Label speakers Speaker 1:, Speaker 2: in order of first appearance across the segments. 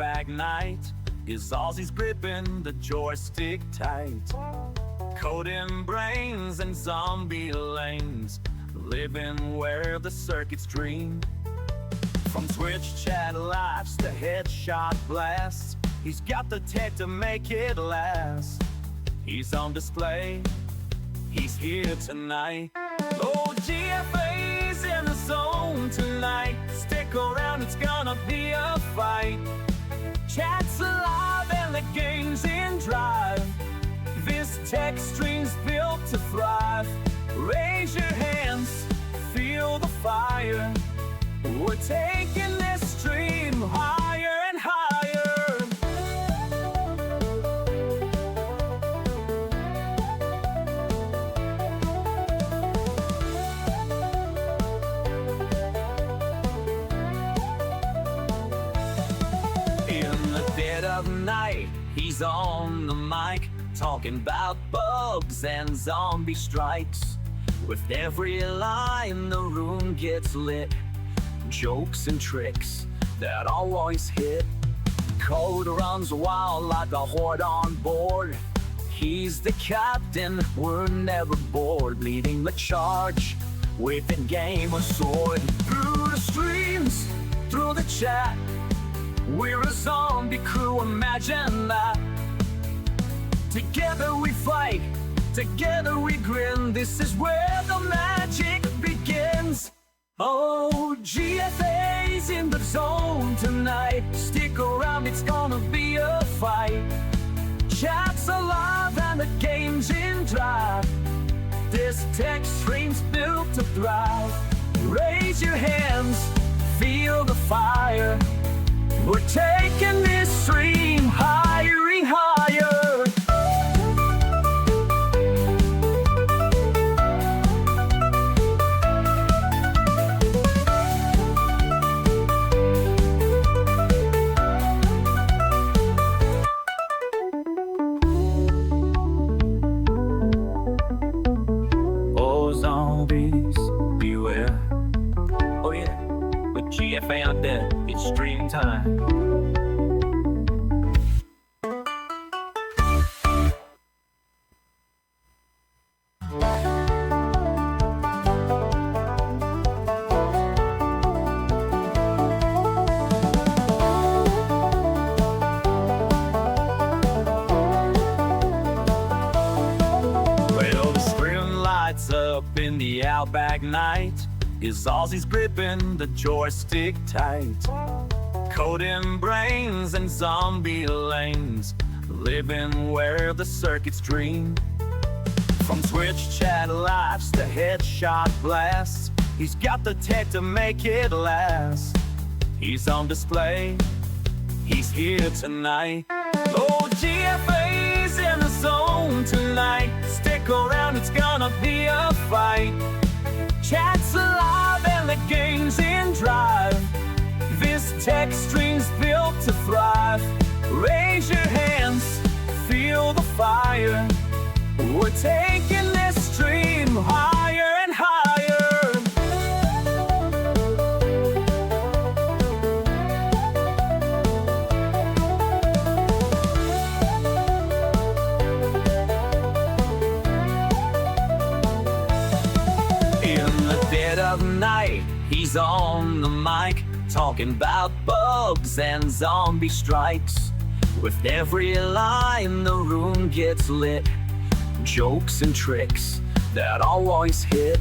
Speaker 1: Outback night is Aussie's gripping the joystick tight. Coding brains and zombie lanes, living where the circuits dream. From Twitch chat lives to headshot blasts, he's got the tech to make it last. He's on display, he's here tonight. Oh, GFA's in the zone tonight. Stick around, it's gonna be a fight. Chat's alive and the game's in drive. This tech stream's built to thrive. Raise your hands, feel the fire. We're taking this stream higher and higher. In the dead of night, he's on the mic, talking about bugs and zombie strikes. With every line, the room gets lit. Jokes and tricks that always hit. Code runs wild like a horde on board. He's the captain, we're never bored. Leading the charge with a game of sword. Through the streams, through the chat, we're a zombie crew, imagine that. Together we fight, together we grin. This is where the magic begins. Oh, GFA's in the zone tonight. Stick around, it's gonna be a fight. Chat's alive and the game's in drive. This tech stream's built to thrive. Raise your hands, feel the fire. We're taking this stream higher and higher. Zombies, beware. Oh yeah, with GFA UnDead, it's stream time. Up in the Outback night is Aussie's gripping the joystick tight. Coding brains and zombie lanes, living where the circuits dream. From Twitch chat lives to headshot blasts, he's got the tech to make it last. He's on display, he's here tonight. Oh, GFA's in the zone tonight. Stick around, it's gonna be a fight. Chat's alive and the game's in drive. This tech stream's built to thrive. Raise your hands, feel the fire. We're taking this stream higher and higher. Of night, he's on the mic, talking about bugs and zombie strikes. With every line, the room gets lit. Jokes and tricks that always hit.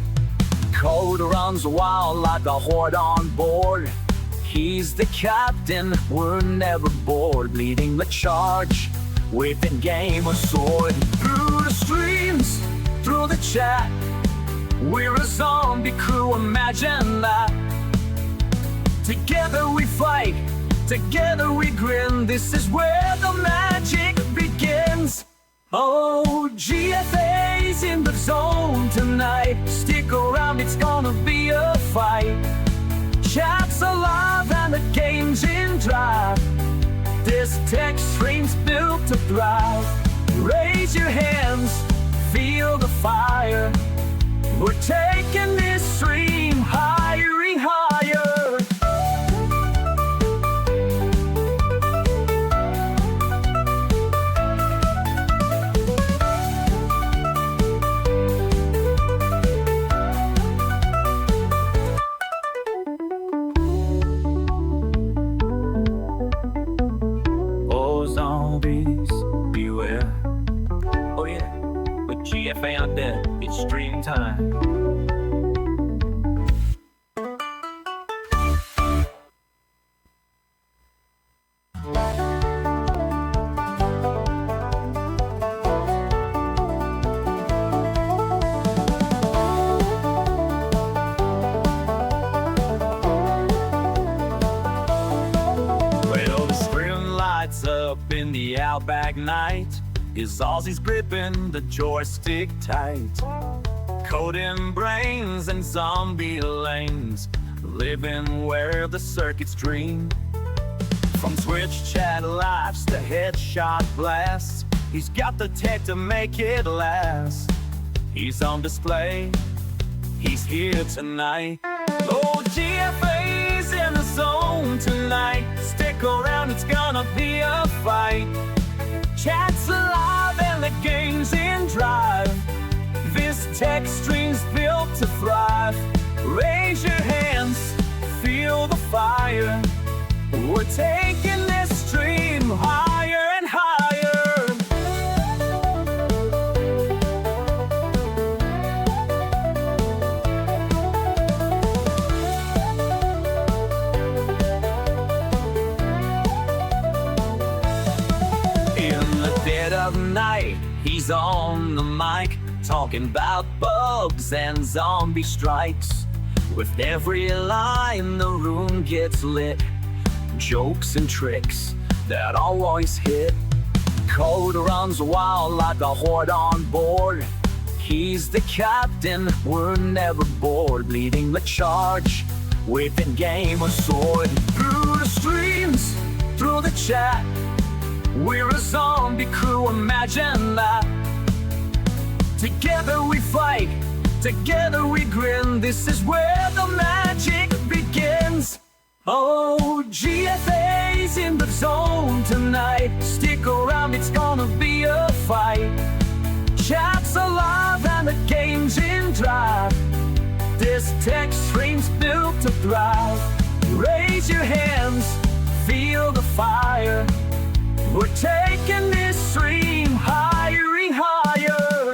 Speaker 1: Code runs wild like a horde on board. He's the captain, we're never bored. Leading the charge with a game of sword. Through the streams, through the chat, we're a zombie crew, imagine that. Together we fight, together we grin. This is where the magic begins. Oh, GFA's in the zone tonight. Stick around, it's gonna be a fight. Chat's alive and the game's in drive. This tech stream's built to thrive. Raise your hands, feel the fire. We're taking this stream higher and higher. GFA UnDead, it's stream time. Up in the outback night, his Aussie's gripping the joystick tight. Coding brains and zombie lanes, living where the circuits dream. From Twitch chat lives to headshot blasts, he's got the tech to make it last. He's on display, he's here tonight. Oh, GFA's in the zone tonight. Stick around, it's gonna be a fight. Chat's alive and the game's in drive. This tech stream's built to thrive. Raise your hands, feel the fire. We're taking this stream higher and higher. Of night, he's on the mic, talking about bugs and zombie strikes. With every line the room gets lit, jokes and tricks that always hit. Code runs wild like a horde on board. He's the captain, we're never bored, leading the charge with a game of sword. Through the streams, through the chat, we're a zombie crew, imagine that. Together we fight, together we grin. This is where the magic begins. Oh, GFA's in the zone tonight. Stick around, it's gonna be a fight. Chat's alive and the game's in drive. This tech stream's built to thrive. Raise your hands, feel the fire. We're taking this stream higher and higher.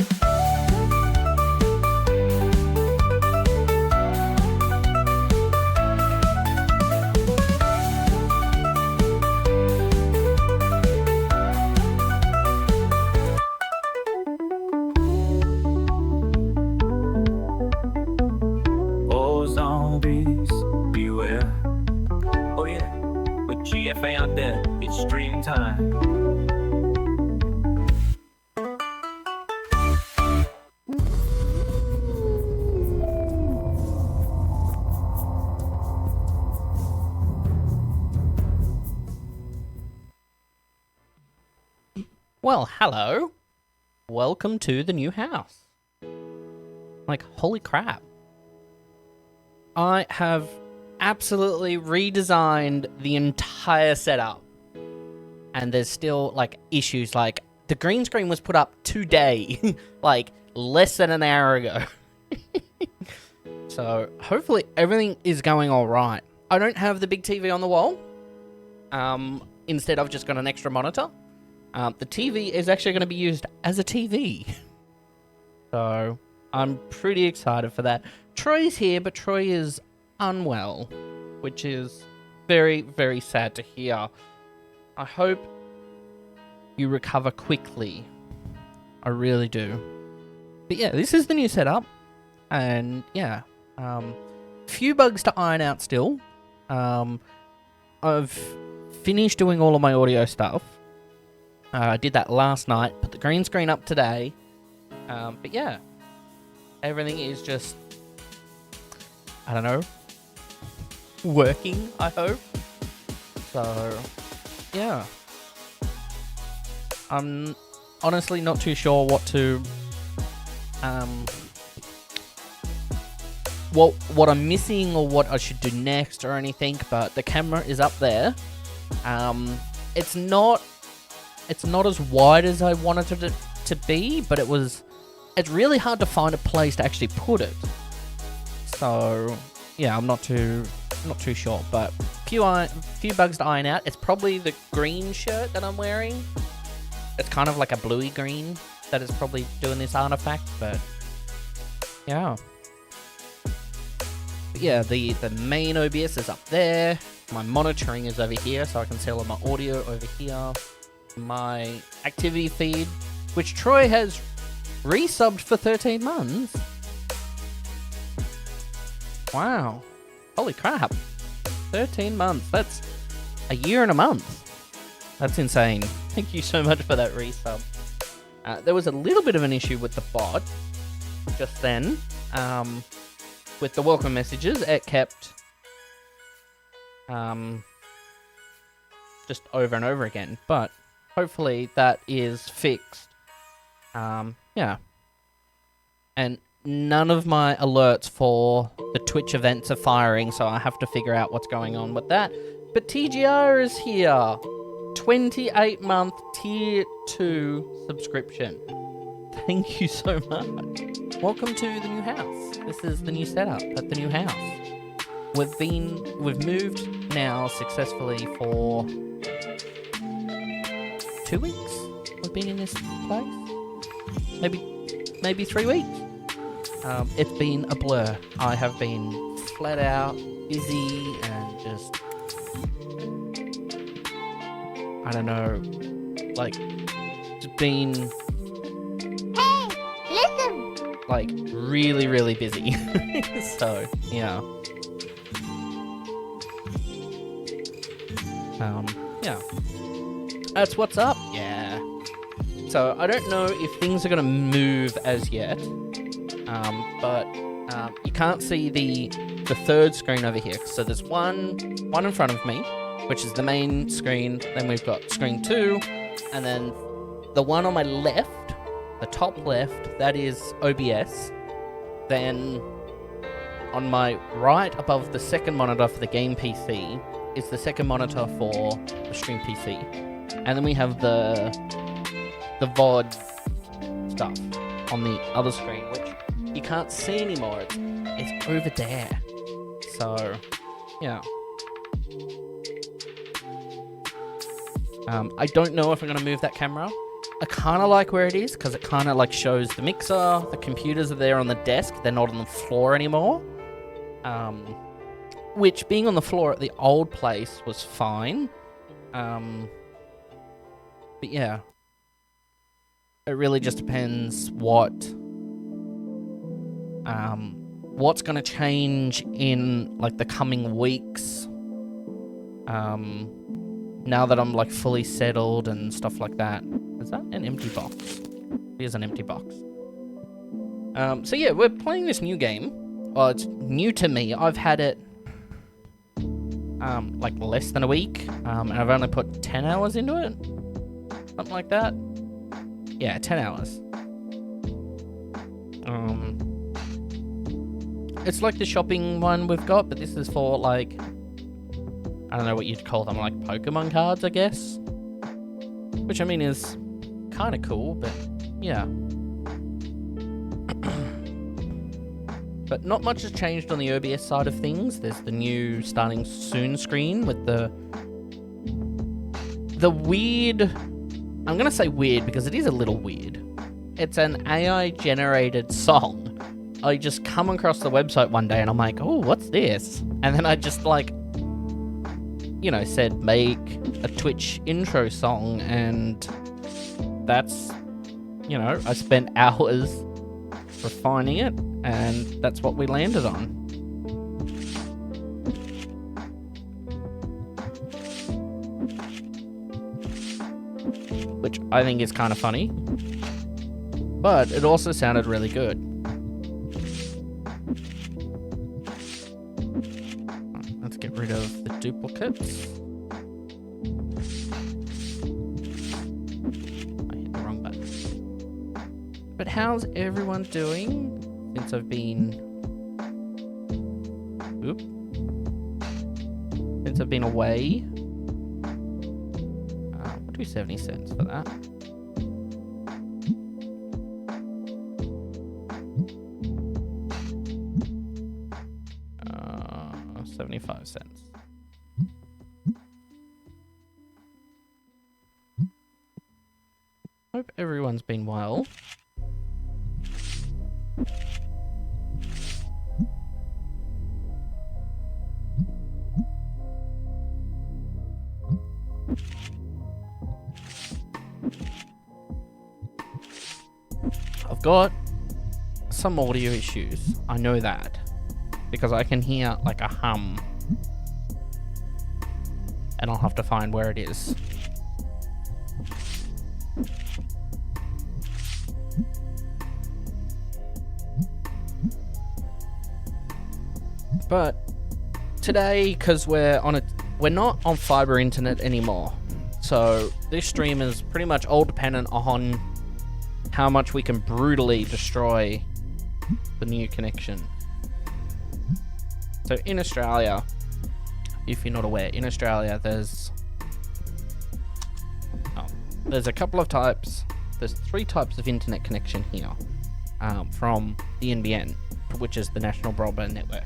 Speaker 1: Oh, zombies, beware. Oh yeah, with GFA UnDead, it's stream time.
Speaker 2: Well, hello. Welcome to the new house. Like, holy crap. I have absolutely redesigned the entire setup. And there's still, like, issues. Like, the green screen was put up today. Like, less than an hour ago. So, hopefully everything is going alright. I don't have the big TV on the wall. Instead, I've just got an extra monitor. The TV is actually going to be used as a TV. So, I'm pretty excited for that. Troy's here, but Troy is unwell, which is very, very sad to hear. I hope you recover quickly. I really do. But yeah, this is the new setup. And yeah, few bugs to iron out still. I've finished doing all of my audio stuff. I did that last night, put the green screen up today. But yeah, everything is just, I don't know, working, I hope. So, yeah. I'm honestly not too sure what to, what I'm missing or what I should do next or anything, but the camera is up there. It's not as wide as I wanted it to be, but it's really hard to find a place to actually put it. So, yeah, I'm not too sure, but few bugs to iron out. It's probably the green shirt that I'm wearing. It's kind of like a bluey green, that is probably doing this artifact, but yeah. But yeah, the main OBS is up there. My monitoring is over here, so I can see all of my audio over here. My activity feed, which Troy has resubbed for 13 months. Wow. Holy crap. 13 months. That's a year and a month. That's insane. Thank you so much for that resub. There was a little bit of an issue with the bot just then. With the welcome messages, it kept just over and over again. But hopefully that is fixed. Yeah. And none of my alerts for the Twitch events are firing, so I have to figure out what's going on with that. But TGR is here. 28-month Tier 2 subscription. Thank you so much. Welcome to the new house. This is the new setup at the new house. We've moved now successfully for 2 weeks. We've been in this place. Maybe 3 weeks. It's been a blur. I have been flat out busy and just, I don't know, like, just been,
Speaker 3: Hey, listen!
Speaker 2: like, really, really busy. So, yeah. Yeah. That's what's up. Yeah. So, I don't know if things are going to move as yet. But you can't see the third screen over here. So there's one in front of me, which is the main screen. Then we've got screen 2, and then the one on my left, the top left, that is OBS. Then on my right, above the second monitor for the game PC, is the second monitor for the stream PC, and then we have the VOD stuff on the other screen, which you can't see anymore. It's over there. So, yeah. I don't know if I'm going to move that camera. I kind of like where it is, because it kind of like shows the mixer, the computers are there on the desk, they're not on the floor anymore. Which, being on the floor at the old place was fine. But yeah. It really just depends what's going to change in like the coming weeks. Now that I'm like fully settled and stuff like that. Is that an empty box? It is an empty box. So yeah, we're playing this new game. Well, it's new to me. I've had it like less than a week, and I've only put 10 hours into it. Something like that. Yeah, 10 hours. It's like the shopping one we've got, but this is for, like, I don't know what you'd call them, like Pokemon cards, I guess. Which, I mean, is kind of cool, but yeah. But not much has changed on the OBS side of things. There's the new starting soon screen with the weird... I'm going to say weird because it is a little weird. It's an AI-generated song. I just come across the website one day and I'm like, oh, what's this? And then I just like, you know, said make a Twitch intro song, and that's, you know, I spent hours refining it, and that's what we landed on. Which I think is kind of funny, but it also sounded really good. Let's get rid of the duplicates. I hit the wrong button. But how's everyone doing since I've been... Oop. Since I've been away? We'll do 70 cents for that. Uh, 75 cents. Hope everyone's been well. I've got some audio issues. I know that. Because I can hear like a hum. And I'll have to find where it is. But today, because we're not on fiber internet anymore. So this stream is pretty much all dependent on how much we can brutally destroy the new connection. So in Australia, if you're not aware, in Australia there's a couple of types. There's 3 types of internet connection here from the NBN, which is the National Broadband Network.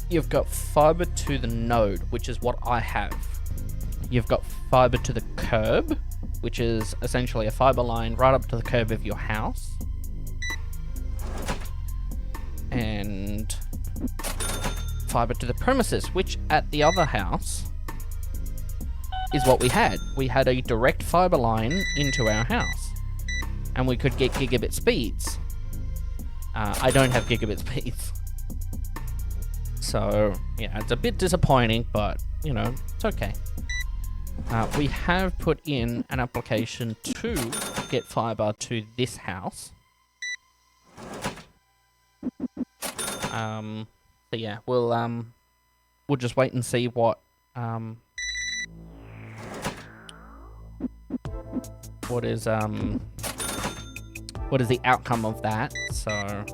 Speaker 2: You've got fiber to the node, which is what I have. You've got fiber to the curb, which is essentially a fiber line right up to the curb of your house. And fiber to the premises, which at the other house is what we had. We had a direct fiber line into our house, and we could get gigabit speeds. I don't have gigabit speeds. So, yeah, it's a bit disappointing, but, you know, it's okay. We have put in an application to get fiber to this house. So yeah, we'll just wait and see what is the outcome of that. So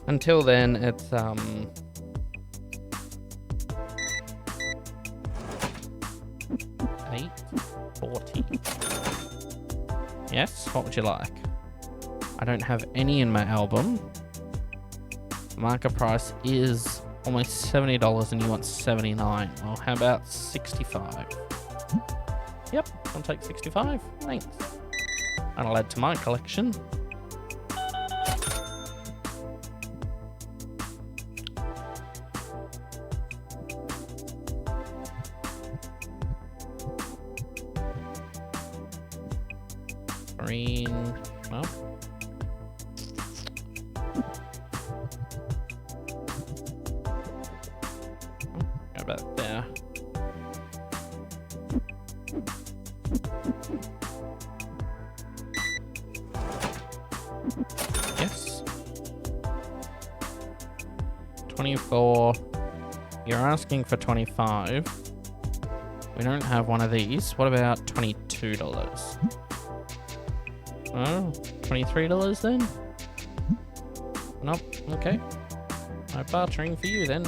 Speaker 2: until then, it's $8.40. Yes, what would you like? I don't have any in my album. Market price is almost $70 and you want $79. Well, how about $65? Yep, I'll take $65. Thanks. And I'll add to my collection. Green. Well. About there. Yes. 24. You're asking for 25. We don't have one of these. What about $22? Oh, $23 then? Nope. Okay. No bartering for you then.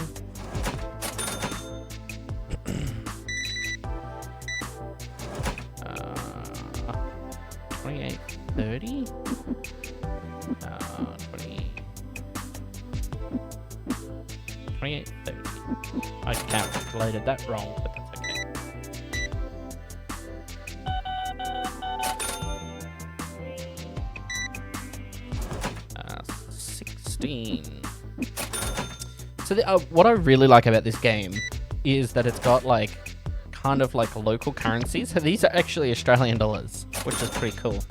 Speaker 2: $28.30. 28.30. I calculated that wrong, but that's okay. 16. So what I really like about this game is that it's got like kind of like local currency. So these are actually Australian dollars, which is pretty cool.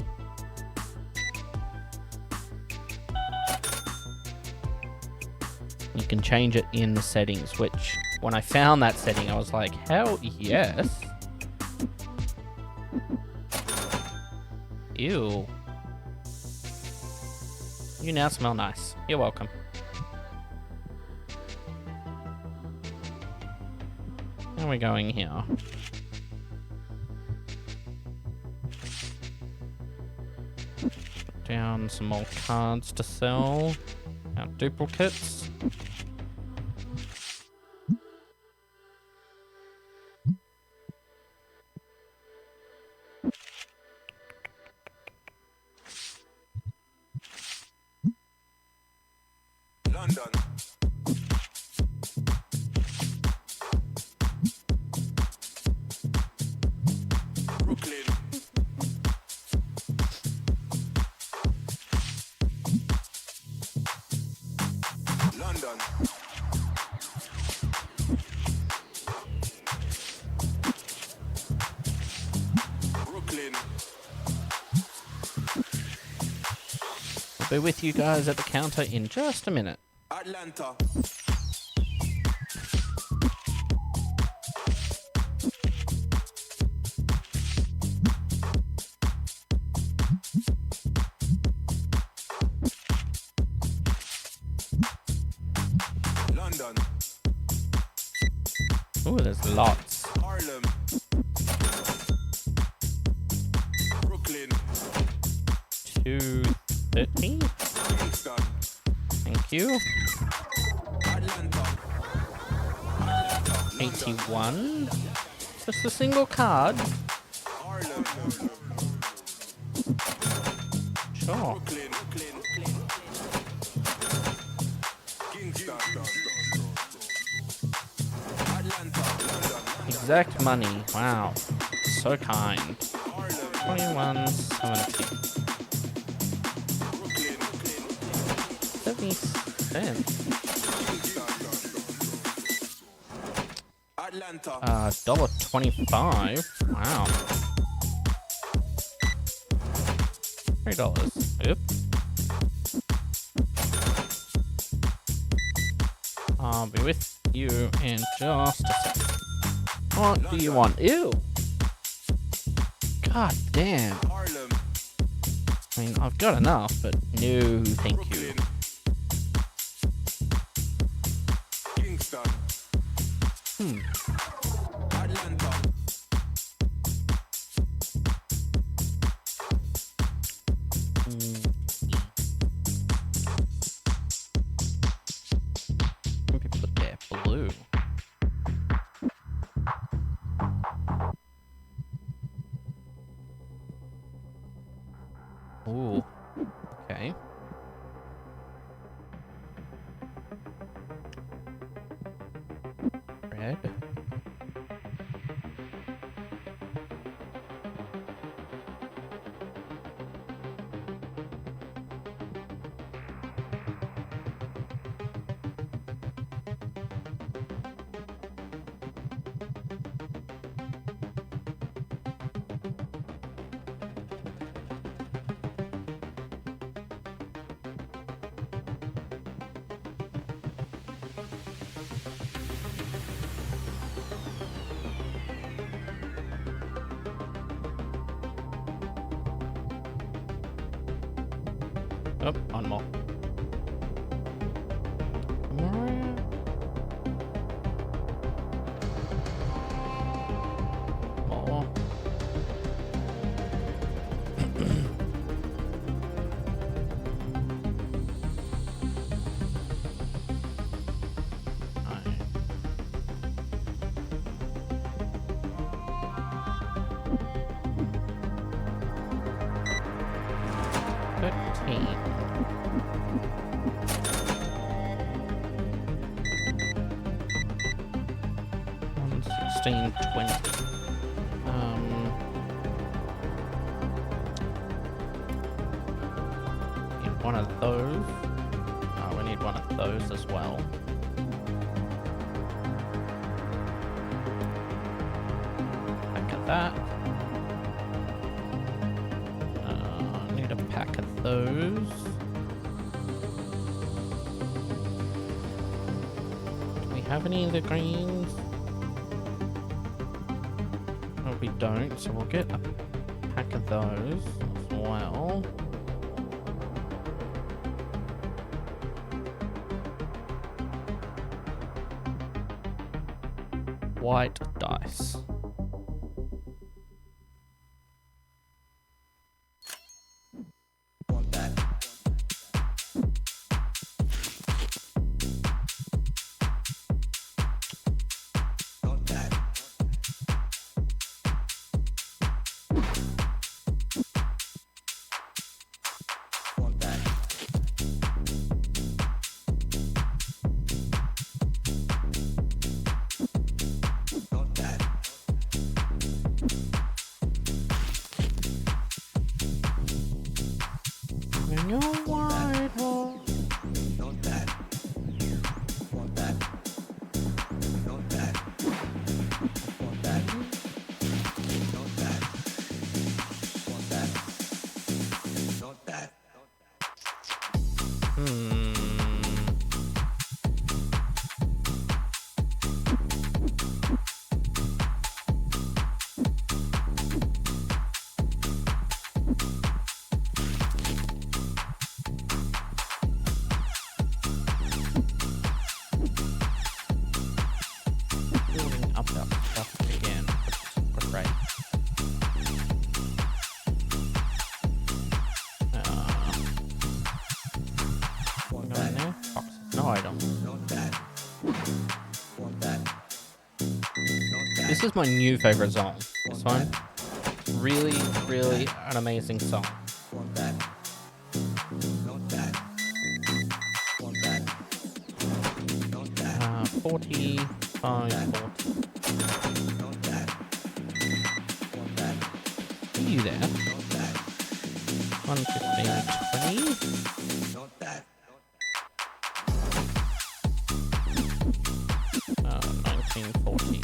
Speaker 2: You can change it in the settings, which when I found that setting, I was like, hell yes. Ew. You now smell nice. You're welcome. How are we going here? Down some more cards to sell. Our duplicates.
Speaker 4: London.
Speaker 2: be with you guys at the counter in just a minute.
Speaker 4: Atlanta. London.
Speaker 2: Ooh, there's lots.
Speaker 4: Harlem. Brooklyn.
Speaker 2: 230.
Speaker 4: Kingston.
Speaker 2: Thank you.
Speaker 4: Atlanta.
Speaker 2: 81. Just a single card.
Speaker 4: Harlem.
Speaker 2: Sure.
Speaker 4: Brooklyn. Kingston. Atlanta.
Speaker 2: Exact money. Wow. So kind.
Speaker 4: Harlem.
Speaker 2: 21.70.
Speaker 4: Brooklyn.
Speaker 2: 70 cents.
Speaker 4: Atlanta.
Speaker 2: $1.25. Wow. $3. Yep. I'll be with you in just a second. What do you want? Ew. God damn.
Speaker 4: Harlem.
Speaker 2: I mean, I've got enough, but no, thank you.
Speaker 4: Brooklyn. Kingston. Atlanta.
Speaker 2: Maybe put there blue. Ooh. Okay. Red. Oh, one more. More. $16.20. Need one of those. Oh, we need one of those as well. Pack of that. Need a pack of those. Do we have any of the greens? No, we don't, so we'll get a pack of those as well. White dice. When you're white horse. item. This is my new favorite song. This one. Really, really an amazing song. 45, 40. Are you there? 115, 20. 1940.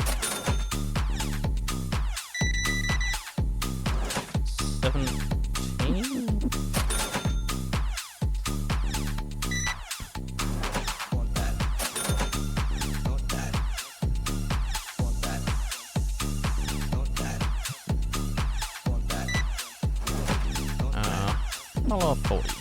Speaker 2: 17. $40.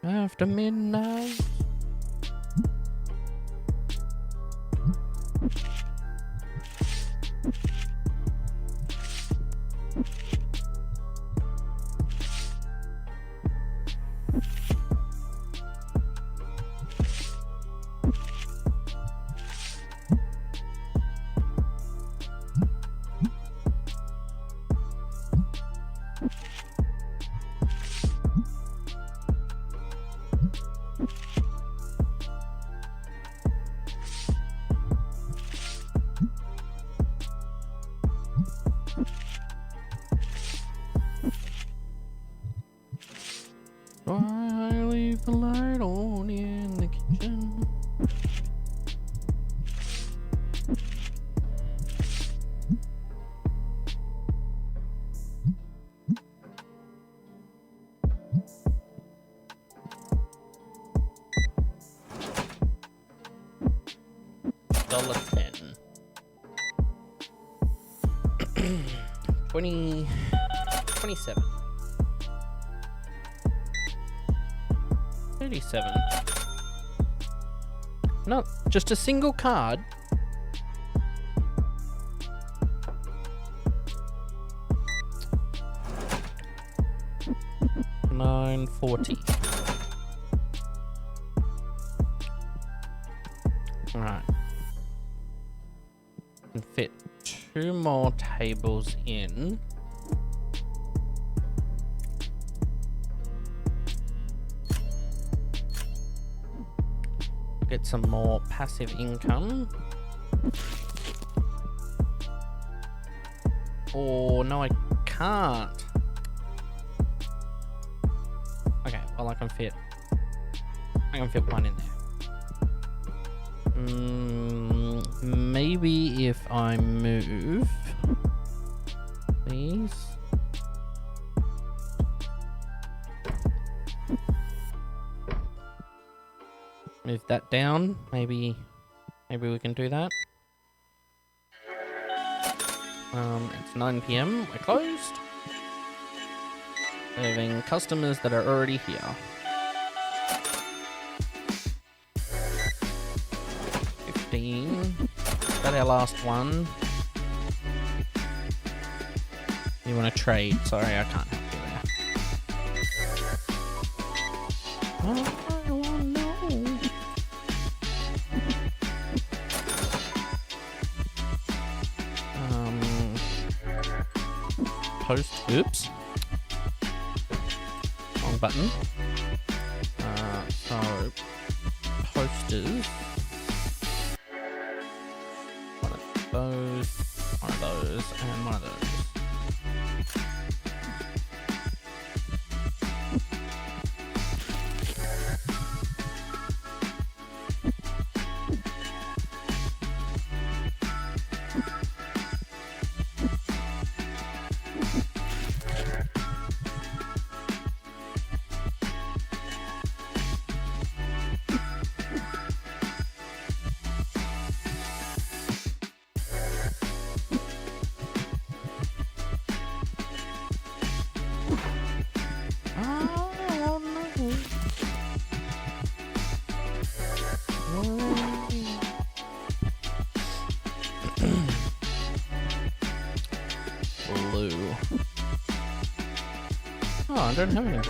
Speaker 2: After midnight. Why I leave the light on in the kitchen? $1.10. 27. 37. No, just a single card. $9.40. Alright. Can fit 2 more tables in. Get some more passive income. Oh, no, I can't. Okay, well, I can fit one in there. Maybe if I move these. Move that down. Maybe we can do that. It's 9 PM. We're closed. Serving customers that are already here. 15. Got our last one. You want to trade? Sorry, I can't help you there. Oh. Post. Oops. Wrong button. So posters. One of those, and one of those. Blue. Oh, I don't have any.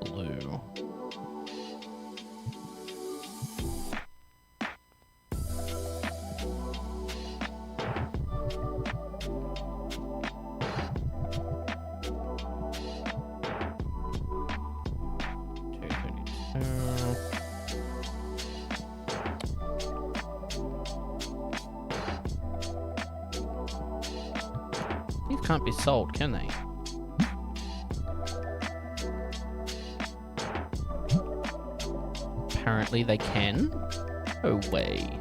Speaker 2: Blue. These can't be sold, can they? Apparently they can. No way.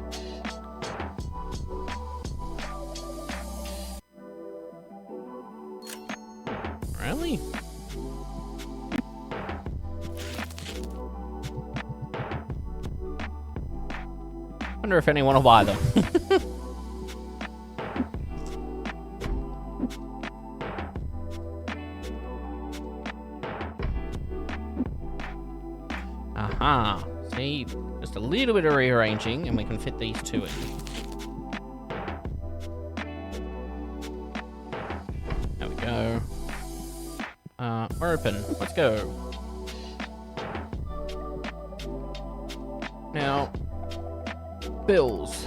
Speaker 2: Really? Wonder if anyone will buy them. Aha. See, just a little bit of rearranging and we can fit these two in. There we go. We're open. Let's go. Now, bills.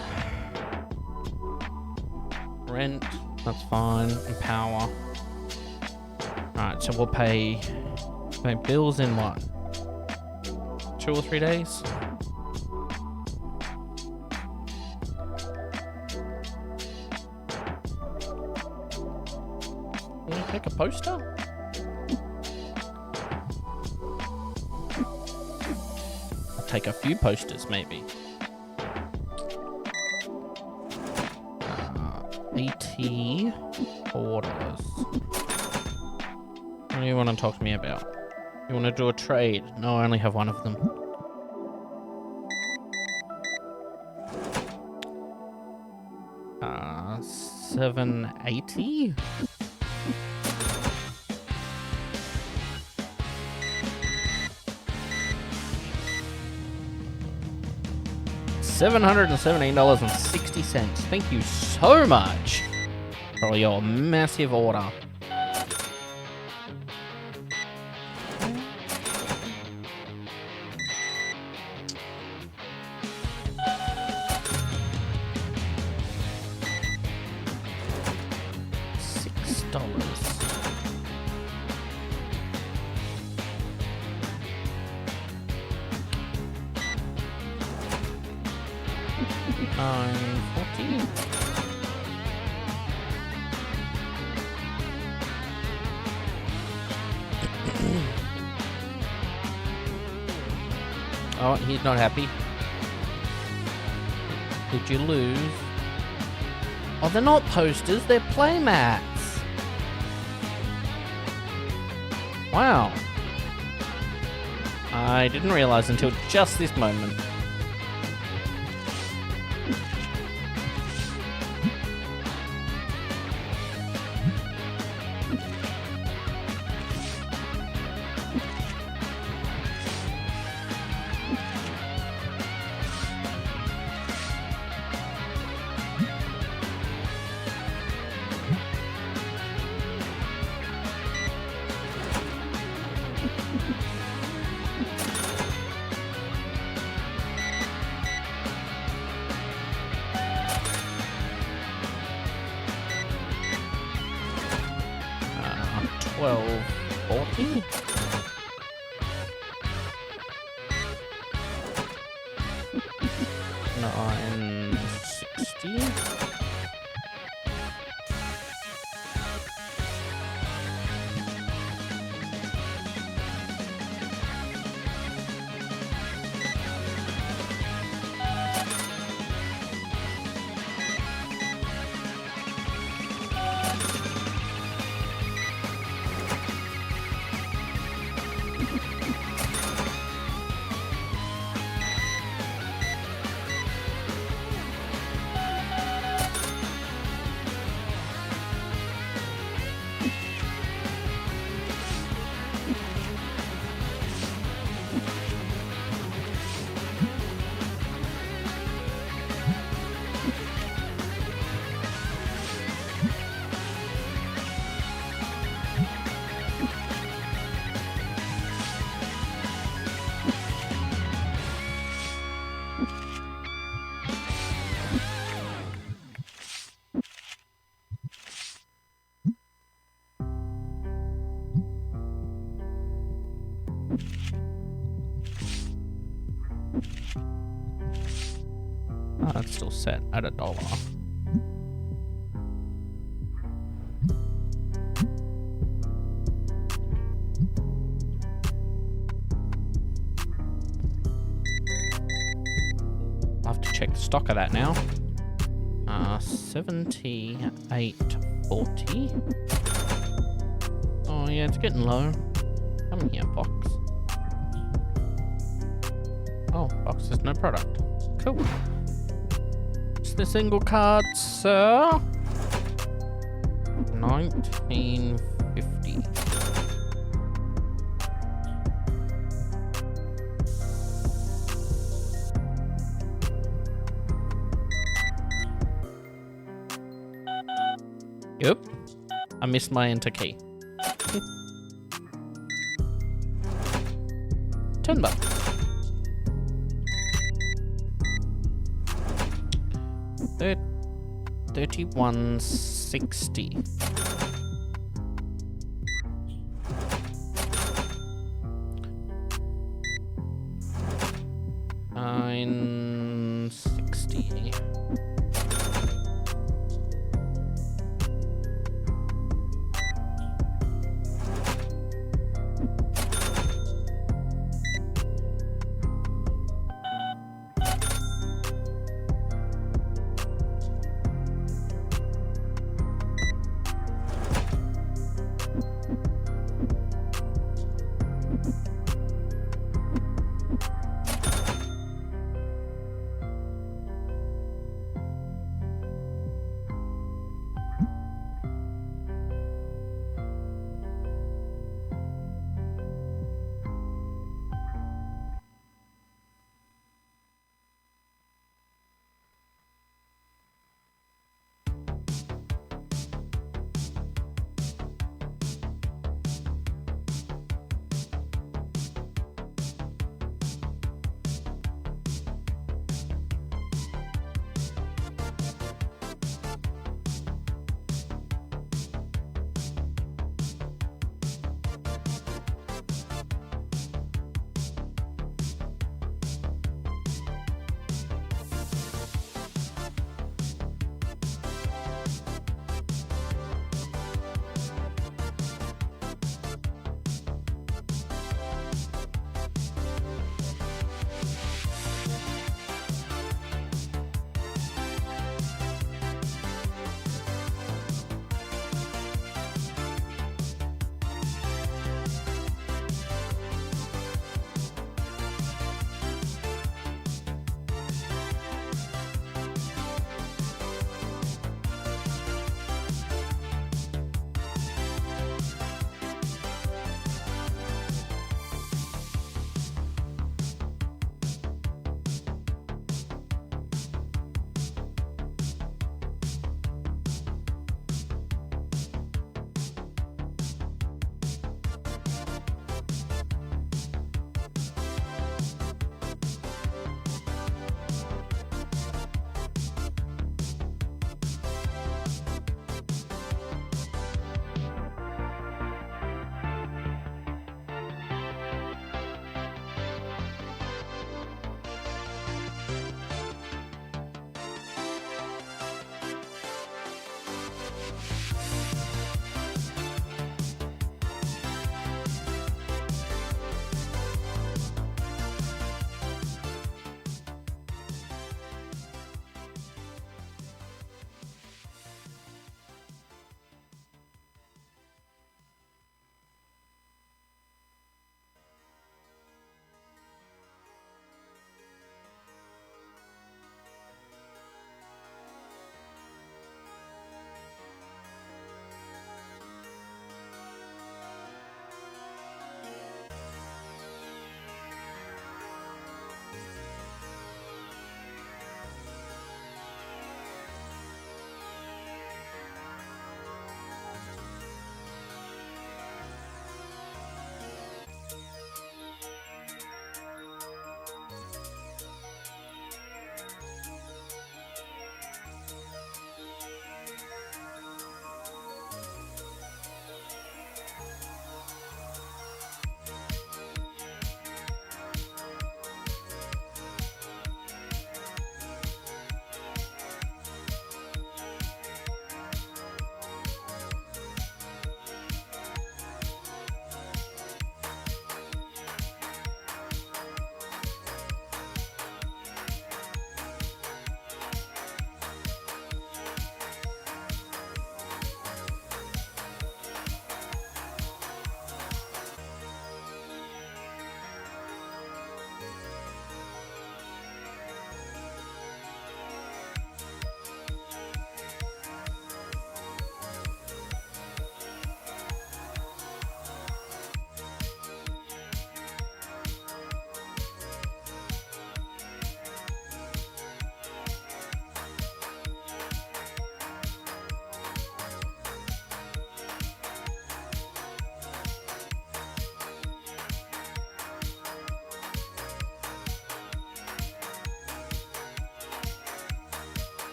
Speaker 2: Rent, that's fine. And power. Alright, so we'll pay bills in what? 2 or 3 days? Can you take a poster? I'll take a few posters, maybe. 84 dollars. What do you want to talk to me about? You want to do a trade? No, I only have one of them. $780? $717.60. Thank you so much for your massive order. $9.40. Oh, he's not happy. Did you lose? Oh, they're not posters, they're playmats. Wow. I didn't realize until just this moment. $12.40. $9.60. Oh, it's still set at $1. I'll have to check the stock of that now. 78.40. Oh yeah, it's getting low. Come here, box. Oh, box has no product. Cool. It's the single card, sir. 1950. Yep. I missed my enter key. $10. 31.60. $9.60.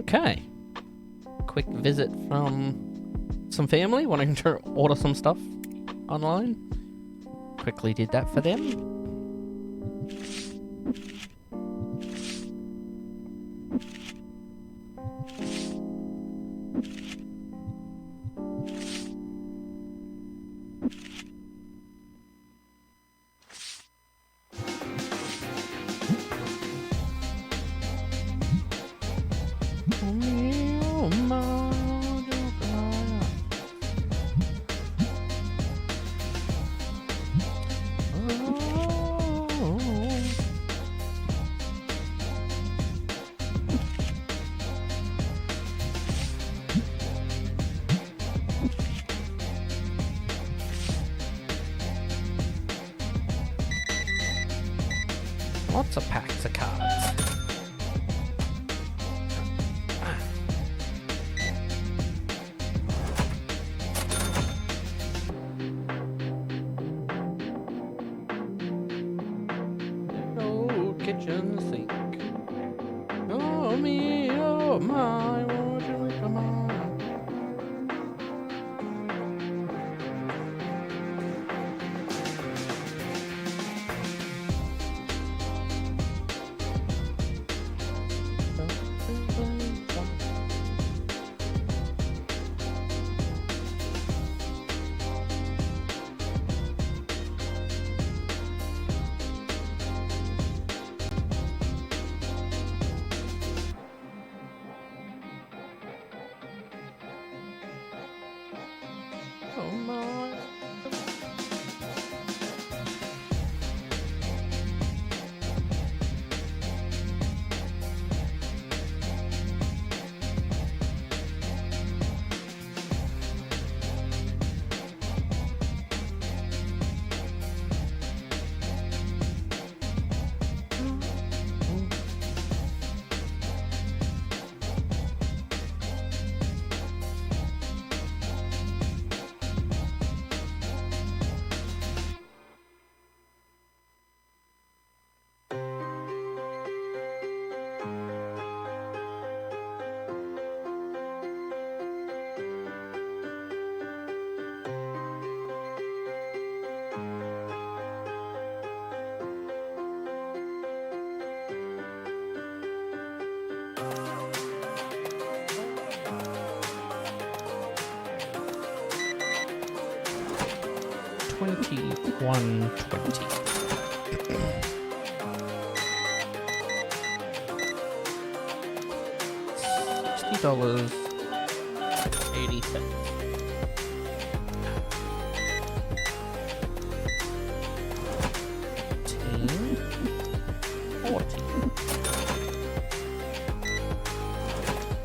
Speaker 2: Okay. Quick visit from some family wanting to order some stuff online. Quickly did that for them. Lots of packs of cards. Old kitchen sink. Oh me, oh my, won't you come on? Oh my. $21.20. $60.80.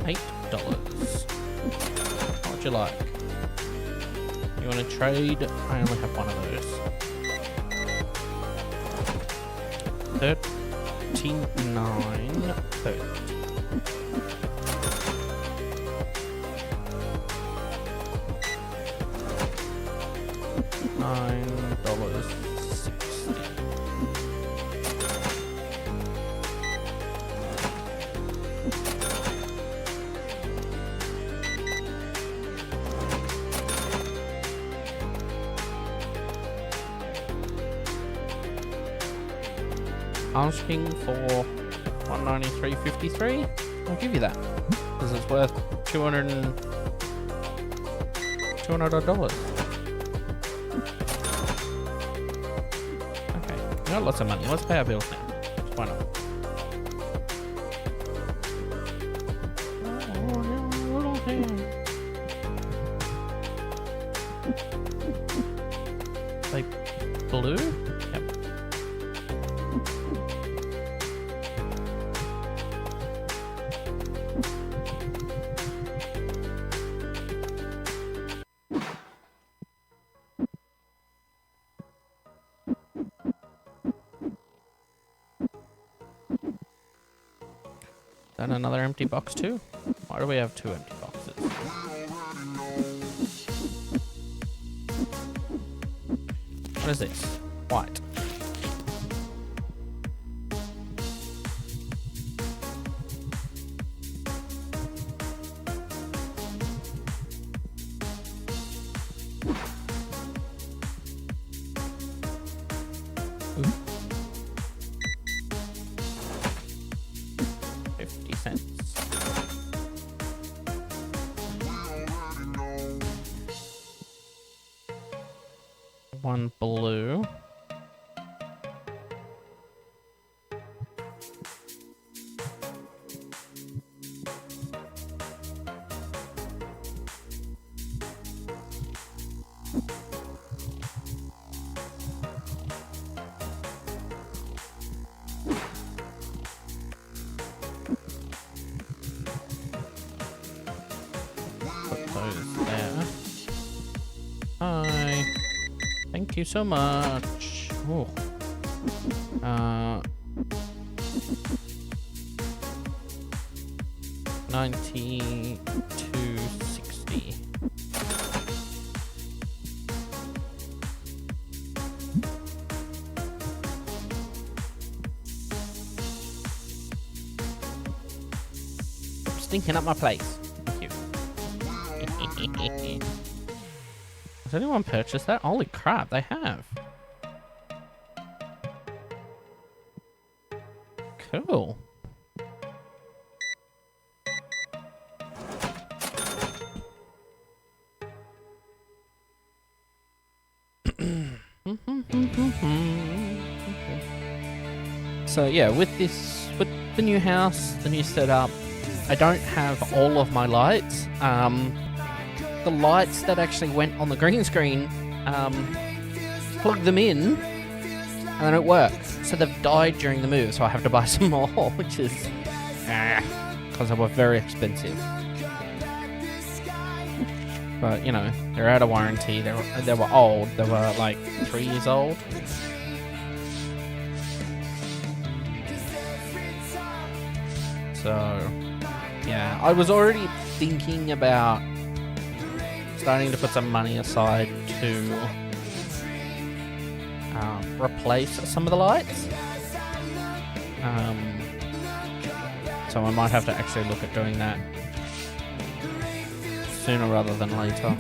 Speaker 2: $8. What would you like? You want to trade? I only have one of those. 39.30. $9.60. Asking for $193.53. I'll give you that because it's worth $200. Okay, we got lots of money. Let's pay our bills now. Why not? Like blue? Yep. Then another empty box too? Why do we have two empty boxes? What is this? White. sense. One blue. Put those there. Hi. Thank you so much. Ooh. 9260. Stinking up my place. Thank you. Has anyone purchased that? Holy crap, they have. Cool. So yeah, with the new house, the new setup, I don't have all of my lights. The lights that actually went on the green screen, plugged them in, and they don't work. So they've died during the move, so I have to buy some more, which is because they were very expensive. But you know, they're out of warranty. They were old. They were like 3 years old. So yeah, I was already thinking about starting to put some money aside to replace some of the lights. So I might have to actually look at doing that sooner rather than later.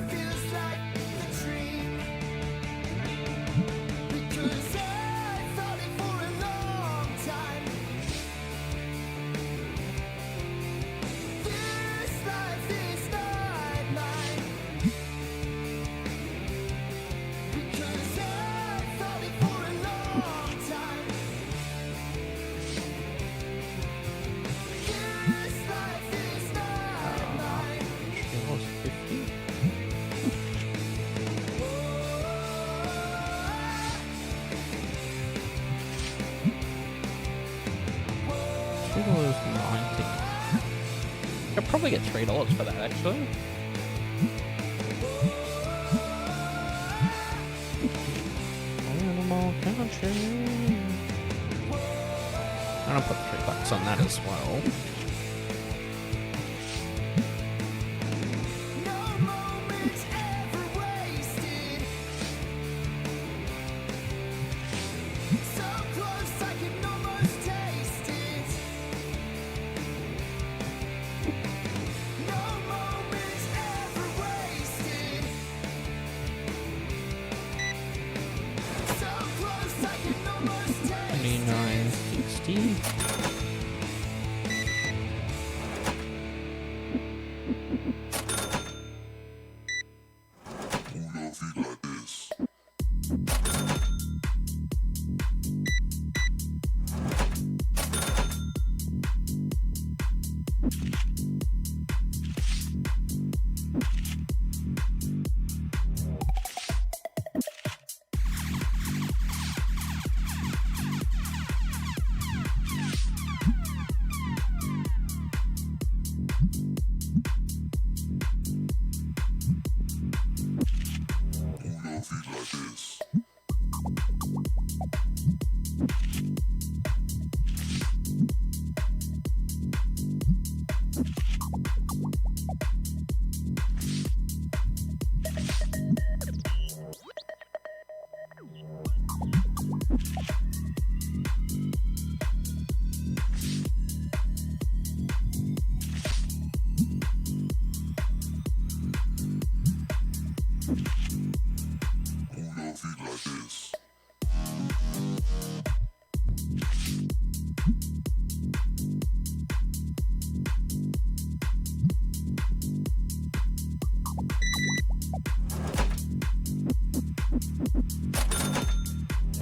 Speaker 2: I'd probably get $3 for that, actually. Animal country. I'm gonna put $3 on that as well.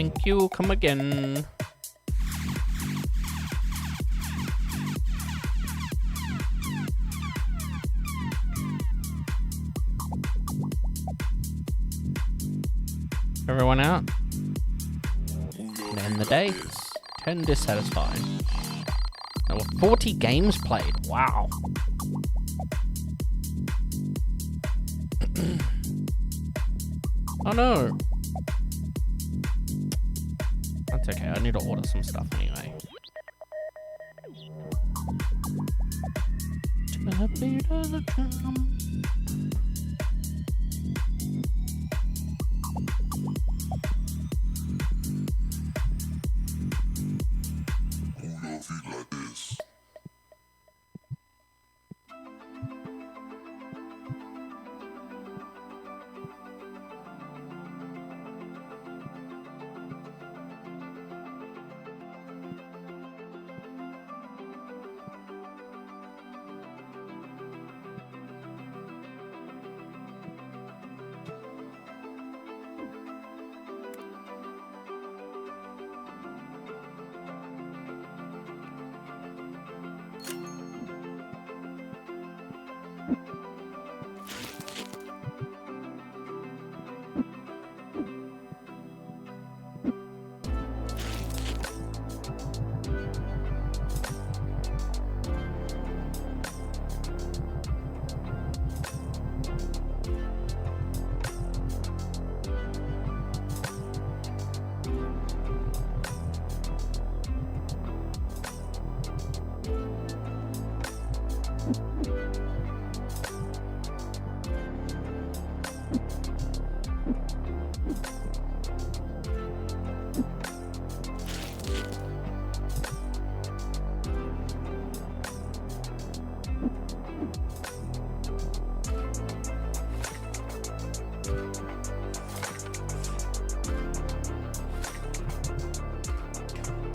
Speaker 2: Thank you. Come again. Everyone out? End the day. 10 dissatisfied. There were 40 games played. Wow. Oh no. That's okay. I need to order some stuff anyway.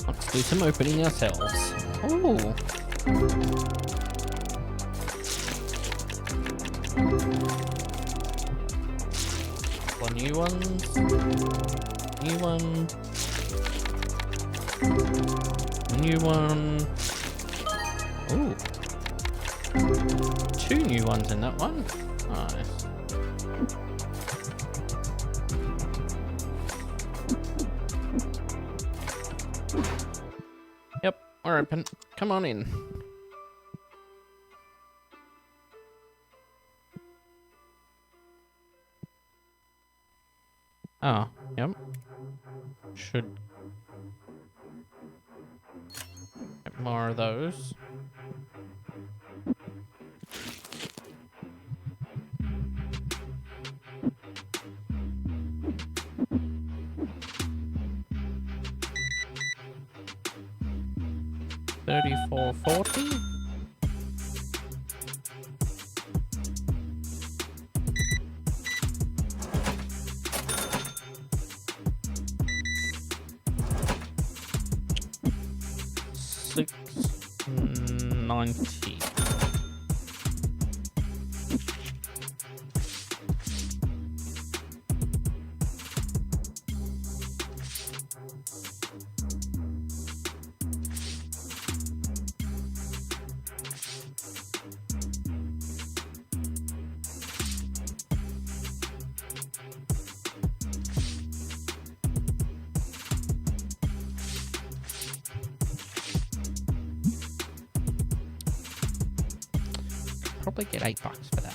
Speaker 2: Let's do some opening ourselves. Ooh. Couple new ones. New one. New one. Ooh. 2 new ones in that one. Nice. Yep, we're open. Come on in. Oh, yep. Should get more of those. $34.40. $6.90. Probably get $8 for that.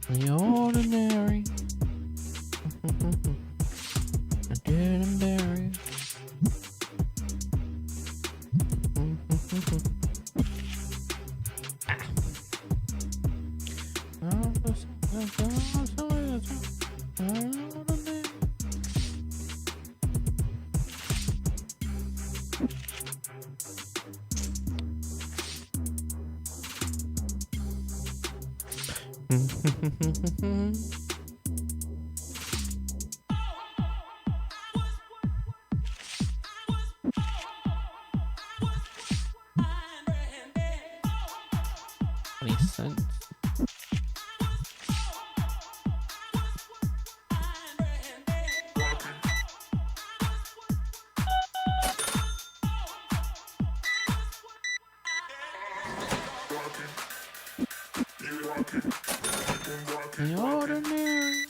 Speaker 2: The ordinary. Dead and buried. $0.20. The ordinary.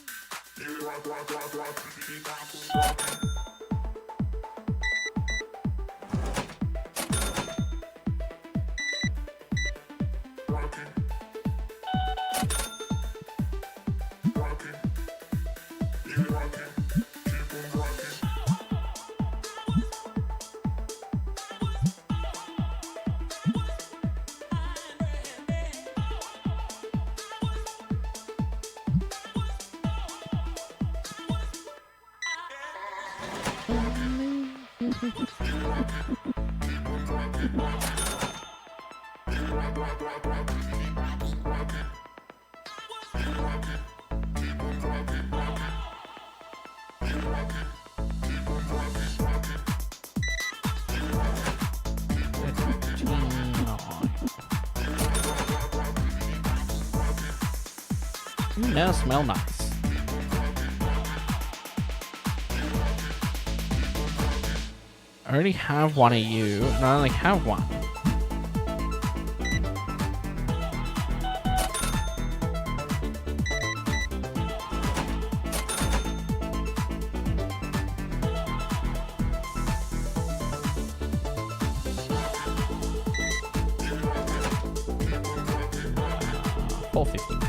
Speaker 2: Now smell nice. I already have one of you, and I only have one. $4.50.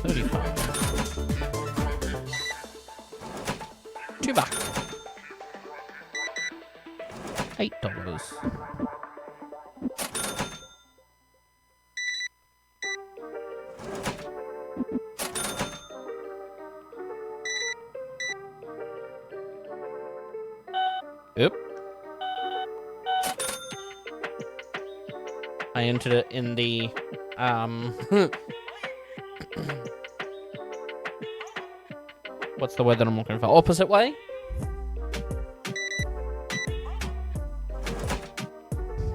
Speaker 2: 35. $2. $8. Yep. I entered it in the what's the word that I'm looking for? Opposite way?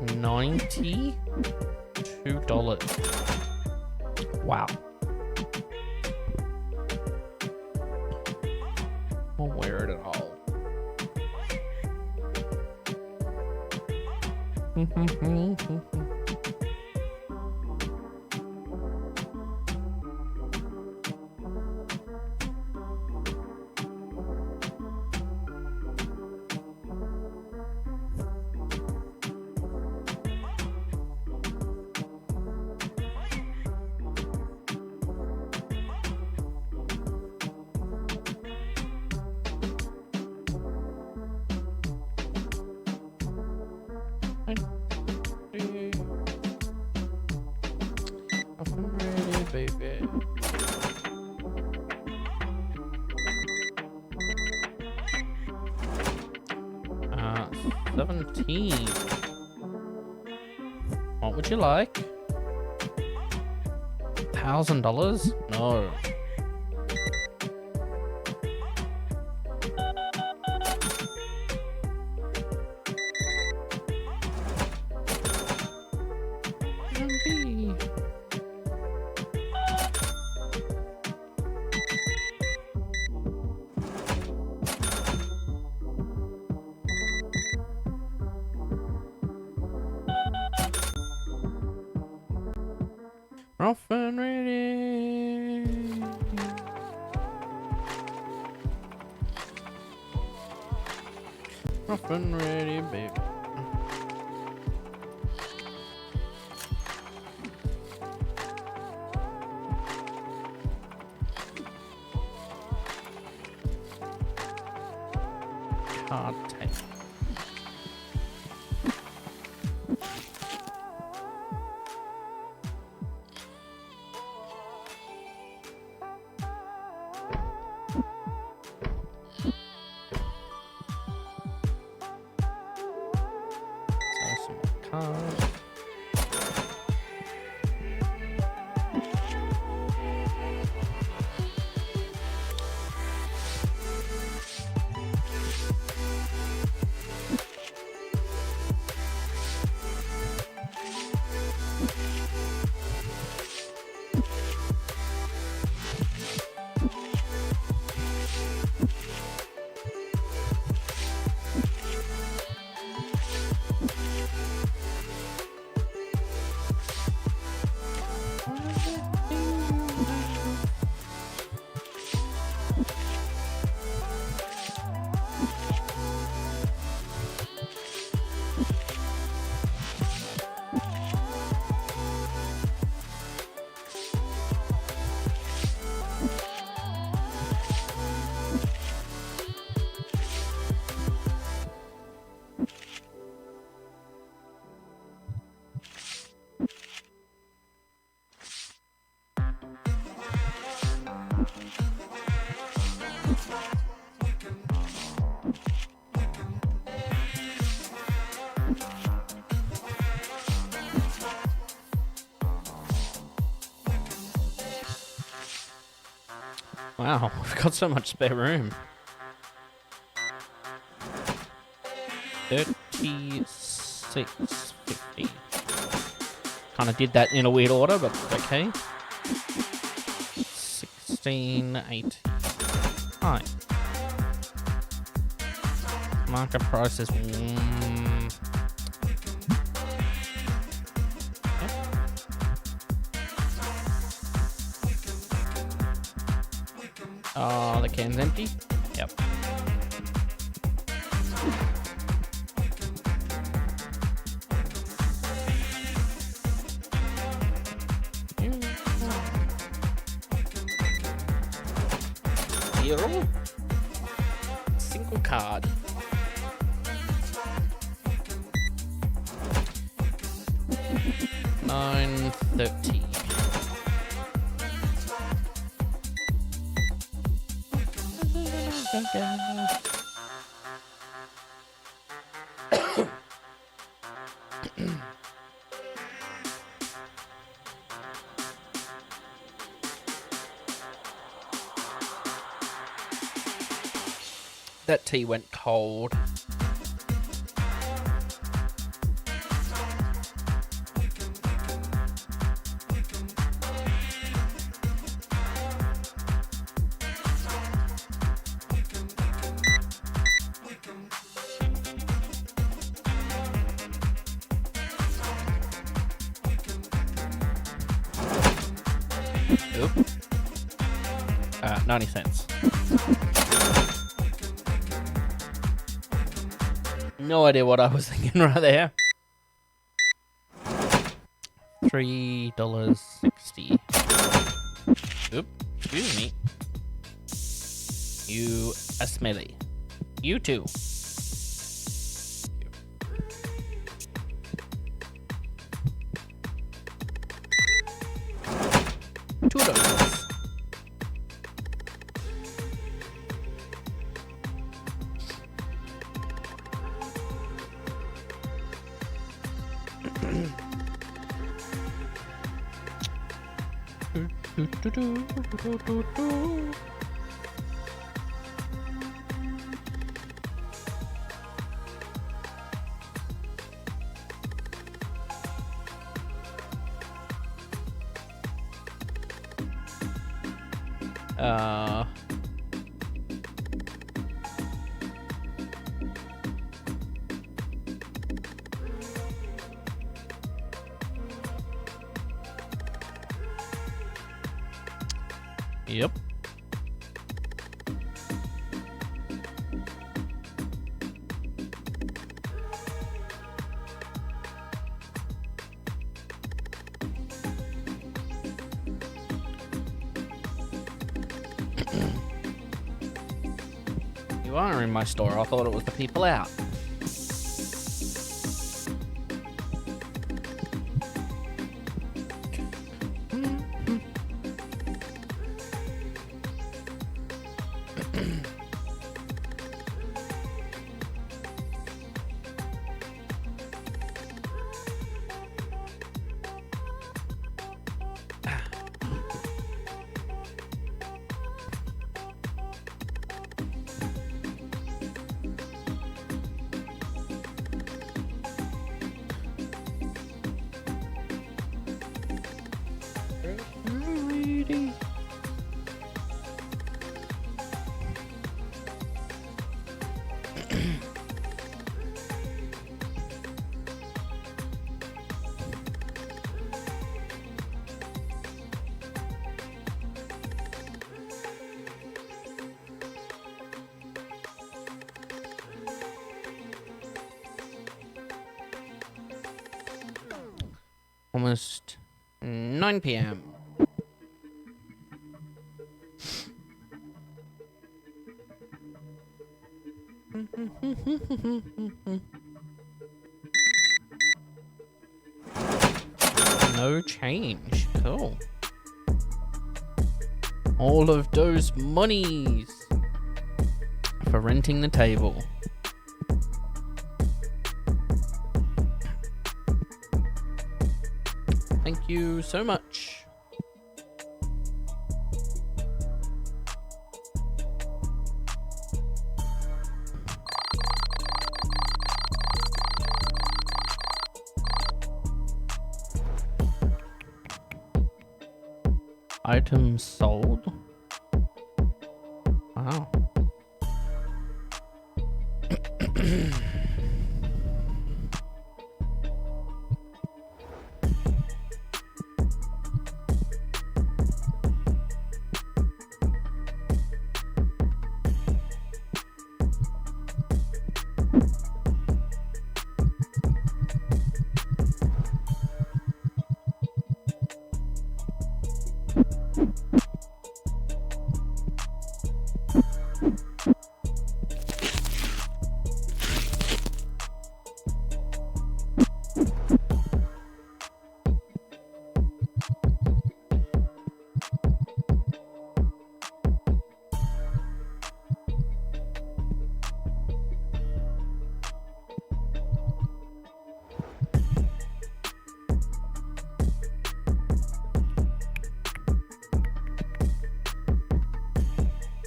Speaker 2: $92. Wow. I'll wear it at all. I'm ready, baby. Uh, 17. What would you like? $1,000? No. Off and ready. Off and ready, baby. Card tape. Wow, we've got so much spare room. 36.50. Kind of did that in a weird order, but okay. 16.80. Hi. Market price is. Oh, the can's empty? Yep. Zero. Single card. $9.30. That tea went cold. Oop. 90 cents. No idea what I was thinking right there. $3.60. Oop. Excuse me. You are smelly. You too. $2. Yep. You are in my store. I thought it was the people out. dee. Almost 9 p.m. No change. Cool. All of those monies for renting the table. Thank you so much. Items sold. Wow.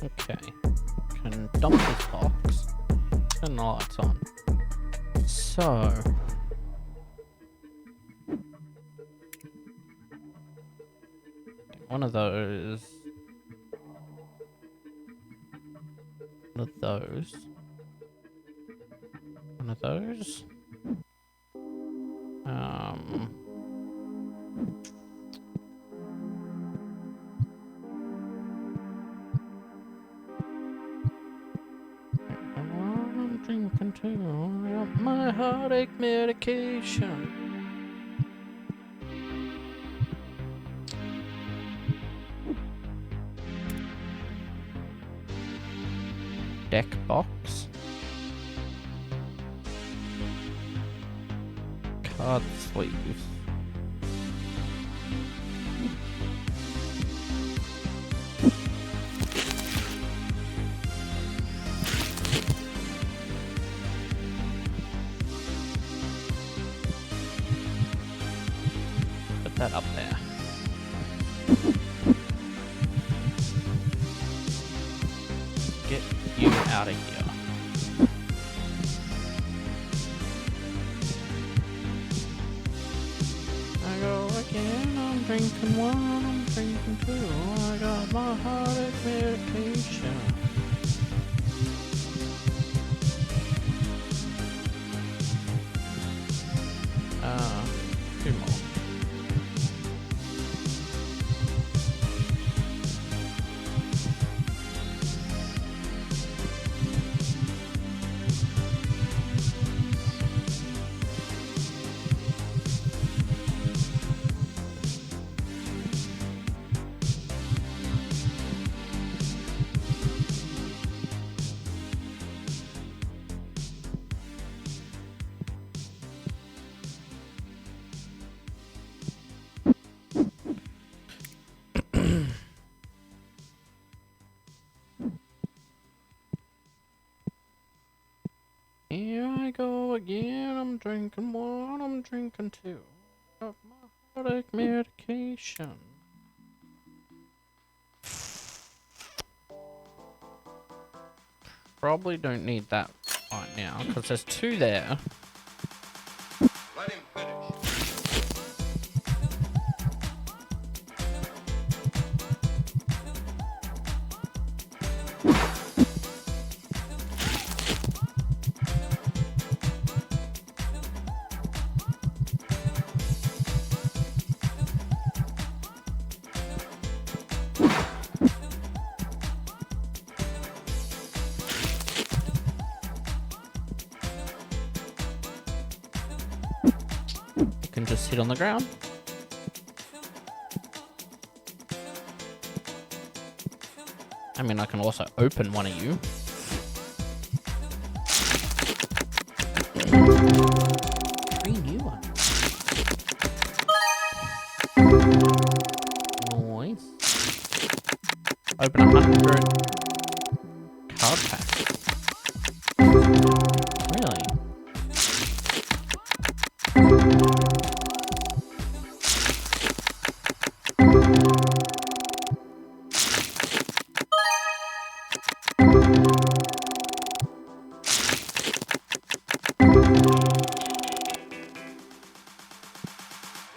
Speaker 2: Okay. Can dump this box. Turn the lights on. So. One of those. One of those. One of those. I'm drinking too. I got my heartache medication. Deck box. Card sleeves. Put that up there. Get you out of here. I go again, I'm drinking one, I'm drinking two. I got my heartache medication. Two more. Here I go again, I'm drinking one, I'm drinking two. Got my heartache medication. Probably don't need that right now, because there's two there.
Speaker 4: Let him finish.
Speaker 2: just sit on the ground. I mean, I can also open one of you. Three new ones. Nice. Open 100 card packs. Really?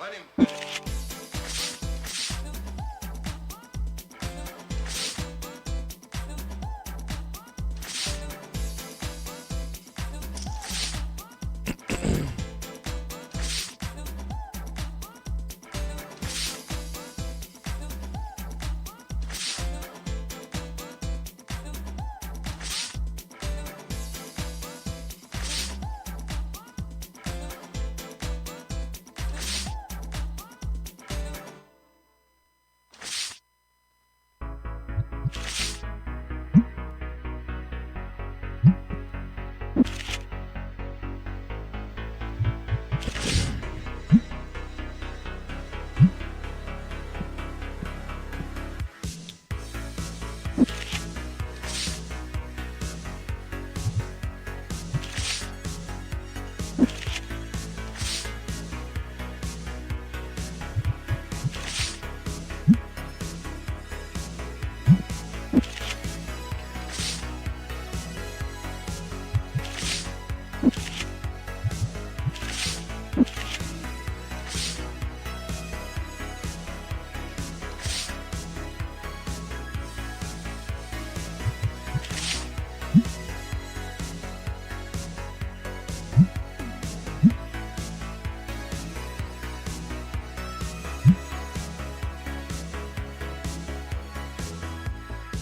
Speaker 4: Lighting.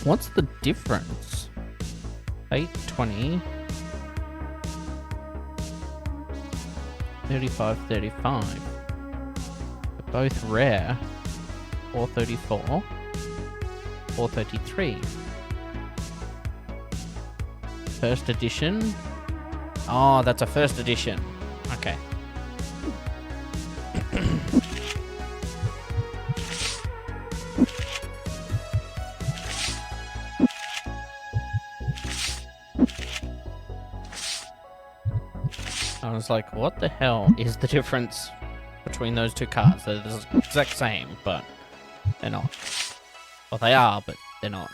Speaker 2: What's the difference? 820. 35, 35. They're both rare. 434. 433. First edition. Oh, that's a first edition. Okay. I was like, what the hell is the difference between those two cards? They're the exact same, but they're not. Well, they are, but they're not.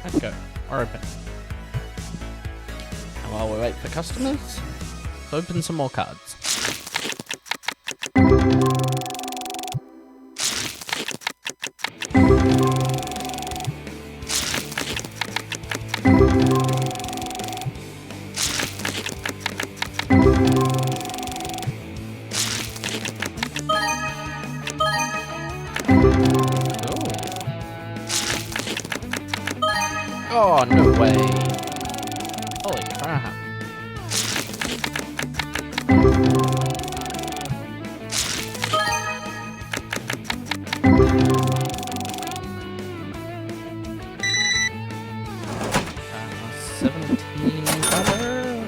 Speaker 2: Let's go. Or open. And while we wait for customers, let's open some more cards. Oh, no way. Holy crap. $17.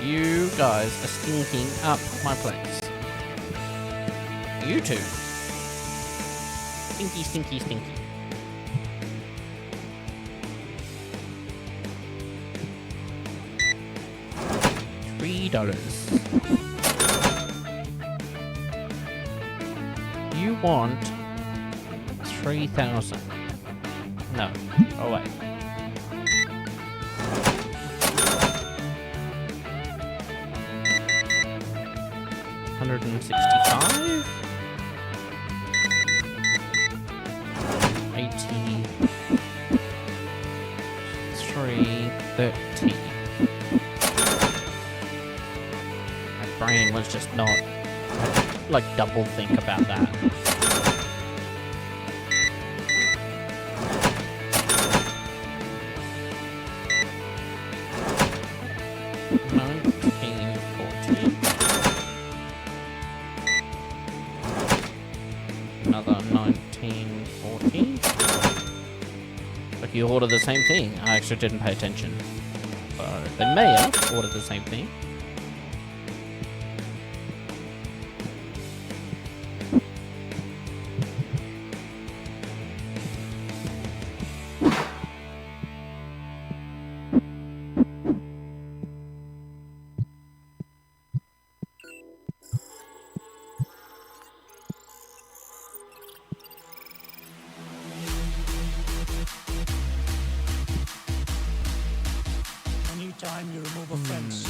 Speaker 2: You guys are stinking up my place. You two. Stinky, stinky, stinky. $3. You want 3,000? No. Oh wait. $165. 80. 13. My brain was just not... like, double think about that. Another 1940. Like you ordered the same thing. I actually didn't pay attention. So they may have ordered the same thing.
Speaker 5: Anytime you remove a fence,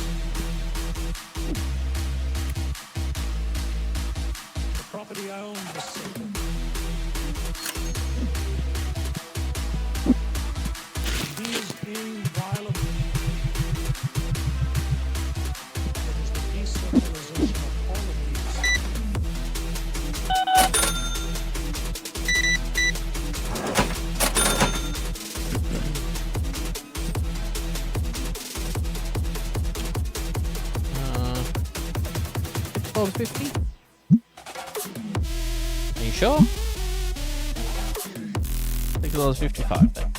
Speaker 5: the property I own is sacred. He is inviolable. It is the decentralization of all of these.
Speaker 2: $50? Are you sure? $6.55 then.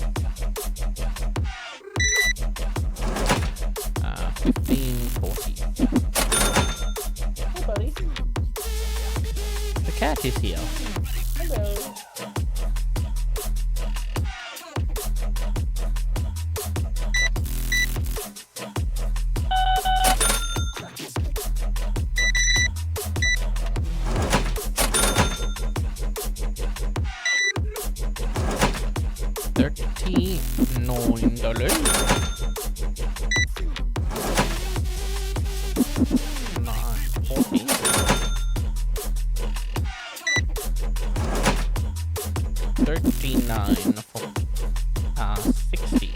Speaker 2: 15.40. Hey buddy. The cat is here. Hello. $39. 39 for 60.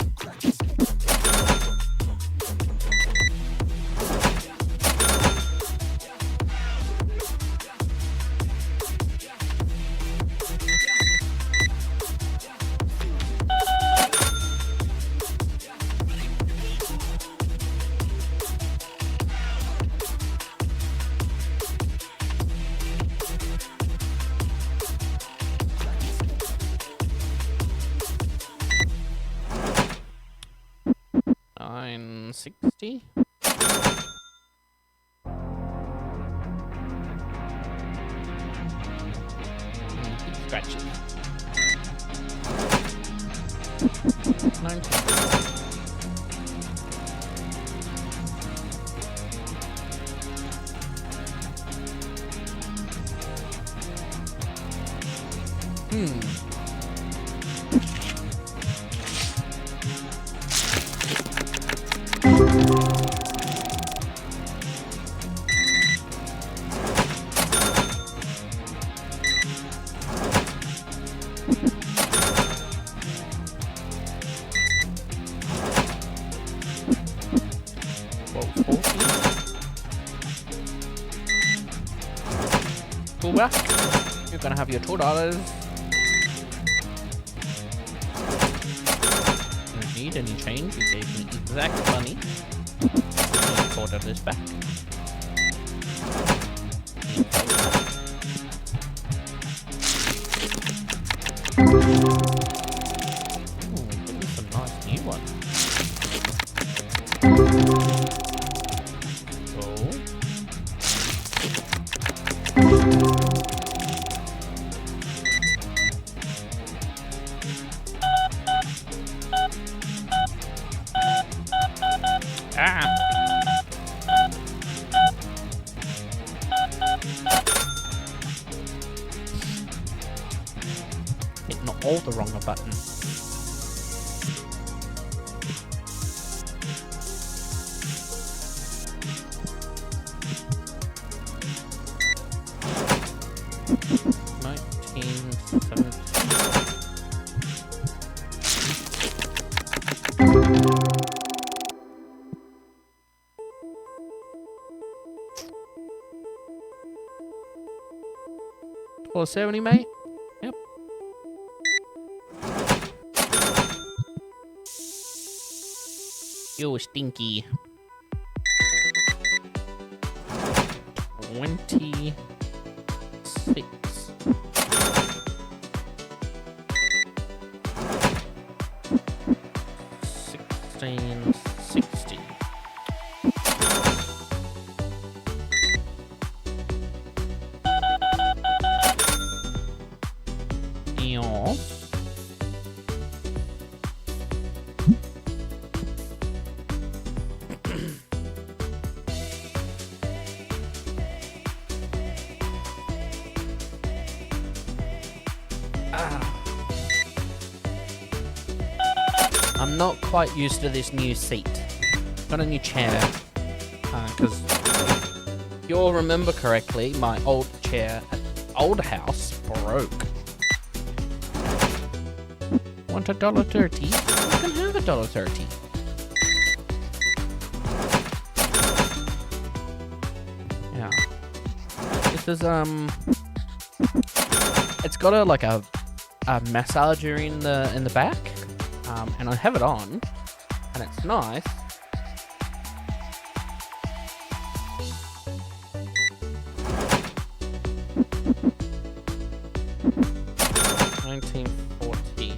Speaker 2: $9.60. Scratches. 19. Back. You're gonna have your $2. Don't need any change. You gave me exact money. $4 back. Ooh, give me some nice new ones. Hitting all the wrong buttons. $4.70, mate. Yep. You stinky. 26. 1660. Yeah. I'm not quite used to this new seat. Got a new chair. Because you'll remember correctly, my old chair at old house broke. Want $1.30? You can have $1.30. Yeah. This is it's got a massager in the back. And I have it on, and it's nice. $19.40.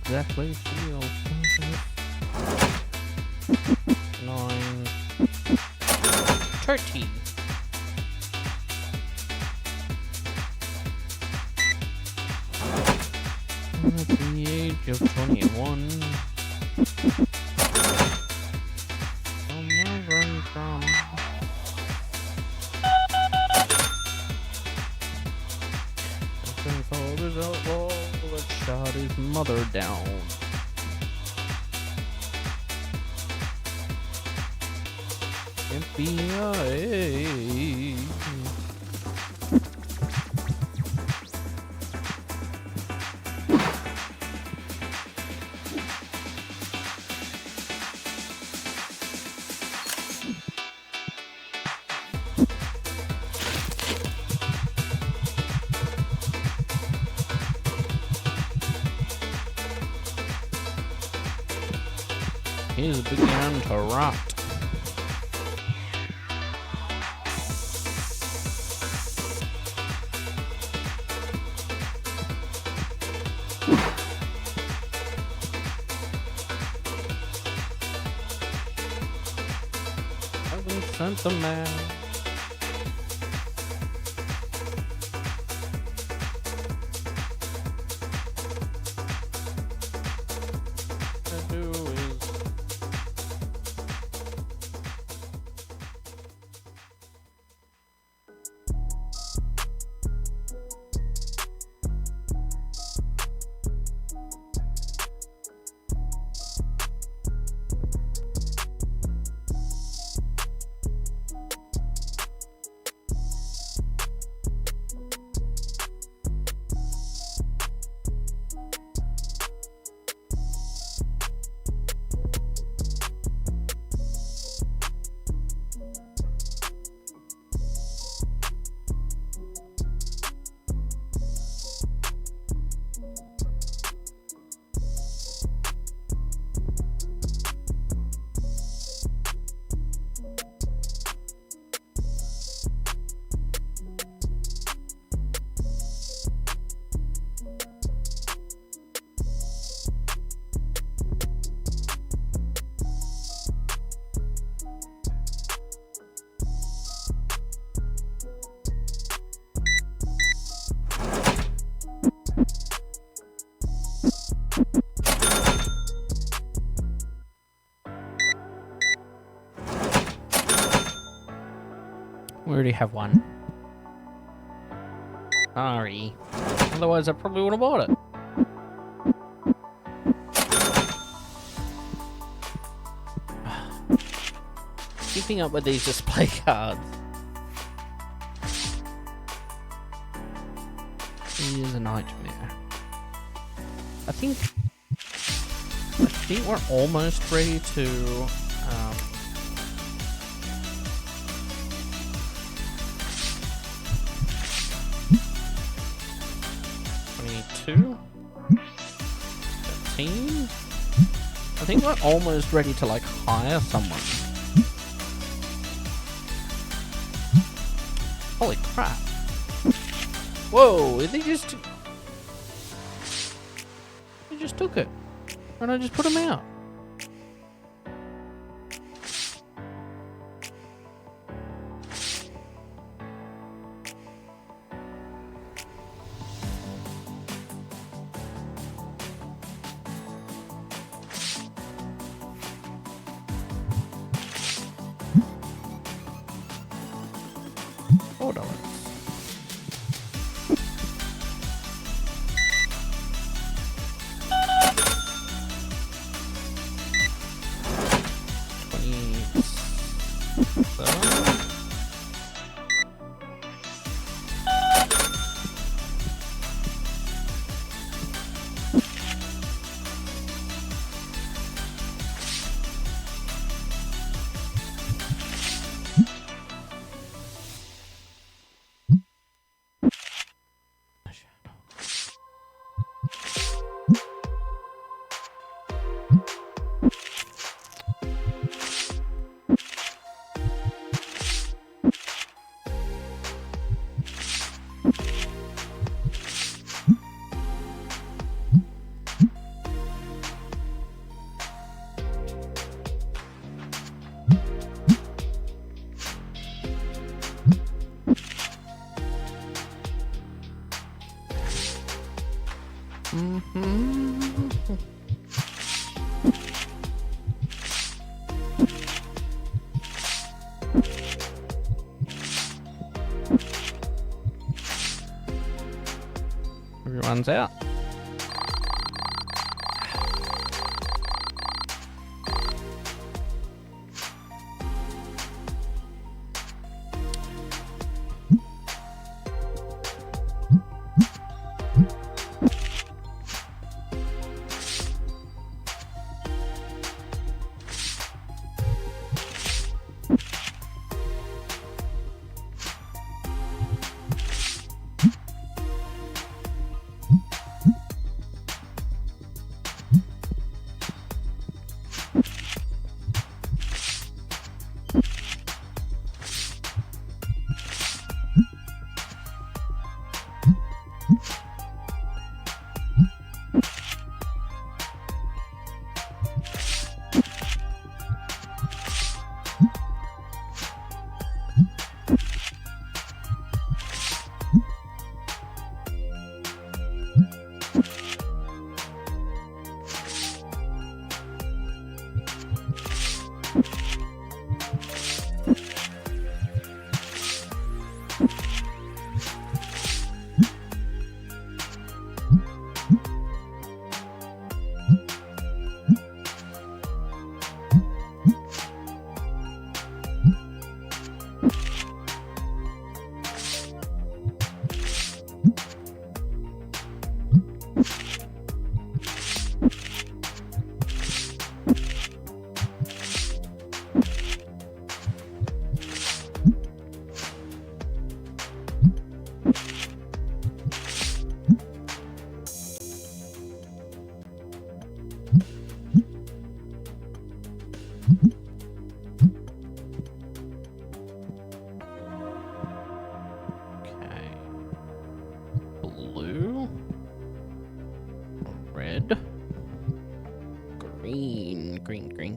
Speaker 2: Exactly. 9:30. At the age of 21. Shot his mother down. FBI. He's began to rot. Haven't sent the man. We already have one. Sorry. Otherwise, I probably would have bought it. Keeping up with these display cards is a nightmare. I think we're almost ready to 22, 13. I think we're almost ready to like hire someone. Holy crap. Whoa, they just took it. And I just put them out. $4. Everyone's out.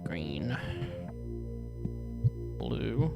Speaker 2: Green. Blue.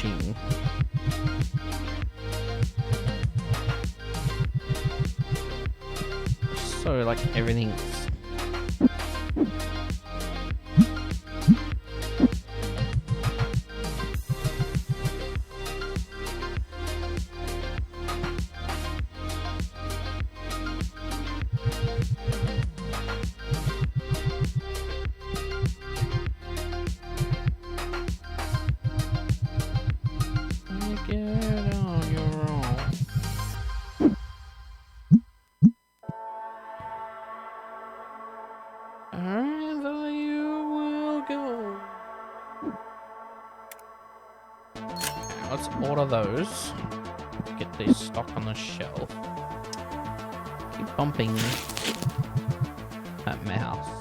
Speaker 2: bumping. So, like, everything's... Get on your own. Wherever you will go. Okay, let's order those. Get these stock on the shelf. Keep bumping that mouse.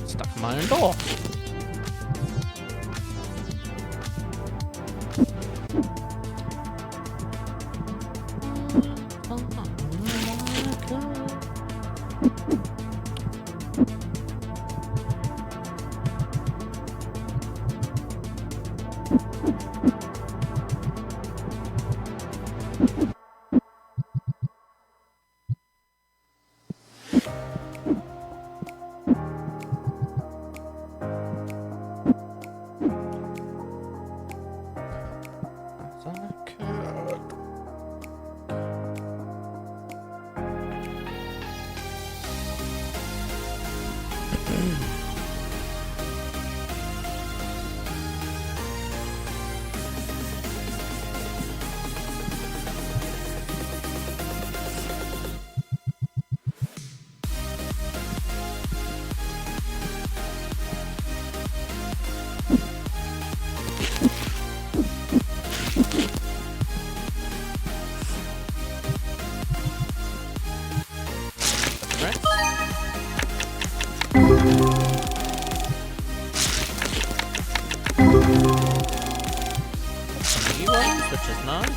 Speaker 2: Stuck in my own door. Which is nice.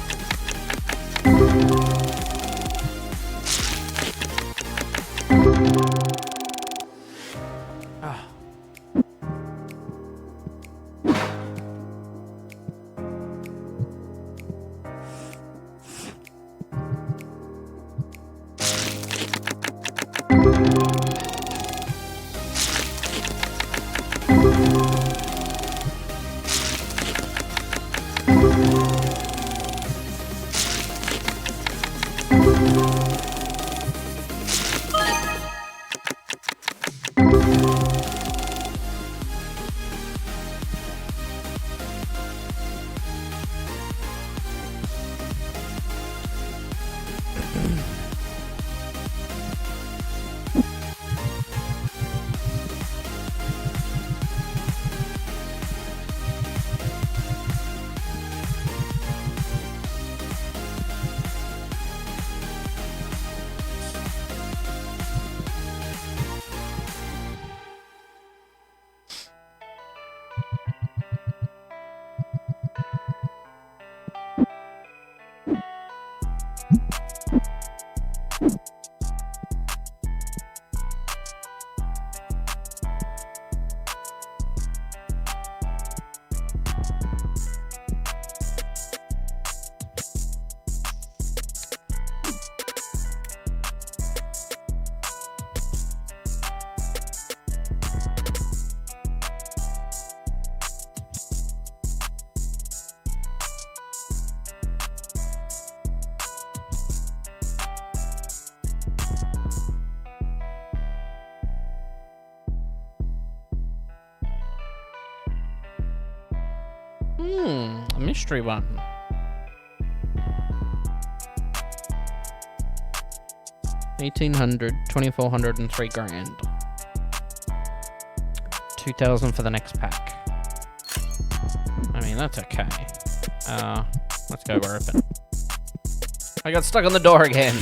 Speaker 2: Ah. A mystery one. $1,800, $2,400, and $3,000. $2,000 for the next pack. I mean, that's okay. Let's go open. I got stuck on the door again.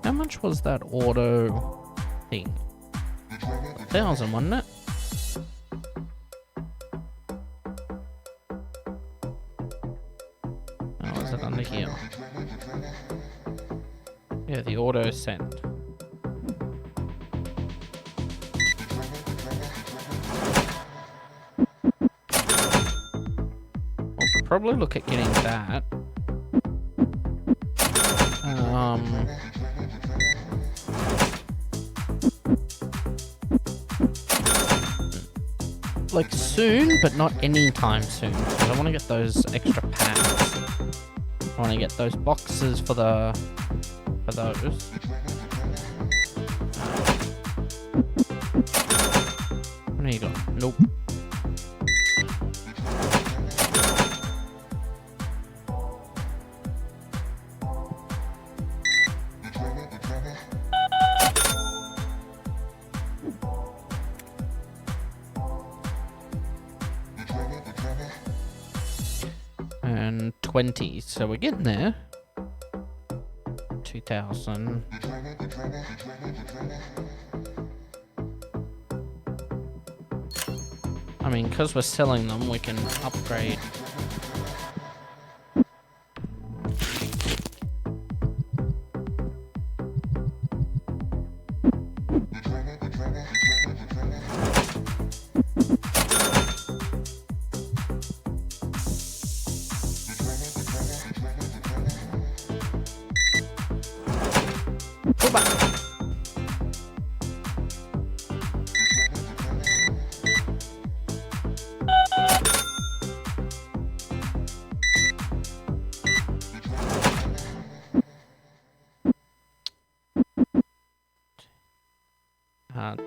Speaker 2: How much was that auto thing? 1,000, wasn't it? Oh, is it under here? Yeah, the auto send. I'll probably look at getting that. Like soon, but not anytime soon. Because I want to get those extra packs. I want to get those boxes for those. What do you got? Nope. And 20, so we're getting there. 2,000. I mean, because we're selling them, we can upgrade. Go back.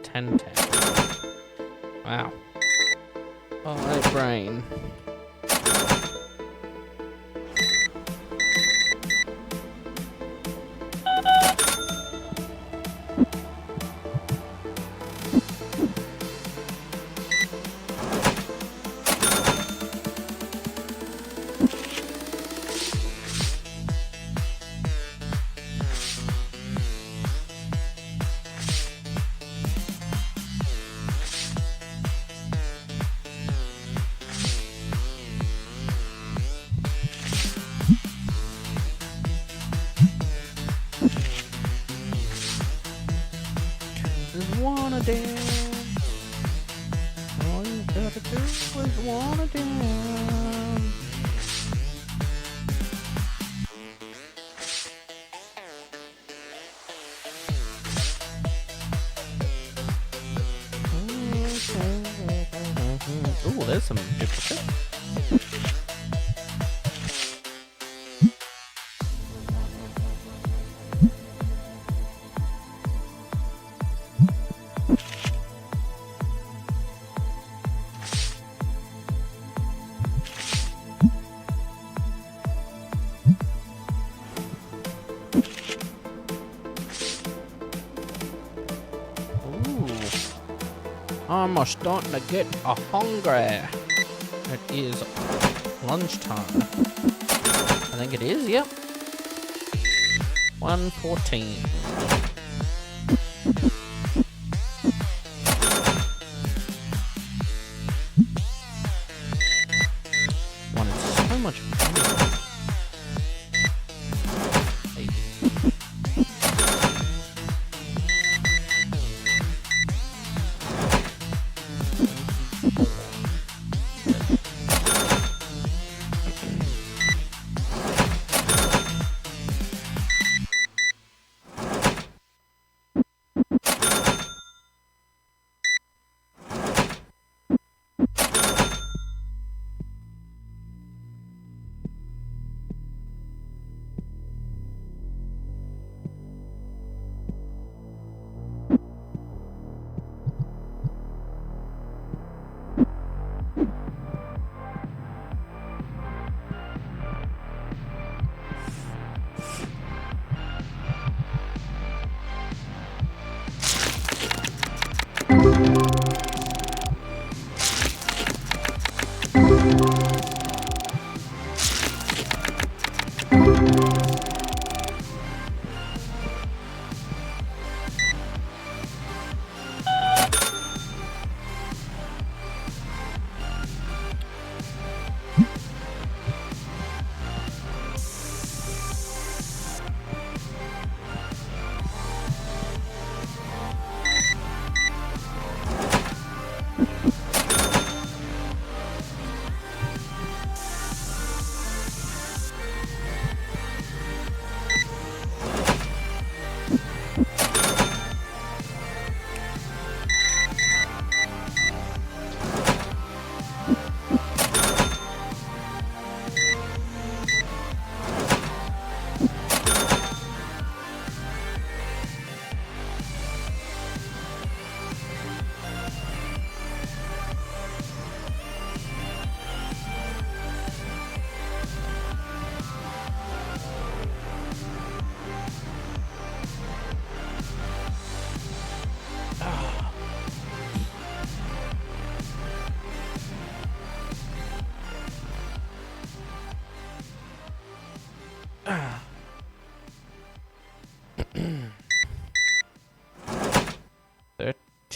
Speaker 2: $10. Wow. Oh, my brain. Wanna dance. All you gotta do is wanna dance. Ooh, there's some duplicate. I'm starting to get hungry. It is lunchtime. I think it is, yep. 1:14. much fun.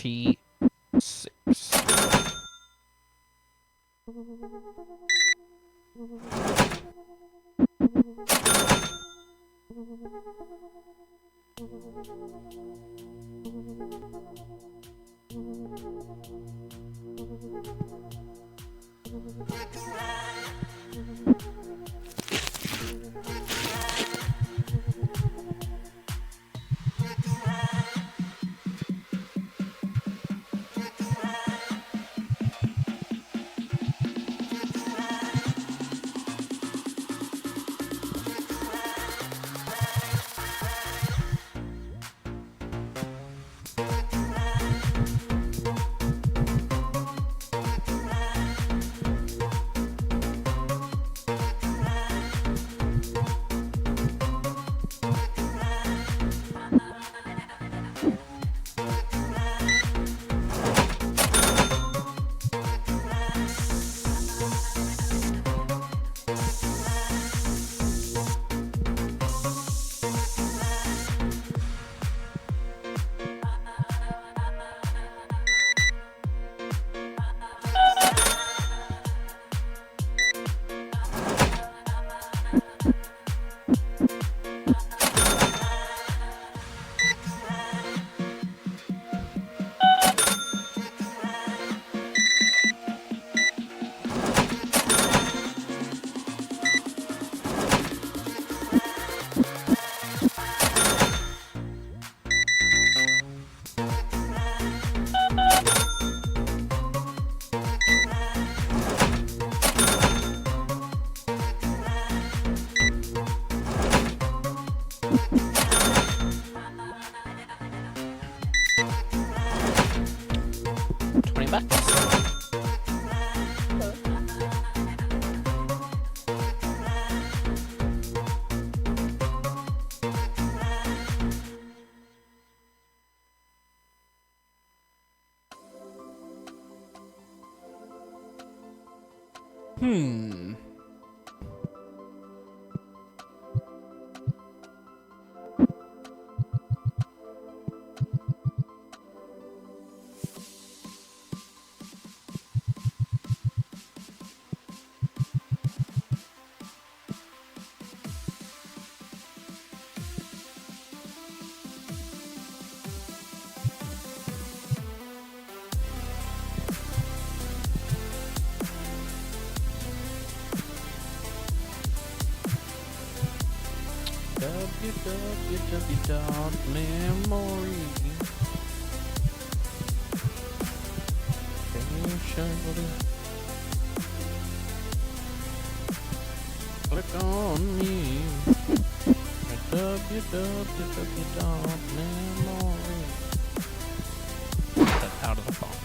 Speaker 2: T6. www.memory. Click on me. www.memory. That's out of the box.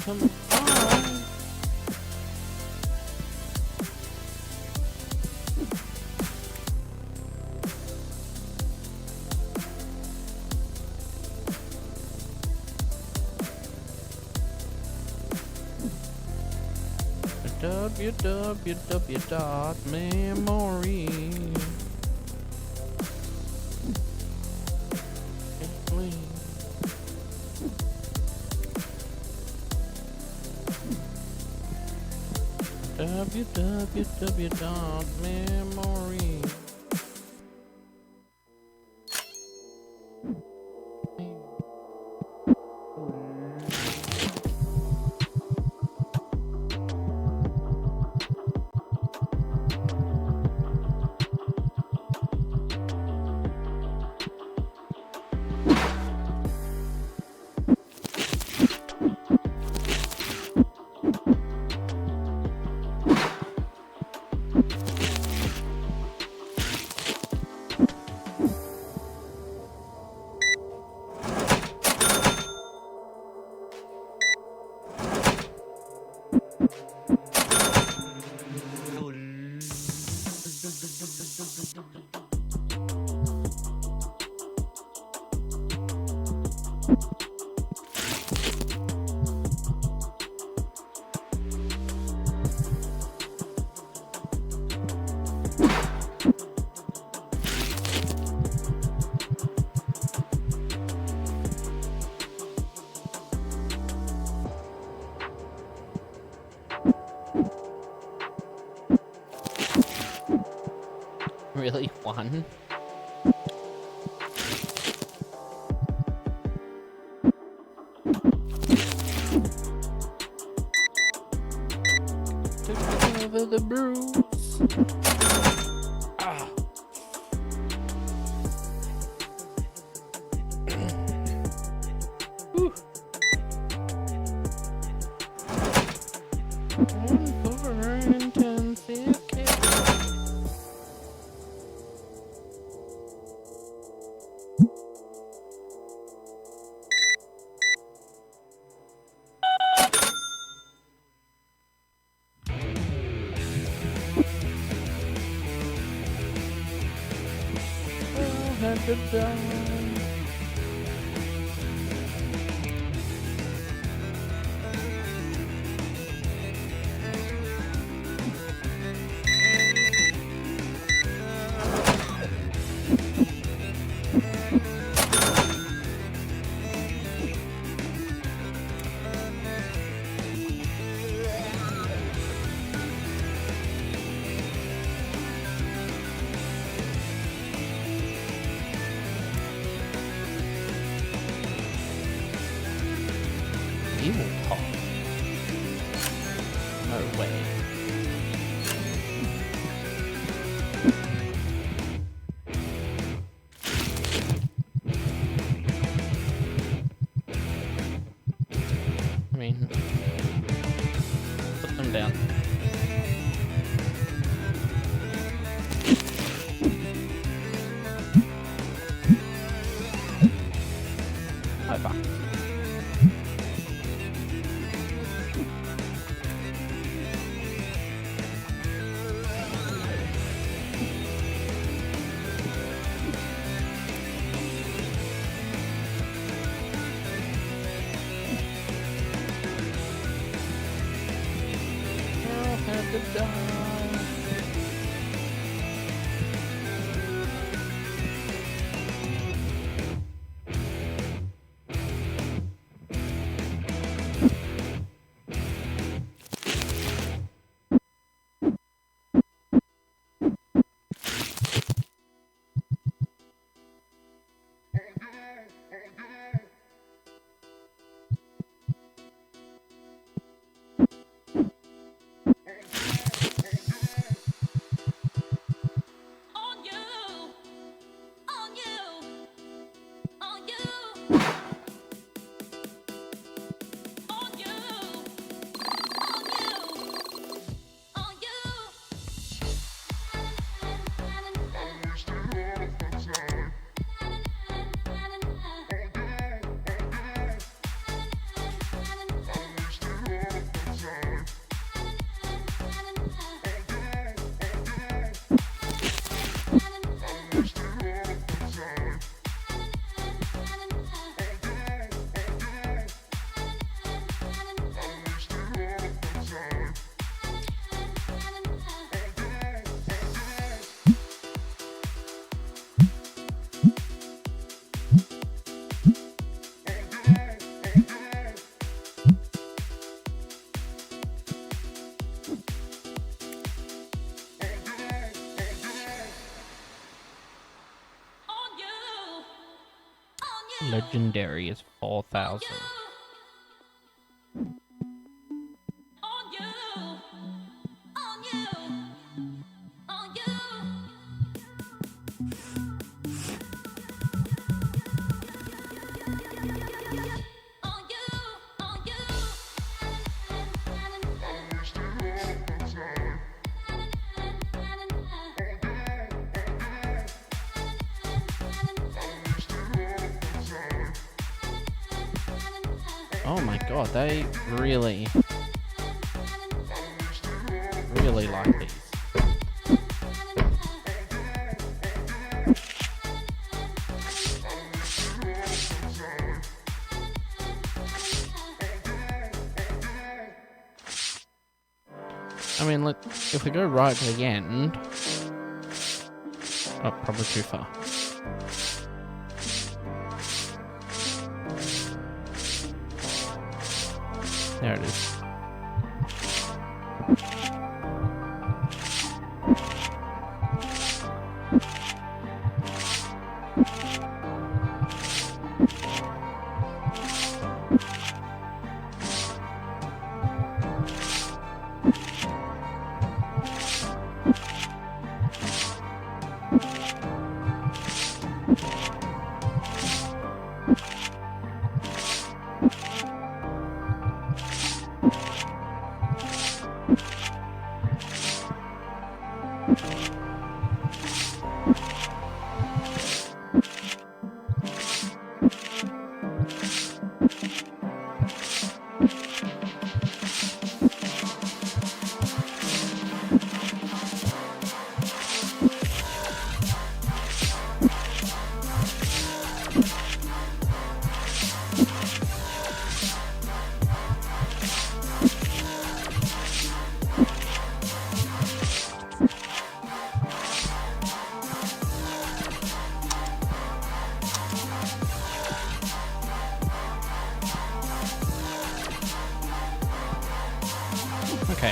Speaker 2: Come on. www.memory. www.memory. Really? One? To cover the bruise. Ah. Whew. One for an intensive care. Had to die. Evil talk. No way. I mean, put them down. Oh, fuck. Had to die. Legendary is 4,000. Oh my god, they really like these. I mean, look, if we go right to the end... Oh, probably too far. There it is. Okay.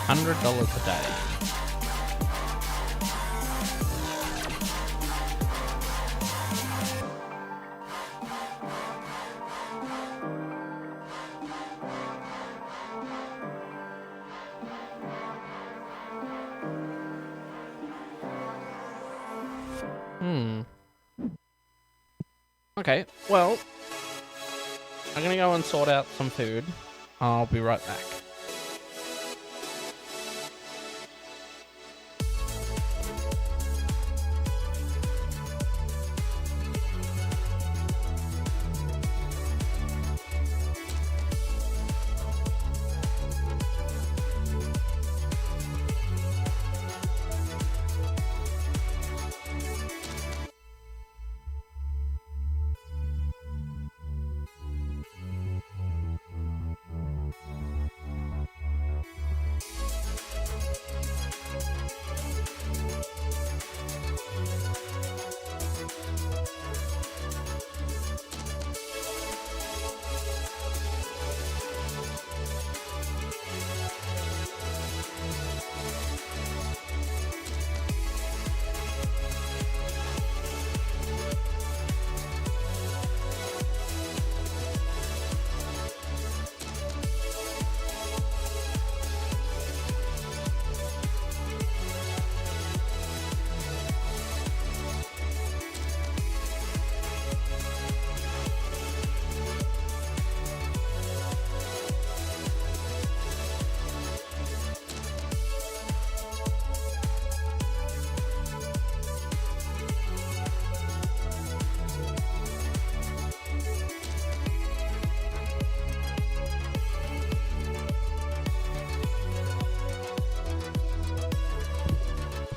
Speaker 2: $100 a day. Okay, well, I'm gonna go and sort out some food. I'll be right back.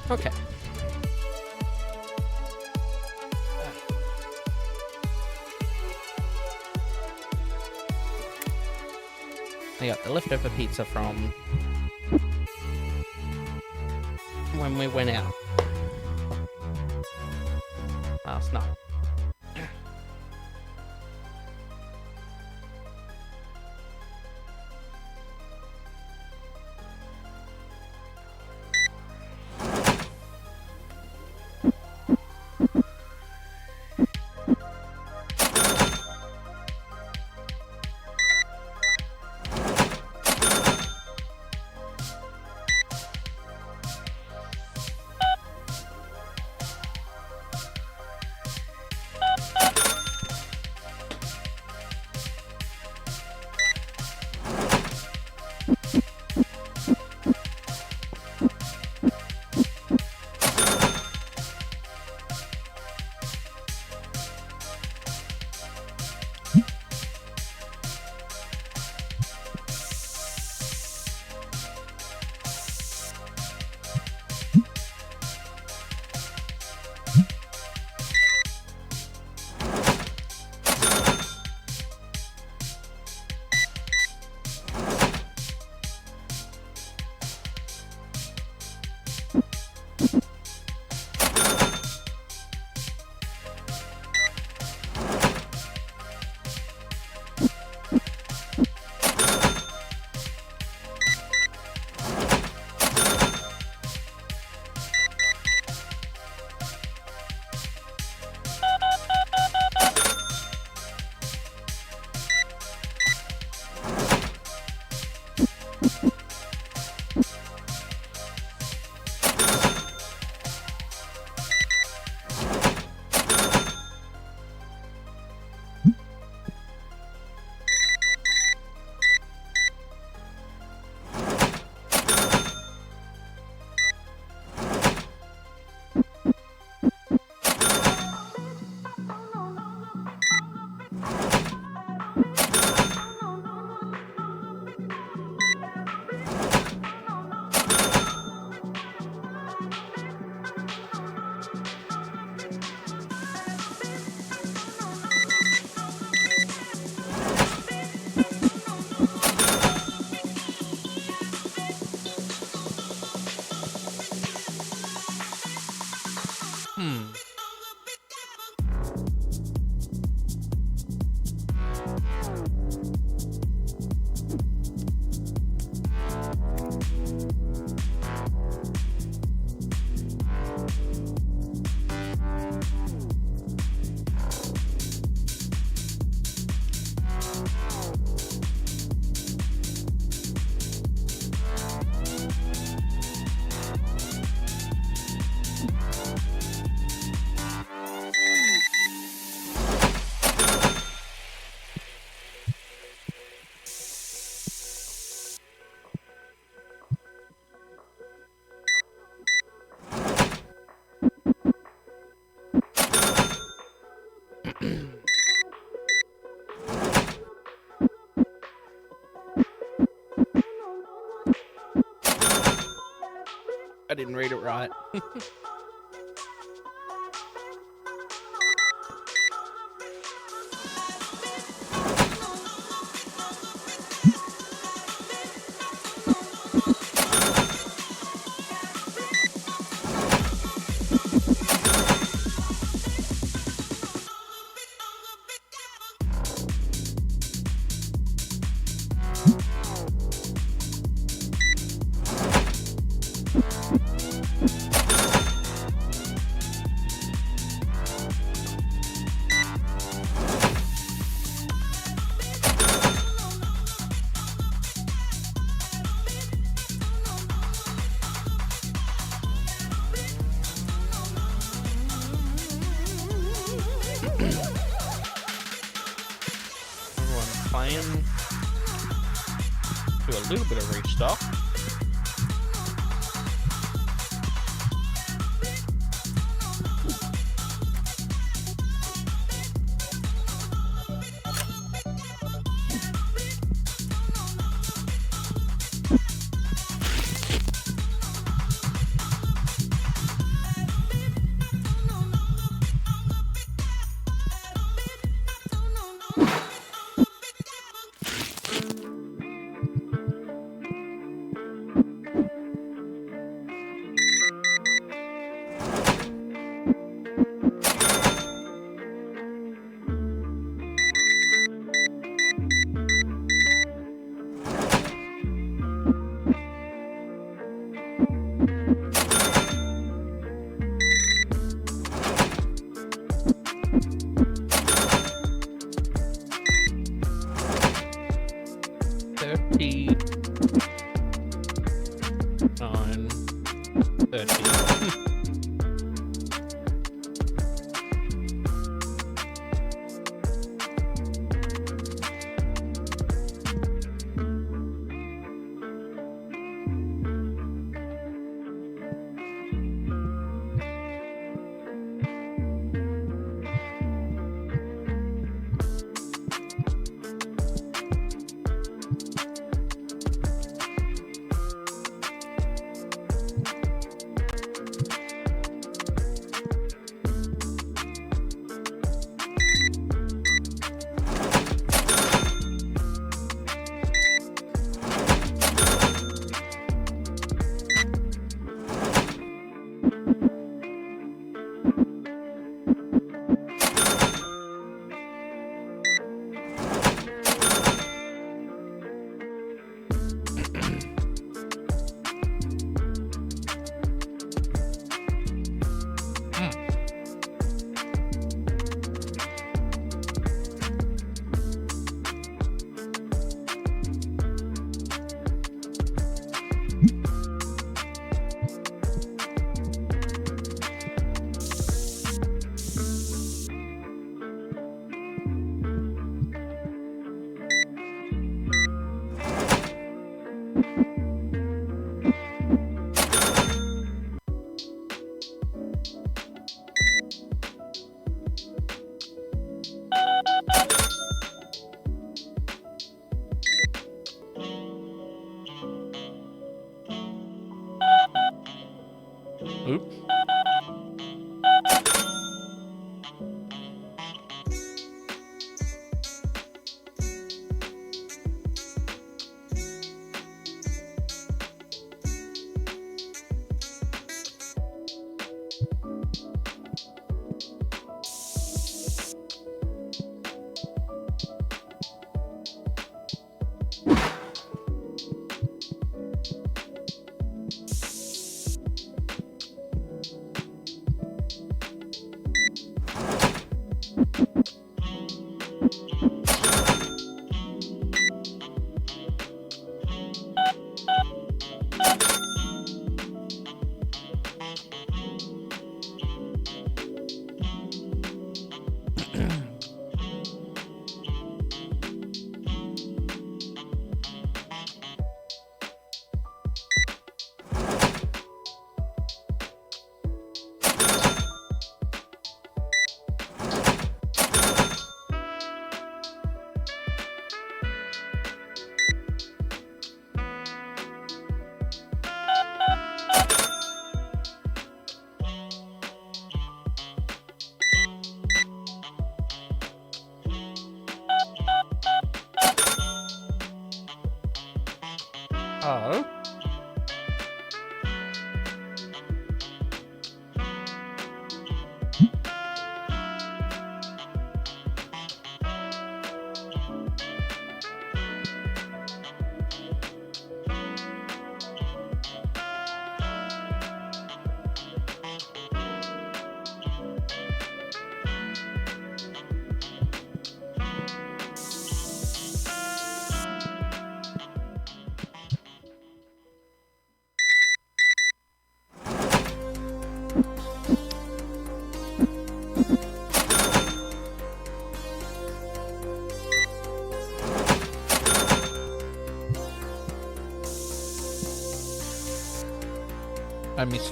Speaker 2: Okay. I got the leftover pizza from when we went out last night. I didn't read it right. Everyone's playing. Do a little bit of restock.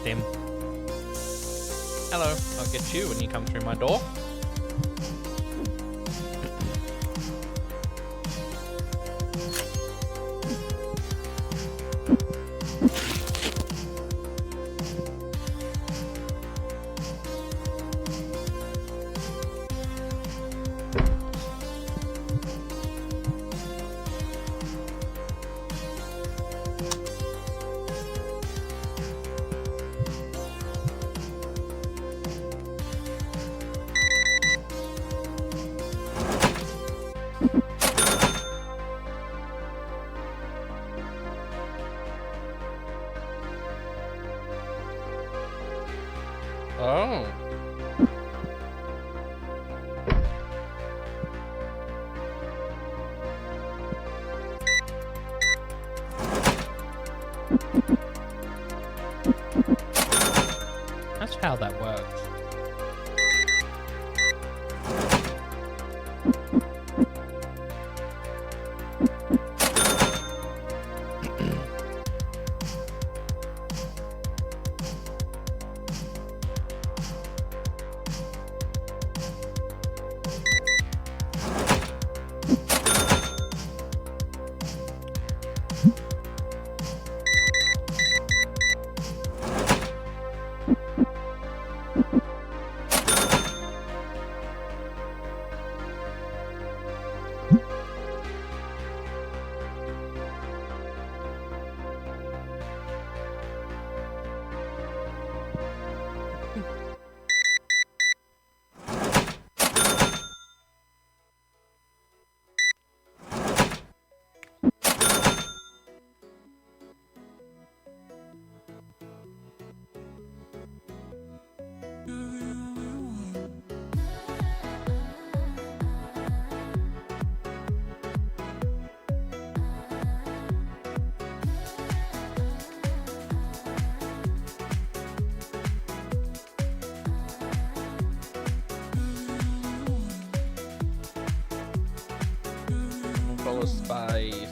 Speaker 2: him. Hello, I'll get you when you come through my door. Oh. That's how that works. Full of space.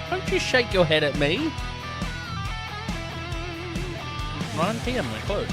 Speaker 2: Don't you shake your head at me. 9 PM, we're closed.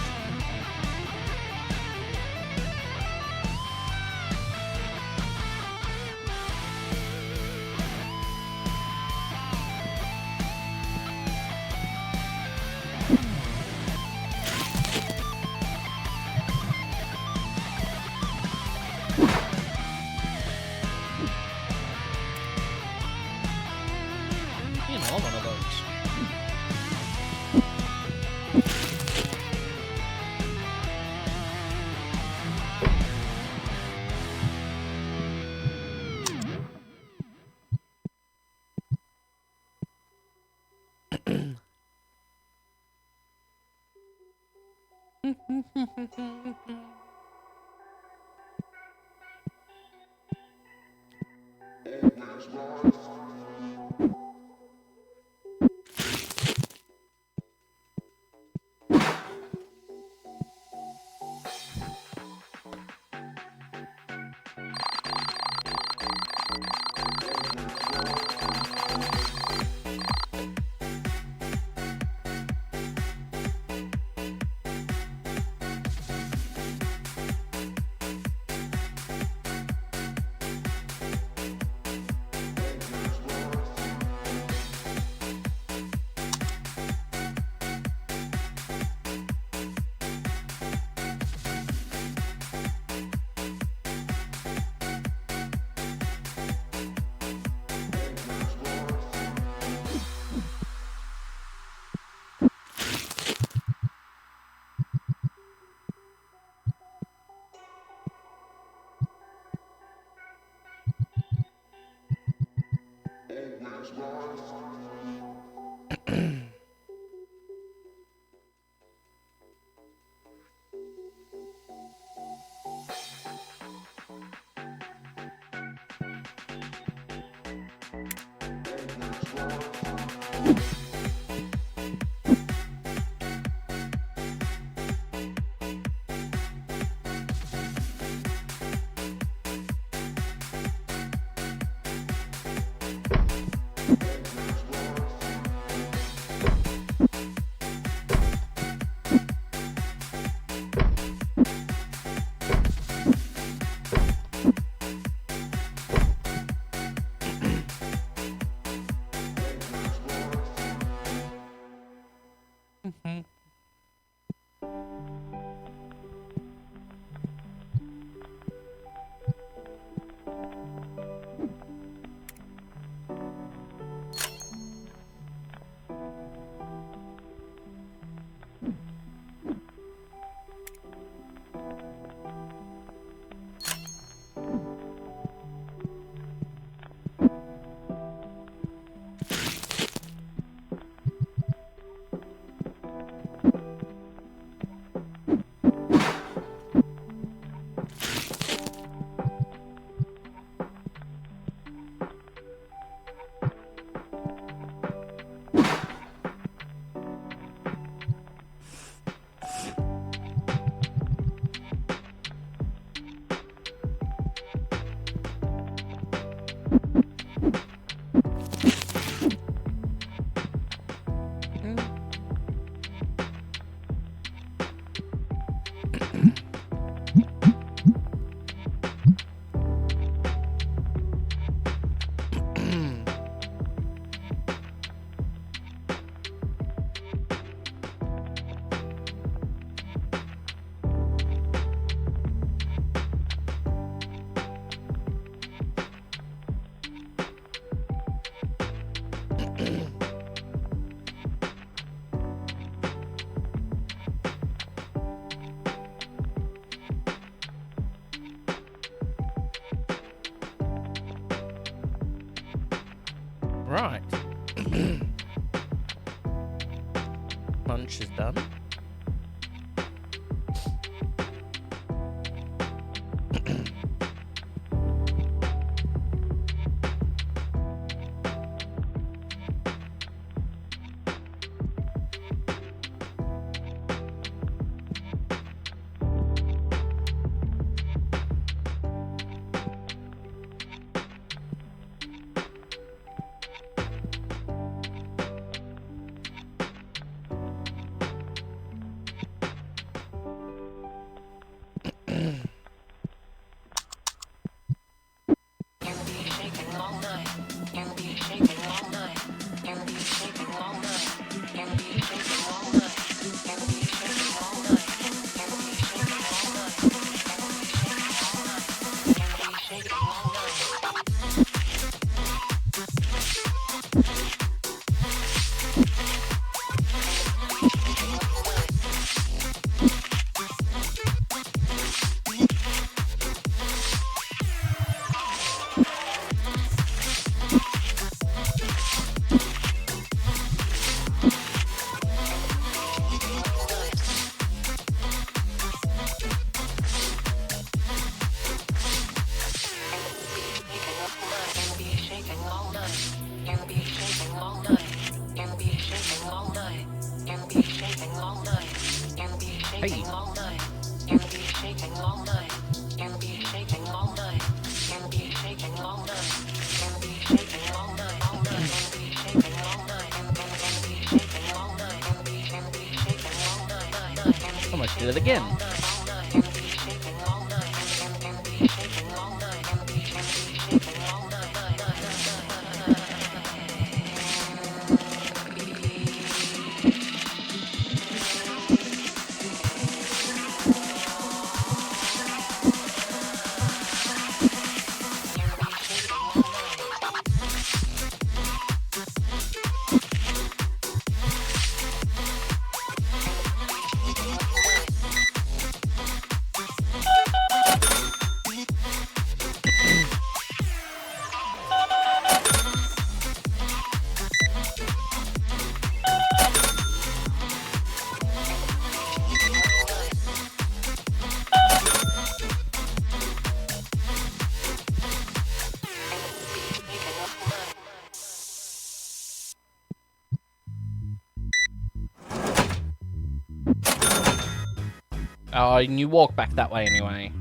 Speaker 2: Right. Lunch is done. Hey. Almost did it again. Oh, and you walk back that way anyway.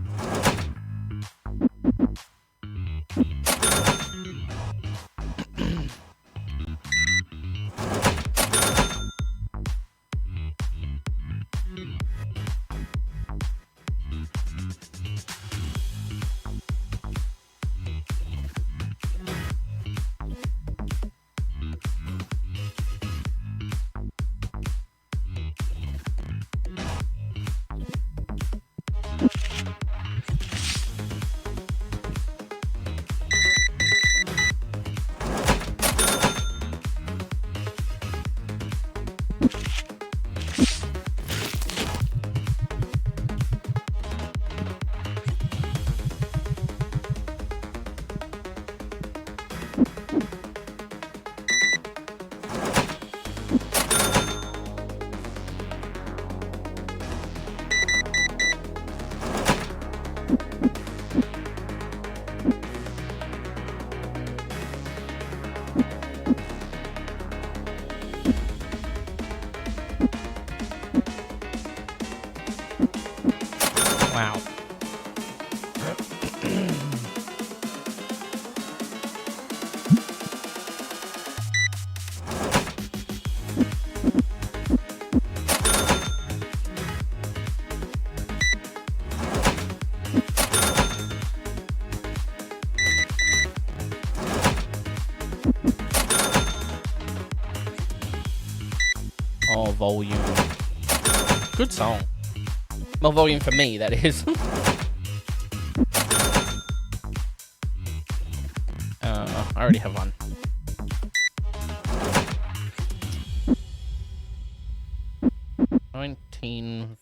Speaker 2: Wow. Oh, volume. Good song. More volume for me, that is. I already have one. $19.14.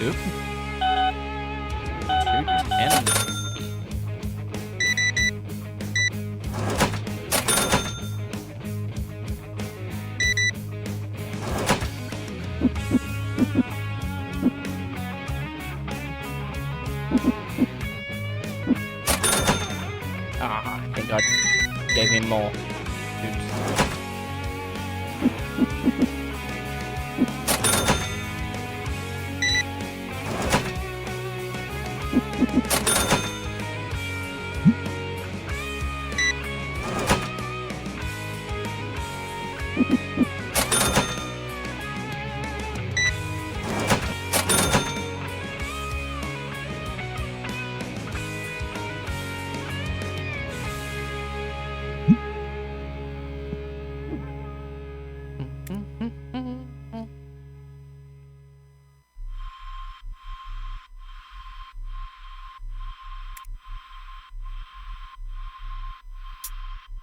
Speaker 2: Oop. 210. Ah, I think I gave him more. Oops.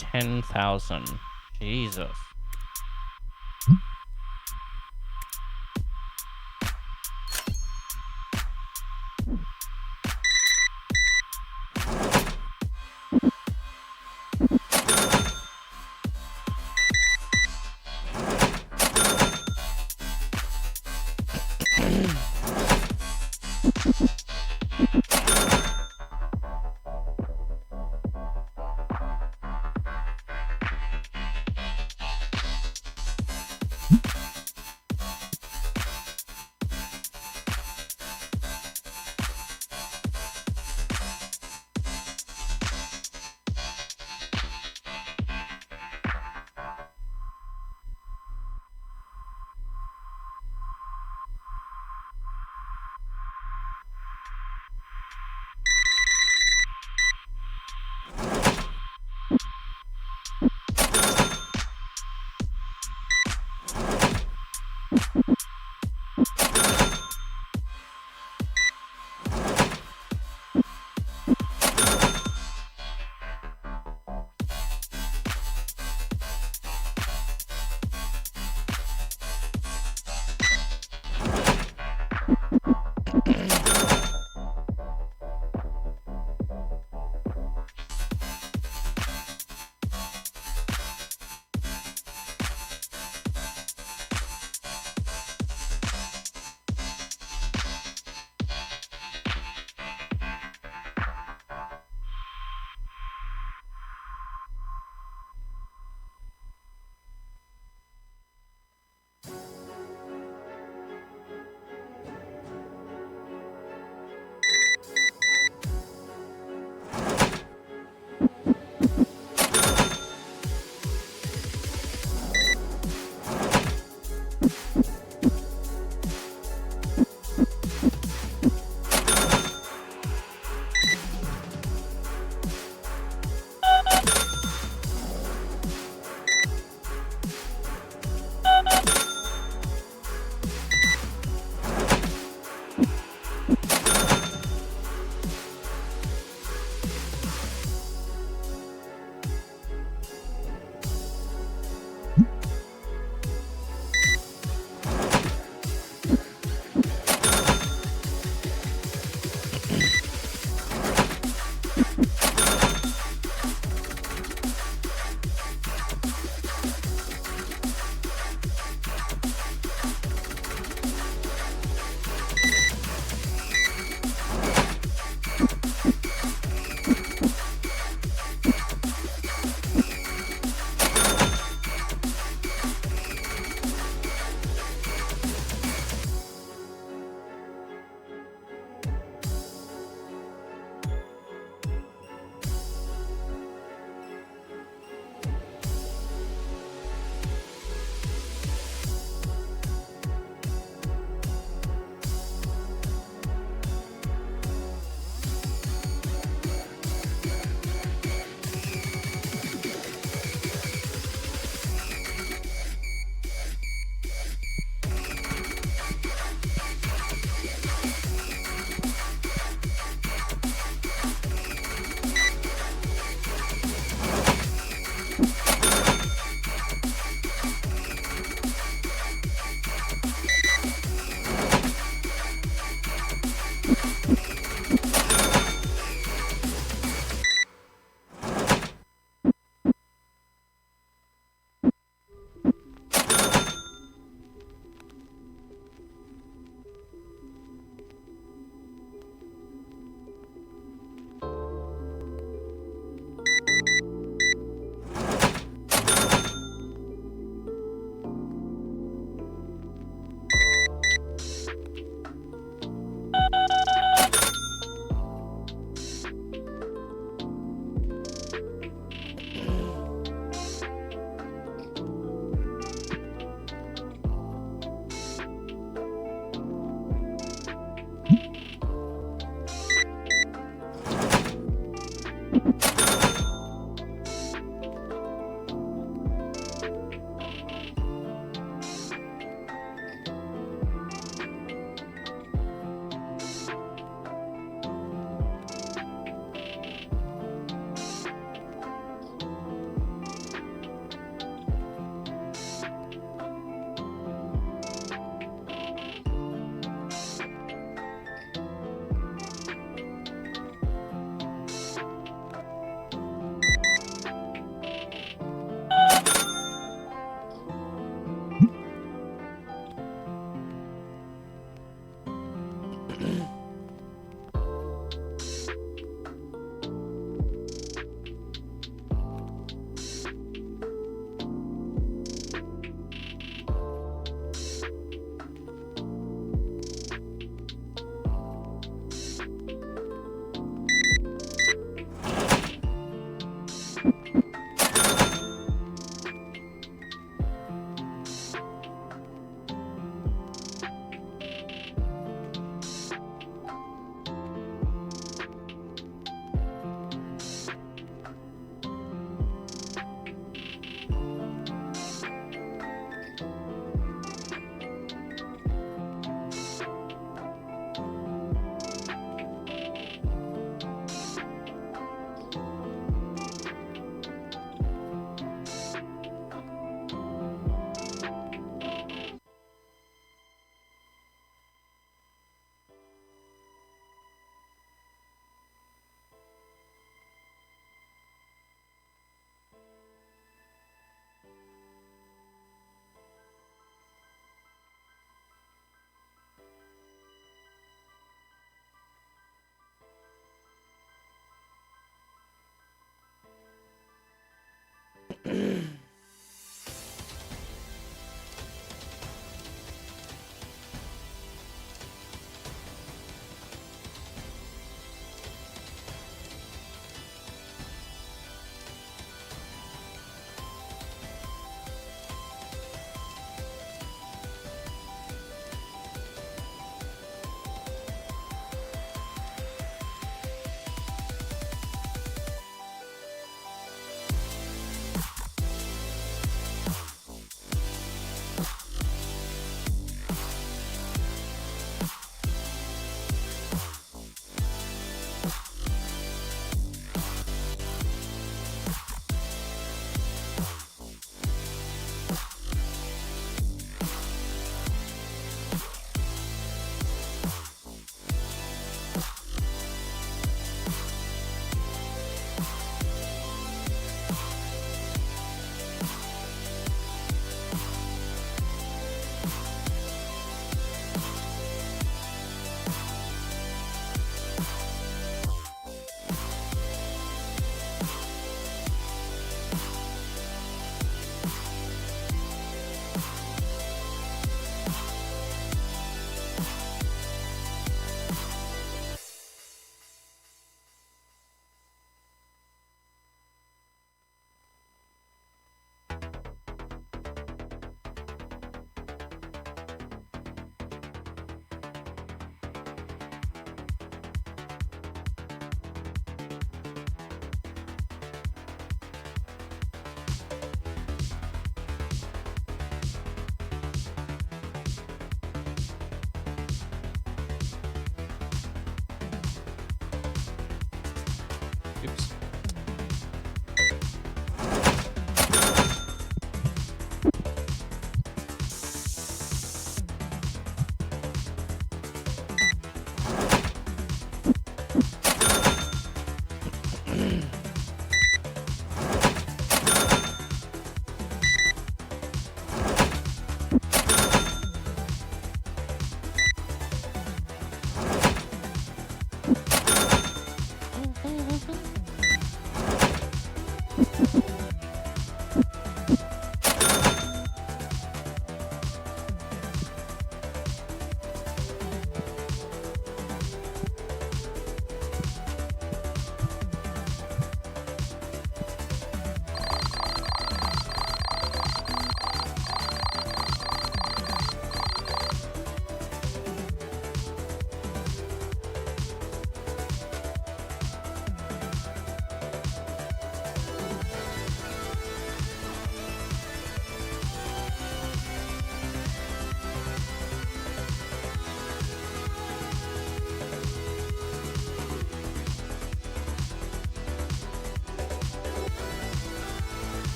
Speaker 2: 10,000. Jesus.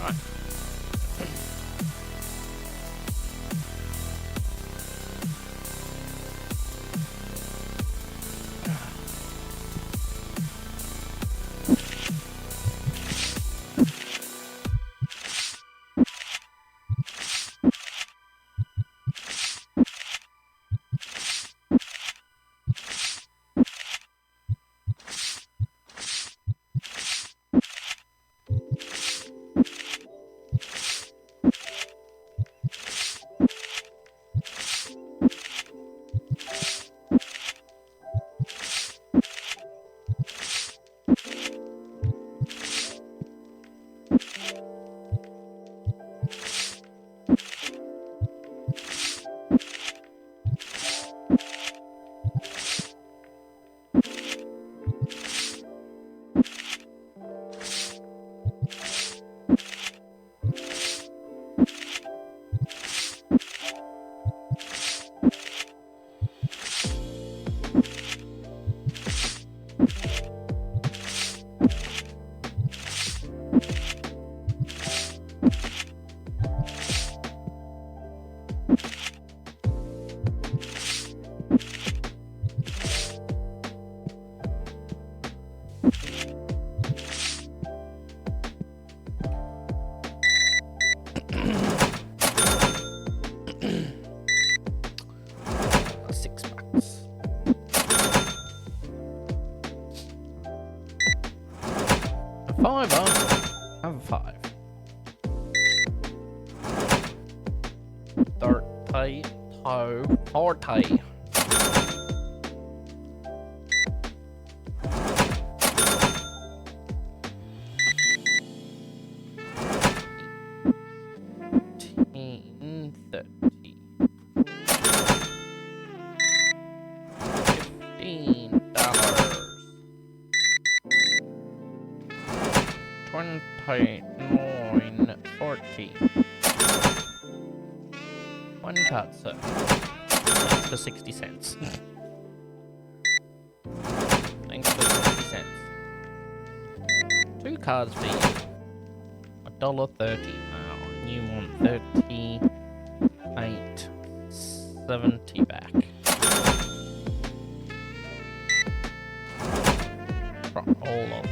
Speaker 2: Right. $6. A fiver. Have a 5. 30, 40. $29.40. One card, sir. Thanks for 60 cents. Thanks for 60 cents. 2 cards for you. $1.30. Wow, and you want 38.70 back. From all of that.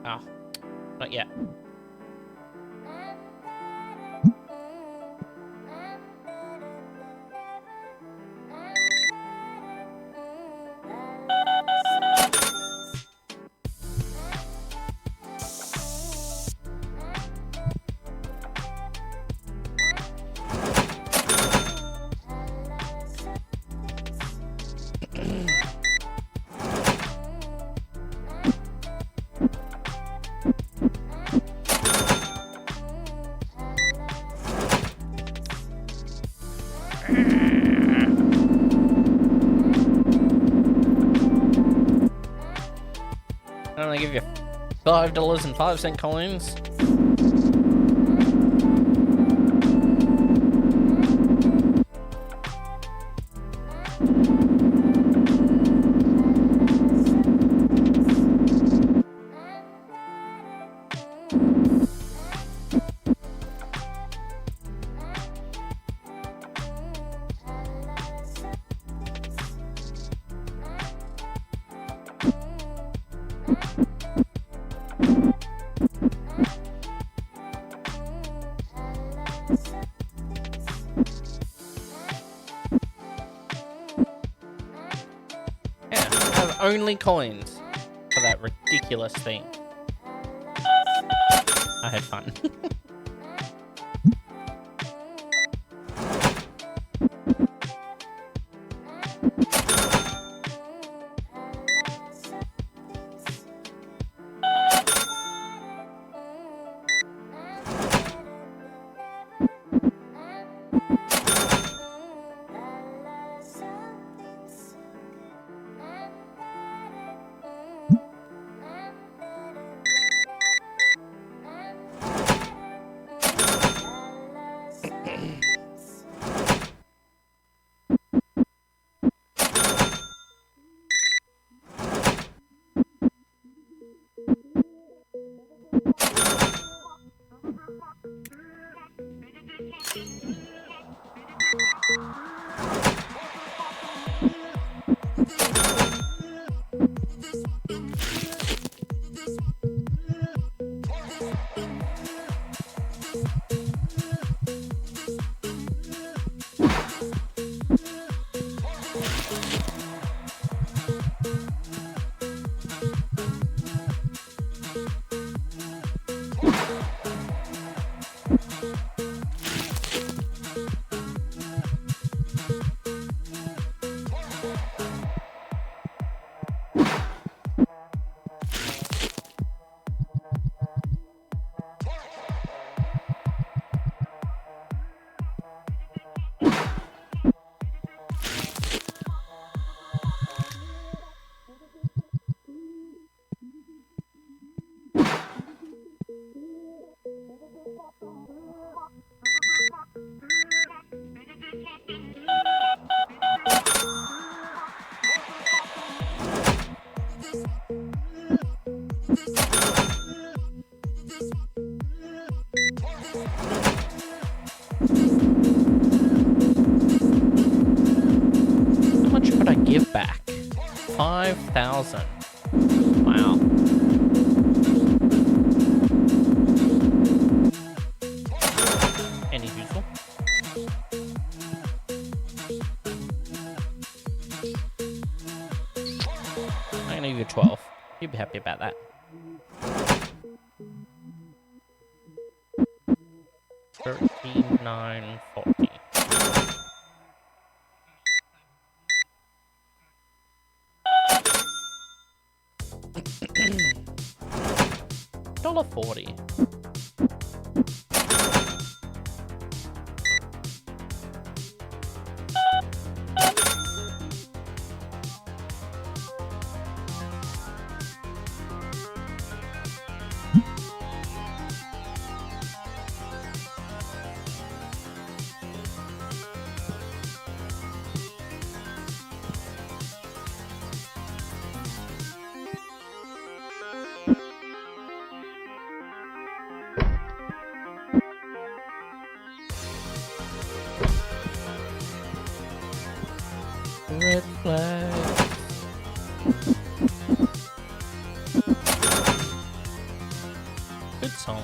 Speaker 2: Oh, not yet. I'm gonna give you $5.05 coins. Yeah, I have only coins for that ridiculous thing. I had fun. How much could I give back? 5,000. Wow. Any useful? I'm gonna give you 12. You'd be happy about that. $13,940. $1.40. Red flag. Good song.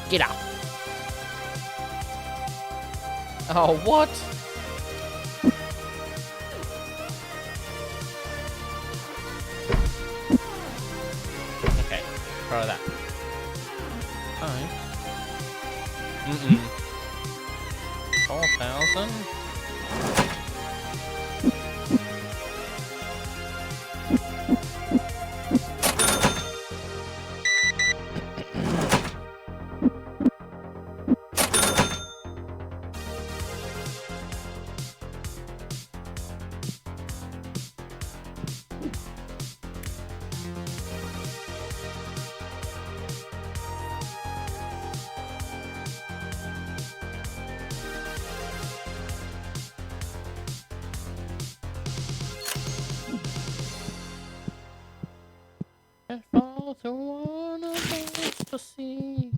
Speaker 2: Get up. Oh, what? Okay, try that. Fine. 4,000. It falls to one of us to see.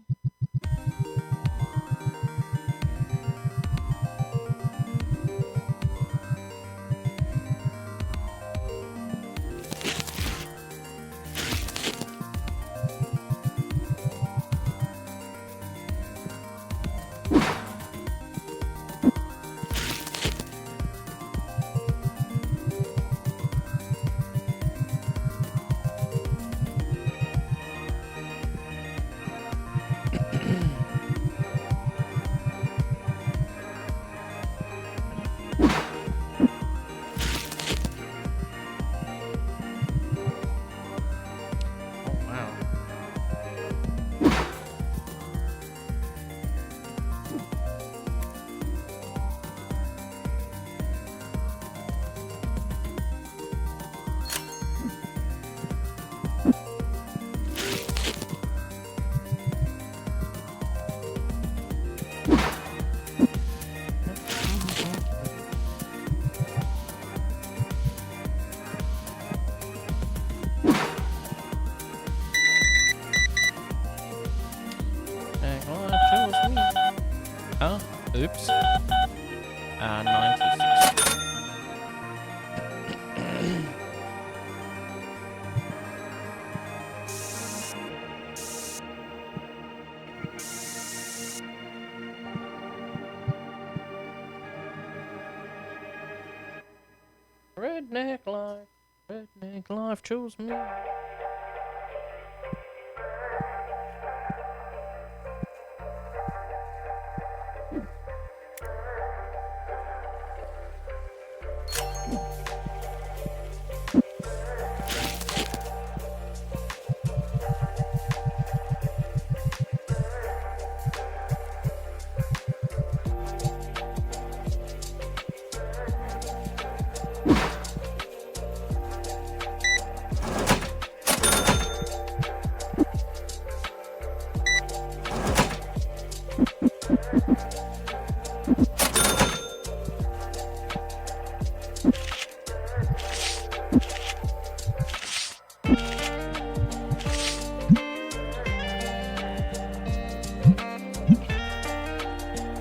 Speaker 2: Oh, oops. 96. Redneck life chose me.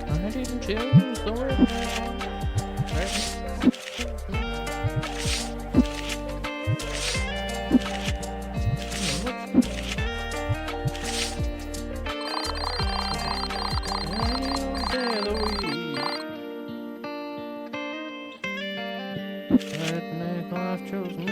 Speaker 2: I didn't choose the redneck. Redneck life chose me.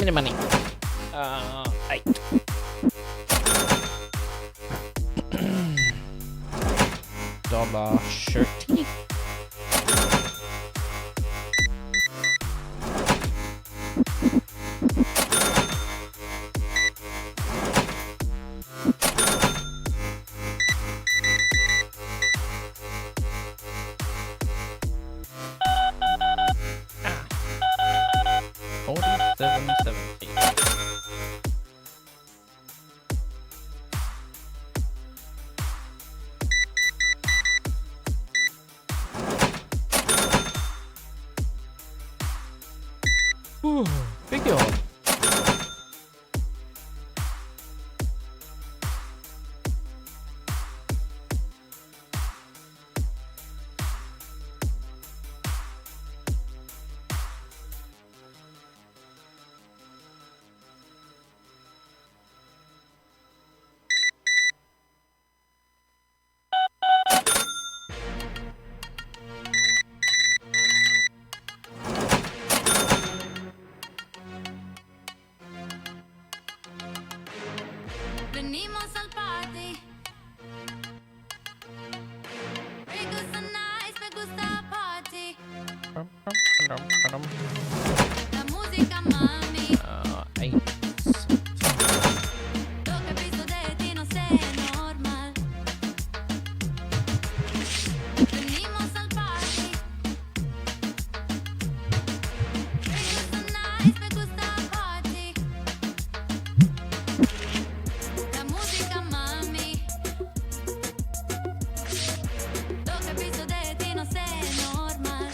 Speaker 2: me the money. 8. Dollar shirty. Ooh, big deal.
Speaker 6: Venimos al party. Me gusta nice, me gusta party. La música, mami.
Speaker 2: 8.
Speaker 6: Lo que he visto de ti no sé, normal. Venimos al party. Me gusta nice, me gusta party. La música, mami. Lo que he visto de ti no sé, normal.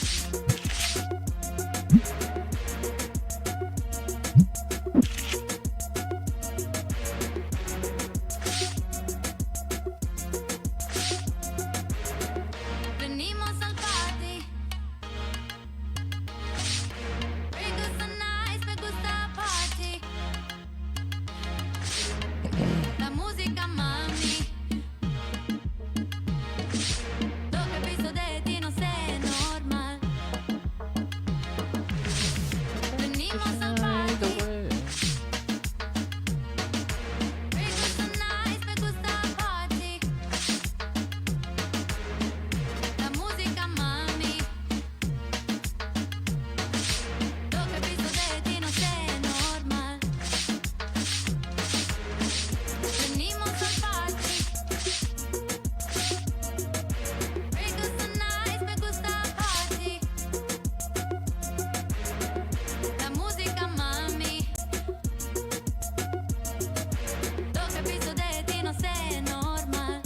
Speaker 6: Venimos al party. Me gusta nice, me gusta party. La música, mami. Lo que he visto de ti no sé, normal. Venimos al party. Me gusta nice, me gusta party. La música, mami. Lo que he visto de ti no sé, normal. Venimos al party. Me gusta nice, me gusta party. La música, mami. Lo que he visto de ti no sé, normal.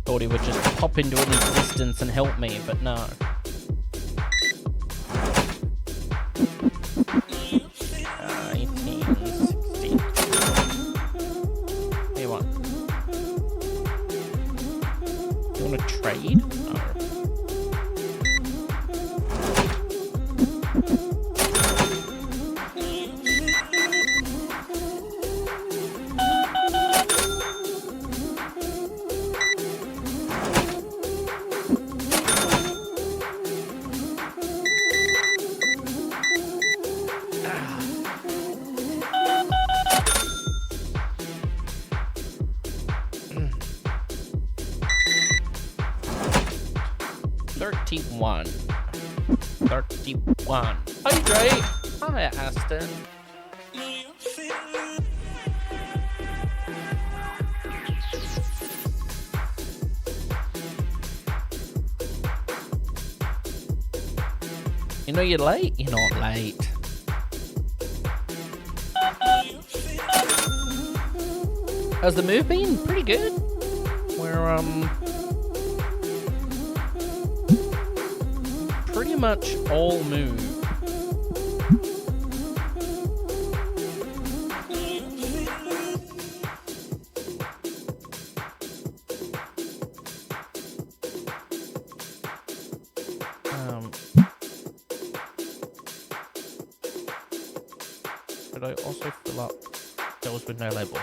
Speaker 2: Thought he would just pop into an existence and help me, but no. Hey, what? You want to trade? No. Thirty-one. Hi, Dre. Hi, Aston. You know you're late? You're not late. How's the move been? Pretty good. We're, pretty much all move. Should I also fill up those with no label?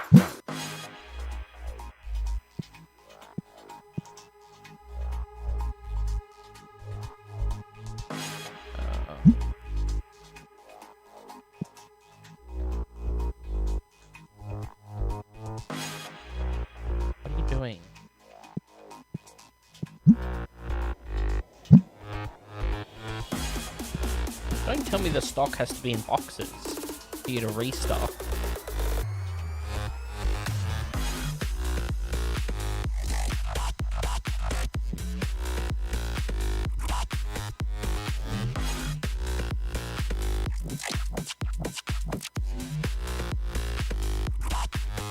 Speaker 2: What are you doing? Don't tell me the stock has to be in boxes for you to restock.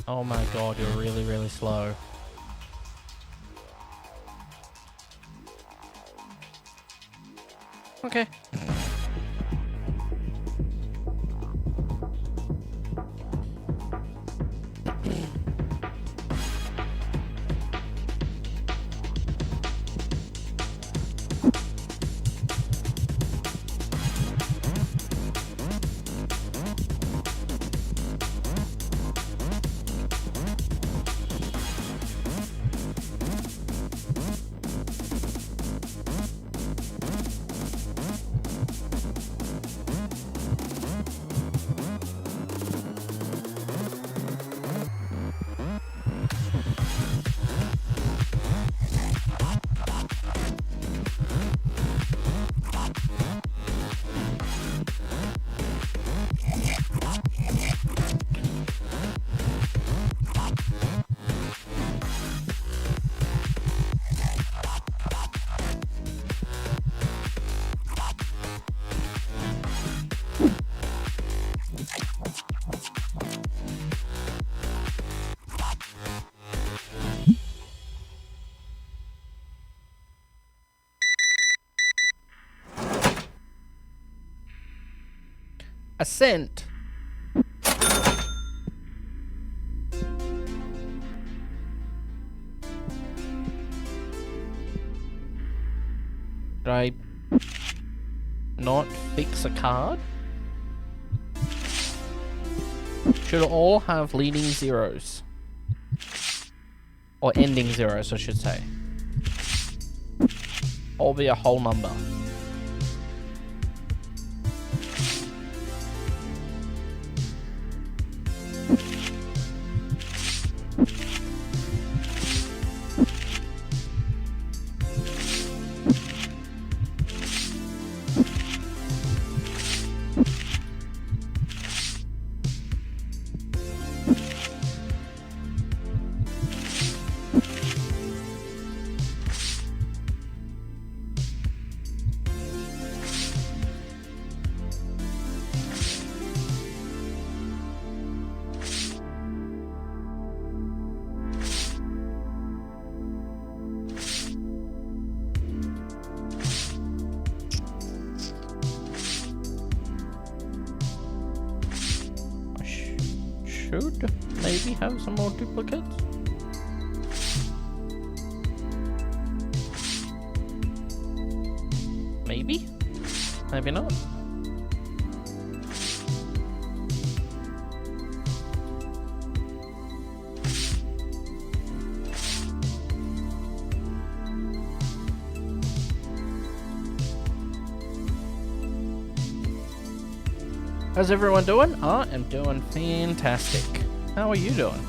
Speaker 2: Oh my god, you're really, really slow. Okay. Ascent. Should I not fix a card? Should all have leading zeros. Or ending zeros, I should say. Or be a whole number. Should maybe have some more duplicates. Maybe? Maybe not. How's everyone doing? I am doing fantastic. How are you doing?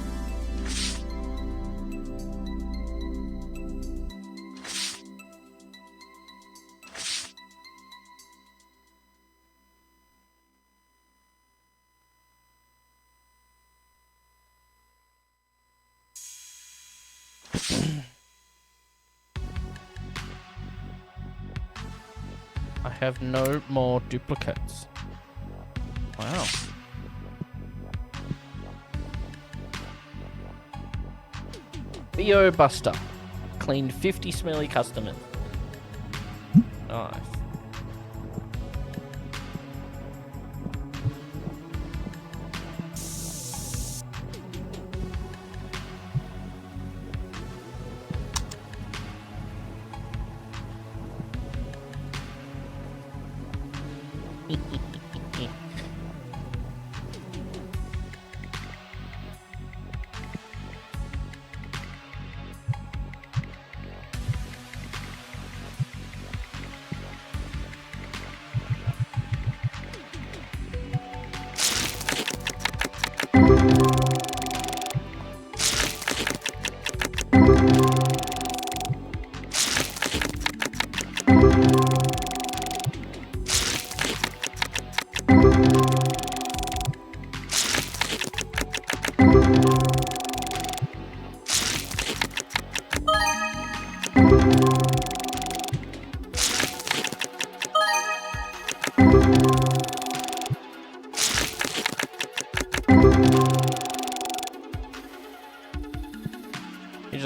Speaker 2: I have no more duplicates. Wow. Theo Buster. Cleaned 50 smelly customers. Nice.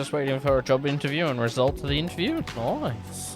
Speaker 2: just waiting for a job interview and results of the interview. Nice.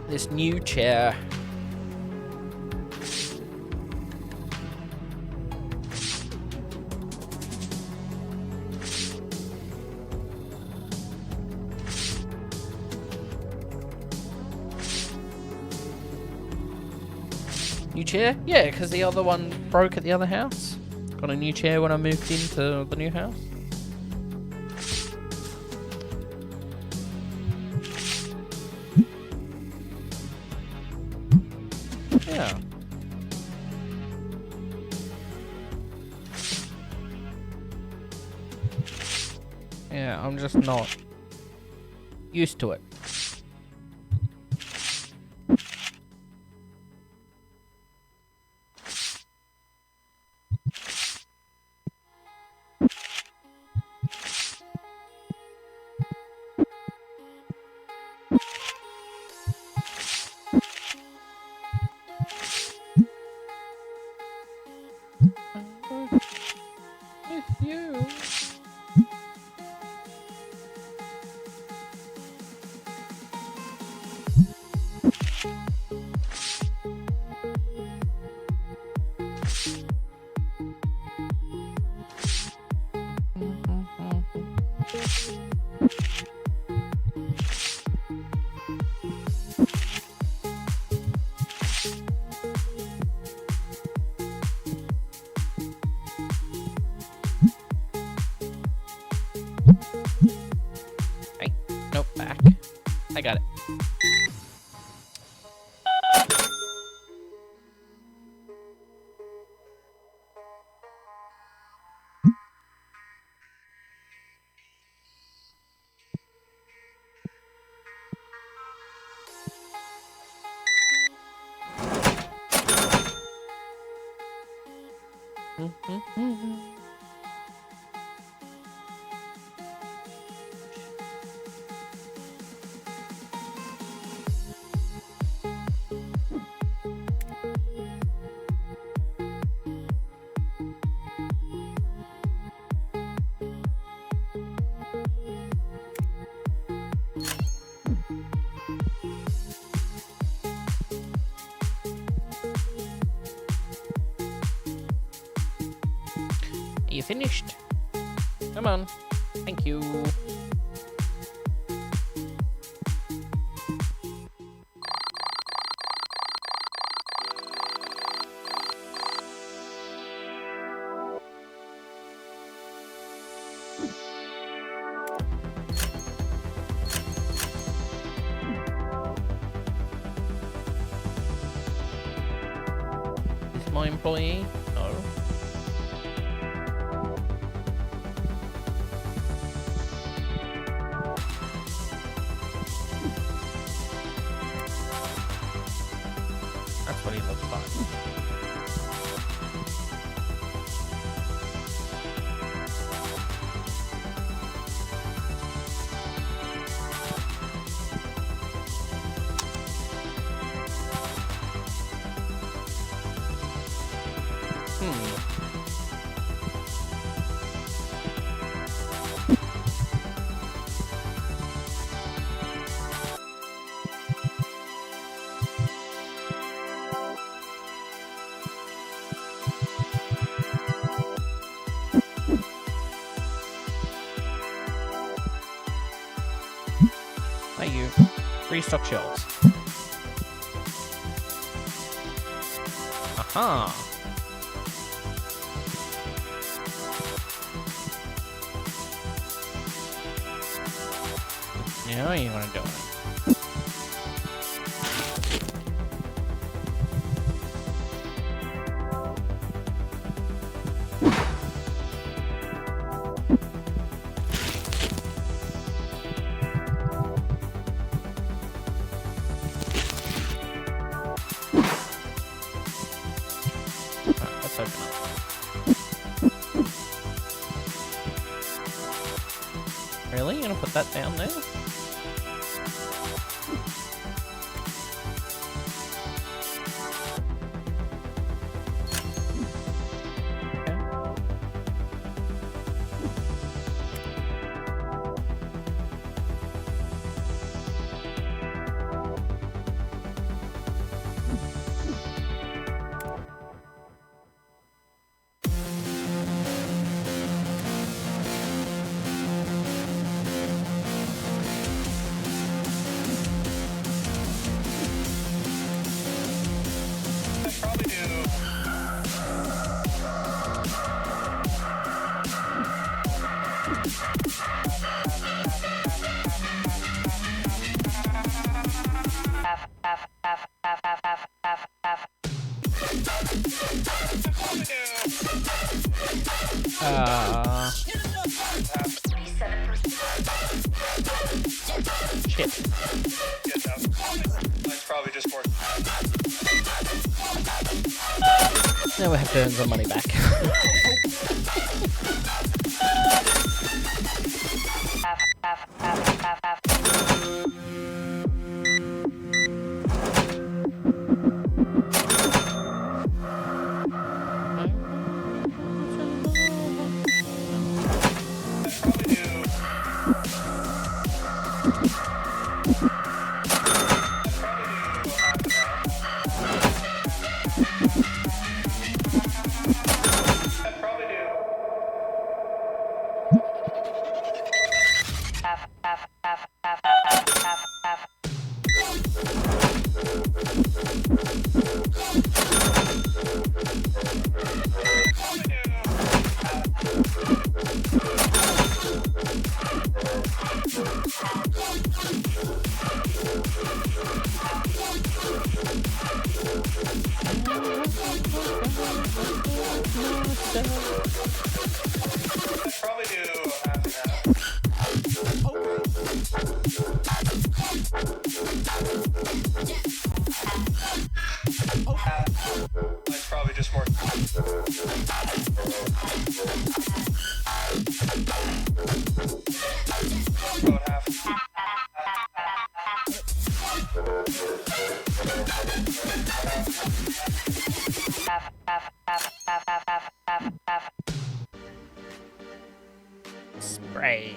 Speaker 2: This new chair. New chair? Yeah, because the other one broke at the other house. Got a new chair when I moved into the new house. Yeah. Yeah, I'm just not used to it. With you. Hey, nope, back. I got it. Are you finished? Come on. Thank you. Is my employee? No. That's what he looks like. Thank you. Restock shelves. Aha. Now you want to do it. that down there. Shit.
Speaker 4: That's probably just more.
Speaker 2: Now we have to earn some money back.
Speaker 4: Probably do half and half. That's probably just more. About half.
Speaker 2: Spray.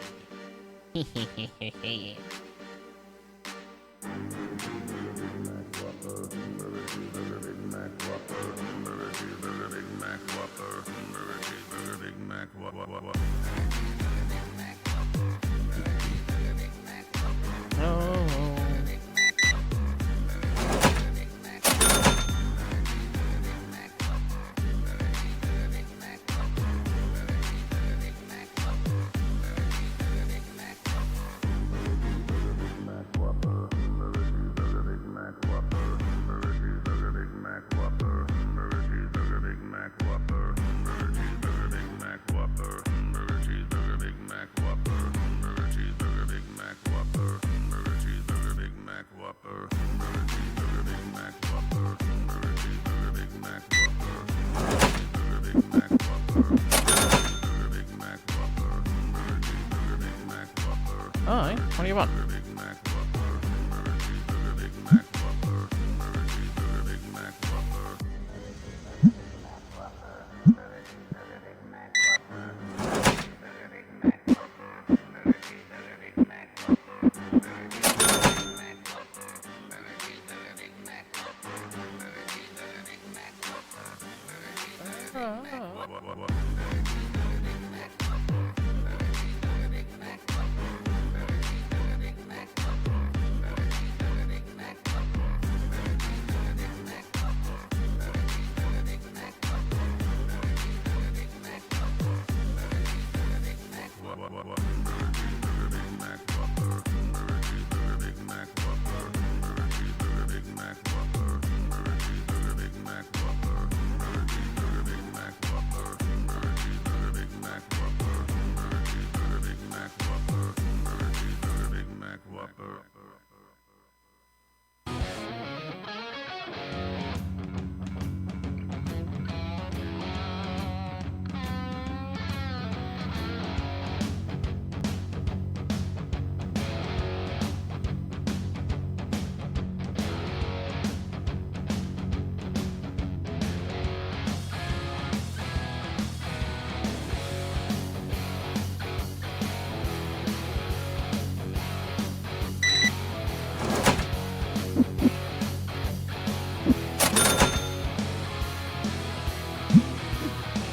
Speaker 2: Alright, what do you want?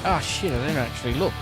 Speaker 2: Oh shit, I didn't actually look.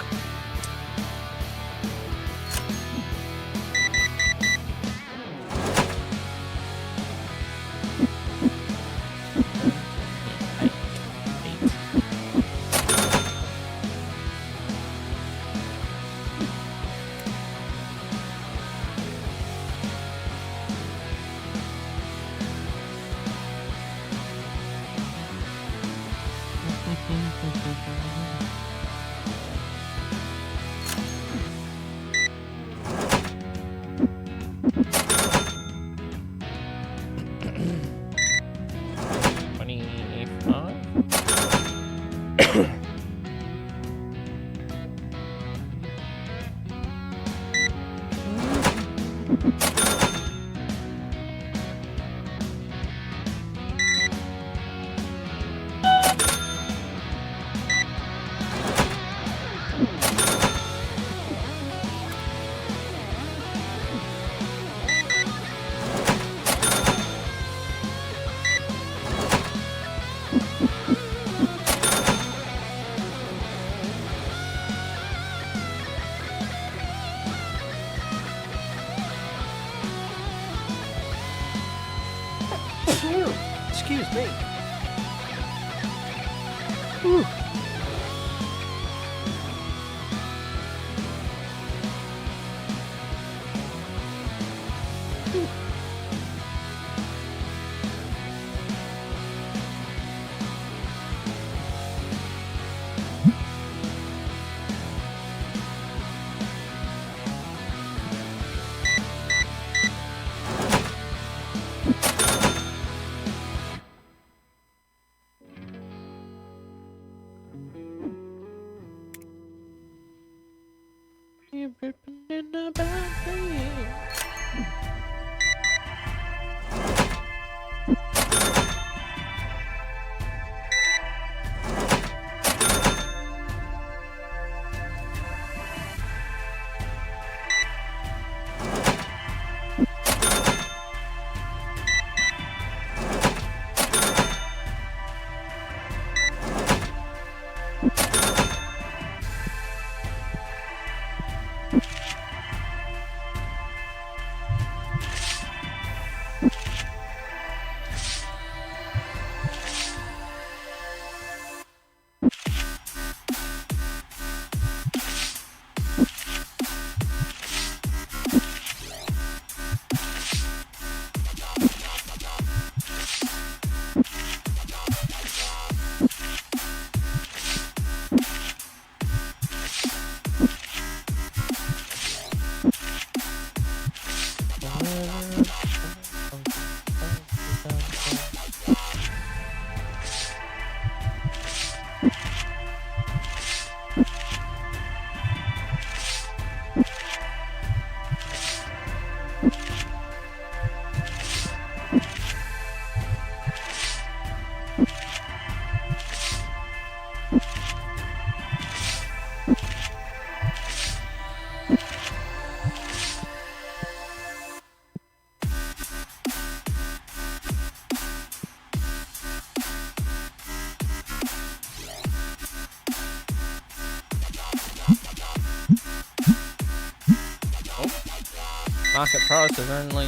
Speaker 2: Excuse me. Whew. You're ripping in the back. Market price is only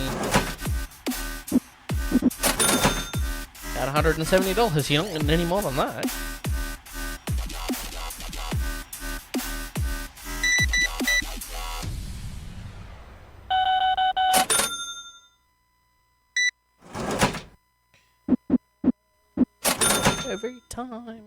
Speaker 2: about $170. You're not getting any more than that. Every time.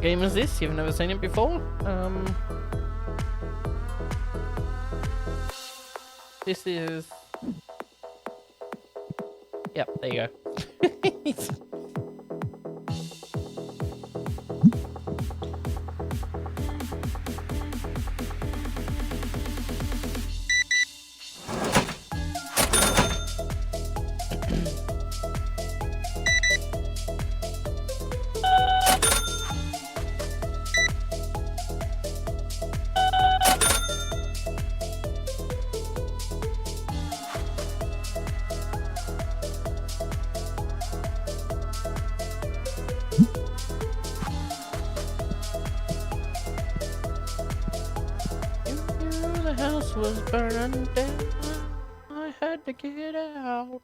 Speaker 2: What game is this? You've never seen it before? This is... Yep, there you go. The house was burning down. I had to get out.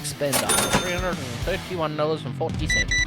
Speaker 2: spender, $331.40.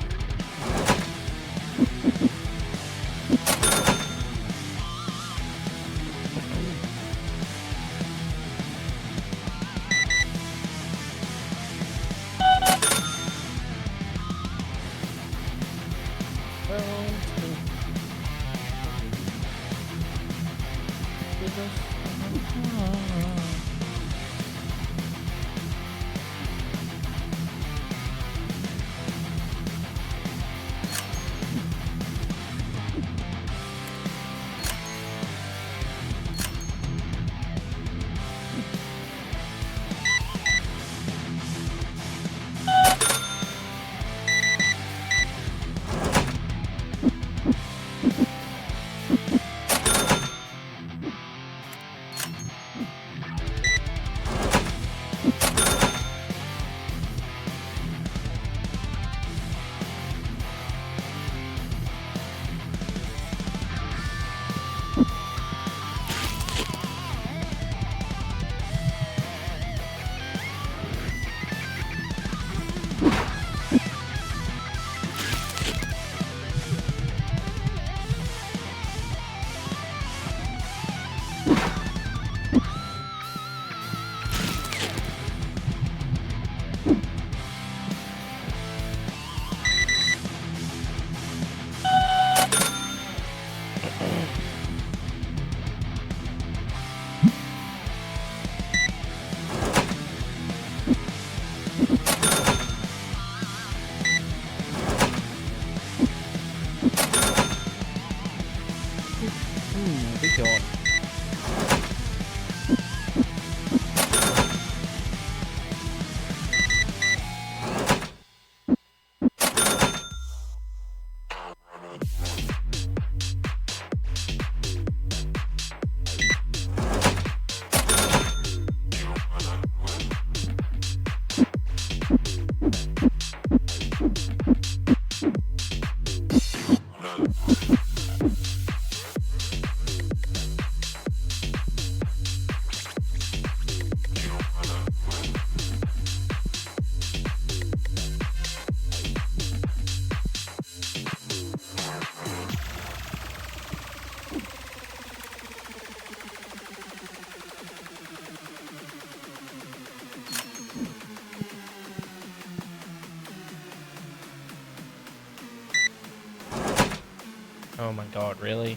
Speaker 2: Be gone. Oh my god, really?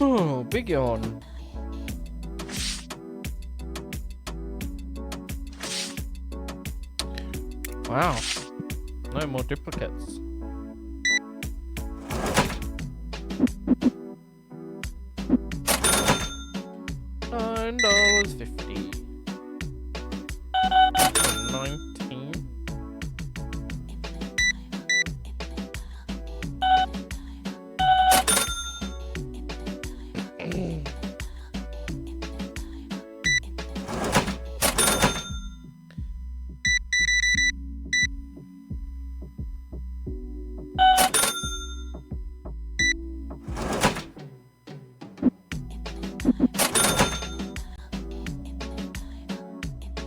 Speaker 2: Oh, big yawn. Wow. No more duplicates. $9.50. 19.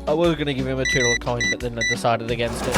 Speaker 2: I was gonna give him a $2 coin, but then I decided against it.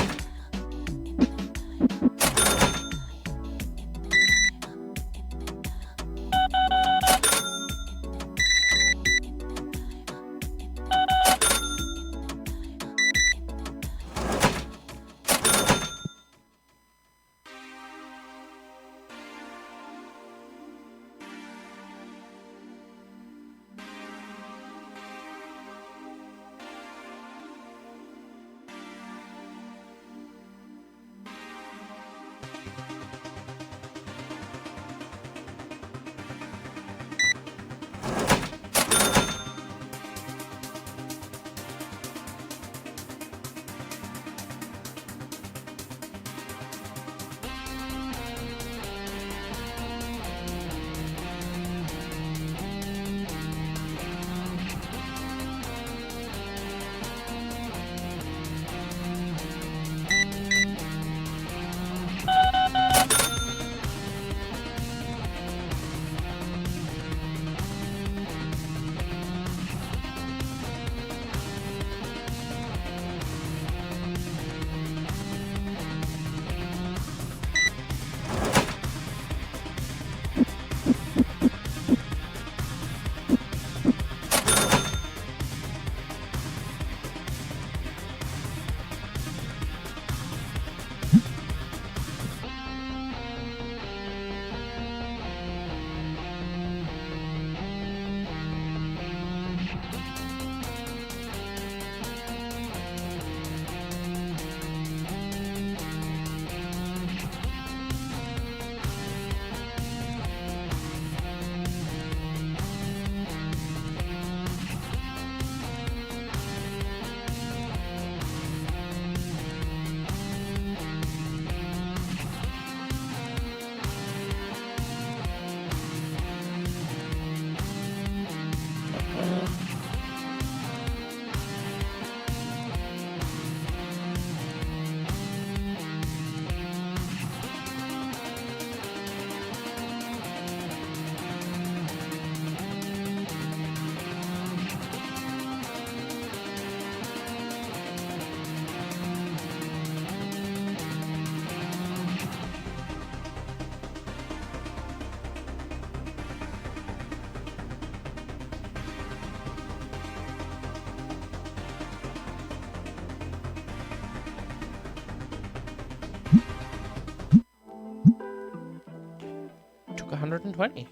Speaker 2: Took 120.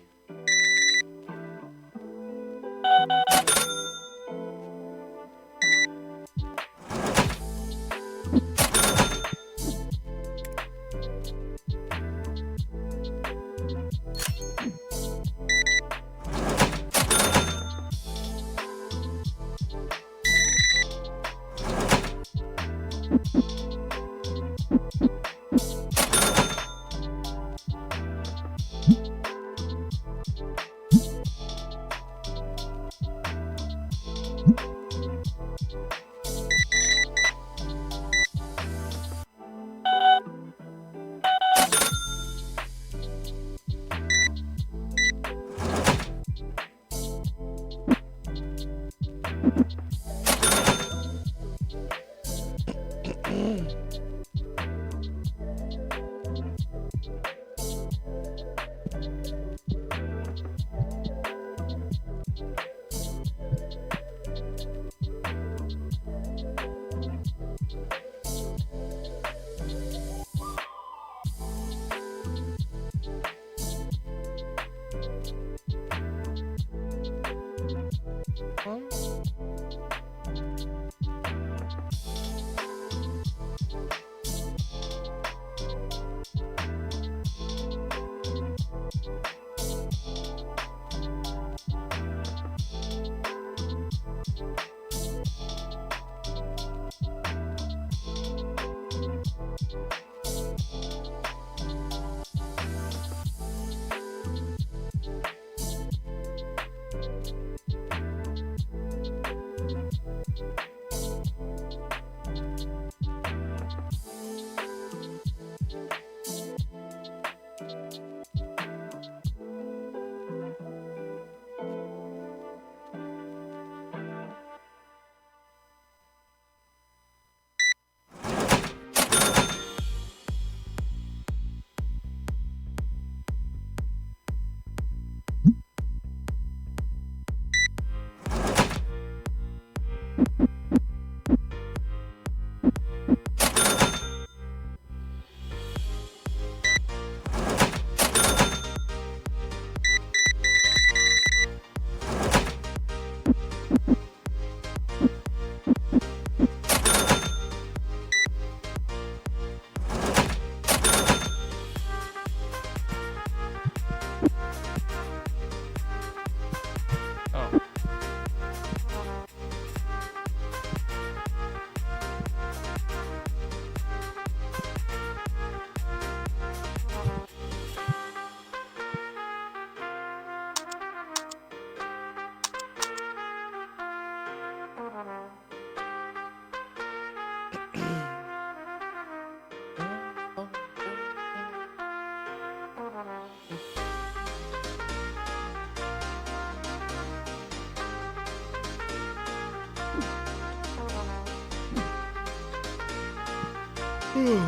Speaker 2: Alright.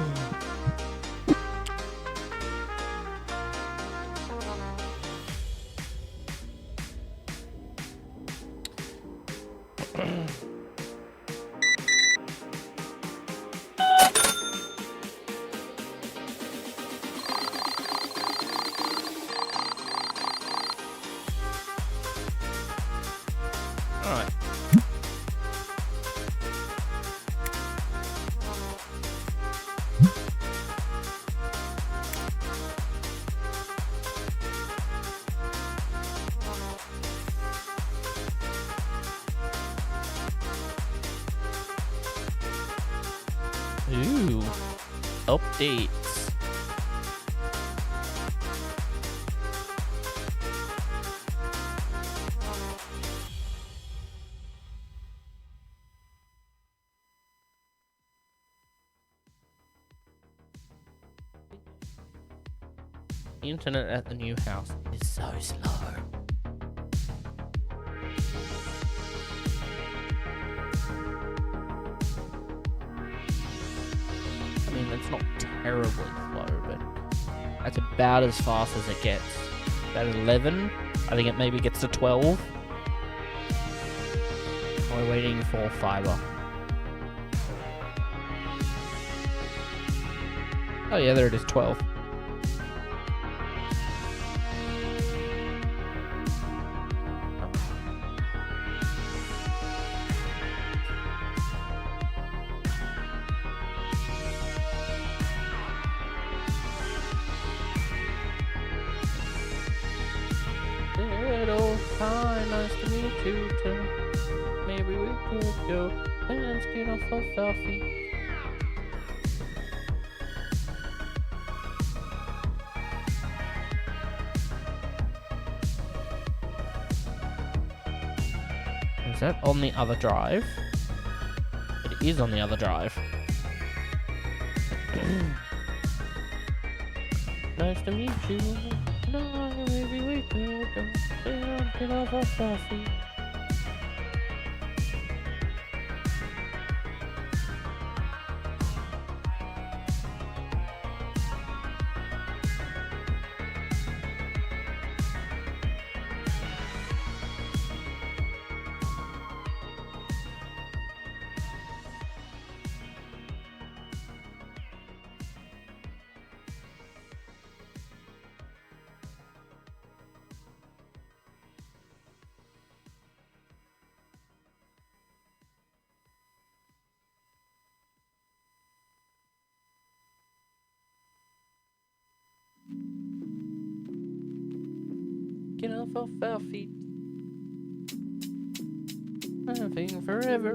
Speaker 2: Ooh. Updates. Internet at the new house is so slow. I mean, it's not terribly slow, but that's about as fast as it gets. About 11. I think it maybe gets to 12. We're waiting for fiber. Oh yeah, there it is, 12. Little hi, nice to meet you too. Maybe we could go and get off of our feet. Is that on the other drive? It is on the other drive. Nice to meet you. No, maybe we could go and get off of our feet. Get off of our feet. Living forever.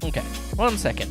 Speaker 2: Okay, 1 second.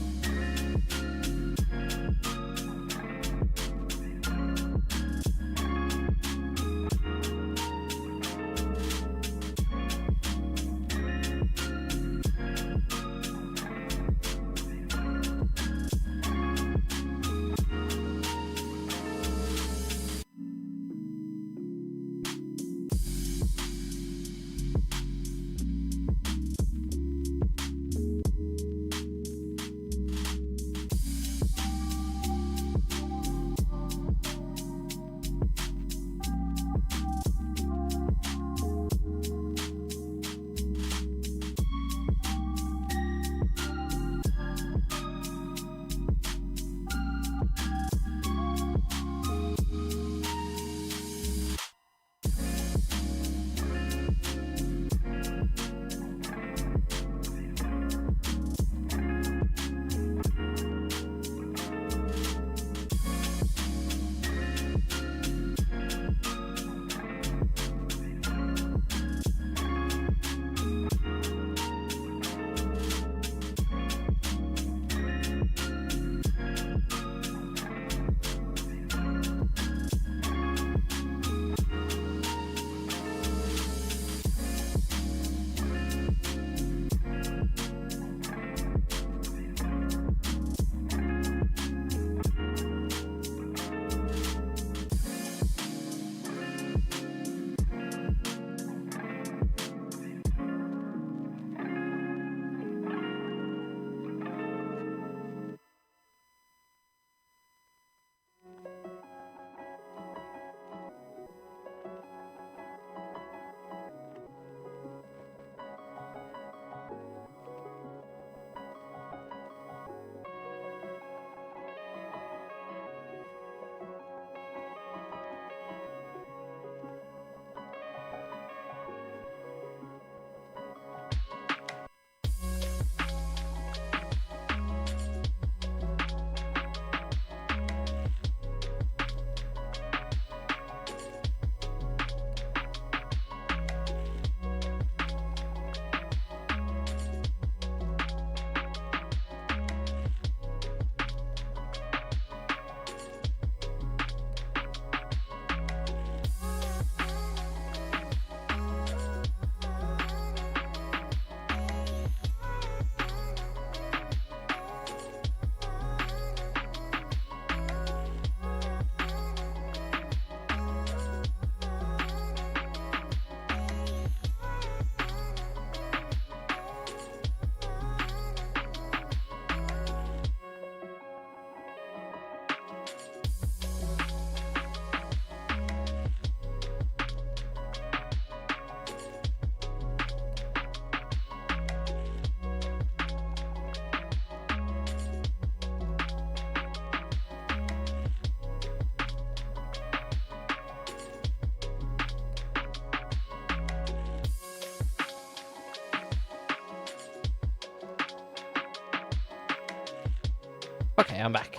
Speaker 2: Okay, I'm back.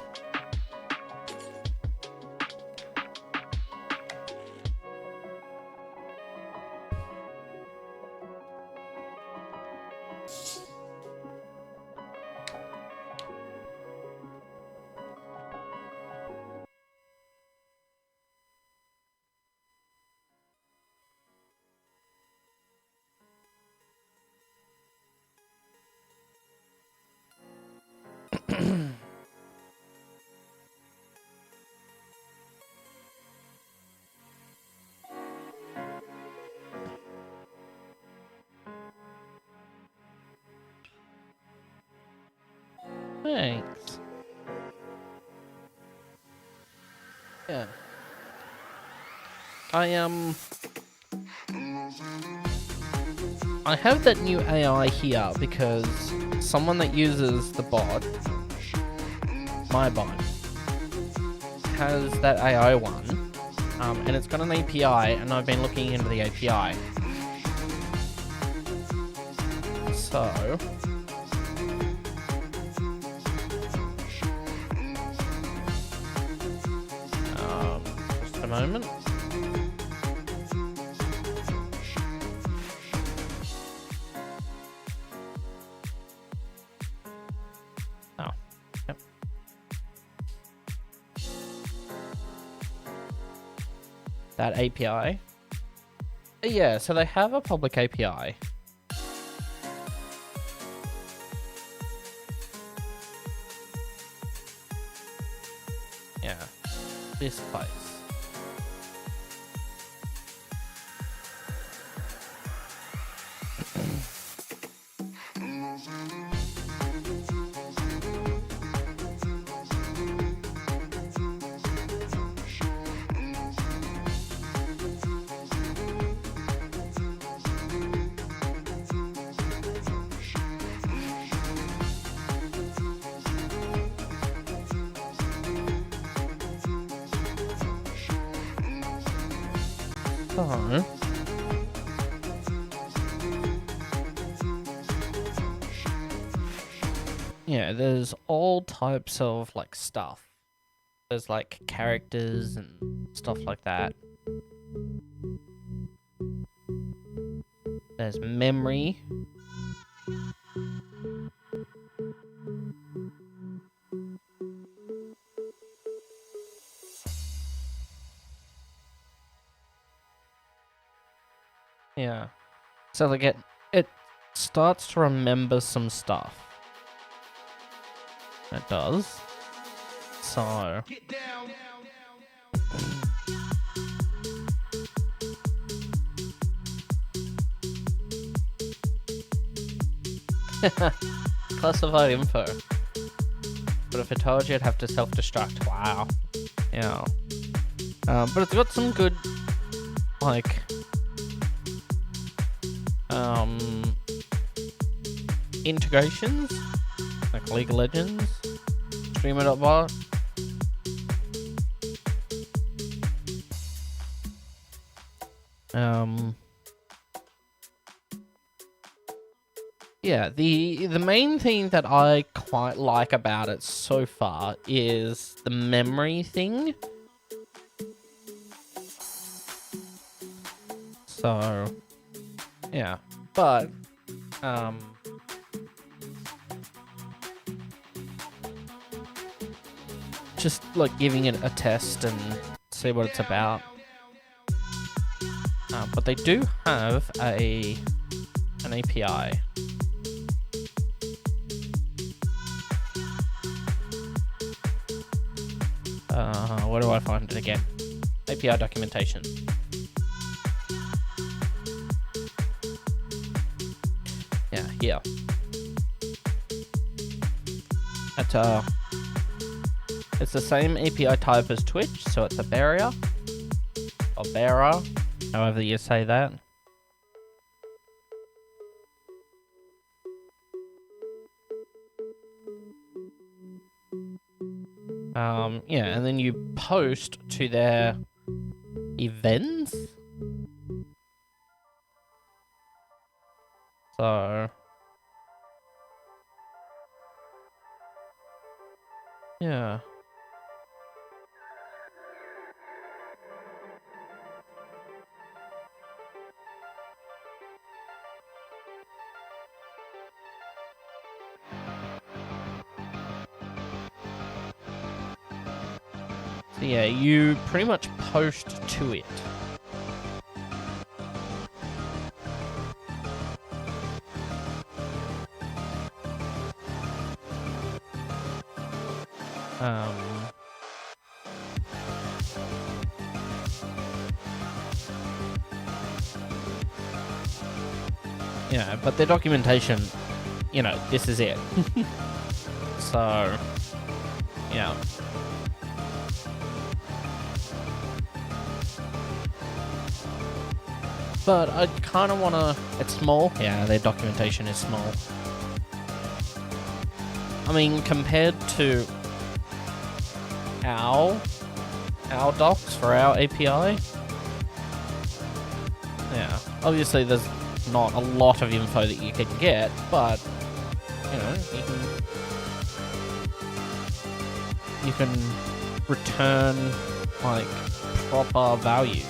Speaker 2: Thanks. Yeah. I have that new AI here because someone that uses the bot, my bot, has that AI one, and it's got an API, and I've been looking into the API. So, just a moment. Oh, yep. That API. Yeah, so they have a public API. Yeah, this place. So, yeah, there's all types of like stuff. There's like characters and stuff like that. There's memory. Yeah. So like it starts to remember some stuff. It does. So classified info. But if I told you, I'd have to self-destruct. Wow. Yeah. But it's got some good, like, integrations, like League of Legends, Streamer.bot. Yeah, the main thing that I quite like about it so far is the memory thing. So, yeah, but, just like giving it a test and see what it's about. But they do have an API. Where do I find it again? API documentation. Yeah, here. It's the same API type as Twitch, so it's a barrier. Or bearer, however you say that. Yeah, and then you post to their events. So Yeah. So yeah, you pretty much post to it. Yeah, but their documentation, you know, this is it. So, yeah. But I kind of want to... It's small. Yeah, their documentation is small. I mean, compared to our docs for our API, yeah, obviously there's not a lot of info that you can get, but, you know, you can return, like, proper values.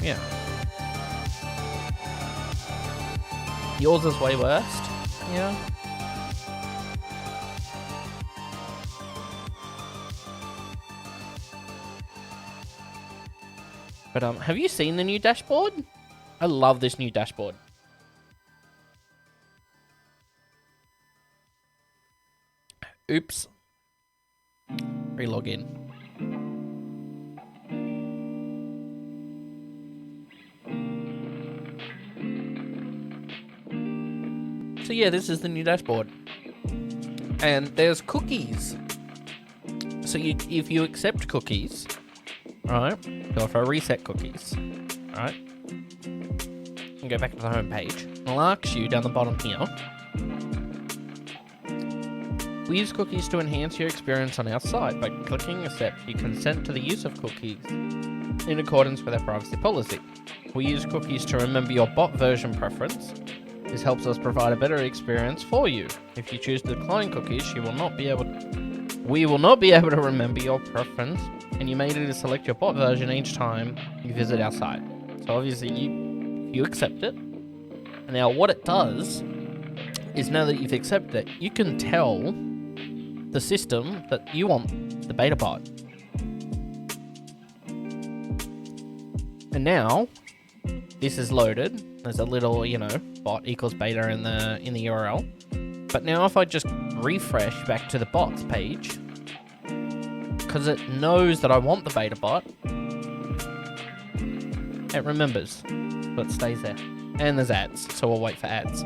Speaker 2: Yeah. Yours is way worst. Yeah. But have you seen the new dashboard? I love this new dashboard. Oops. Relog in. So yeah, this is the new dashboard. And there's cookies. So if you accept cookies, right, go for reset cookies, right, and go back to the home page. It'll ask you down the bottom here. We use cookies to enhance your experience on our site. By clicking accept, you consent to the use of cookies in accordance with our privacy policy. We use cookies to remember your bot version preference. This helps us provide a better experience for you. If you choose to decline cookies, we will not be able to remember your preference, and you may need to select your bot version each time you visit our site. So obviously you accept it. And now what it does is, now that you've accepted it, you can tell the system that you want the beta bot. And now this is loaded. There's a little, you know, bot equals beta in the URL. But now if I just refresh back to the bots page, because it knows that I want the beta bot, it remembers, but it stays there. And there's ads, so we'll wait for ads.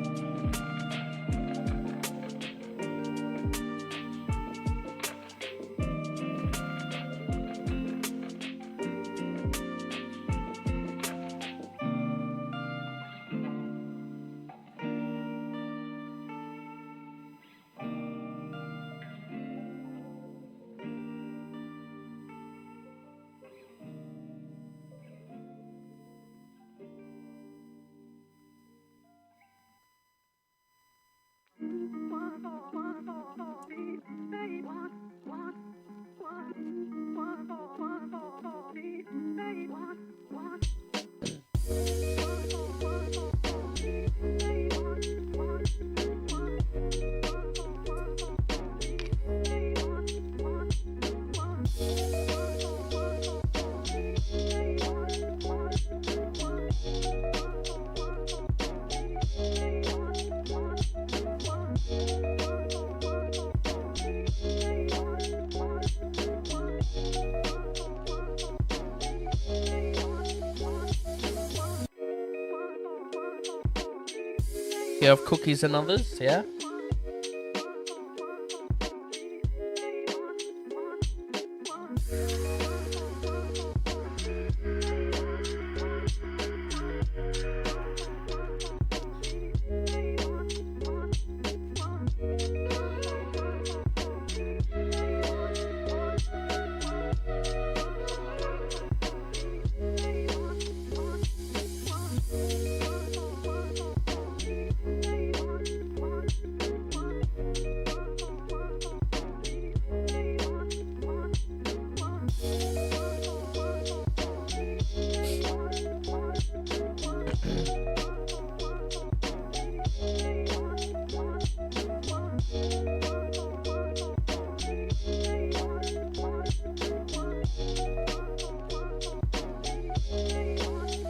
Speaker 2: You have cookies and others, yeah?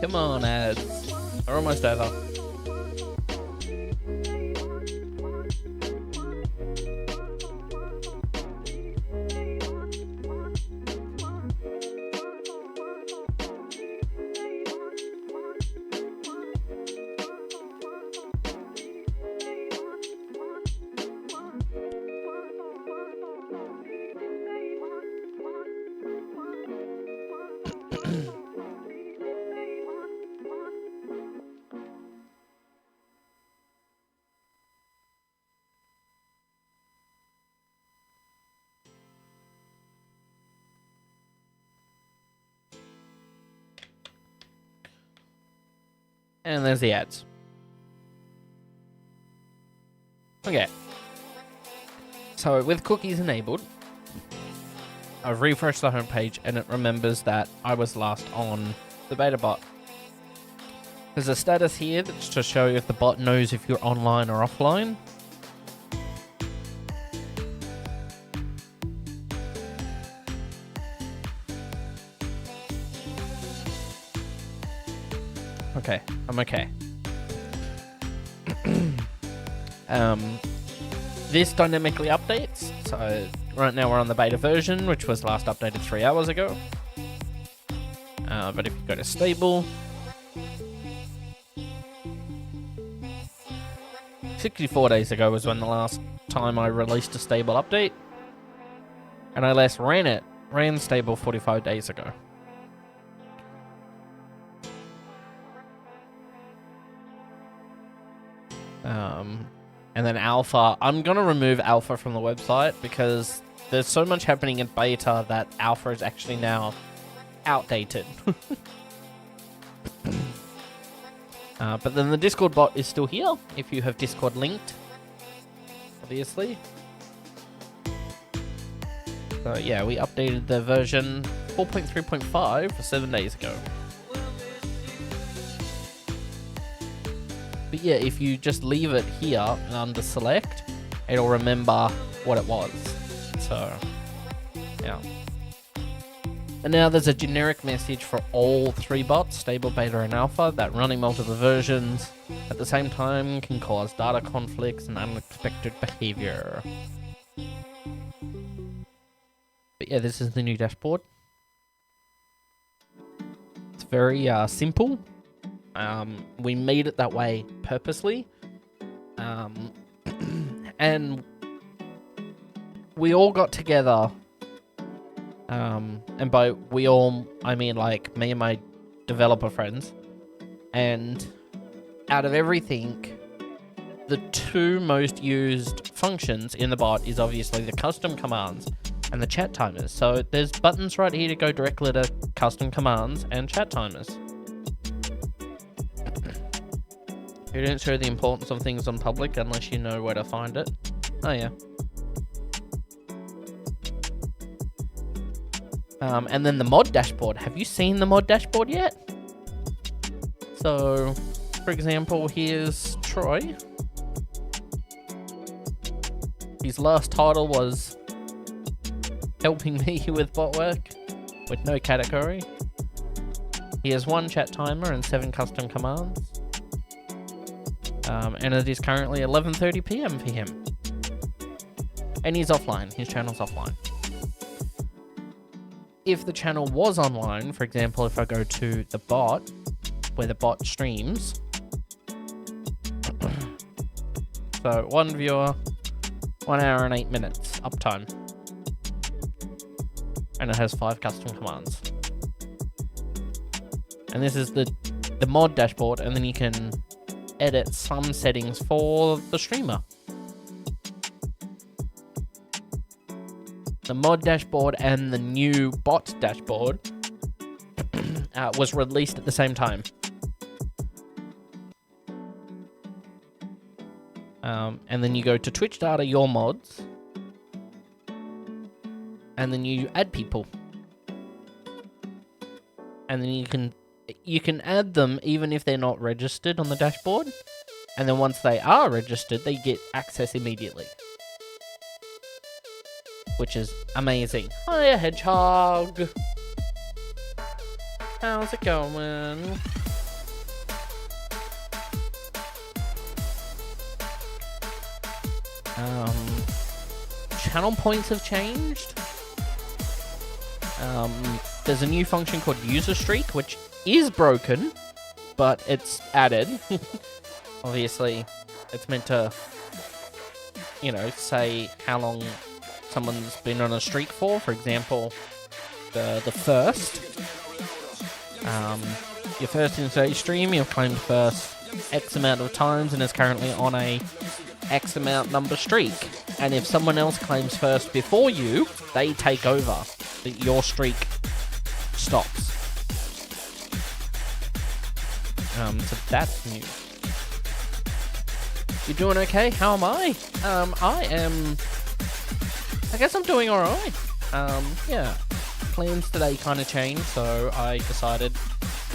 Speaker 2: Come on, ads. We're almost over. And there's the ads. Okay. So with cookies enabled, I've refreshed the homepage and it remembers that I was last on the beta bot. There's a status here that's to show if the bot knows if you're online or offline. Okay, I'm okay. This dynamically updates. So right now we're on the beta version, which was last updated 3 hours ago. But if you go to stable, 64 days ago was when the last time I released a stable update. And I last ran stable 45 days ago. And then alpha, I'm going to remove alpha from the website because there's so much happening in beta that alpha is actually now outdated. But then the Discord bot is still here if you have Discord linked, obviously. So yeah, we updated the version 4.3.5 7 days ago. But yeah, if you just leave it here and under select, it'll remember what it was. So, yeah. And now there's a generic message for all 3 bots, stable, beta, and alpha, that running multiple versions at the same time can cause data conflicts and unexpected behavior. But yeah, this is the new dashboard. It's very simple. We made it that way purposely. And we all got together. And by we all, I mean like me and my developer friends. And out of everything, the 2 most used functions in the bot is obviously the custom commands and the chat timers. So there's buttons right here to go directly to custom commands and chat timers. You don't show the importance of things on public unless you know where to find it. Oh yeah. And then the mod dashboard. Have you seen the mod dashboard yet? So, for example, here's Troy. His last title was helping me with bot work with no category. He has 1 chat timer and 7 custom commands. And it is currently 11:30 PM for him. And he's offline. His channel's offline. If the channel was online, for example, if I go to the bot, where the bot streams. So 1 viewer, 1 hour and 8 minutes uptime. And it has 5 custom commands. And this is the mod dashboard, and then you can edit some settings for the streamer. The mod dashboard and the new bot dashboard was released at the same time. And then you go to Twitch data, your mods, and then you add people. And then you can add them even if they're not registered on the dashboard. And then once they are registered, they get access immediately. Which is amazing. Hiya, Hedgehog. How's it going? Channel points have changed. There's a new function called user streak, which is broken, but it's added. Obviously, it's meant to, you know, say how long someone's been on a streak for. For example, the first. Your first in today's stream, you've claimed first X amount of times and is currently on a X amount number streak. And if someone else claims first before you, they take over. Your streak stops. So that's new. You doing okay? How am I? I guess I'm doing alright. Yeah. Plans today kind of changed, so I decided,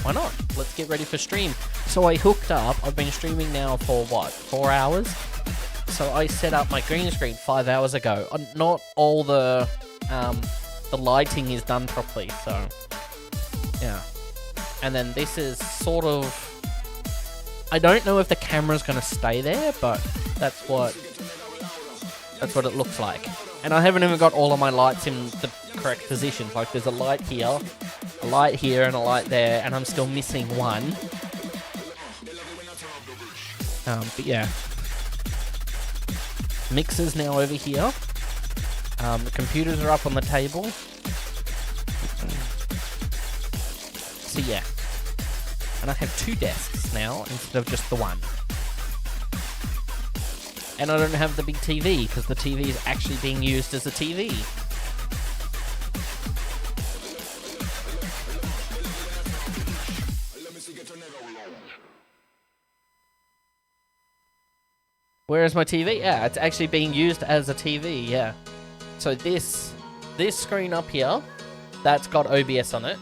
Speaker 2: why not? Let's get ready for stream. So I hooked up. I've been streaming now for, what, 4 hours? So I set up my green screen 5 hours ago. Not all the lighting is done properly, so yeah. And then this is sort of, I don't know if the camera's going to stay there, but that's what it looks like. And I haven't even got all of my lights in the correct positions. Like there's a light here, a light here, and a light there, and I'm still missing one. But yeah. Mixer's now over here. The computers are up on the table. So yeah. And I have 2 desks now instead of just the one. And I don't have the big TV because the TV is actually being used as a TV. Where is my TV? Yeah, it's actually being used as a TV, yeah. So this screen up here, that's got OBS on it.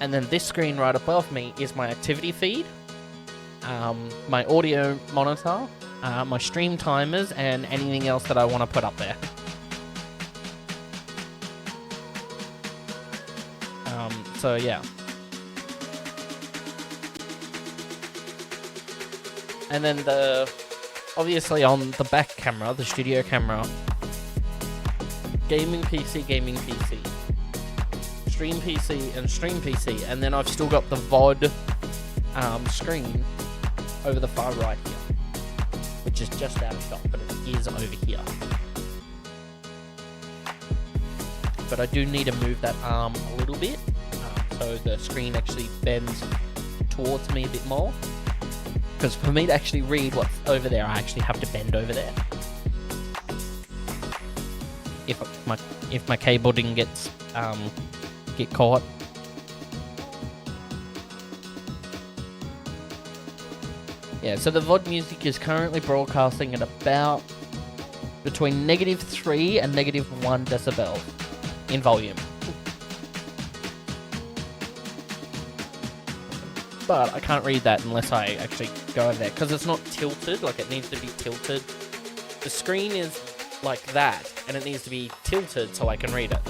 Speaker 2: And then this screen right above me is my activity feed, my audio monitor, my stream timers, and anything else that I want to put up there. So yeah. And then obviously on the back camera, the studio camera, gaming PC, stream PC, and stream PC, and then I've still got the VOD screen over the far right here, which is just out of shot, but it is over here. But I do need to move that arm a little bit, so the screen actually bends towards me a bit more. Because for me to actually read what's over there, I actually have to bend over there. If my cable didn't get caught. Yeah, so the VOD music is currently broadcasting at about between -3 and -1 decibel in volume. But I can't read that unless I actually go over there, because it's not tilted, like it needs to be tilted. The screen is like that, and it needs to be tilted so I can read it.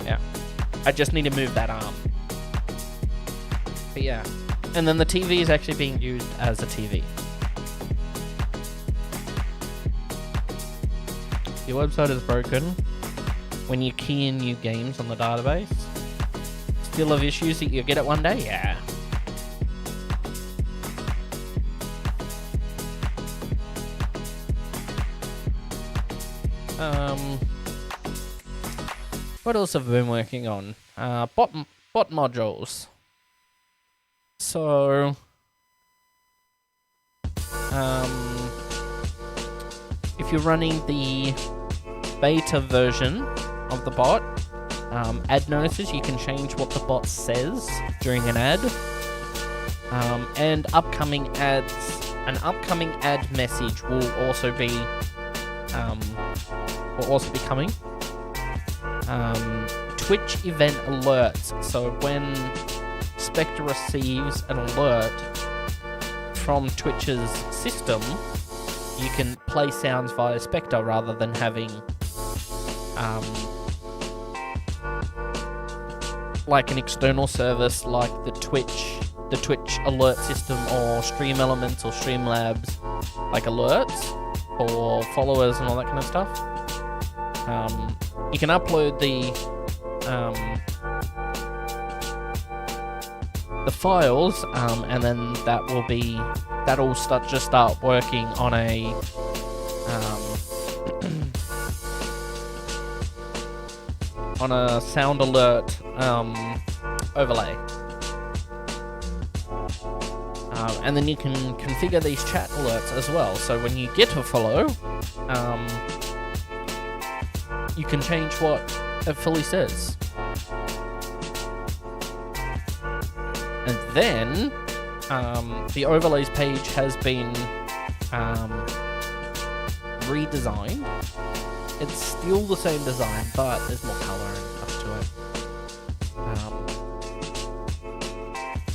Speaker 2: Yeah. I just need to move that arm. But yeah. And then the TV is actually being used as a TV. Your website is broken when you key in new games on the database. Still have issues that you'll get it one day? Yeah. What else have I been working on? Bot modules. So, if you're running the beta version of the bot, ad notices, you can change what the bot says during an ad. And upcoming ads, an upcoming ad message will also be coming. Twitch event alerts. So when Spectre receives an alert from Twitch's system, you can play sounds via Spectre rather than having like an external service like the Twitch alert system or Stream Elements or Streamlabs like alerts. for followers and all that kind of stuff. You can upload the files, and then that'll start working on a on a sound alert overlay. And then you can configure these chat alerts as well. So when you get a follow, you can change what it fully says. And then the overlays page has been redesigned. It's still the same design, but there's more color and stuff to it.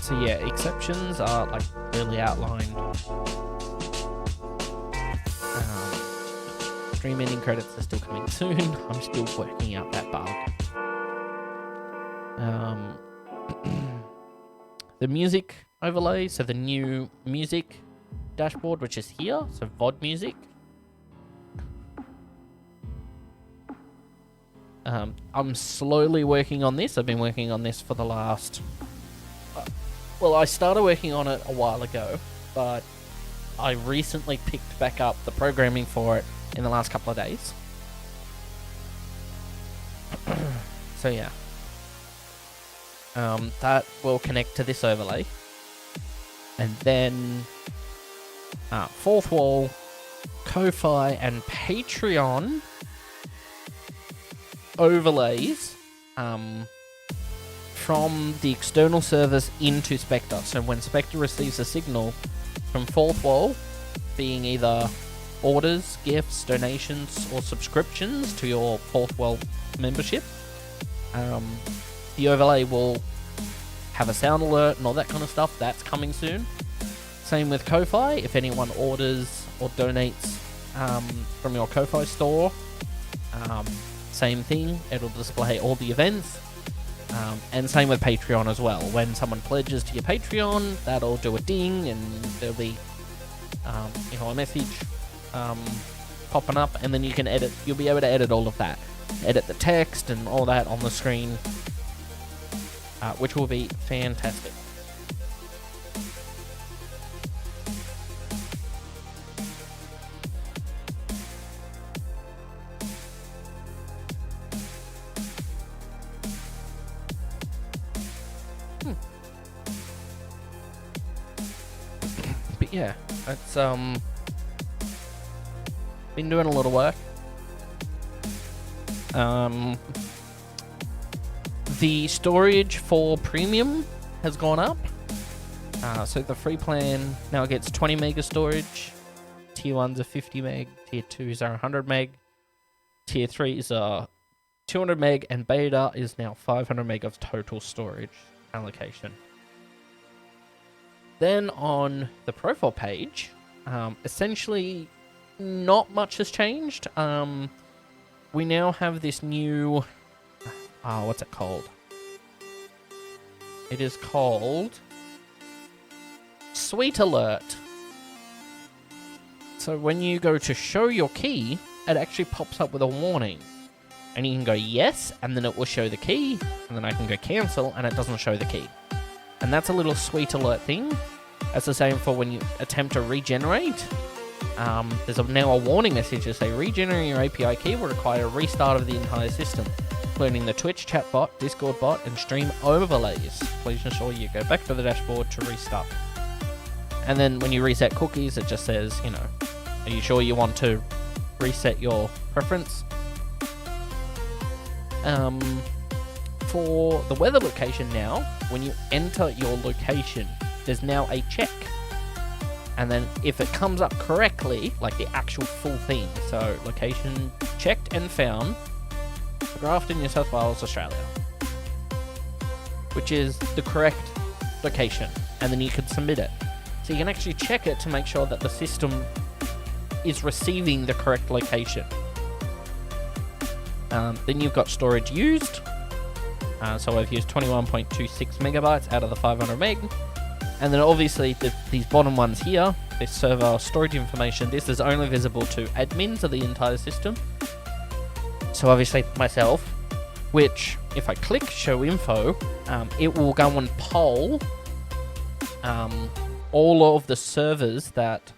Speaker 2: So yeah, exceptions are like clearly outlined. Stream ending credits are still coming soon. I'm still working out that bug. The music overlay, so the new music dashboard, which is here, so VOD music. I'm slowly working on this. I've been working on this for the last... well, I started working on it a while ago, but I recently picked back up the programming for it in the last couple of days. So yeah. That will connect to this overlay. And then Fourth Wall, Ko-Fi, and Patreon overlays from the external servers into Spectre. So when Spectre receives a signal from Fourth Wall, being either orders, gifts, donations, or subscriptions to your Fourth Wall membership, the overlay will have a sound alert and all that kind of stuff. That's coming soon. Same with Ko-Fi. If anyone orders or donates from your Ko-Fi store, same thing. It'll display all the events. And same with Patreon as well. When someone pledges to your Patreon, that'll do a ding, and there'll be a message popping up, and then you can edit. You'll be able to edit all of that, edit the text and all that on the screen, which will be fantastic. But yeah, it's been doing a lot of work. The storage for premium has gone up. So the free plan now gets 20 meg of storage. Tier 1s are 50 meg. Tier 2s are 100 meg. Tier 3s are 200 meg. And beta is now 500 meg of total storage allocation. Then on the profile page, essentially not much has changed. We now have this new... what's it called? It is called Sweet Alert. So when you go to show your key, it actually pops up with a warning. And you can go yes, and then it will show the key. And then I can go cancel, and it doesn't show the key. And that's a little Sweet Alert thing. That's the same for when you attempt to regenerate. There's now a warning message to say regenerating your API key will require a restart of the entire system, including the Twitch chat bot, Discord bot, and stream overlays. Please ensure you go back to the dashboard to restart. And then when you reset cookies, it just says, are you sure you want to reset your preference? For the weather location now, when you enter your location, there's now a check. And then if it comes up correctly, like the actual full thing, so location checked and found, Grafton, New South Wales, Australia, which is the correct location, and then you can submit it. So you can actually check it to make sure that the system is receiving the correct location. Then you've got storage used. So I've used 21.26 megabytes out of the 500 meg. And then obviously these bottom ones here, this server storage information, this is only visible to admins of the entire system. So obviously myself, which if I click show info, it will go and poll all of the servers that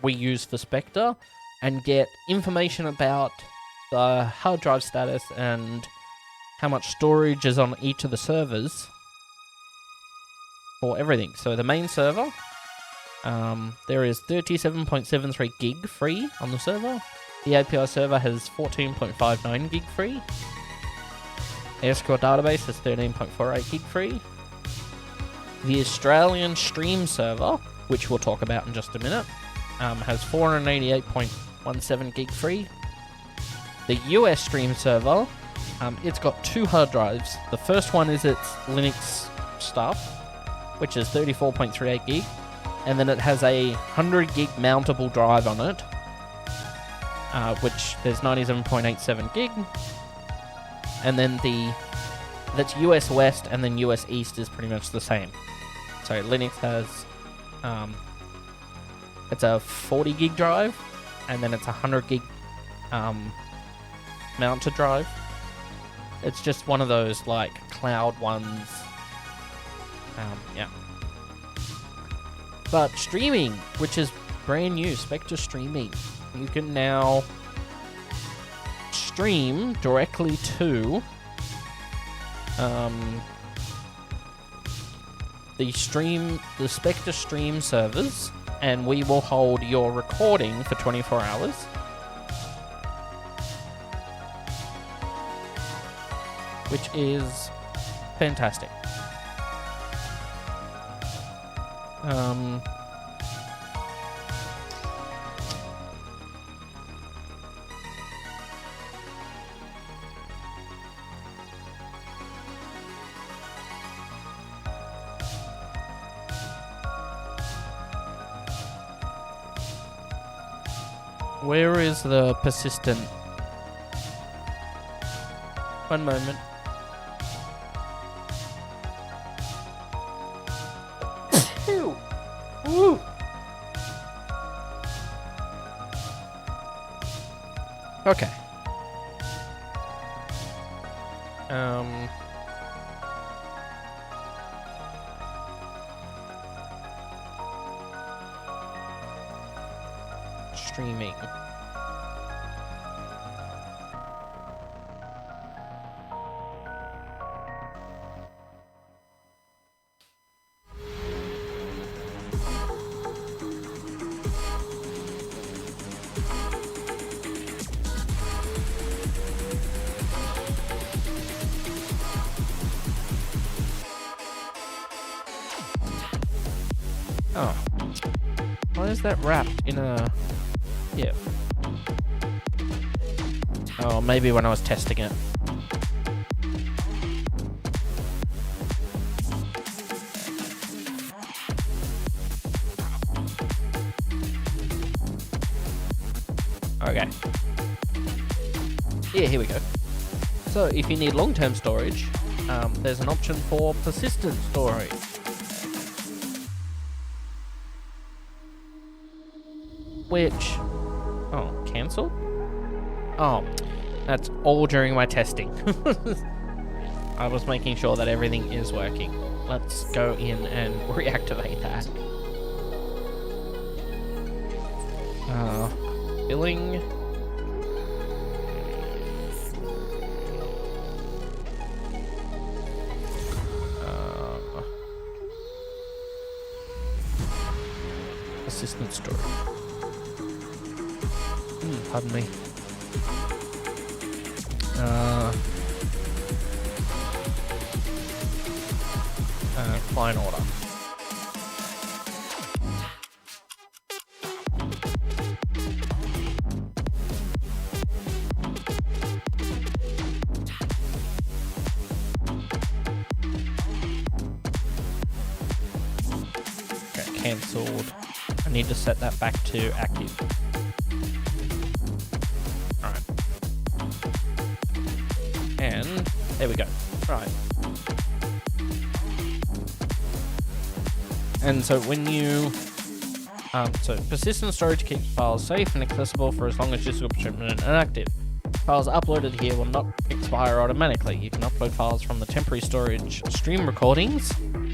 Speaker 2: we use for Spectre and get information about the hard drive status and how much storage is on each of the servers for everything. So the main server, there is 37.73 gig free on the server. The API server has 14.59 gig free. The SQL database has 13.48 gig free. The Australian stream server, which we'll talk about in just a minute, has 488.17 gig free. The US stream server, it's got 2 hard drives. The first one is its Linux stuff, which is 34.38 gig, and then it has a 100 gig mountable drive on it, which there's 97.87 gig, and then that's US West and then US East is pretty much the same. So Linux has, it's a 40 gig drive, and then it's a 100 gig mounted drive. It's just one of those like cloud ones. Yeah. But streaming, which is brand new, Spectre streaming. You can now stream directly to the Spectre stream servers, and we will hold your recording for 24 hours. Which is fantastic. Where is the persistent? One moment. Woo! Okay. Streaming. Oh. Why is that wrapped in a... Yeah. Oh, maybe when I was testing it. Okay. Yeah, here we go. So, if you need long-term storage, there's an option for persistent storage. Which... Oh, cancel? Oh, that's all during my testing. I was making sure that everything is working. Let's go in and reactivate that. Billing. Assistant storage. Pardon me. Client order. Okay, cancelled. I need to set that back to active. Alright. And there we go. Right. And so when you So persistent storage keeps files safe and accessible for as long as your subscription is inactive. Files uploaded here will not expire automatically. You can upload files from the temporary storage stream recordings.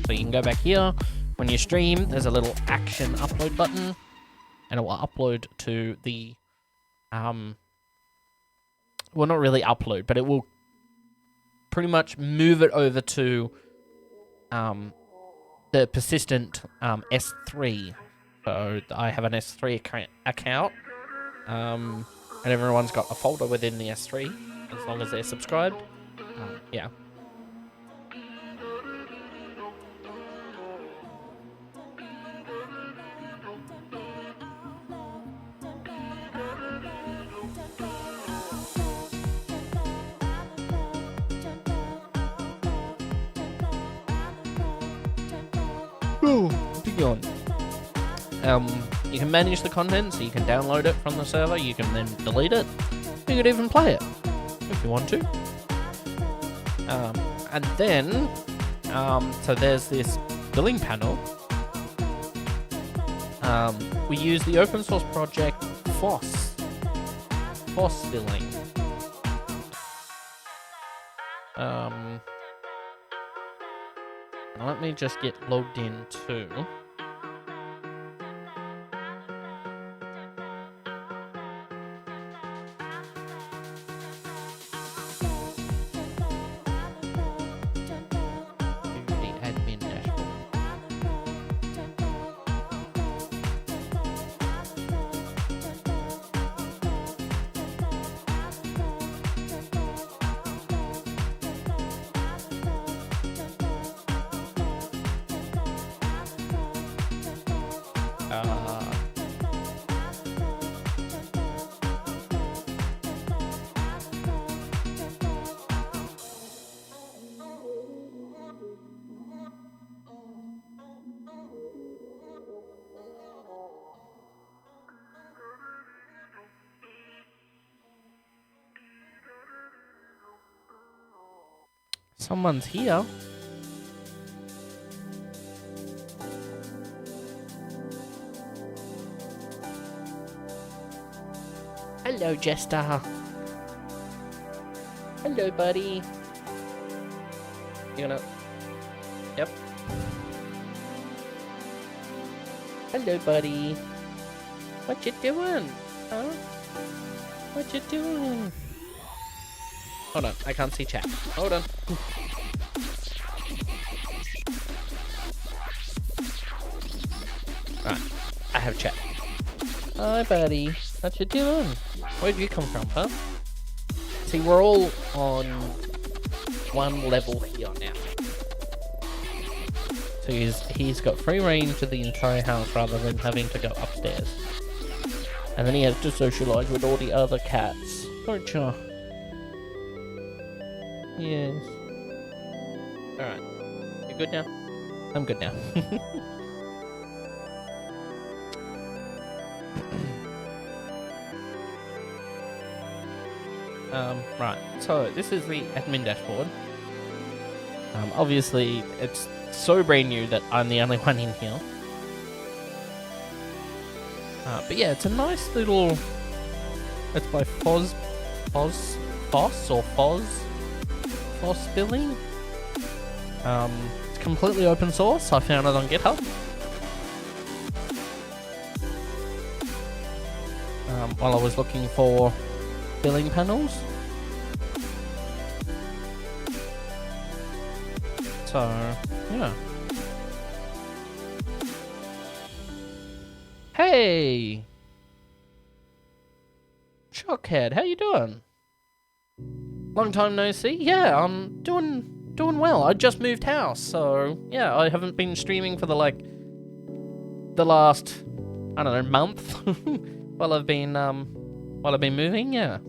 Speaker 2: So you can go back here. When you stream, there's a little action upload button, and it will upload to the well, not really upload, but it will pretty much move it over to the persistent S3. So I have an S3 account, and everyone's got a folder within the S3 as long as they're subscribed. Yeah. Beyond. You can manage the content, so you can download it from the server, you can then delete it, you could even play it, if you want to. And then, so there's this billing panel. We use the open source project FOSS billing. Let me just get logged in too. The admin dashboard. Someone's here. Hello, Jester. Hello, buddy. You gonna... Yep. Hello, buddy. What you doing? Huh? What you doing? Hold on, I can't see chat. Hold on. Right, I have chat. Hi, buddy. What you doing? Where'd you come from, huh? See, we're all on one level here now. So he's got free range of the entire house rather than having to go upstairs. And then he has to socialise with all the other cats. Don't you? Yes. Alright. You good now? I'm good now. Right. So, this is the admin dashboard. Obviously, it's so brand new that I'm the only one in here. But yeah, it's a nice little... It's by Foss billing. It's completely open source. I found it on GitHub. While I was looking for billing panels. So, yeah. Hey! Shockhead, how you doing? Long time no see. Yeah, I'm doing well. I just moved house, so yeah, I haven't been streaming for the last, I don't know, month while I've been moving. Yeah,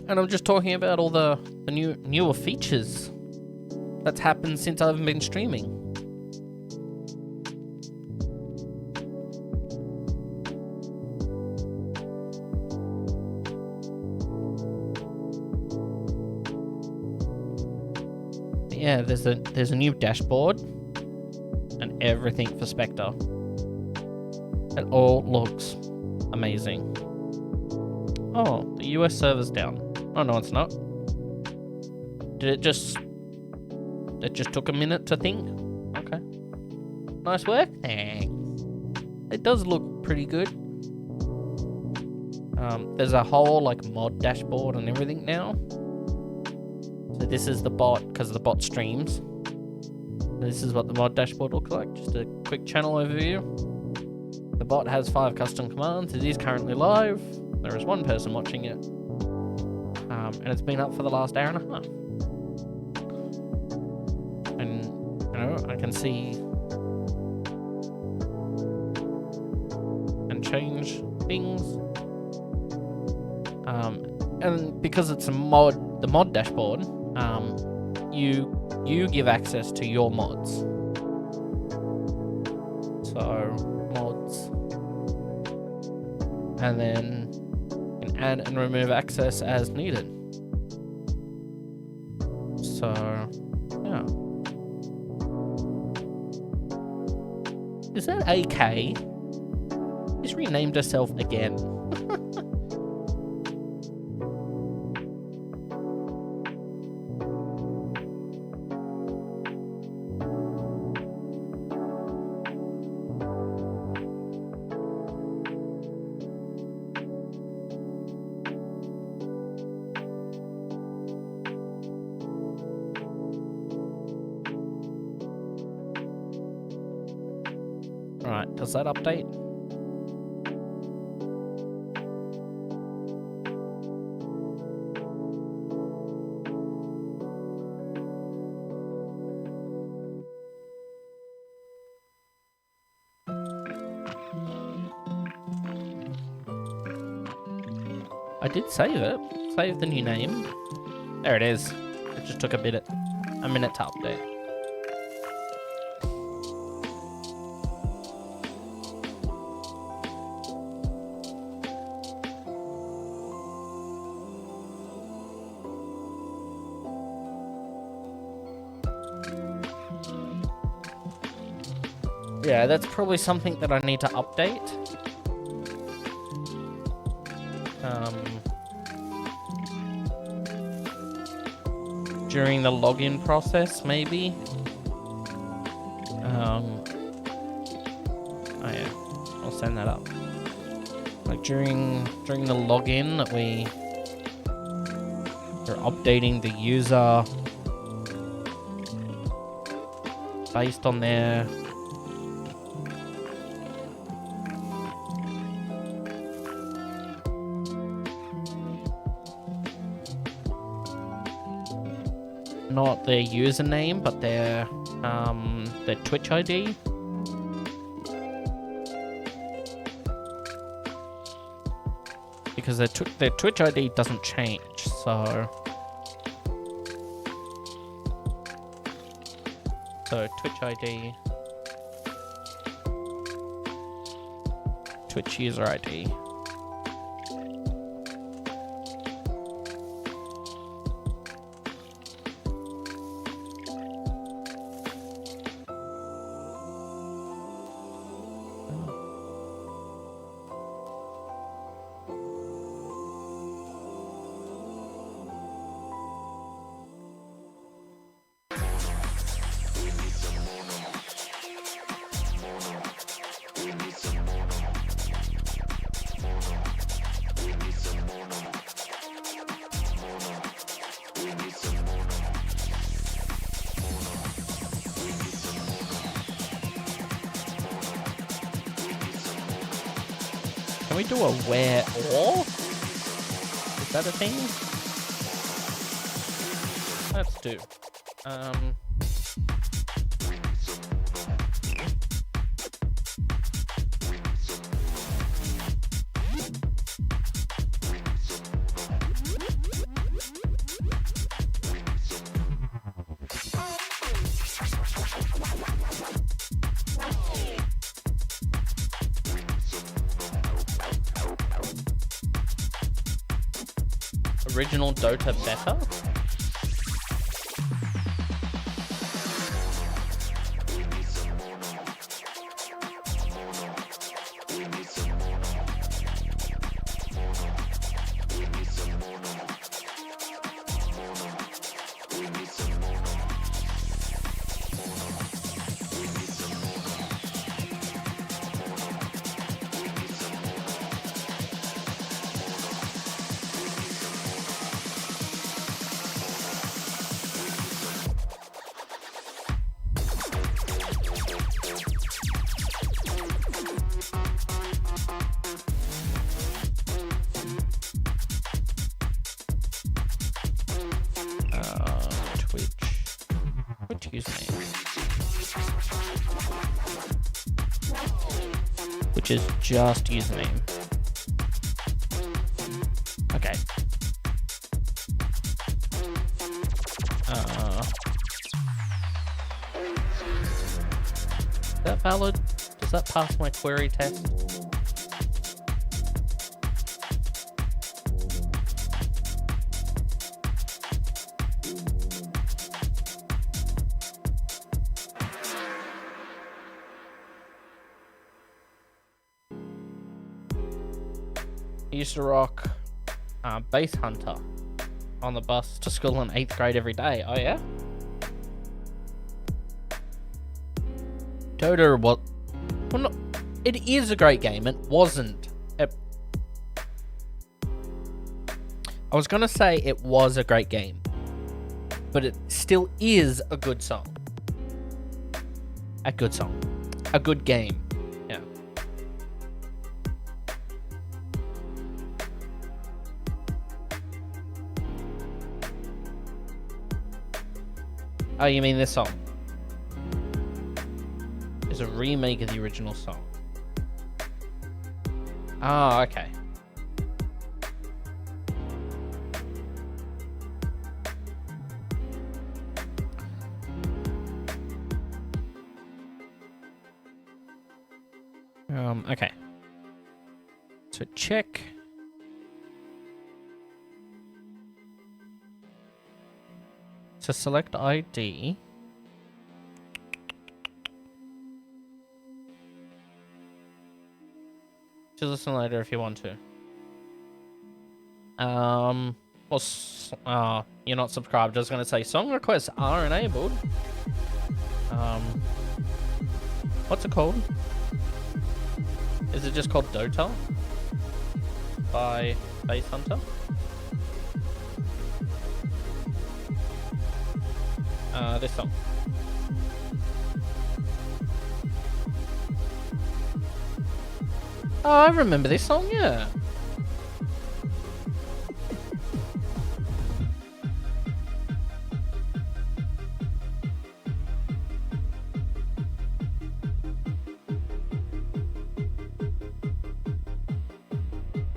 Speaker 2: and I'm just talking about all the newer features that's happened since I haven't been streaming. Yeah, there's a new dashboard and everything for Spectre. It all looks amazing. Oh, the US server's down. Oh no, it's not. Did it just... It just took a minute to think? Okay. Nice work. Thanks. It does look pretty good. There's a whole like mod dashboard and everything now. So this is the bot, because the bot streams. This is what the mod dashboard looks like. Just a quick channel overview. The bot has 5 custom commands. It is currently live. There is 1 person watching it. And it's been up for the last hour and a half. And, you know, I can see and change things. And because it's a mod, the mod dashboard, you give access to your mods. So mods, and then you can add and remove access as needed. So yeah, is that AK? She's renamed herself again. Right, does that update? I did save it. Save the new name. There it is. It just took a minute to update. Yeah, that's probably something that I need to update. During the login process, maybe. Oh yeah, I'll send that up. Like during the login, that we're updating the user based on their not their username, but their Twitch ID. Because their Twitch ID doesn't change, so Twitch ID, Twitch user ID. Can we do a where or? Is that a thing? Let's do. Original Dota beta? Which username? Which is just username. Okay. Is that valid? Does that pass my query test? I used to rock Base Hunter on the bus to school in 8th grade every day. Oh yeah? Dota, what? Well, no, it is a great game. It wasn't. I was gonna say it was a great game, but it still is a good song. A good song. A good game. Yeah. Oh, you mean this song? It's a remake of the original song. Oh, okay. Okay. So check. So select ID. Just listen later if you want to. Well, you're not subscribed. I was going to say song requests are enabled. What's it called? Is it just called Dota? By Base Hunter? This song. Oh, I remember this song, yeah.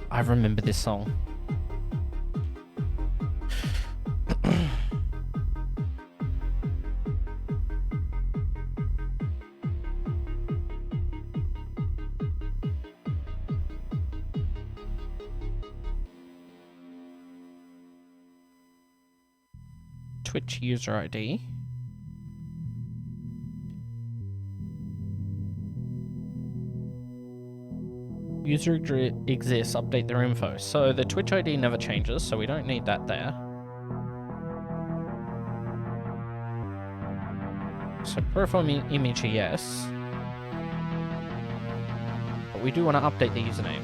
Speaker 2: I remember this song. Twitch user ID. User exists, update their info. So the Twitch ID never changes, so we don't need that there. So profile image, yes. But we do want to update the username.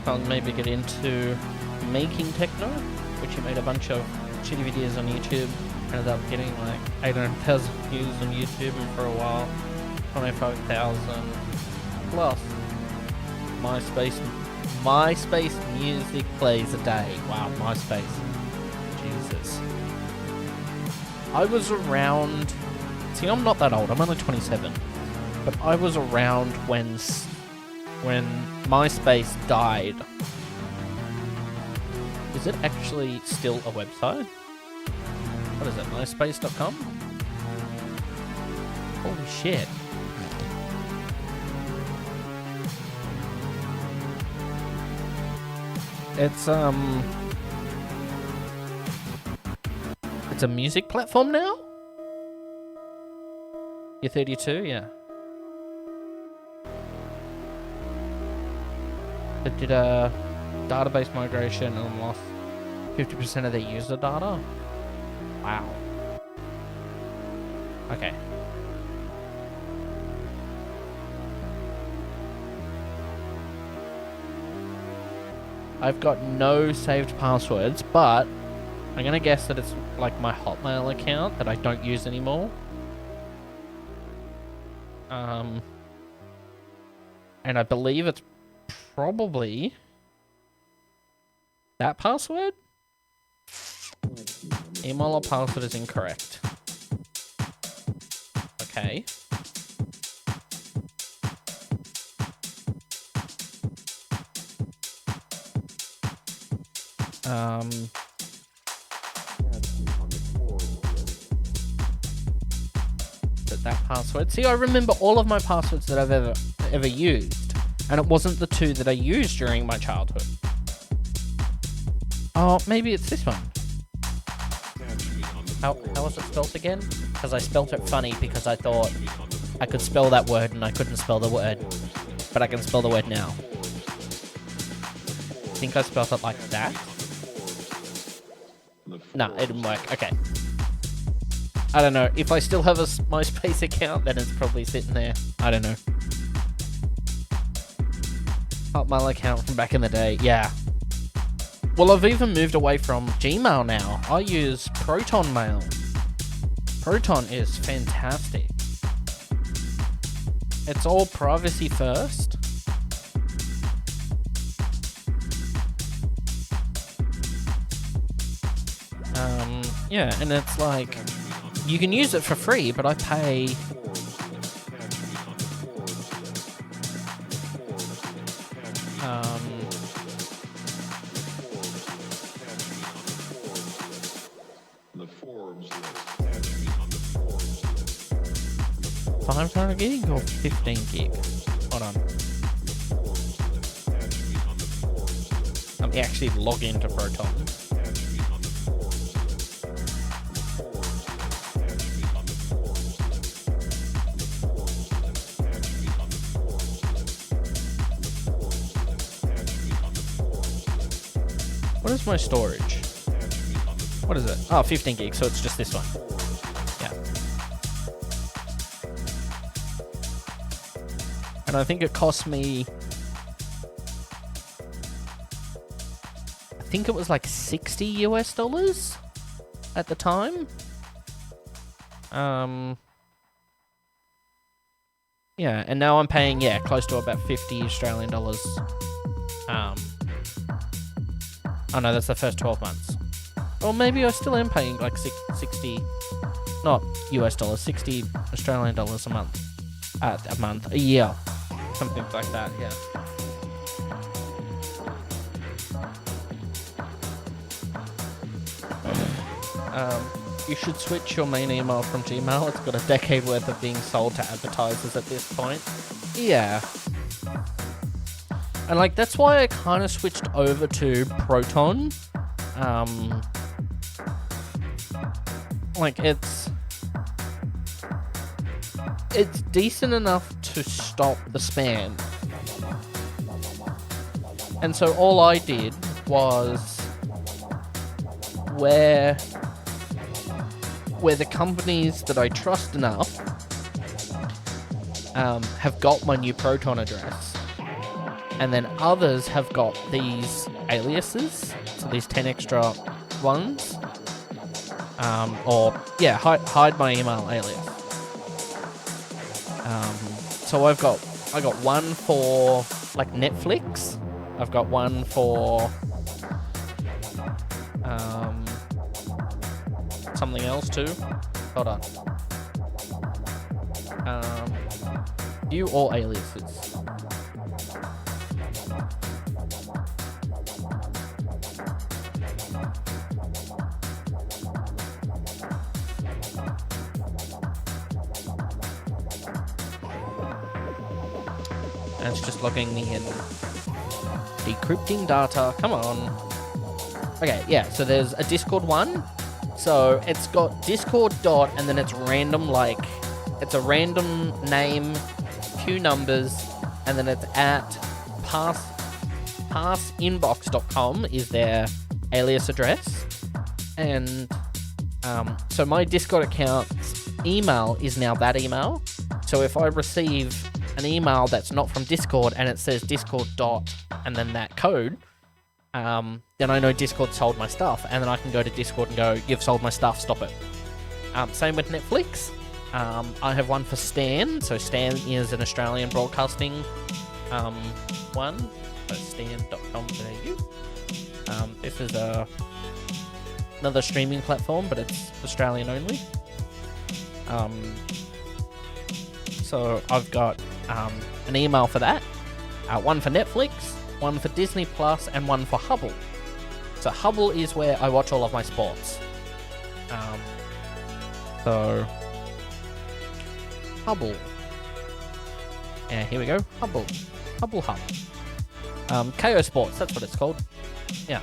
Speaker 2: I'll maybe get into making techno, which he made a bunch of shitty videos on YouTube. Ended up getting like 800,000 views on YouTube, and for a while 25,000 plus. MySpace music plays a day. Wow, MySpace. Jesus. I was around. See, I'm not that old. I'm only 27, but I was around when MySpace died. Is it actually still a website? What is it, myspace.com? Holy shit. It's a music platform now? You're 32, yeah. They did a database migration and lost 50% of their user data. Wow. Okay. I've got no saved passwords, but I'm gonna guess that it's like my Hotmail account that I don't use anymore. And I believe it's probably that password. Email or password is incorrect. Okay. That password. See, I remember all of my passwords that I've ever used, and it wasn't the two that I used during my childhood. Oh, maybe it's this one. How was it spelt again? Because I spelt it funny because I thought I could spell that word and I couldn't spell the word, but I can spell the word now. I think I spelled it like that. No, it didn't work. Okay. I don't know. If I still have a MySpace account, then it's probably sitting there. I don't know. Hotmail account from back in the day. Yeah. Well, I've even moved away from Gmail now. I use Proton Mail. Proton is fantastic. It's all privacy first. Yeah, and it's like, you can use it for free, but I pay $500 gig or 15 gig? Hold on. Let me actually log into Proton. What is my storage? What is it? Oh, 15 gigs, so it's just this one. Yeah. And I think it cost me... I think it was like $60 US at the time. Yeah, and now I'm paying, close to about 50 Australian dollars. Oh no, that's the first 12 months. Or maybe I still am paying like 60, not US dollars, 60 Australian dollars a month. A year. Something like that, yeah. You should switch your main email from Gmail. It's got a decade worth of being sold to advertisers at this point. Yeah. And like, that's why I kind of switched over to Proton. Like, it's decent enough to stop the spam. And so all I did was where the companies that I trust enough have got my new Proton address, and then others have got these aliases, so these 10 extra ones, hide my email alias. So I got one for like Netflix. I've got one for something else too. Hold on. View all aliases. And it's just logging me in. Decrypting data. Come on. Okay, yeah, so there's a Discord one. So it's got Discord dot and then it's random, like, it's a random name, few numbers, and then it's at passinbox.com is their alias address. And so my Discord account's email is now that email. So if I receive an email that's not from Discord and it says Discord dot and then that code, then I know Discord sold my stuff, and then I can go to Discord and go, "You've sold my stuff, stop it." Same with Netflix. I have one for Stan. So Stan is an Australian broadcasting one. So stan.com.au. This is another streaming platform, but it's Australian only. So I've got an email for that, one for Netflix, one for Disney Plus, and one for Hubble. So Hubble is where I watch all of my sports. So Hubble. Yeah, here we go. Hubble Hub. KO Sports, that's what it's called. Yeah.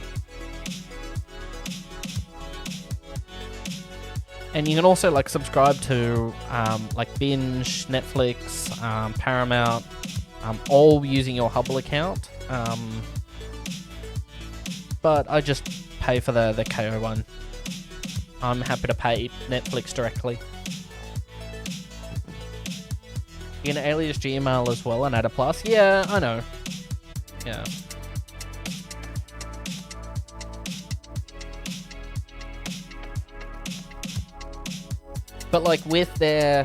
Speaker 2: And you can also like subscribe to like Binge, Netflix, Paramount, all using your Hubble account. But I just pay for the KO one. I'm happy to pay Netflix directly. You can alias Gmail as well and add a plus. Yeah, I know. Yeah. But like with their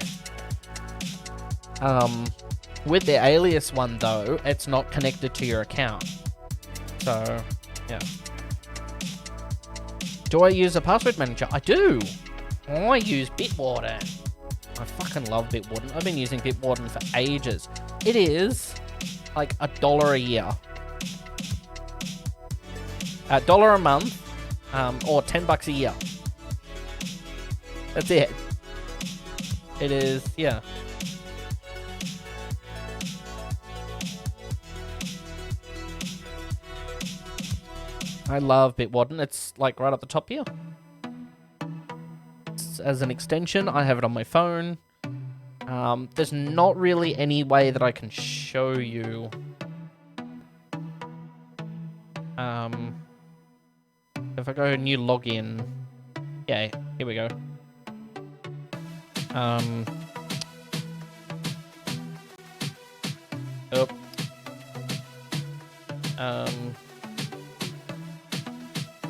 Speaker 2: alias one though, it's not connected to your account. So, yeah. Do I use a password manager? I do. I use Bitwarden. I fucking love Bitwarden. I've been using Bitwarden for ages. It is like $1 a year. $1 a month, or $10 a year. That's it. It is, yeah. I love Bitwarden. It's like right at the top here. As an extension, I have it on my phone. There's not really any way that I can show you. If I go new login, yeah, here we go.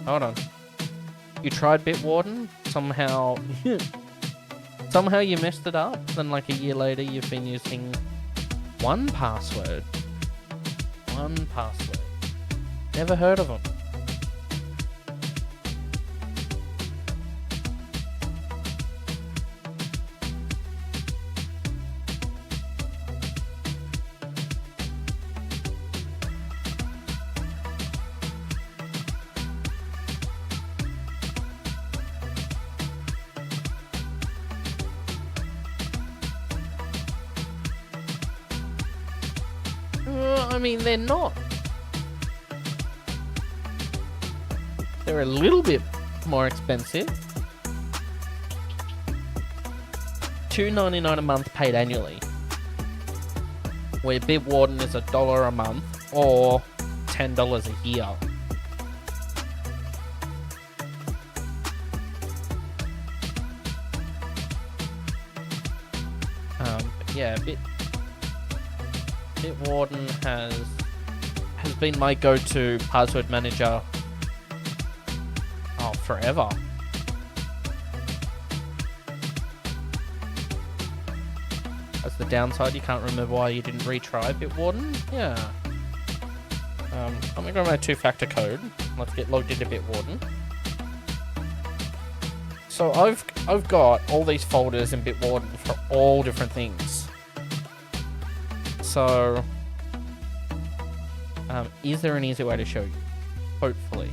Speaker 2: Hold on. You tried Bitwarden? Somehow you messed it up. Then like a year later, you've been using one password. Never heard of them. I mean, they're not. They're a little bit more expensive. $2.99 a month paid annually. Where Bitwarden is $1 a month or $10 a year. But yeah, Bitwarden has been my go-to password manager forever. That's the downside. You can't remember why you didn't retry Bitwarden. Yeah. I'm gonna go my two-factor code. Let's get logged into Bitwarden. So I've got all these folders in Bitwarden for all different things. So, is there an easy way to show you? Hopefully.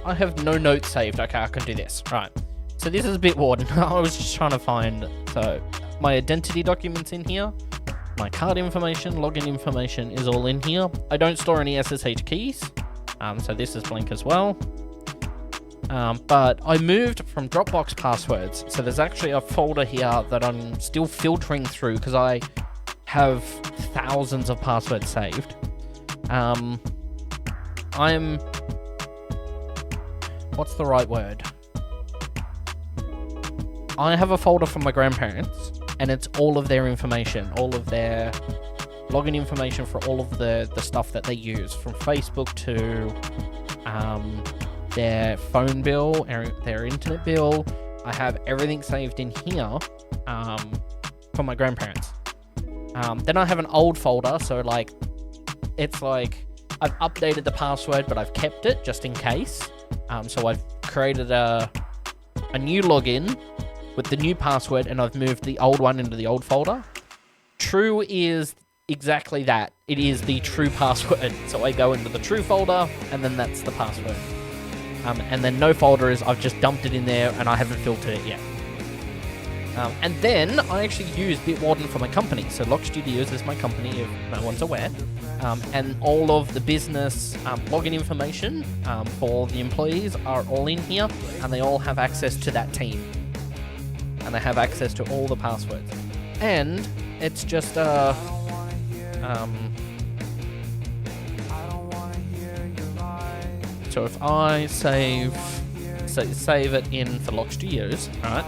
Speaker 2: I have no notes saved. Okay, I can do this. Right. So this is Bitwarden. I was just trying to find... So, my identity documents in here. My card information, login information is all in here. I don't store any SSH keys. So this is blank as well. But I moved from Dropbox passwords. So there's actually a folder here that I'm still filtering through because I have thousands of passwords saved. What's the right word? I have a folder from my grandparents, and it's all of their information, all of their login information for all of the stuff that they use, from Facebook to their phone bill, their internet bill. I have everything saved in here for my grandparents. Then I have an old folder, so like, it's like I've updated the password, but I've kept it just in case. So I've created a new login with the new password, and I've moved the old one into the old folder. True is exactly that. It is the true password. So I go into the true folder, and then that's the password. And then no folder is I've just dumped it in there, and I haven't filtered it yet. And then I actually use Bitwarden for my company. So Lock Studios is my company, if no one's aware. And all of the business login information for the employees are all in here, and they all have access to that team. And they have access to all the passwords. And it's just so if I save it in for Lock Studios, right?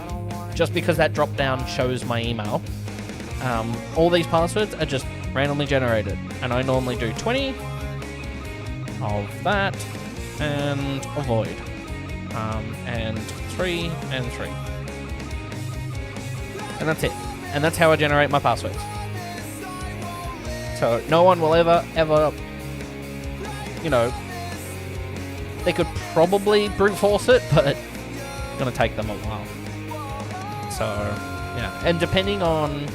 Speaker 2: Just because that drop down shows my email, all these passwords are just randomly generated, and I normally do 20 of that and avoid, and 3 and 3, and that's it. And that's how I generate my passwords. So no one will ever, you know, they could probably brute force it, but it's gonna take them a while. So yeah, and depending on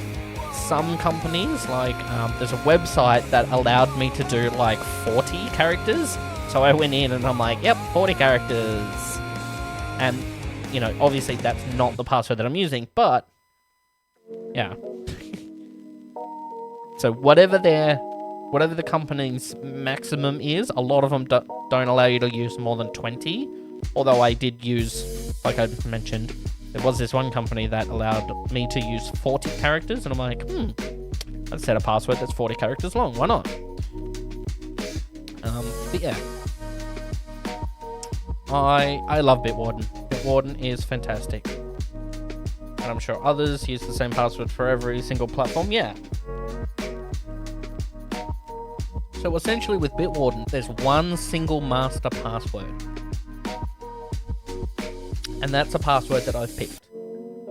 Speaker 2: some companies, like there's a website that allowed me to do like 40 characters. So I went in and I'm like, yep, 40 characters. And, you know, obviously that's not the password that I'm using, but yeah. So whatever the company's maximum is, a lot of them don't allow you to use more than 20. Although I did use, like I mentioned, there was this one company that allowed me to use 40 characters, and I'm like, let's set a password that's 40 characters long. Why not? But yeah, I love Bitwarden. Bitwarden is fantastic, and I'm sure others use the same password for every single platform. Yeah. So essentially, with Bitwarden, there's one single master password. And that's a password that I've picked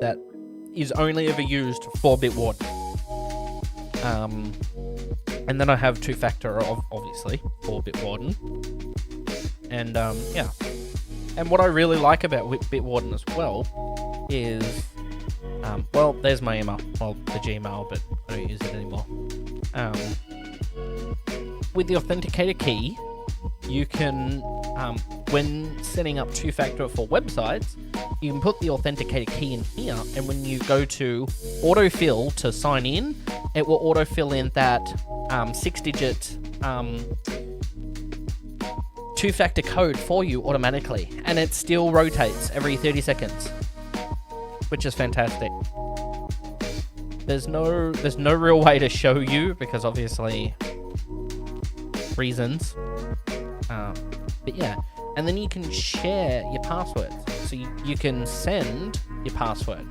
Speaker 2: that is only ever used for Bitwarden. And then I have two-factor, obviously, for Bitwarden. And, yeah. And what I really like about Bitwarden as well is... well, there's my email. Well, the Gmail, but I don't use it anymore. With the authenticator key, you can... when setting up two-factor for websites, you can put the authenticator key in here, and when you go to autofill to sign in, it will autofill in that 6-digit two-factor code for you automatically, and it still rotates every 30 seconds, which is fantastic. There's no real way to show you because obviously reasons. But yeah, and then you can share your passwords. So you can send your password.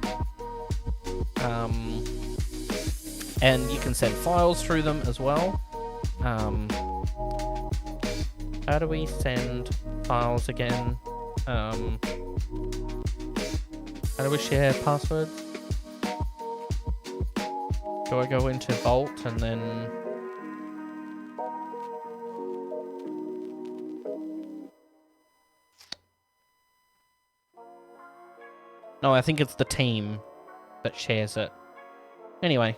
Speaker 2: And you can send files through them as well. How do we send files again? How do we share passwords? Do I go into Vault and then... No, I think it's the team. that shares it. Anyway,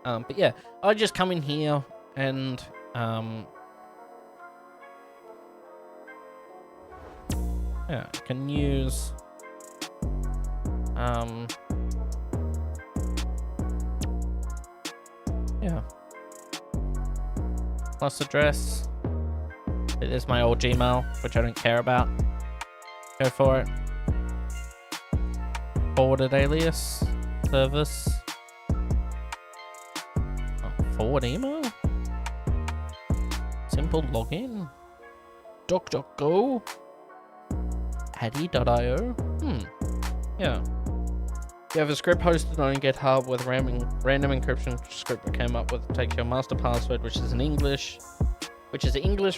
Speaker 2: but yeah, I just come in here and yeah, I can use yeah, plus address. There's my old Gmail, which I don't care about. Go for it. Forwarded alias service. Forward email. Simple login. DuckDuckGo. Addy.io. Yeah. You have a script hosted on GitHub with random encryption script that came up with takes your master password, which is in English.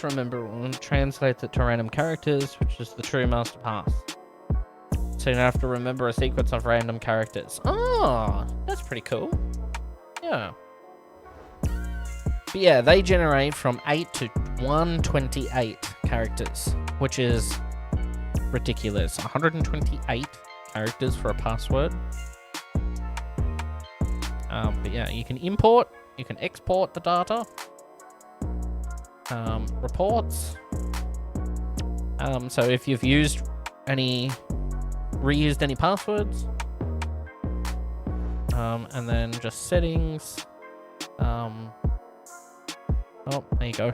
Speaker 2: Remember, and translates it to random characters, which is the true master pass. So you have to remember a sequence of random characters. Oh, that's pretty cool. Yeah. But yeah, they generate from 8 to 128 characters, which is ridiculous. 128 characters for a password. But yeah, you can import, you can export the data. Reports. So if you've reused any passwords, and then just settings. Oh, there you go.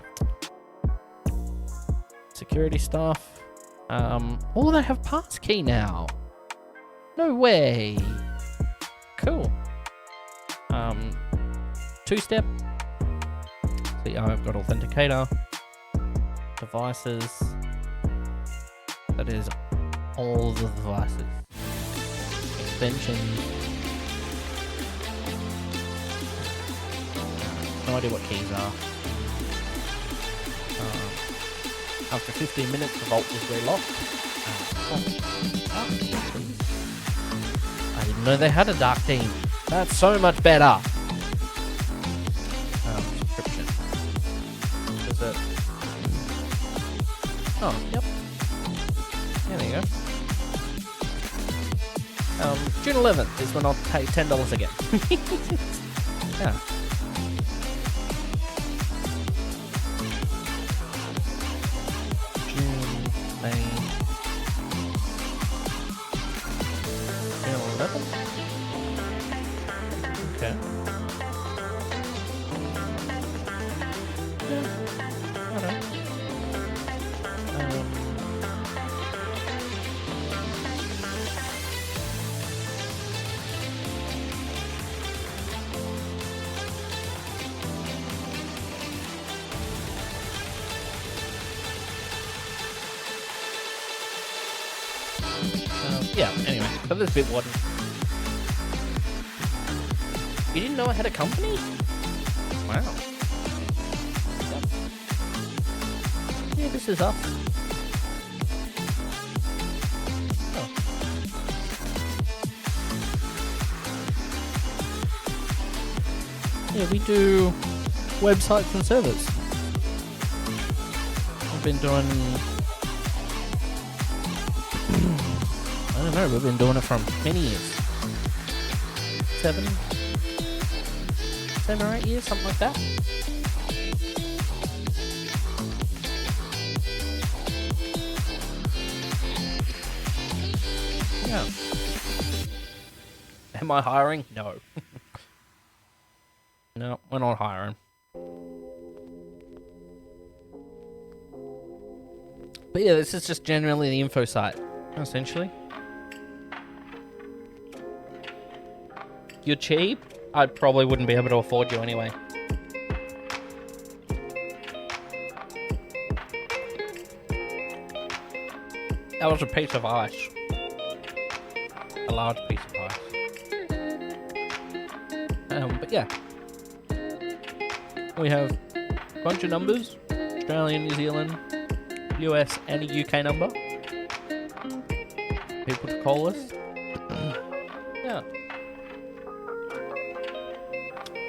Speaker 2: Security stuff. Oh, they have passkey now. No way. Cool. Two-step. So yeah, I've got authenticator. Devices. That is all the devices. Extensions. No idea what keys are. After 15 minutes, the vault is relocked. Dark theme, please. I didn't know they had a dark theme. That's so much better. Subscription. Is it? Oh, yep. Yeah, there you go. June 11th is when I'll pay $10 again. Yeah. June 11th? Okay. Yeah. Alright. Yeah, anyway, so this bit wasn't. You didn't know I had a company? Wow. Yeah, this is us. Oh. Yeah, we do websites and servers. I've been doing... I don't know, we've been doing it for many years. 7 or 8 years, something like that. Yeah. Am I hiring? No. No, we're not hiring. But yeah, this is just generally the info site, essentially. You're cheap, I probably wouldn't be able to afford you anyway. That was a piece of ice. A large piece of ice. But yeah. We have a bunch of numbers. Australia, New Zealand, US and a UK number. People to call us. Yeah.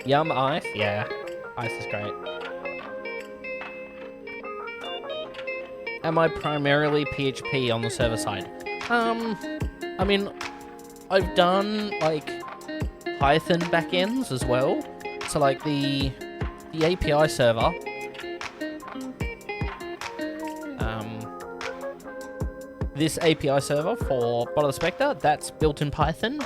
Speaker 2: Yum ice? Yeah. Ice is great. Am I primarily PHP on the server side? I mean, I've done, like, Python backends as well. So like the API server. This API server for Bottle Spectre, that's built in Python.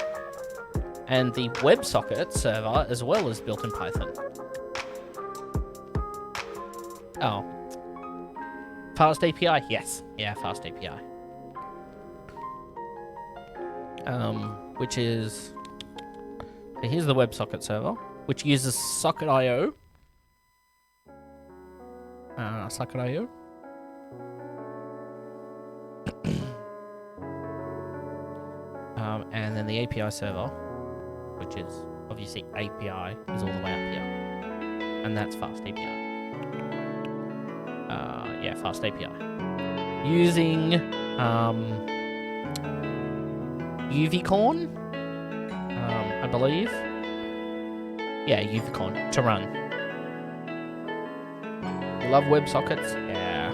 Speaker 2: And the WebSocket server as well is built in Python. Oh. Fast API? Yes. Yeah, Fast API. Which is... So here's the WebSocket server, which uses Socket.io. Socket.io. And then the API server, which is obviously API, is all the way up here. And that's Fast API. Yeah, Fast API. Using UVcorn, I believe. Yeah, UVcorn to run. Love WebSockets, yeah.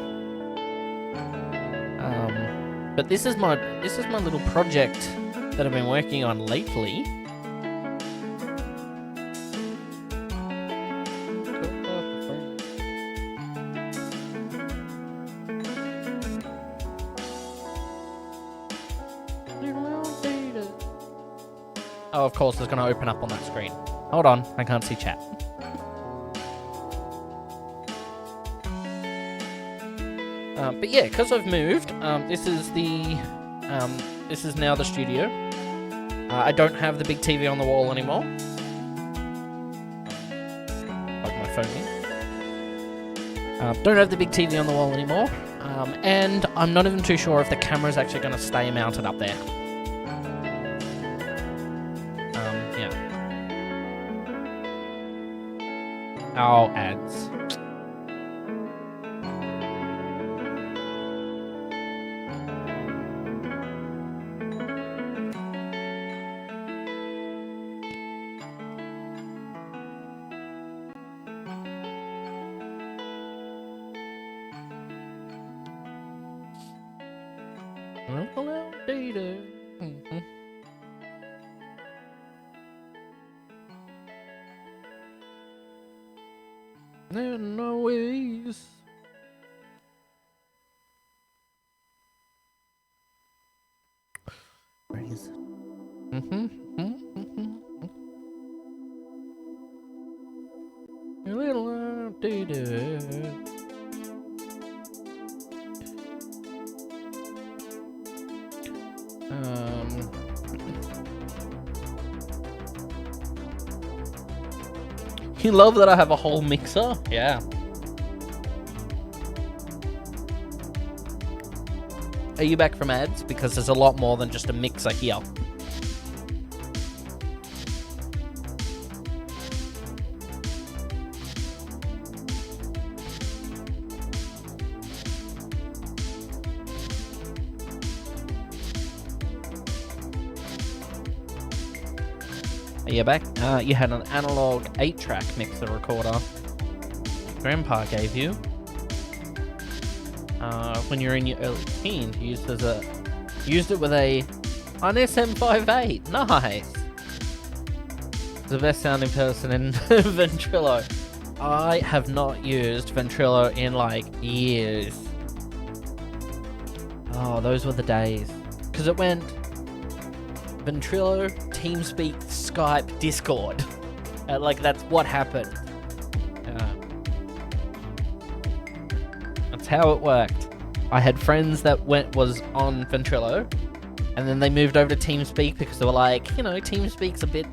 Speaker 2: But this is my little project that I've been working on lately. Oh, of course, it's going to open up on that screen. Hold on, I can't see chat. But yeah, because I've moved, this is now the studio. I don't have the big TV on the wall anymore. Plug my phone in. Don't have the big TV on the wall anymore. And I'm not even too sure if the camera's actually going to stay mounted up there. Yeah. Oh, ads. No ways. Where is it? A little outdated. You love that I have a whole mixer? Yeah. Are you back from ads? Because there's a lot more than just a mixer here. Are you back? You had an analog 8-track mixer recorder Grandpa gave you when you were in your early teens. You used it with an SM58. Nice. The best sounding person in Ventrilo. I have not used Ventrilo in like years. Oh, those were the days. Because it went Ventrilo, TeamSpeak, Skype, Discord. Like, that's what happened. That's how it worked. I had friends that was on Ventrilo, and then they moved over to TeamSpeak because they were like, you know, TeamSpeak's a bit,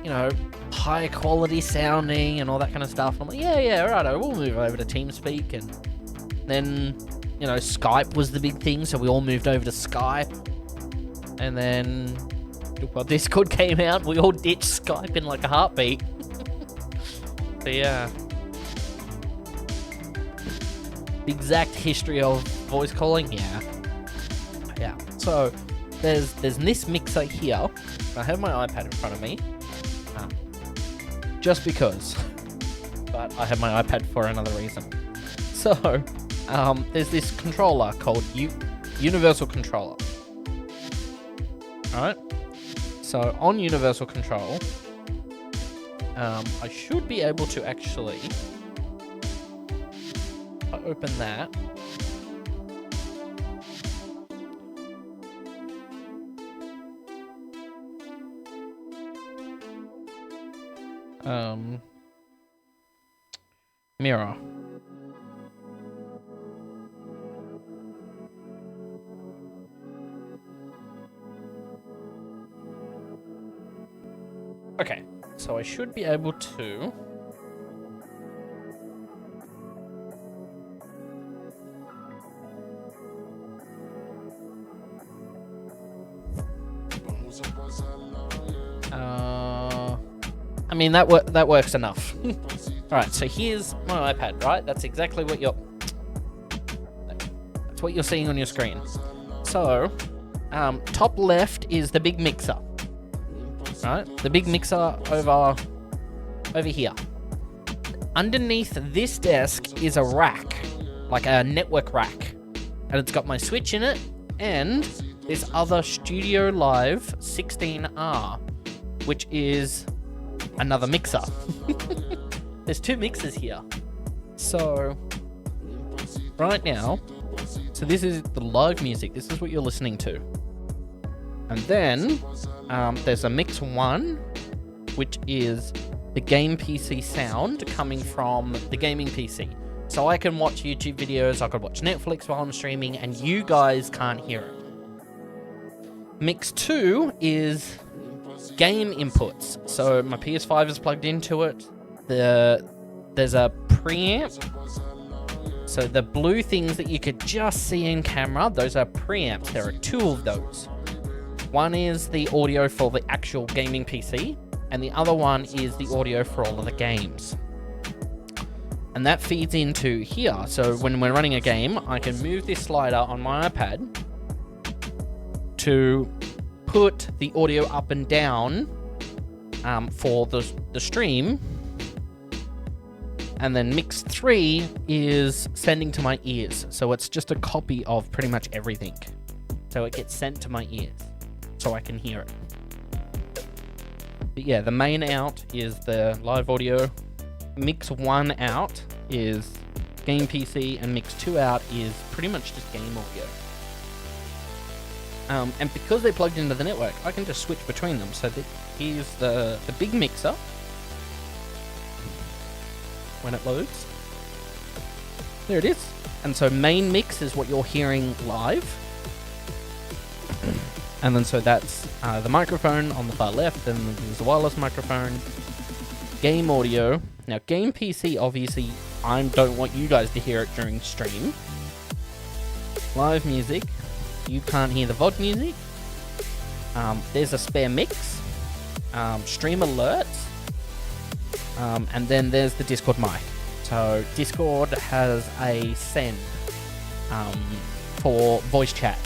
Speaker 2: you know, high quality sounding and all that kind of stuff. I'm like, yeah, righto, we'll move over to TeamSpeak. And then, you know, Skype was the big thing, so we all moved over to Skype. And then, well, Discord came out, we all ditched Skype in like a heartbeat. So yeah. The exact history of voice calling, yeah. So, there's this mixer here. I have my iPad in front of me. Just because. But I have my iPad for another reason. So, there's this controller called Universal Controller. Alright? So on universal control, I should be able to actually, if I open that, mirror. Okay, so I should be able to I mean that works enough. Alright, so here's my iPad, right? That's exactly what you're seeing on your screen. So, top left is the big mixer. Right? The big mixer over here. Underneath this desk is a rack, like a network rack. And it's got my Switch in it, and this other Studio Live 16R, which is another mixer. There's two mixers here. So, right now, so this is the live music. This is what you're listening to. And then, there's a mix 1, which is the game PC sound coming from the gaming PC. So I can watch YouTube videos, I could watch Netflix while I'm streaming, and you guys can't hear it. Mix 2 is game inputs. So my PS5 is plugged into it. There's a preamp. So the blue things that you could just see in camera, those are preamps. There are 2 of those. One is the audio for the actual gaming PC, and the other one is the audio for all of the games. And that feeds into here. So when we're running a game, I can move this slider on my iPad to put the audio up and down for the stream. And then mix 3 is sending to my ears. So it's just a copy of pretty much everything. So it gets sent to my ears so I can hear it. But yeah, the main out is the live audio. Mix 1 out is game PC, and mix 2 out is pretty much just game audio. And because they're plugged into the network, I can just switch between them. So here's the big mixer. When it loads. There it is. And so main mix is what you're hearing live. And then so that's the microphone on the far left, and there's the wireless microphone. Game audio. Now game PC, obviously, I don't want you guys to hear it during stream. Live music. You can't hear the VOD music. There's a spare mix. Stream alerts. And then there's the Discord mic. So Discord has a send for voice chat.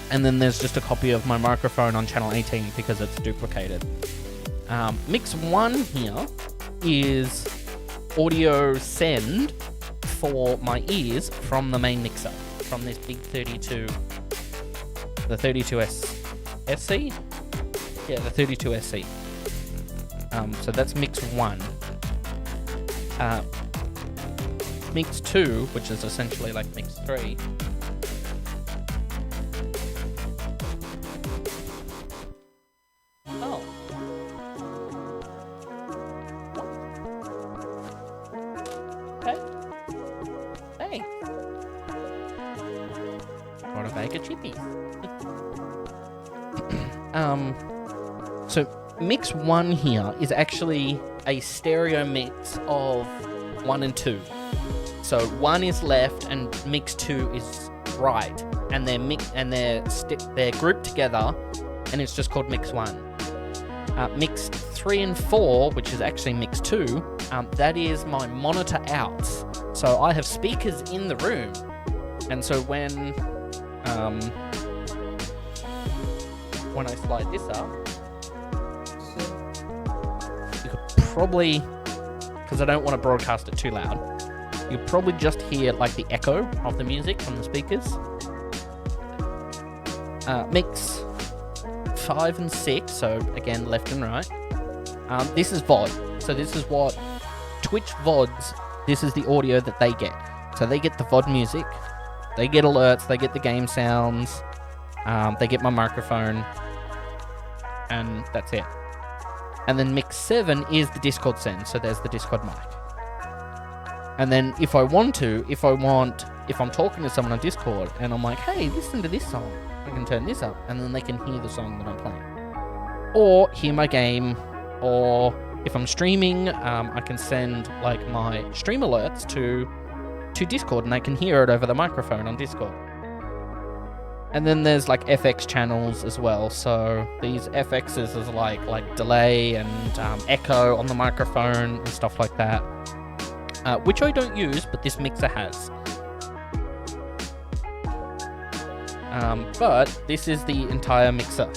Speaker 2: And then there's just a copy of my microphone on channel 18 because it's duplicated. Mix 1 here is audio send for my ears from the main mixer, from this big 32, the 32SC? Yeah, the 32SC. So that's mix 1. Mix 2, which is essentially like mix 3. Oh. Okay. Hey. Got a bag of chippies. So mix 1 here is actually a stereo mix of 1 and 2. So 1 is left and mix 2 is right, and they're grouped together, and it's just called mix 1. Mix 3 and 4, which is actually mix 2, that is my monitor outs. So I have speakers in the room, and so when I slide this up, you could probably, because I don't want to broadcast it too loud, you could probably just hear like the echo of the music from the speakers. Mix 5 and 6, so again, left and right. This is VOD. So this is what Twitch VODs, this is the audio that they get. So they get the VOD music, they get alerts, they get the game sounds, they get my microphone, and that's it. And then mix 7 is the Discord send, so there's the Discord mic. And then if I'm talking to someone on Discord and I'm like, hey, listen to this song, I can turn this up, and then they can hear the song that I'm playing. Or hear my game, or if I'm streaming, I can send like my stream alerts to Discord, and they can hear it over the microphone on Discord. And then there's like FX channels as well. So these FXs is like delay and echo on the microphone and stuff like that, which I don't use, but this mixer has. But this is the entire mixer.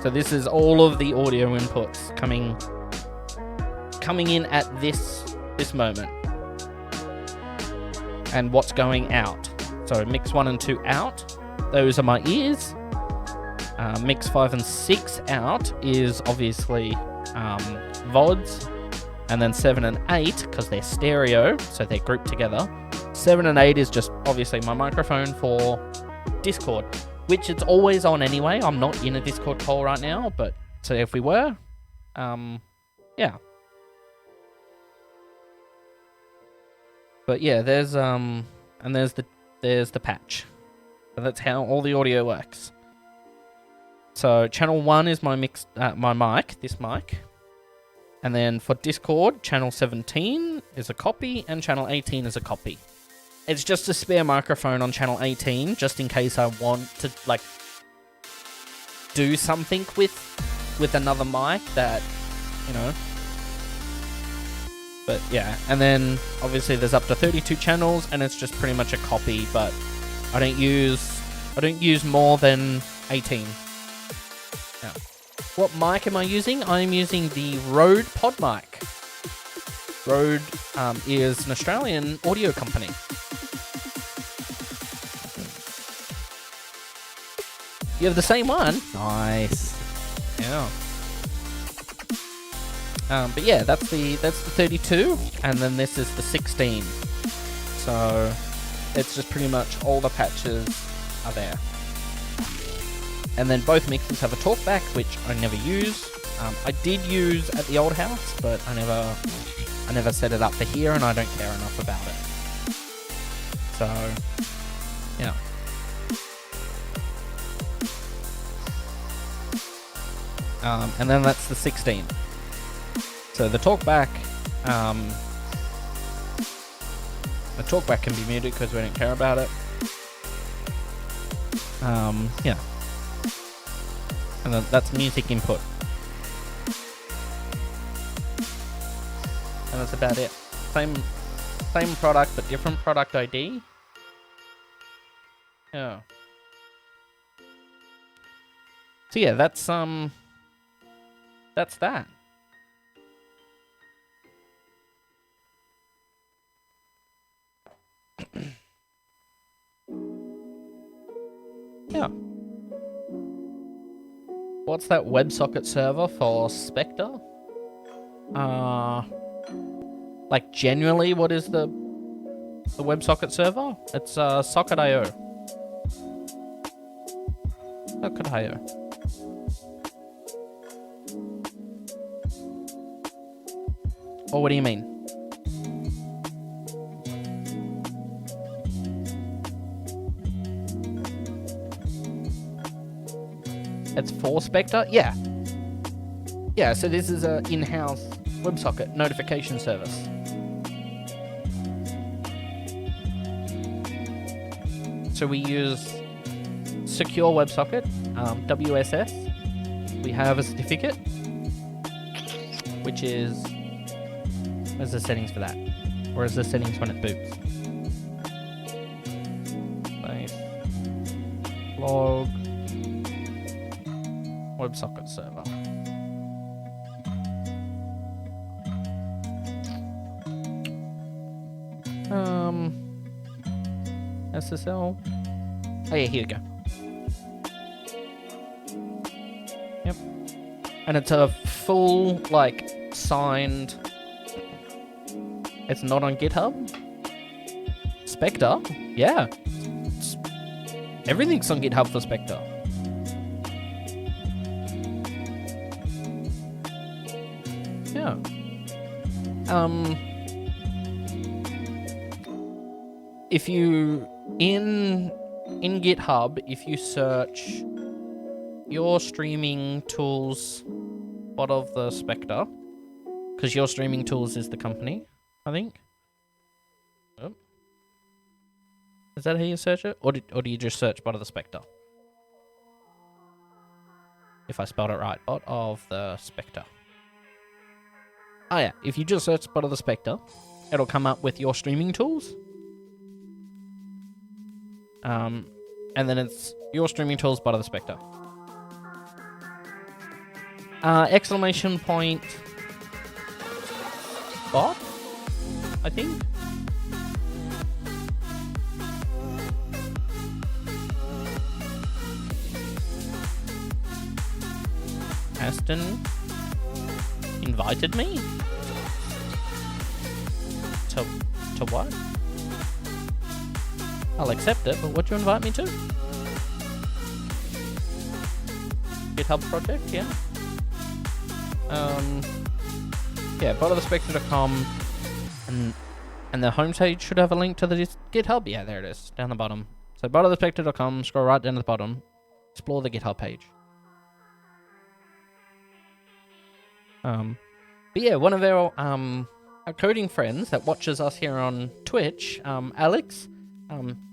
Speaker 2: So this is all of the audio inputs coming in at this moment. And what's going out. So mix 1 and 2 out, those are my ears. Mix 5 and 6 out is obviously VODs. And then 7 and 8, because they're stereo, so they're grouped together. 7 and 8 is just obviously my microphone for Discord, which it's always on anyway. I'm not in a Discord call right now, but so if we were, yeah. But yeah, there's and there's the patch. So that's how all the audio works. So channel 1 is my my mic, this mic. And then for Discord, channel 17 is a copy and channel 18 is a copy. It's just a spare microphone on channel 18, just in case I want to like do something with another mic that, you know. But yeah, and then obviously there's up to 32 channels, and it's just pretty much a copy, but I don't use more than 18. Yeah. What mic am I using? I'm using the Rode Pod mic. Rode is an Australian audio company. You have the same one? Nice. Yeah. But yeah, that's the 32, and then this is the 16. So it's just pretty much all the patches are there. And then both mixers have a talkback, which I never use. I did use at the old house, but I never set it up for here, and I don't care enough about it. So, yeah. And then that's the 16. So the talkback can be muted because we don't care about it. Yeah. And then that's music input. And that's about it. Same product, but different product ID. Yeah. So yeah, that's that. Yeah. What's that WebSocket server for Spectre? Like generally, what is the WebSocket server? It's Socket.io. Socket.io. Or what do you mean? It's for Spectre? Yeah. Yeah, so this is an in-house WebSocket notification service. So we use secure WebSocket, WSS. We have a certificate, which is... Where's the settings for that? Or is the settings when it boots? Nice. Log. WebSocket server. SSL. Oh yeah, here we go. And it's a full, like, signed... It's not on GitHub? Spectre? Yeah. Everything's on GitHub for Spectre. Yeah. If you in GitHub, if you search your streaming tools spot of the Spectre, because your streaming tools is the company, I think. Oh. Is that how you search it, or do you just search bot of the Spectre? If I spelled it right, bot of the Spectre. Oh yeah, if you just search bot of the Spectre, it'll come up with your streaming tools. And then it's your streaming tools bot of the Spectre. Exclamation point bot, I think. Aston invited me? To what? I'll accept it, but what do you invite me to? GitHub project, yeah. Yeah, botofthespectre.com, and the homepage should have a link to the GitHub. Yeah, there it is, down the bottom. So botofthespectre.com, scroll right down to the bottom, explore the GitHub page. But yeah, one of our coding friends that watches us here on Twitch, Alex,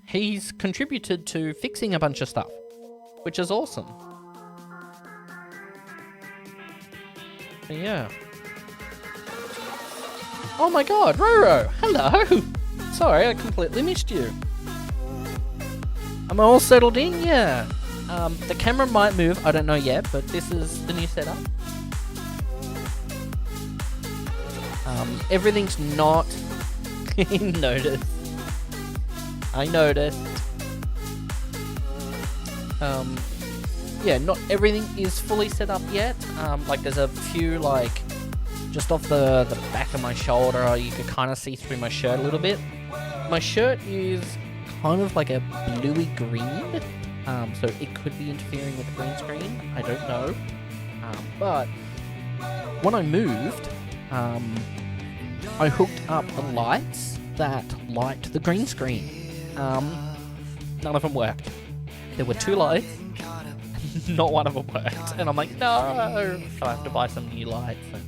Speaker 2: he's contributed to fixing a bunch of stuff, which is awesome. But yeah. Oh my god, Roro! Hello! Sorry, I completely missed you. Am I all settled in? Yeah. The camera might move, I don't know yet, but this is the new setup. Everything's not... noticed. I noticed. Yeah, not everything is fully set up yet. Like there's a few, like, just off the back of my shoulder, you could kind of see through my shirt a little bit. My shirt is kind of like a bluey green, so it could be interfering with the green screen. I don't know. But when I moved, I hooked up the lights that light the green screen. None of them worked. There were 2 lights, not one of them worked, and I'm like, no! So I have to buy some new lights. And,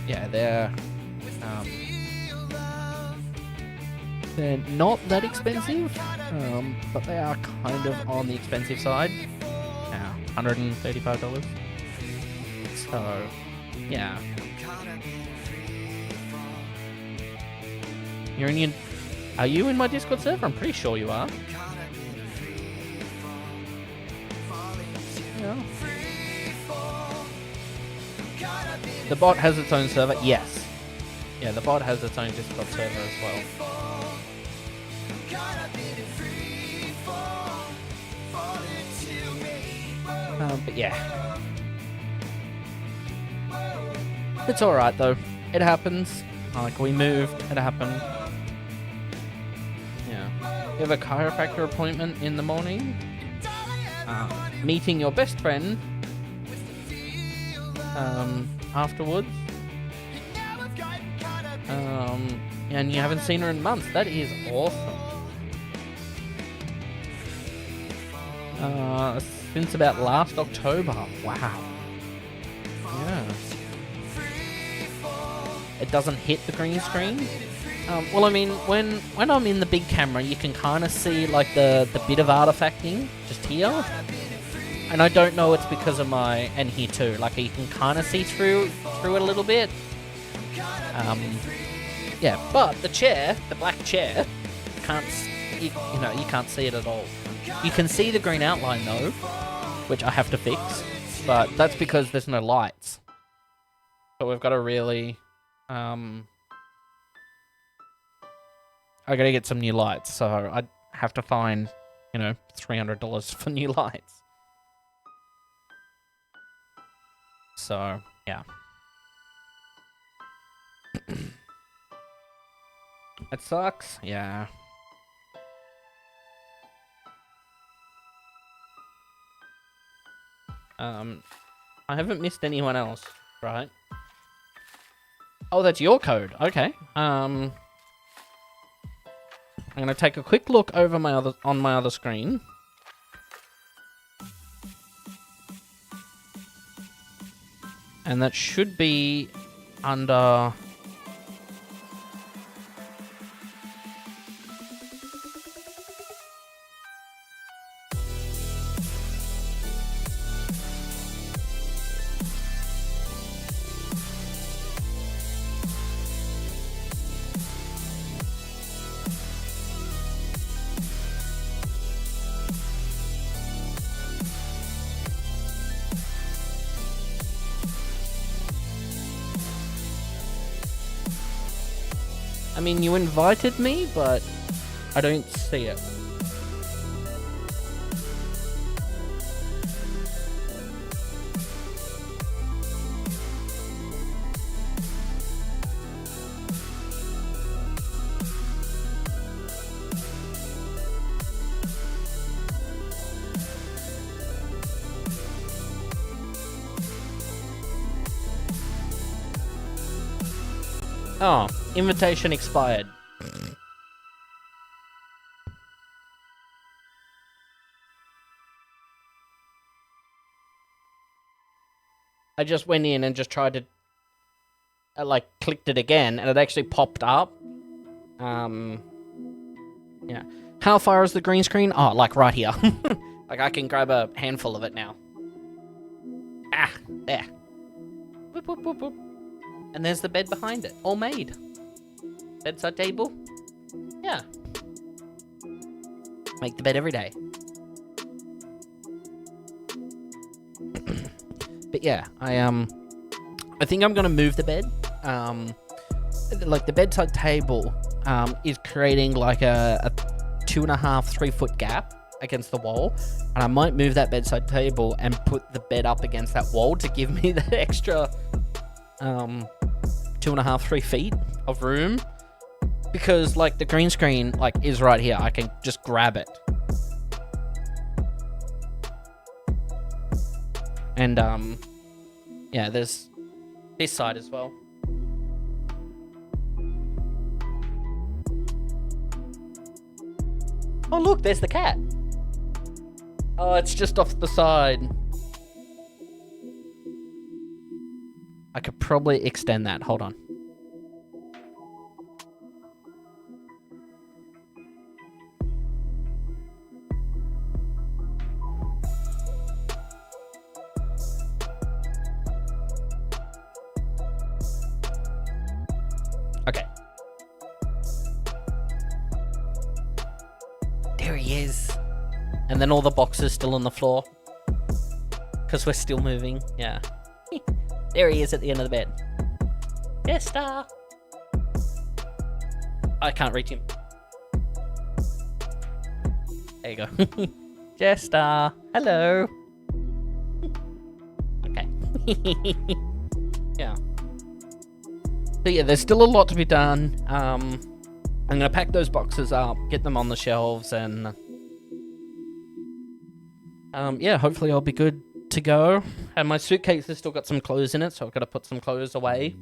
Speaker 2: yeah, they're not that expensive, but they are kind of on the expensive side. $135. So, yeah. Are you in my Discord server? I'm pretty sure you are. Yeah. The bot has its own server? Yes. Yeah, the bot has its own Discord server as well. But yeah. It's alright though. It happens. Like, we moved. It happened. Yeah. You have a chiropractor appointment in the morning. Meeting your best friend. Afterwards. And you haven't seen her in months. That is awesome. Since about last October. Wow. Yeah. It doesn't hit the green screen. Well, I mean, when I'm in the big camera, you can kind of see like the bit of artifacting just here. And I don't know it's because of my... And here too. Like, you can kind of see through it a little bit. Yeah, but the chair, the black chair, you can't see it at all. You can see the green outline though, which I have to fix. But that's because there's no lights. So we've got to really... I gotta get some new lights, so I have to find, $300 for new lights. So, yeah. It sucks. Yeah. I haven't missed anyone else, right? Oh, that's your code. Okay. I'm gonna take a quick look over my other screen. And that should be under... I mean, you invited me, but I don't see it. Oh, invitation expired. I just went in and just tried to, like, clicked it again, and it actually popped up. Yeah. How far is the green screen? Oh, like right here. Like, I can grab a handful of it now. Ah, there. Whoop, whoop, whoop, whoop. And there's the bed behind it, all made. Bedside table. Yeah. Make the bed every day. But yeah, I think I'm gonna move the bed. Like the bedside table is creating like a 2.5, 3 foot gap against the wall, and I might move that bedside table and put the bed up against that wall to give me that extra 2.5, 3 feet of room, because like the green screen like is right here. I can just grab it. And yeah, there's this side as well. Oh look, there's the cat. Oh, it's just off the side. I could probably extend that. Hold on. Okay. There he is. And then all the boxes still on the floor. Because we're still moving. Yeah. There he is at the end of the bed. Jester! I can't reach him. There you go. Jester! Hello! Okay. Yeah. But yeah, there's still a lot to be done. I'm gonna pack those boxes up, get them on the shelves, and yeah, hopefully I'll be good to go. And my suitcase has still got some clothes in it, so I've got to put some clothes away.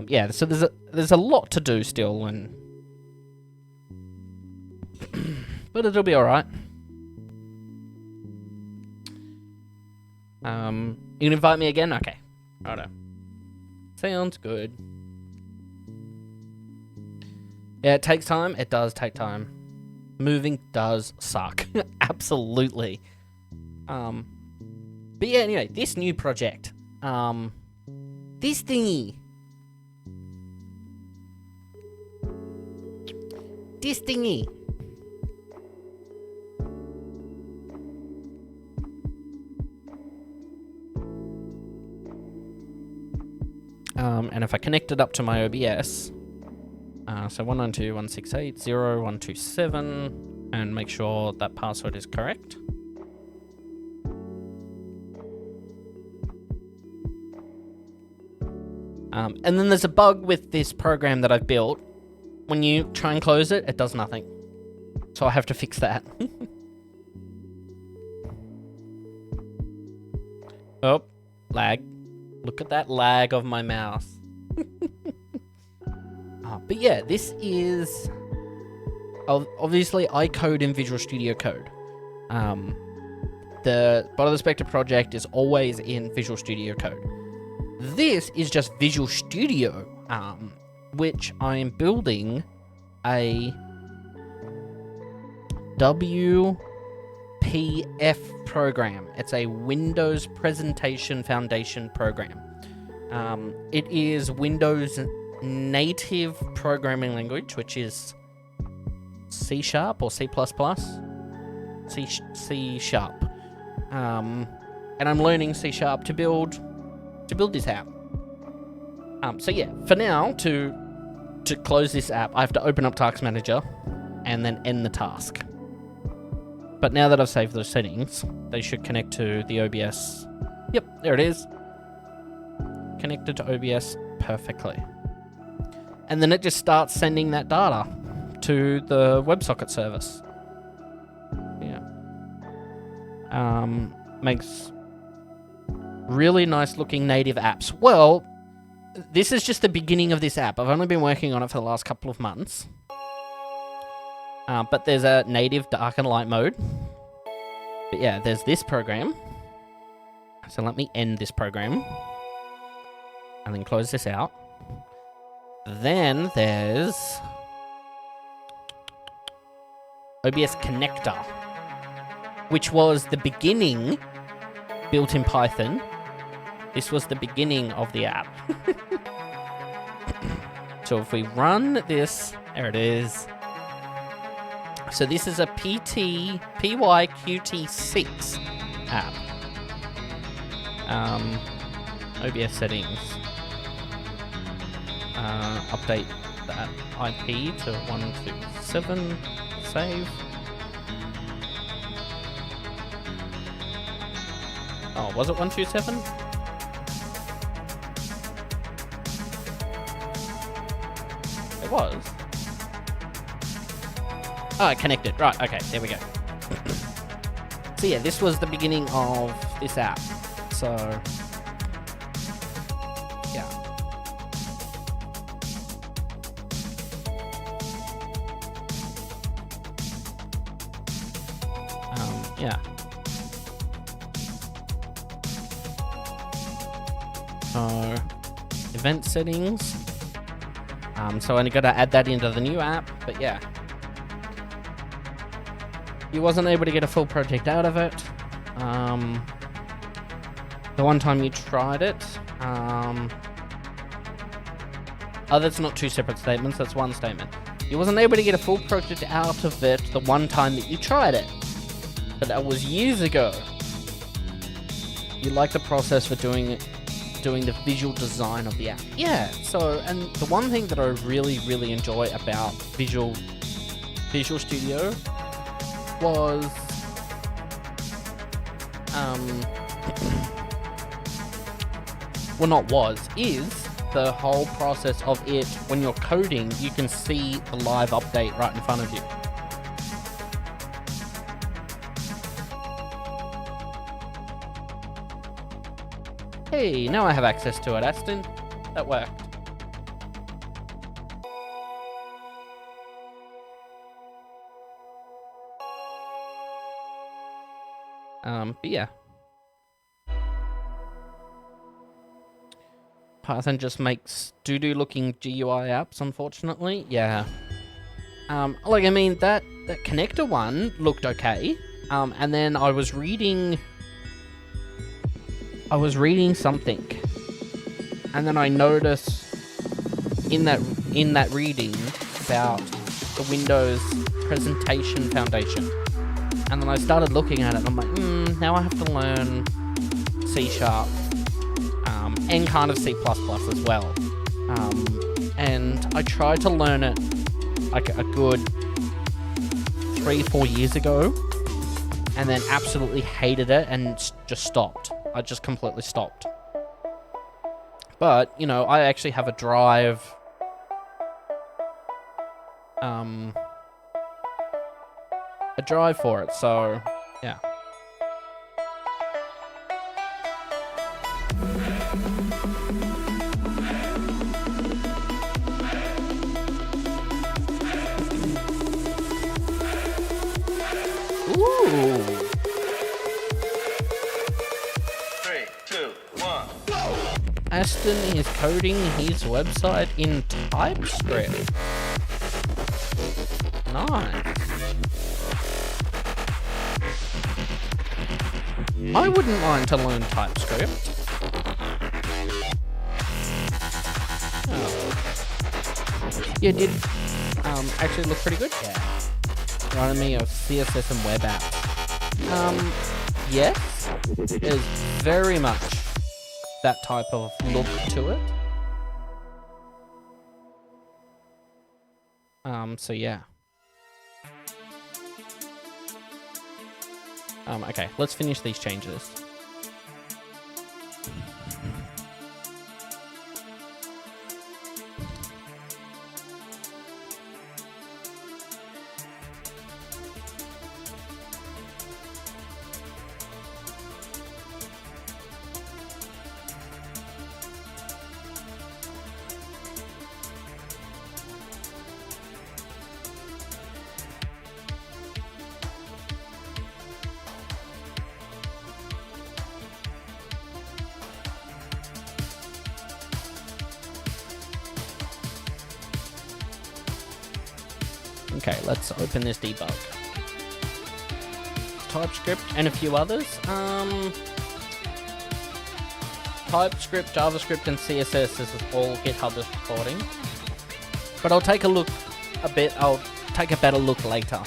Speaker 2: Yeah, so there's a lot to do still, and but it'll be all right. You can invite me again? Okay. Righto. Sounds good. Yeah, it takes time. It does take time. Moving does suck. Absolutely. But yeah, anyway, this new project. This thingy. This thingy. And if I connect it up to my OBS, so 192.168.0.127, and make sure that password is correct. And then there's a bug with this program that I've built. When you try and close it, it does nothing. So I have to fix that. Oh, lag. Look at that lag of my mouse. But yeah, this is... Obviously, I code in Visual Studio Code. The Bottom of the Spectre project is always in Visual Studio Code. This is just Visual Studio, which I'm building a WPF program. It's a Windows Presentation Foundation program. It is Windows native programming language, which is C# or C++. C#. And I'm learning C# to build this app. So yeah, for now, to close this app, I have to open up Task Manager and then end the task. But now that I've saved those settings, they should connect to the OBS. Yep, there it is. Connected to OBS perfectly. And then it just starts sending that data to the WebSocket service. Yeah. Makes really nice looking native apps. Well, this is just the beginning of this app. I've only been working on it for the last couple of months. But there's a native dark and light mode. But yeah, there's this program. So let me end this program. And then close this out. Then there's OBS Connector, which was the beginning, built in Python. This was the beginning of the app. So if we run this, there it is. So this is a PYQT6 app. OBS settings. Update that IP to 127. Save. Oh, was it 127? It was. Oh, connected. Right, okay, there we go. So yeah, this was the beginning of this app. So, yeah. Yeah. So, event settings. So I got to add that into the new app, but yeah. You wasn't able to get a full project out of it. The one time you tried it. Oh, that's not two separate statements, that's one statement. You wasn't able to get a full project out of it the one time that you tried it. But that was years ago. You like the process for doing the visual design of the app. Yeah, so, and the one thing that I really, really enjoy about Visual Studio was, is the whole process of it. When you're coding, you can see the live update right in front of you. Hey, now I have access to it, Aston. That worked. But yeah. Python just makes doo-doo looking GUI apps, unfortunately. Yeah. Like, I mean, that connector one looked okay. And then I was reading something, and then I noticed in that reading about the Windows Presentation Foundation, and then I started looking at it, and I'm like, now I have to learn C#, and kind of C++ as well, and I tried to learn it like a good 3-4 years ago, and then absolutely hated it and just stopped. I just completely stopped. But, you know, I actually have a drive. A drive for it, so yeah. Ooh.
Speaker 4: 3, 2, 1.
Speaker 2: Aston is coding his website in TypeScript. Nice. I wouldn't mind to learn TypeScript. Oh. Yeah, it did actually look pretty good. Yeah. Reminded me of CSS and web apps. Yes, there's very much that type of look to it. So yeah. Okay, let's finish these changes. Okay, let's open this debug. TypeScript and a few others. TypeScript, JavaScript, and CSS is all GitHub is reporting. But I'll take a look I'll take a better look later.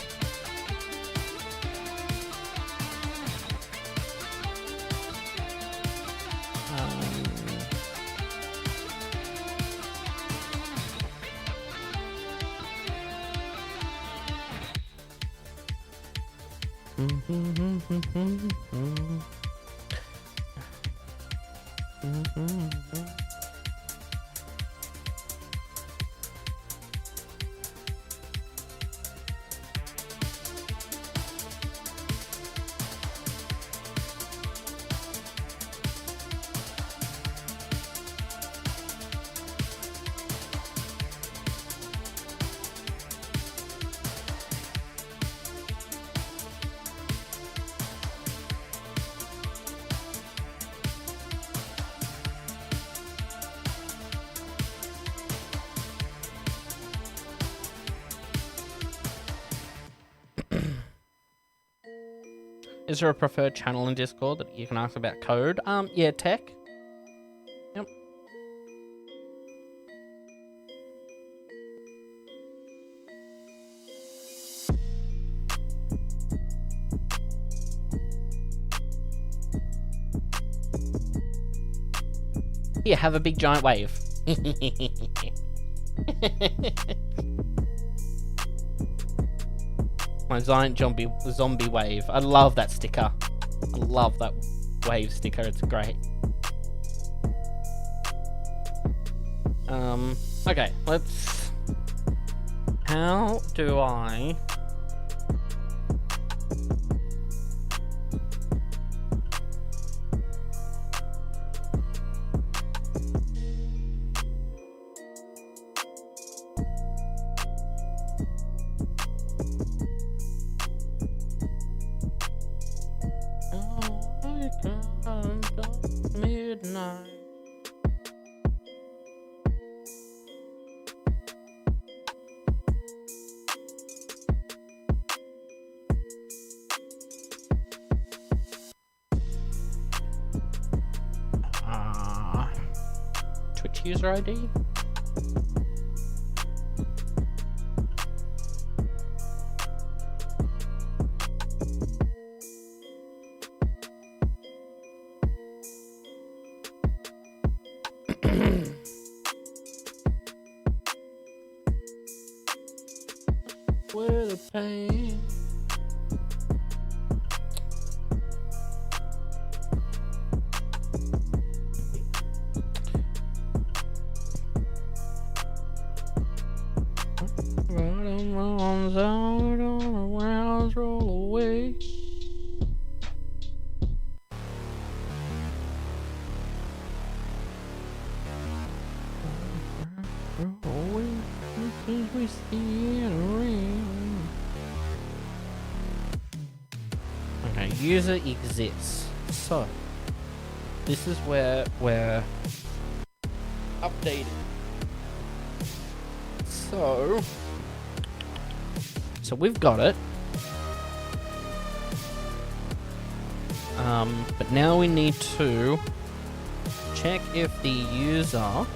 Speaker 2: Is there a preferred channel in Discord that you can ask about code? Yeah, tech. Yep. Here, have a big giant wave. My giant zombie wave. I love that sticker. I love that wave sticker. It's great. Okay, let's... How do I... Midnight. Twitch user ID. Where the pain. runs out on the wells roll away. Roll away, since we see it rain. Okay, user exists. So, this is where we're updating. So we've got it. But now we need to check if the user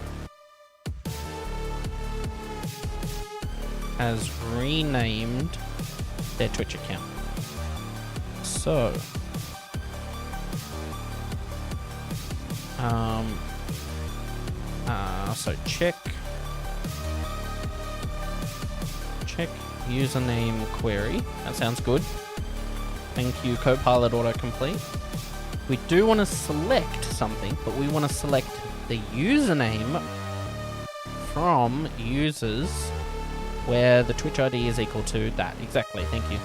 Speaker 2: has renamed their Twitch account. So, so check username query. That sounds good. Thank you, Copilot autocomplete. We do want to select something, but we want to select the username from users where the Twitch ID is equal to that. Exactly, thank you.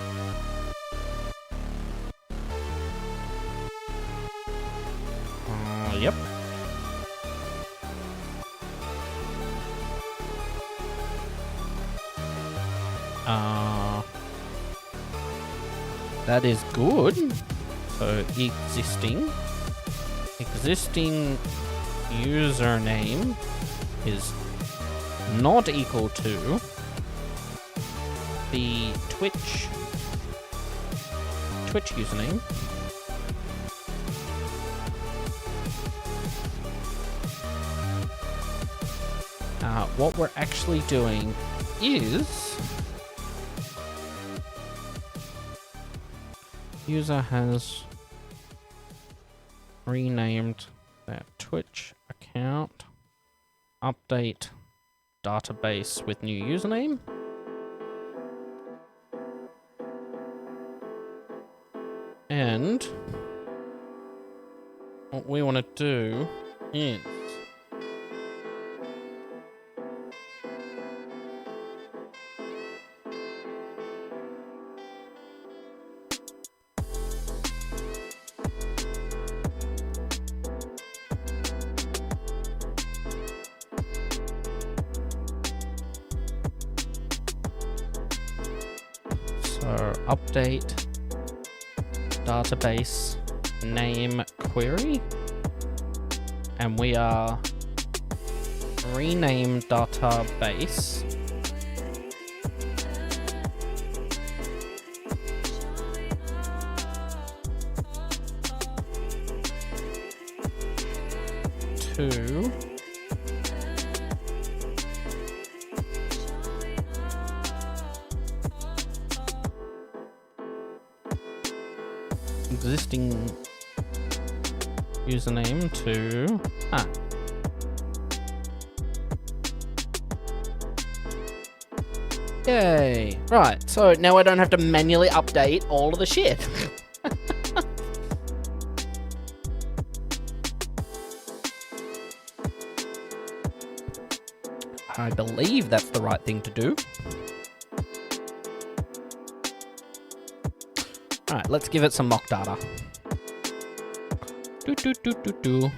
Speaker 2: Yep. That is good. So existing username is not equal to the Twitch username. What we're actually doing is user has renamed their Twitch account. Update database with new username. And what we want to do is update database name query, and we are rename database to existing username to Yay! Right, so now I don't have to manually update all of the shit. I believe that's the right thing to do. Alright, let's give it some mock data. Do.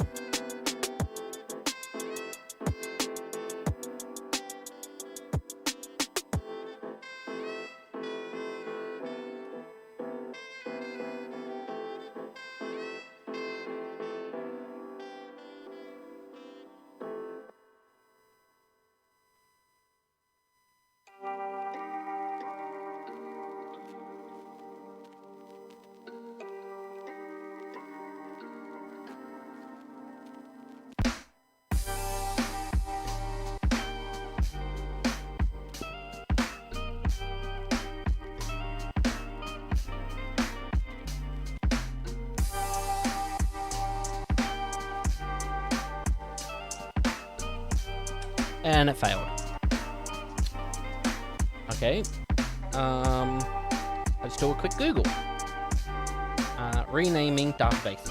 Speaker 2: And it failed. Okay. Let's do a quick Google. Renaming database.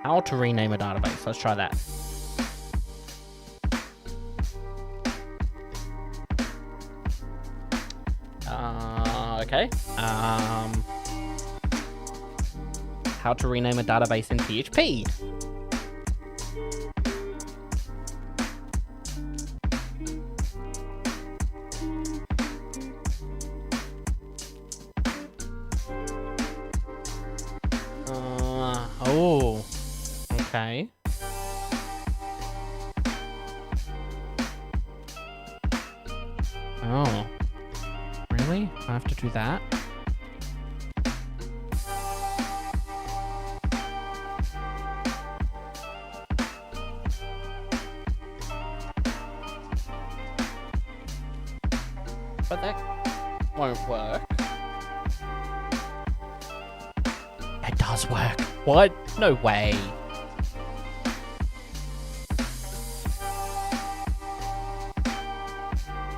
Speaker 2: How to rename a database. Let's try that. How to rename a database in PHP. Oh, okay. Oh, really? I have to do that? But that won't work. It does work. What? No way.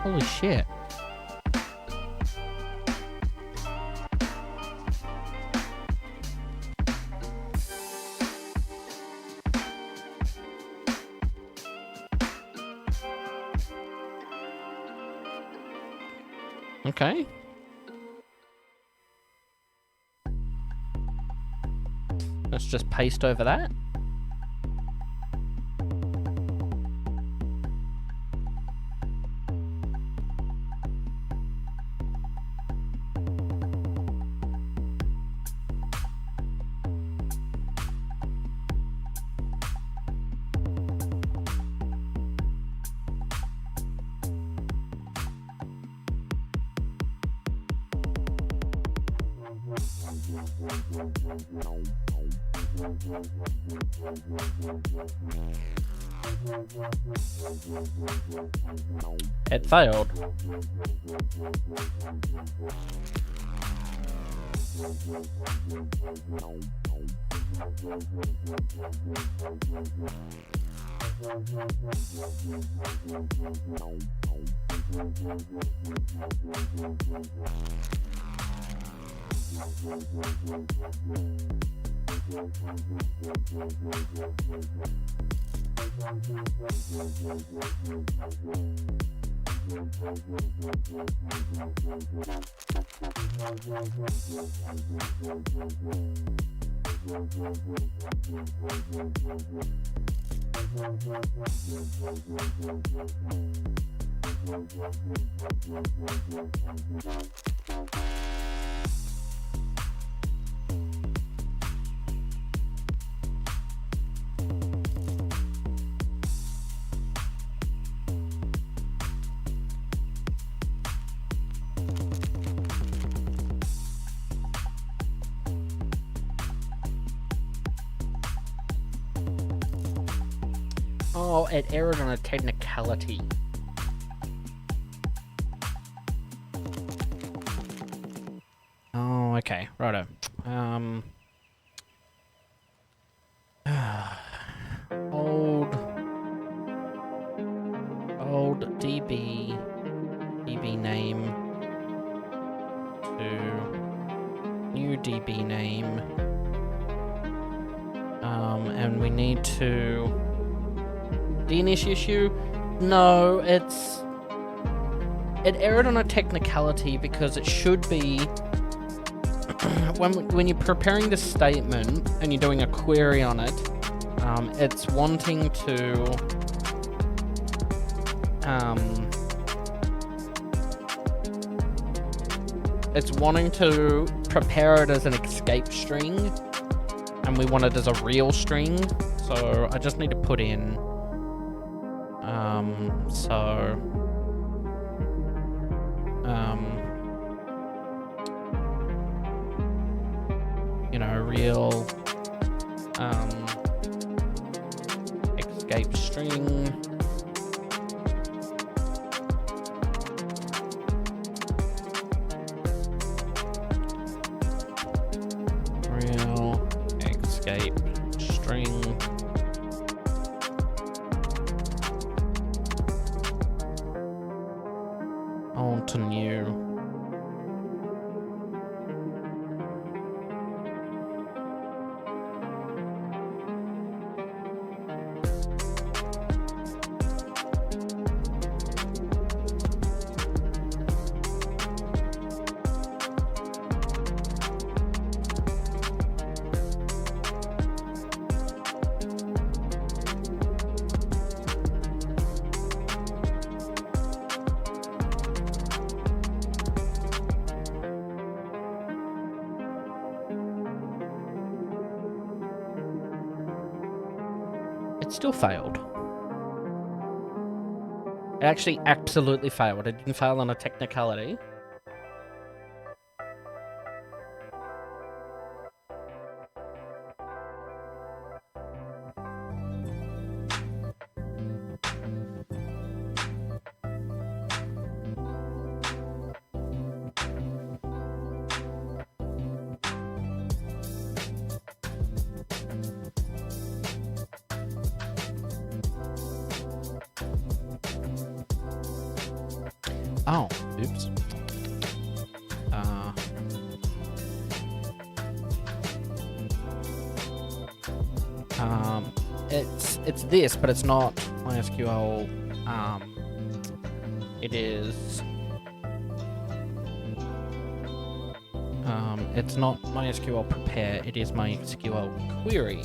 Speaker 2: Holy shit. Okay. Let's just paste over that. It failed. Oh, it errored on a technicality. Oh, okay, righto. Old DB name to new DB name. And we need to DNS issue. No, it errored on a technicality because it should be when you're preparing this statement and you're doing a query on it, it's wanting to prepare it as an escape string, and we want it as a real string. So I just need to put in real escape string. Real escape string. On to new. Still failed. It actually absolutely failed. It didn't fail on a technicality. Oh, oops. It's this, but it's not MySQL. It is. It's not MySQL prepare. It is MySQL query.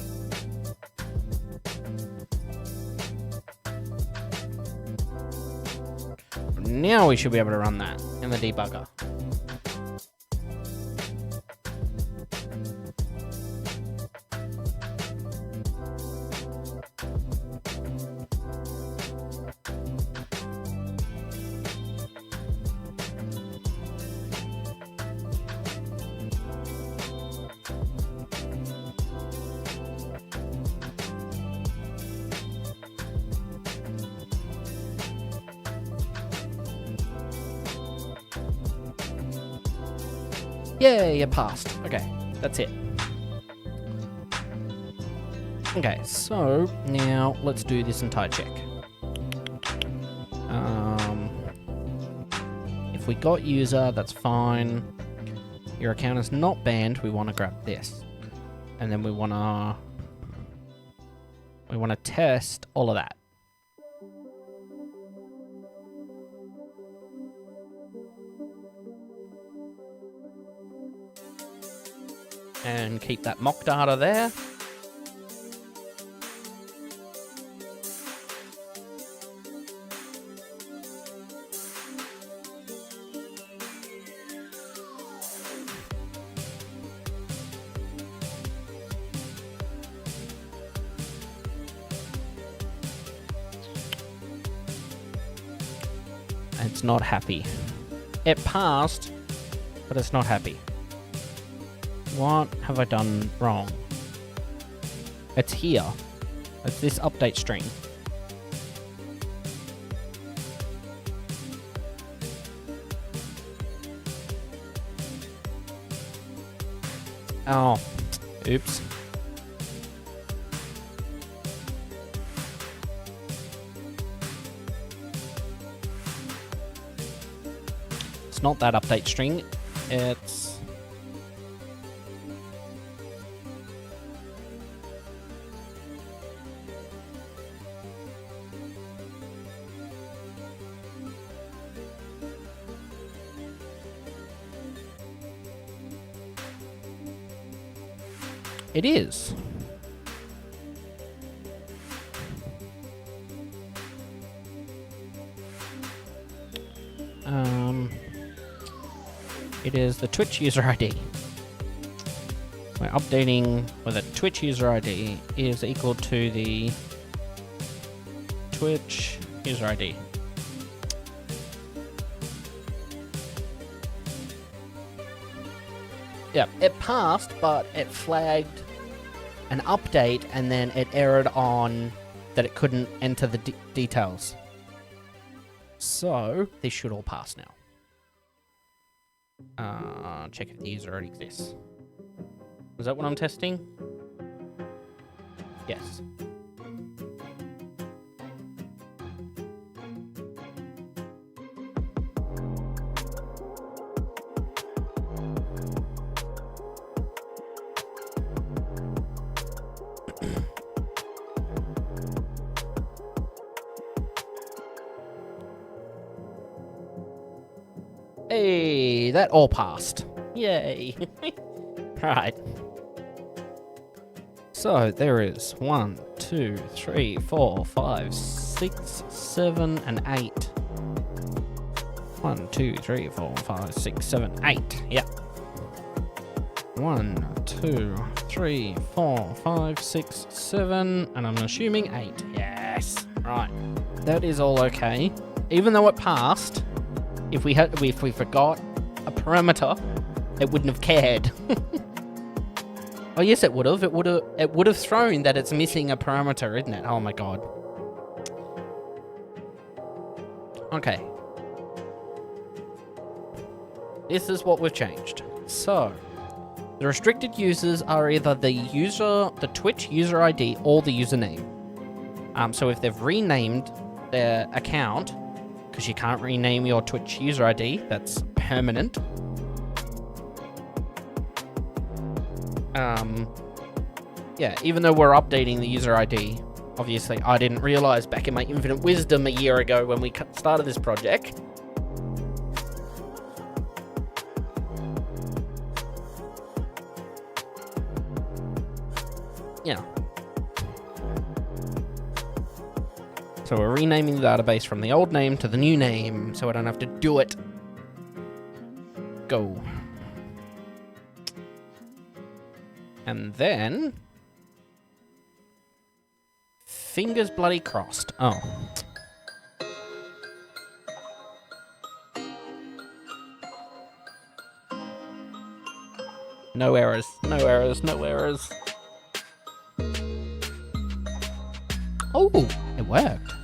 Speaker 2: Now we should be able to run that in the debugger. Yeah, you passed. Okay, that's it. Okay, so now let's do this entire check. If we got user, that's fine. Your account is not banned. We want to grab this, and then we want to test all of that. And keep that mock data there. It's not happy. It passed, but it's not happy. What have I done wrong? It's here. It's this update string. Oh, oops. It's not that update string. It's... It is. It is the Twitch user ID. We're updating whether Twitch user ID is equal to the Twitch user ID. Yeah, it passed, but it flagged an update, and then it errored on that it couldn't enter the details. So, this should all pass now. Check if the user already exists. Is that what I'm testing? Yes. Hey, that all passed. Yay. Right. So there is 1, 2, 3, 4, 5, 6, 7, and 8. 1, 2, 3, 4, 5, 6, 7, 8. Yep. 1, 2, 3, 4, 5, 6, 7, and I'm assuming 8. Yes. Right. That is all okay. Even though it passed, if we forgot a parameter, it wouldn't have cared. Oh yes, it would have. It would have thrown that it's missing a parameter, isn't it? Oh my god. Okay. This is what we've changed. So, the restricted users are either the Twitch user ID or the username. So if they've renamed their account, because you can't rename your Twitch user ID, that's permanent. Yeah, even though we're updating the user ID, obviously I didn't realize back in my infinite wisdom a year ago when we started this project. Yeah. So we're renaming the database from the old name to the new name, so I don't have to do it. Go. And then... fingers bloody crossed. Oh. No errors, no errors, no errors. Oh, it worked.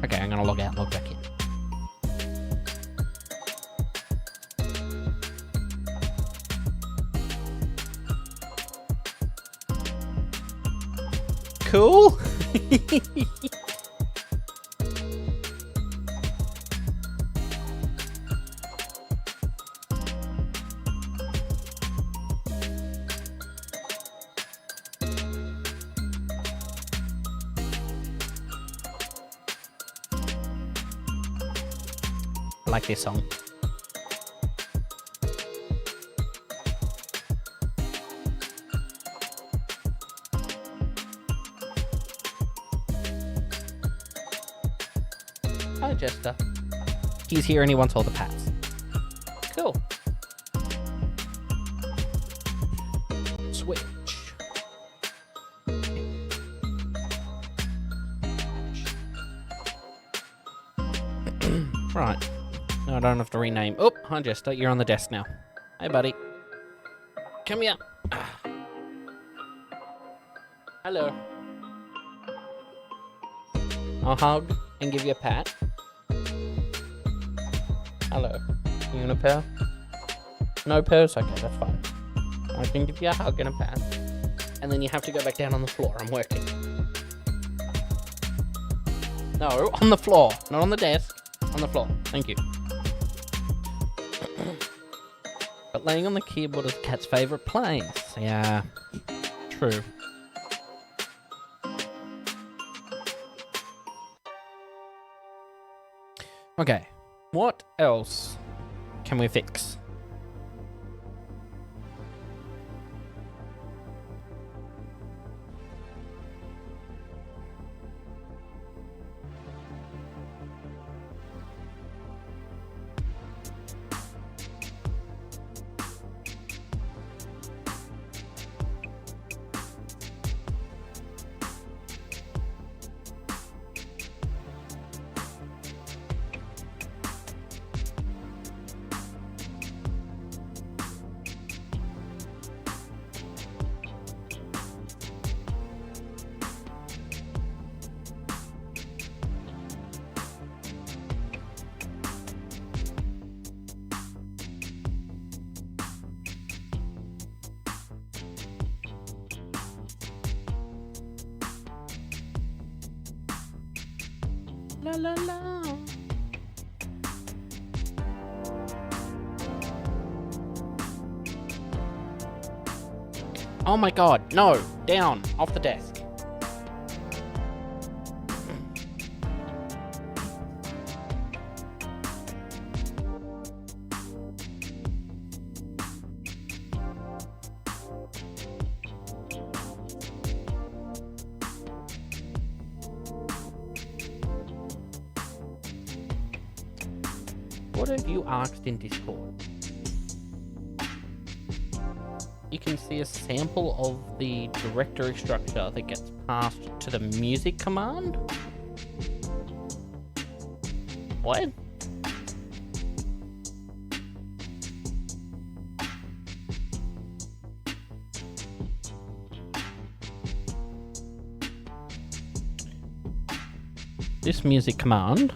Speaker 2: Okay, I'm gonna log out and log back in. Cool. I like this song. Hi, Jester. He's here and he wants all the pats. Cool. Switch. Right. No, I don't have to rename. Oh, hi, Jester. You're on the desk now. Hey, buddy. Come here. Hello. I'll hug and give you a pat. Hello. You want a pair? No pairs? Okay, that's fine. I can give you a hug and a pat. And then you have to go back down on the floor. I'm working. No, on the floor. Not on the desk. On the floor. Thank you. But laying on the keyboard is Cat's favourite place. Yeah. True. Okay. What else can we fix? La la la. Oh my god, no! Down! Off the desk. What have you asked in Discord? you can see a sample of the directory structure that gets passed to the music command. What? This music command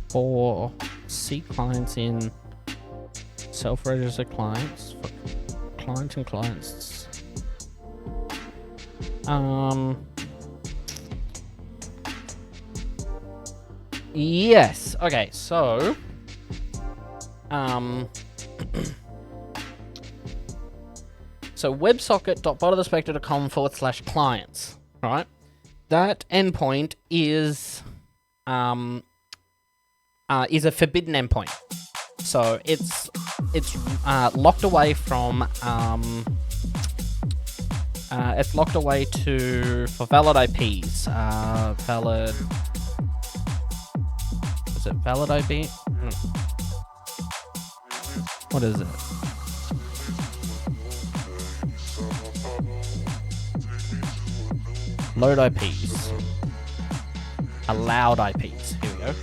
Speaker 2: for C clients in self-registered clients, for clients and clients. Yes. Okay. So, so websocket.bottomofthespectre.com/clients. Right. That endpoint is a forbidden endpoint. So it's locked away from it's locked away for valid IPs. Valid. Is it valid IP? What is it? Load IPs. Allowed IPs. Here we go.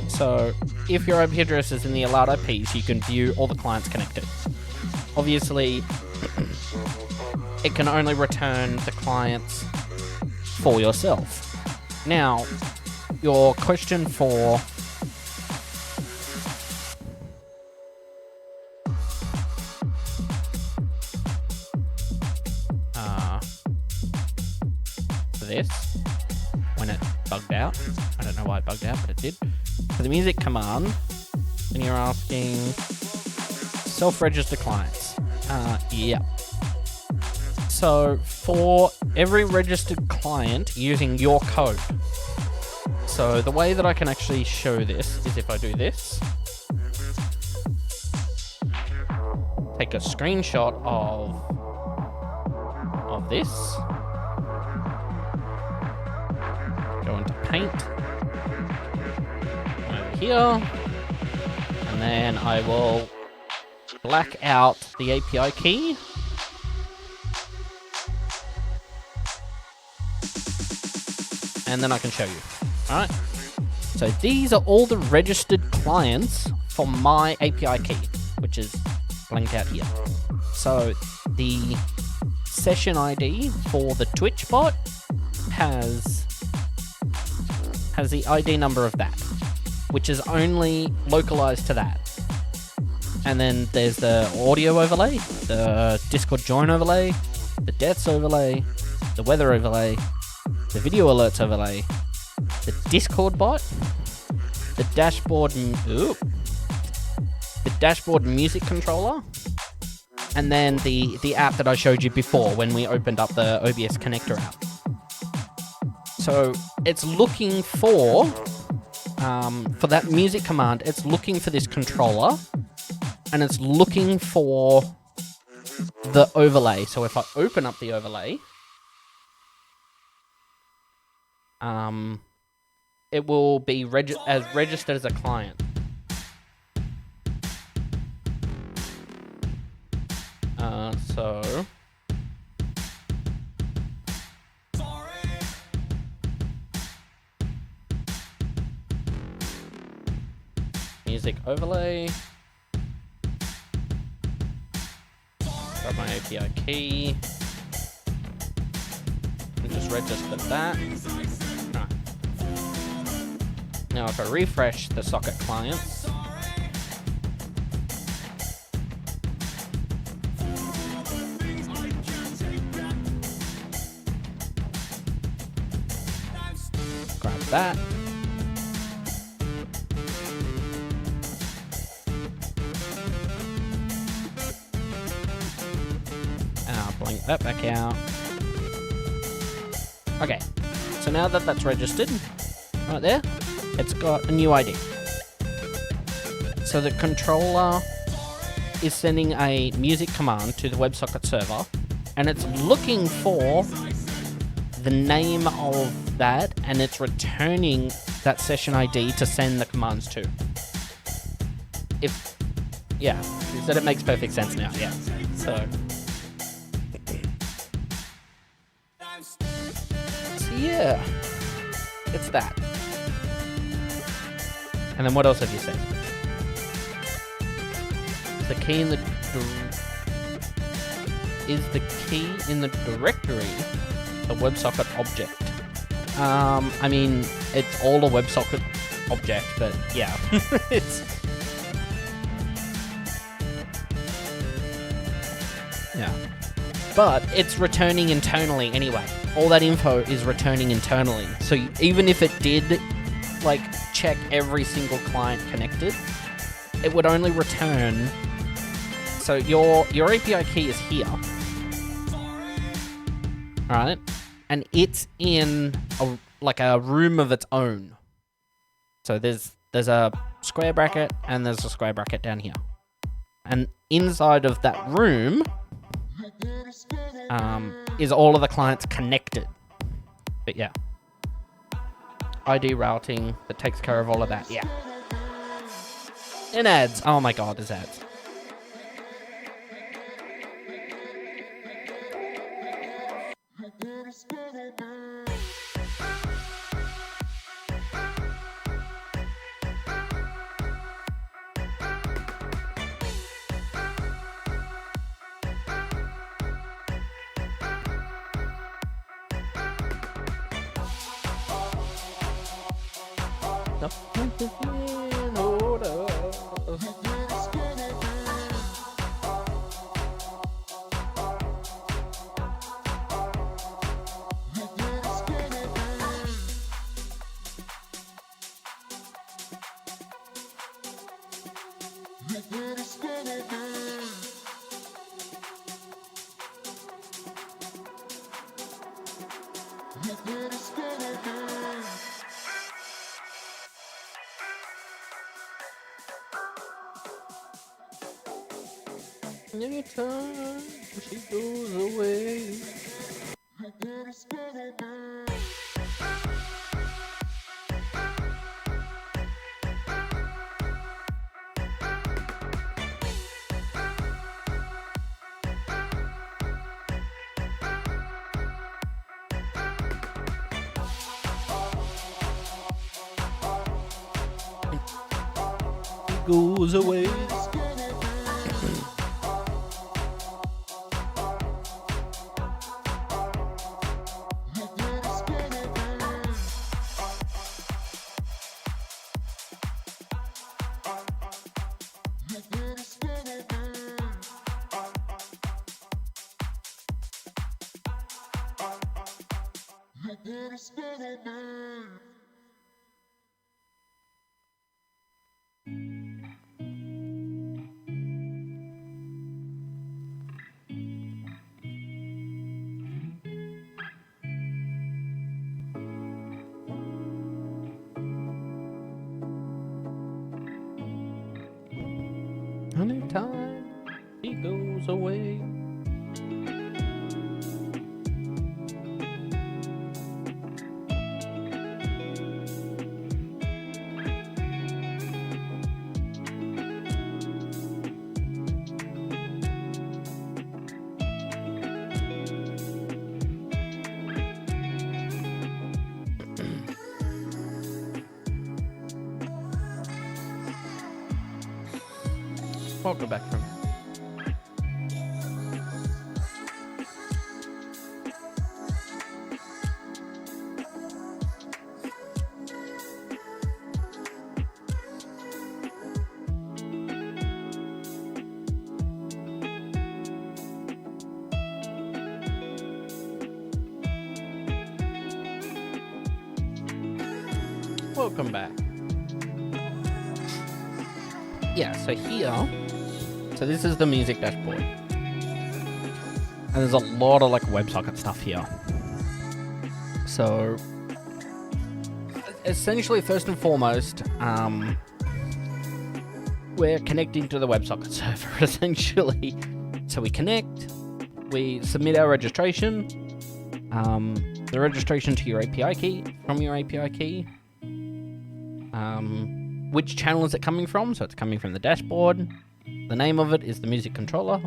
Speaker 2: So if your IP address is in the allowed IPs, you can view all the clients connected. Obviously, it can only return the clients for yourself. Now, your question for this, when it bugged out, I don't know why it bugged out, but it did. For the music command, when you're asking self-register clients, yeah. So for every registered client using your code. So the way that I can actually show this is if I do this. Take a screenshot of this. Go into Paint. Over here. And then I will black out the API key. And then I can show you. Alright. So these are all the registered clients for my API key, which is blanked out here. So the session ID for the Twitch bot has the ID number of that, which is only localized to that. And then there's the audio overlay, the Discord join overlay, the deaths overlay, the weather overlay, the video alerts overlay, the Discord bot, the dashboard music controller, and then the app that I showed you before when we opened up the OBS connector app. So it's looking for that music command, it's looking for this controller, and it's looking for the overlay. So if I open up the overlay, it will be registered as a client. So music overlay. Grab my API key. And just register that. Right. Now if I refresh the socket client, grab that. And I'll blink that back out. Okay, so now that that's registered, right there, it's got a new ID. So the controller is sending a music command to the WebSocket server, and it's looking for the name of that, and it's returning that session ID to send the commands to. Yeah, that it makes perfect sense now, yeah. So yeah, it's that. And then what else have you seen? The key in the is the key in the directory a WebSocket object? I mean, it's all a WebSocket object, but yeah, it's yeah. But it's returning internally anyway. All that info is returning internally. So even if it did, like, check every single client connected, it would only return. So your API key is here, alright? And it's in a room of its own. So there's a square bracket and there's a square bracket down here. And inside of that room is all of the clients connected. But yeah. ID routing that takes care of all of that, yeah. And ads. Oh my god, there's ads. Anytime she goes away. Goes away. Anytime he goes away. Welcome back from. Welcome back. Yeah, so here. So this is the music dashboard. And there's a lot of like WebSocket stuff here. So essentially, first and foremost, we're connecting to the WebSocket server, essentially. So we connect, we submit our registration, the registration to your API key, from your API key, which channel is it coming from? So it's coming from the dashboard. The name of it is the music controller.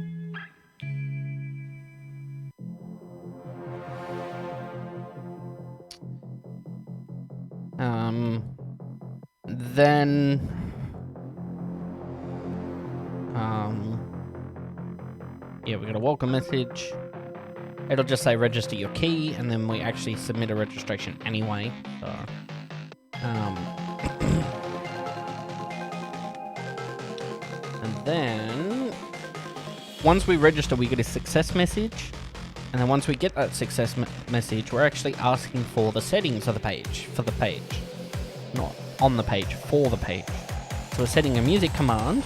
Speaker 2: Then yeah, we got a welcome message. It'll just say register your key, and then we actually submit a registration anyway. So, and then once we register, we get a success message. And then once we get that success message, we're actually asking for the settings of the page, for the page. Not on the page, for the page. So we're setting a music command.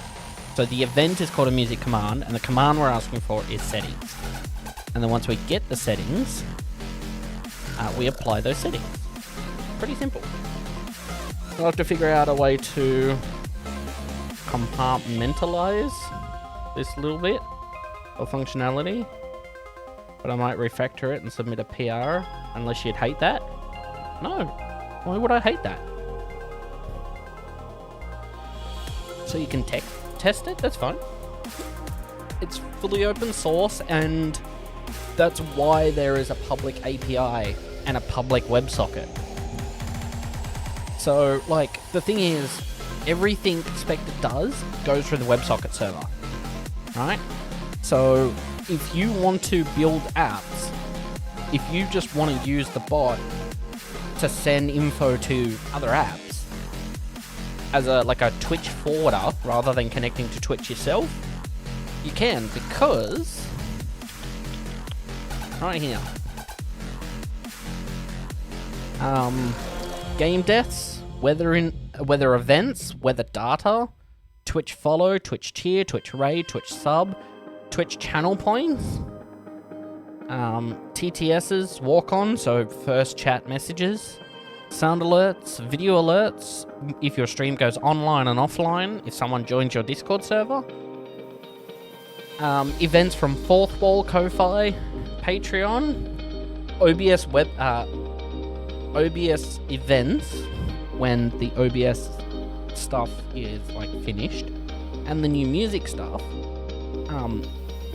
Speaker 2: So the event is called a music command, and the command we're asking for is settings. And then once we get the settings, we apply those settings. Pretty simple. We'll have to figure out a way to compartmentalize this little bit of functionality. But I might refactor it and submit a PR, unless you'd hate that. No, why would I hate that? So you can test it, that's fine. It's fully open source, and that's why there is a public API and a public WebSocket. So, like, the thing is, everything Spectre does goes through the WebSocket server, right? So, if you want to build apps, if you just want to use the bot to send info to other apps as a Twitch forwarder rather than connecting to Twitch yourself, you can, because right here, game deaths, weather events, weather data, Twitch follow, Twitch cheer, Twitch raid, Twitch sub, Twitch channel points, TTSs, walk-on, so first chat messages, sound alerts, video alerts, if your stream goes online and offline, if someone joins your Discord server, events from Fourth Wall, Ko-Fi, Patreon, OBS events, when the OBS stuff is finished, and the new music stuff,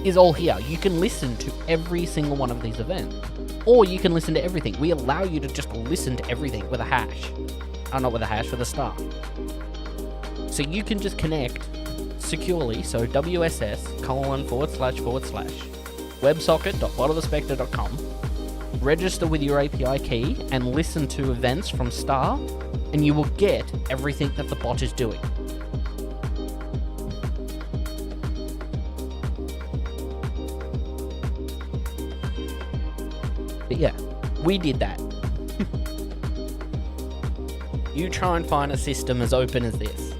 Speaker 2: is all here. You can listen to every single one of these events. Or you can listen to everything. We allow you to just listen to everything with a hash. Not with a hash, with a star. So you can just connect securely, so wss://websocket.botofthespectre.com, register with your API key, and listen to events from star, and you will get everything that the bot is doing. But yeah, we did that. You try and find a system as open as this.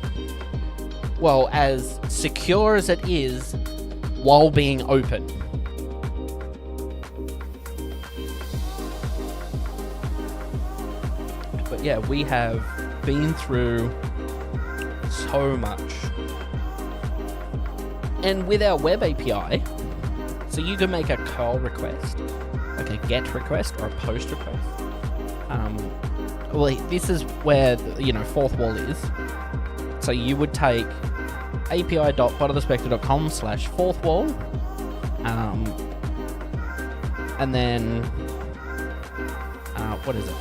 Speaker 2: Well, as secure as it is, while being open. But yeah, we have been through so much. And with our web API, so you can make a curl request, like a get request or a post request. Well, this is where, Fourth Wall is. So you would take api.botofthespectre.com/fourthwall, and then, what is it?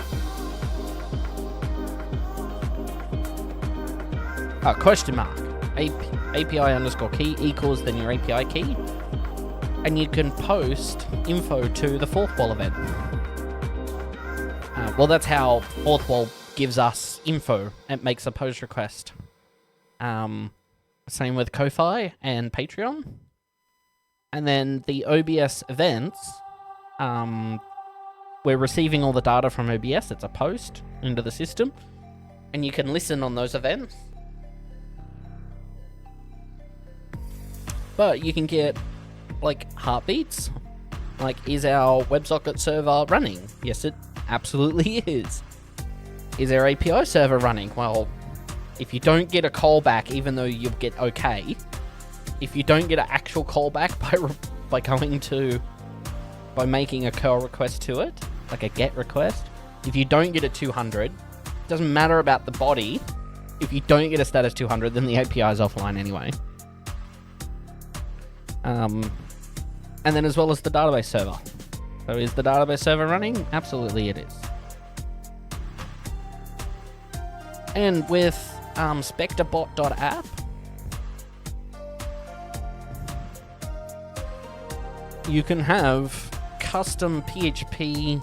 Speaker 2: Question mark. API_key equals then your API key. And you can post info to the Fourth Wall event. Well, that's how Fourth Wall gives us info. It makes a post request. Same with Ko-Fi and Patreon. And then the OBS events, we're receiving all the data from OBS. It's a post into the system. And you can listen on those events. But you can get, heartbeats. Is our WebSocket server running? Yes, it absolutely is. Is our API server running? Well, If you don't get a callback, even though you'll get okay, if you don't get an actual callback by making a curl request to it, like a get request, if you don't get a 200, it doesn't matter about the body. If you don't get a status 200, then the API is offline anyway. And then as well as the database server. So is the database server running? Absolutely it is. And with spectrebot.app, you can have custom PHP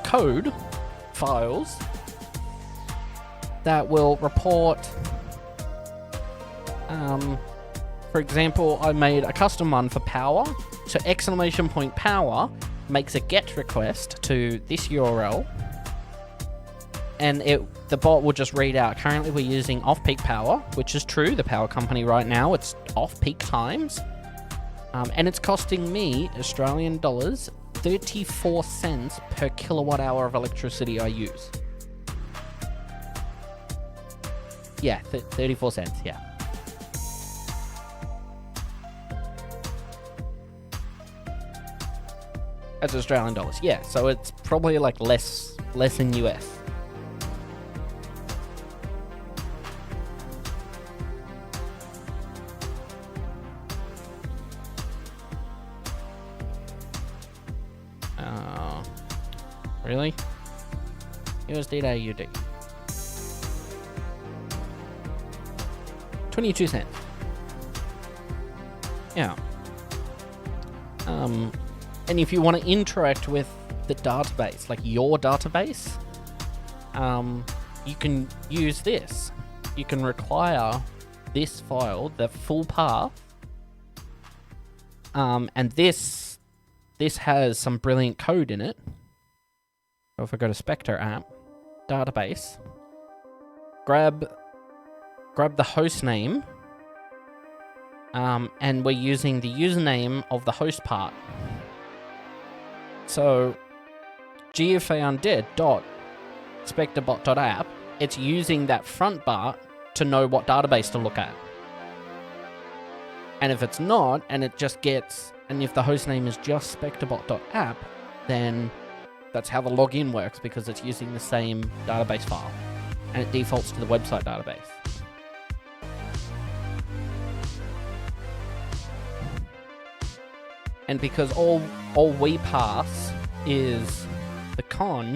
Speaker 2: code files that will report. For example, I made a custom one for power. So !power makes a GET request to this URL, and the bot will just read out. Currently, we're using off-peak power, which is true. The power company right now, it's off-peak times, and it's costing me Australian dollars 34 cents per kilowatt hour of electricity I use. Yeah, 34 cents. Yeah. That's Australian dollars. Yeah, so it's probably like less in US. Really? USD to AUD. 22 cents. Yeah. And if you want to interact with the database, like your database, you can use this. You can require this file, the full path, and this has some brilliant code in it. So if I go to Spectre app, database, grab the host name, and we're using the username of the host part. So GFA undead .spectrebot.app, it's using that front bar to know what database to look at. And if it's not, and if the host name is just spectrebot.app, then that's how the login works, because it's using the same database file, and it defaults to the website database. And because all we pass is the con,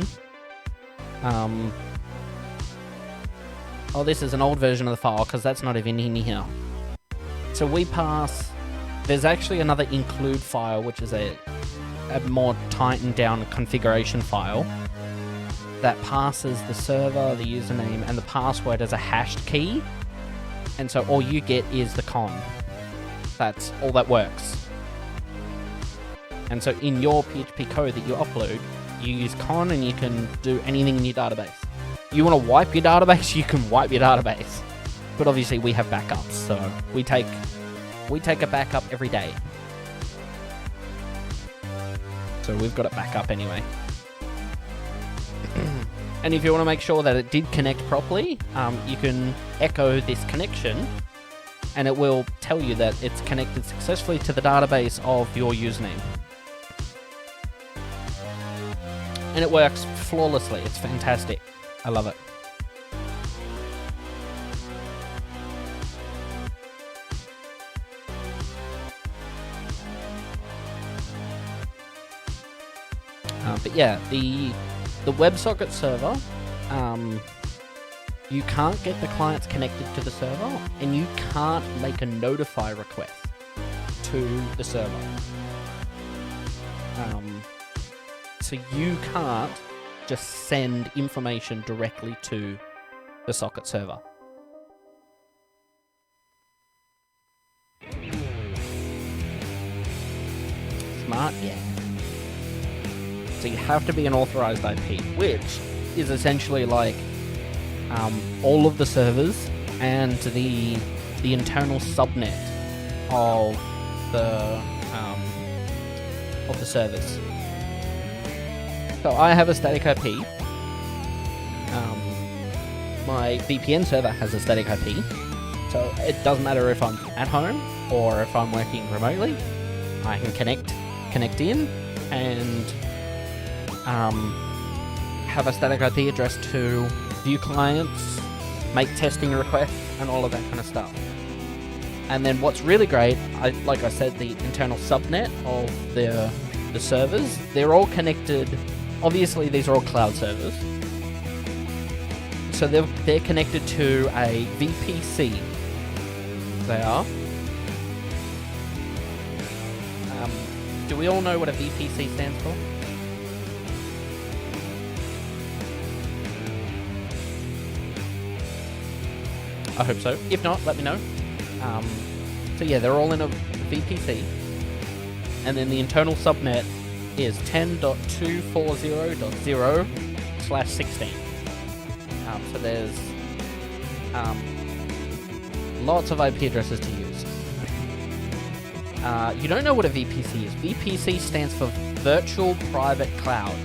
Speaker 2: this is an old version of the file, because that's not even in here. So we pass, there's actually another include file, which is a more tightened down configuration file that passes the server, the username, and the password as a hashed key. And so all you get is the con. That's all that works. And so in your PHP code that you upload, you use con, and you can do anything in your database. You want to wipe your database, you can wipe your database. But obviously we have backups, so we take a backup every day. So we've got it back up anyway. And if you want to make sure that it did connect properly, you can echo this connection, and it will tell you that it's connected successfully to the database of your username. And it works flawlessly. It's fantastic. I love it. But yeah, the WebSocket server, you can't get the clients connected to the server, and you can't make a notify request to the server. So you can't just send information directly to the socket server. Smart, yeah. So you have to be an authorized IP, which is essentially like all of the servers and the internal subnet of the servers. So I have a static IP. My VPN server has a static IP. So it doesn't matter if I'm at home or if I'm working remotely. I can connect in and have a static IP address to view clients, make testing requests, and all of that kind of stuff. And then what's really great, like I said, the internal subnet of the servers, they're all connected. Obviously, these are all cloud servers. So they're connected to a VPC. They are. Do we all know what a VPC stands for? I hope so. If not, let me know. So yeah, they're all in a VPC. And then the internal subnet is 10.240.0/16. So there's lots of IP addresses to use. You don't know what a VPC is. VPC stands for Virtual Private Cloud.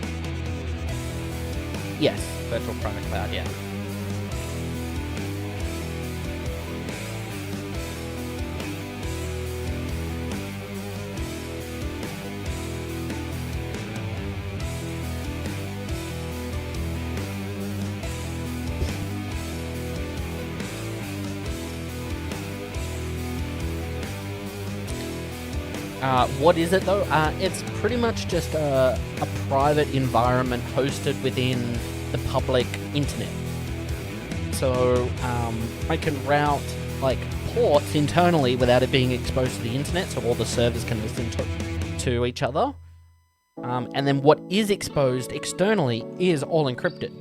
Speaker 2: Yes, Virtual Private Cloud, yeah. What is it though? It's pretty much just a private environment hosted within the public internet. So I can route like ports internally without it being exposed to the internet, so all the servers can listen to each other. And then what is exposed externally is all encrypted.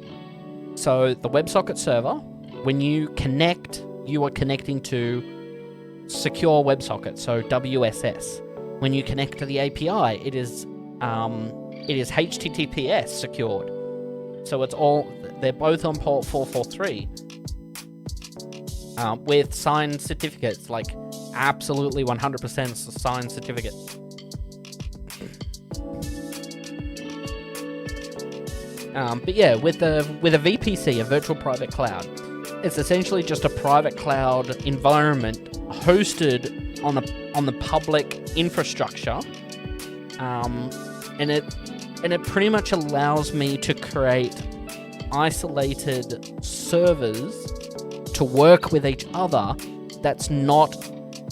Speaker 2: So the WebSocket server, when you connect, you are connecting to secure WebSocket, so WSS. When you connect to the API, it is HTTPS secured. So they're both on port 443 with signed certificates, like absolutely 100% signed certificate. But yeah, with a VPC, a virtual private cloud, it's essentially just a private cloud environment hosted on the public infrastructure, and it pretty much allows me to create isolated servers to work with each other that's not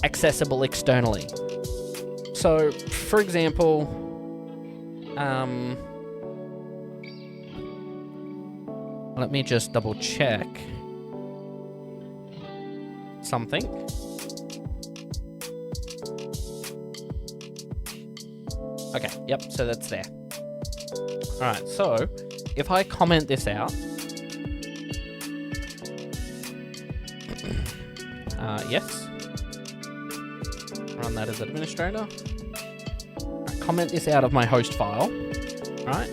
Speaker 2: accessible externally. So, for example, let me just double check something. Okay, yep, so that's there. Alright, so if I comment this out, yes, run that as administrator. Comment this out of my host file, right?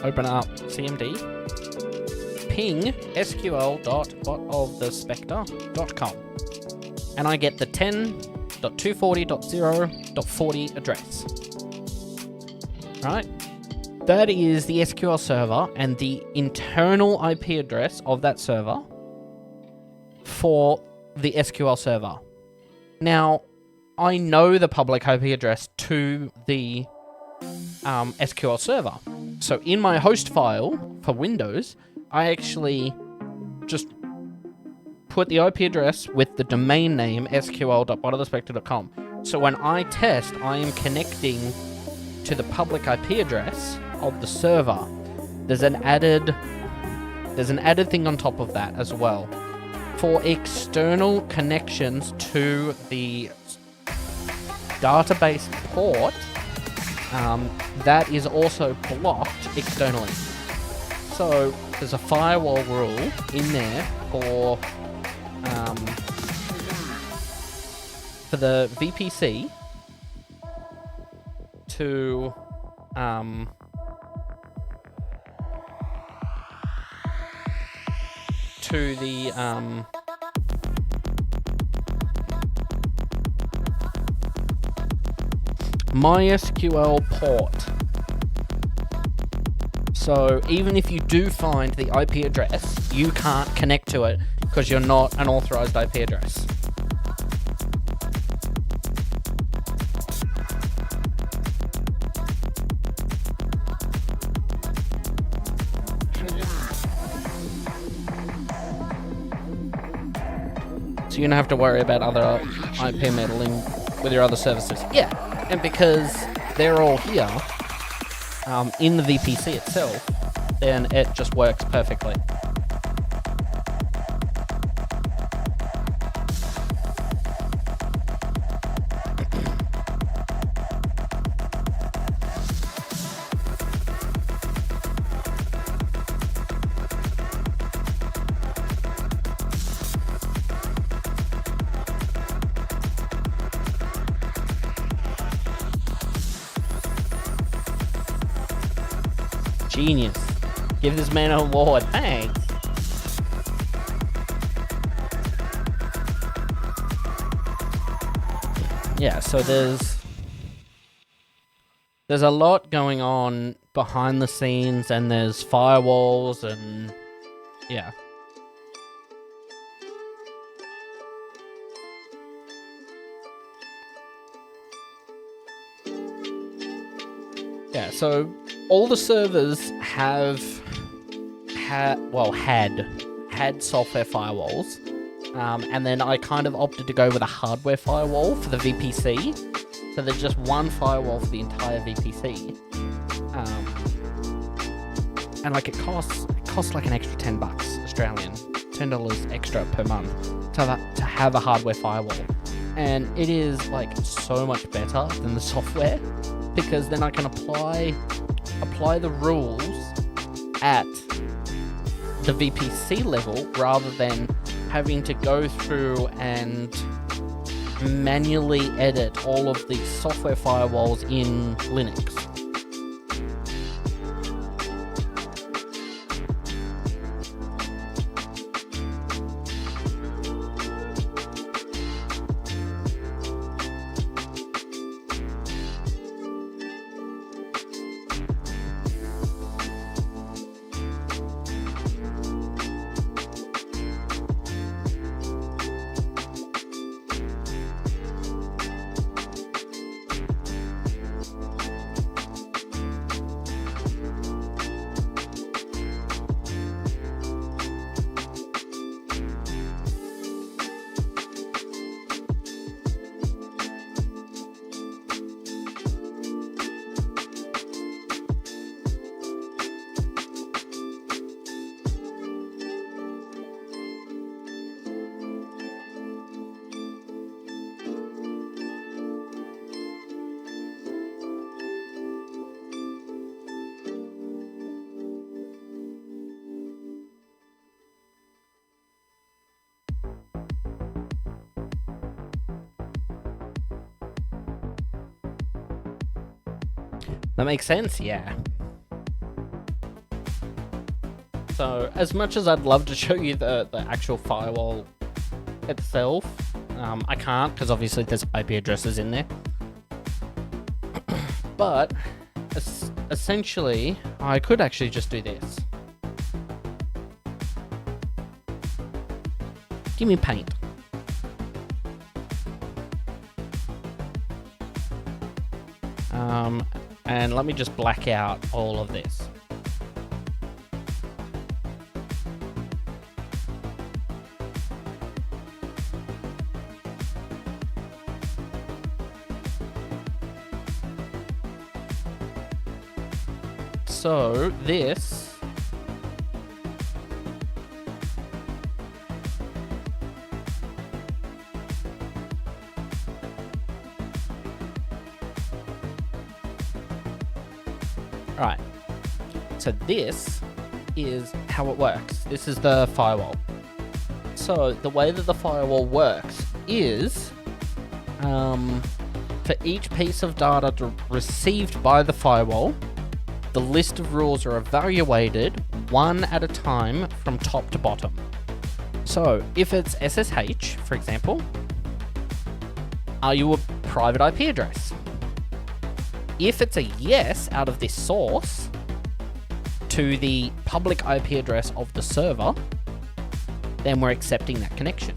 Speaker 2: Open up CMD, ping sql.botofthespectre.com, and I get the 10.240.0.40 address. Right? That is the SQL server and the internal IP address of that server for the SQL server. Now, I know the public IP address to the SQL server. So in my host file for Windows, I actually just put the IP address with the domain name sql.botofthespectre.com. So when I test, I am connecting to the public IP address of the server. There's an added thing on top of that as well. For external connections to the database port, that is also blocked externally. So there's a firewall rule in there for the VPC to the MySQL port So even if you do find the IP address, you can't connect to it because you're not an authorized IP address. So you're gonna have to worry about other IP meddling with your other services. Yeah, and because they're all here in the VPC itself, then it just works perfectly. Genius. Give this man an award. Thanks. Yeah, so there's a lot going on behind the scenes, and there's firewalls and yeah. Yeah, so all the servers had software firewalls, and then I kind of opted to go with a hardware firewall for the VPC. So there's just one firewall for the entire VPC, and like it costs like an extra $10 Australian, $10 extra per month to have a hardware firewall, and it is like so much better than the software because then I can apply the rules at the VPC level rather than having to go through and manually edit all of the software firewalls in Linux. That makes sense, yeah. So, as much as I'd love to show you the actual firewall itself, I can't because obviously there's IP addresses in there. But, essentially, I could actually just do this. Give me paint. And let me just black out all of this. So this right. So this is how it works. This is the firewall. So the way that the firewall works is for each piece of data received by the firewall, the list of rules are evaluated one at a time from top to bottom. So if it's SSH, for example, are you a private IP address? If it's a yes out of this source, to the public IP address of the server, then we're accepting that connection.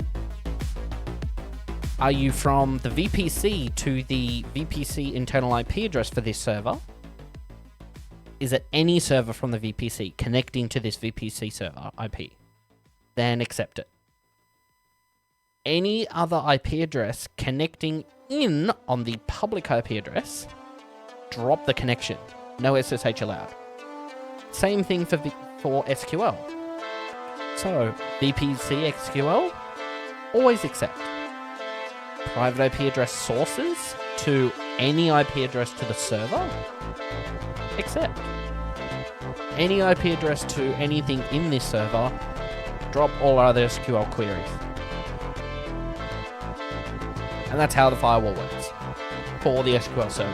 Speaker 2: Are you from the VPC to the VPC internal IP address for this server? Is it any server from the VPC connecting to this VPC server IP? Then accept it. Any other IP address connecting in on the public IP address, drop the connection. No SSH allowed. Same thing for SQL. So, VPC SQL, always accept. Private IP address sources to any IP address to the server, accept. Any IP address to anything in this server, drop all other SQL queries. And that's how the firewall works for the SQL server.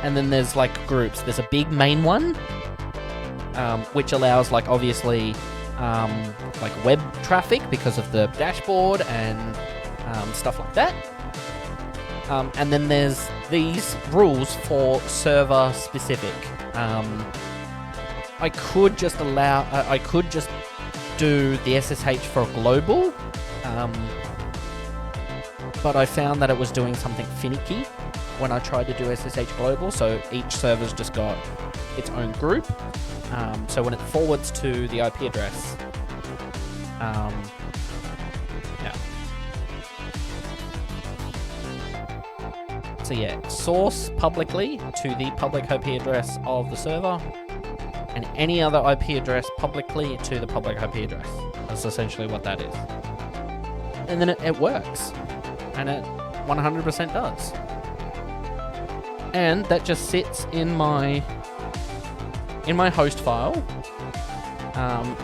Speaker 2: And then there's like groups. There's a big main one, which allows like obviously like web traffic because of the dashboard and stuff like that. And then there's these rules for server specific. I could just do the SSH for global, but I found that it was doing something finicky when I tried to do SSH global, so each server's just got its own group. So when it forwards to the IP address, yeah. So yeah, source publicly to the public IP address of the server, and any other IP address publicly to the public IP address. That's essentially what that is. And then it works. And it 100% does. And that just sits in my host file.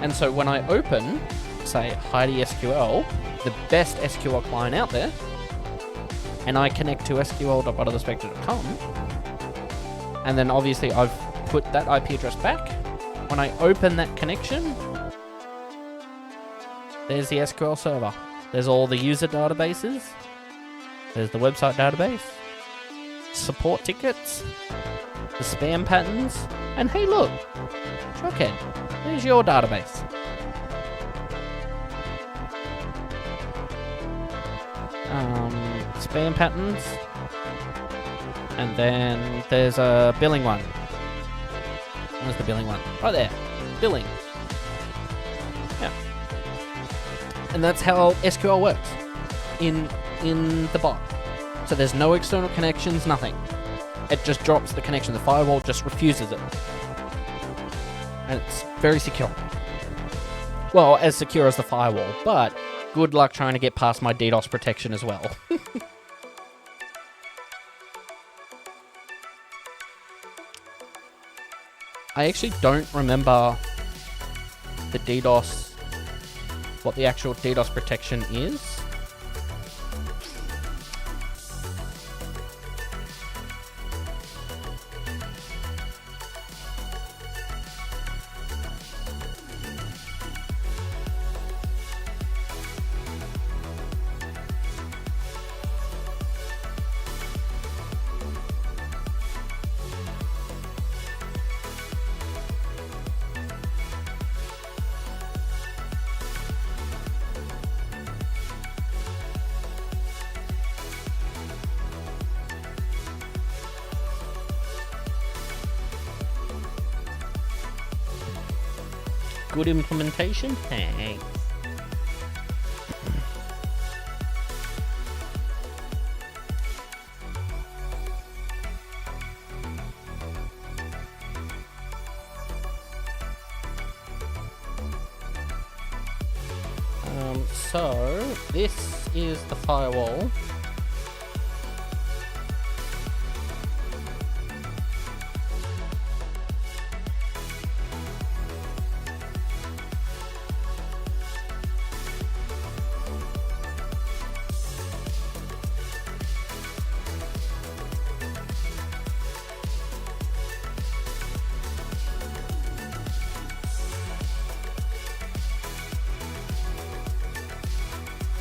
Speaker 2: And so when I open, say, Heidi SQL, the best SQL client out there, and I connect to sql.butterthespectre.com, and then obviously I've put that IP address back. When I open that connection, there's the SQL server. There's all the user databases. There's the website database, support tickets, the spam patterns, and hey look, Shockhead, there's your database. Spam patterns, and then there's a billing one. Where's the billing one? Right there, billing. Yeah. And that's how SQL works in the bot. So there's no external connections, nothing. It just drops the connection. The firewall just refuses it. And it's very secure. Well, as secure as the firewall, but good luck trying to get past my DDoS protection as well. I actually don't remember the DDoS, what the actual DDoS protection is. Good implementation? Thanks. So this is the firewall.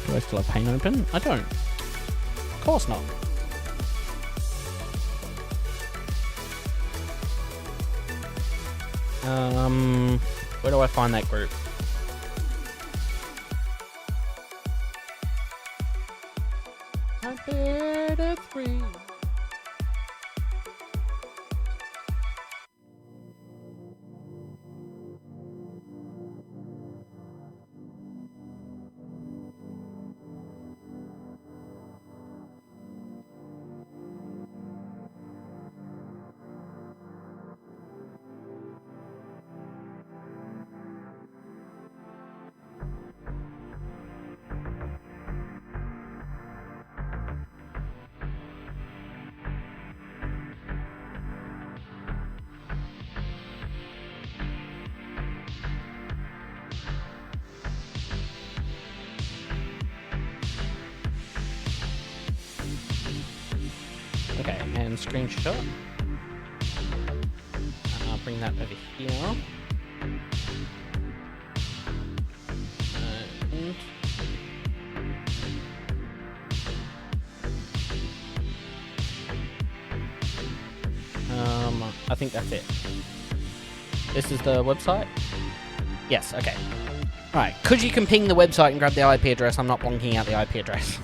Speaker 2: Do I still have pane open? I don't. Of course not. Where do I find that group? I better three. Okay, and screenshot. I'll bring that over here. And I think that's it. This is the website? Yes, okay. Alright, because you can ping the website and grab the IP address, I'm not blocking out the IP address.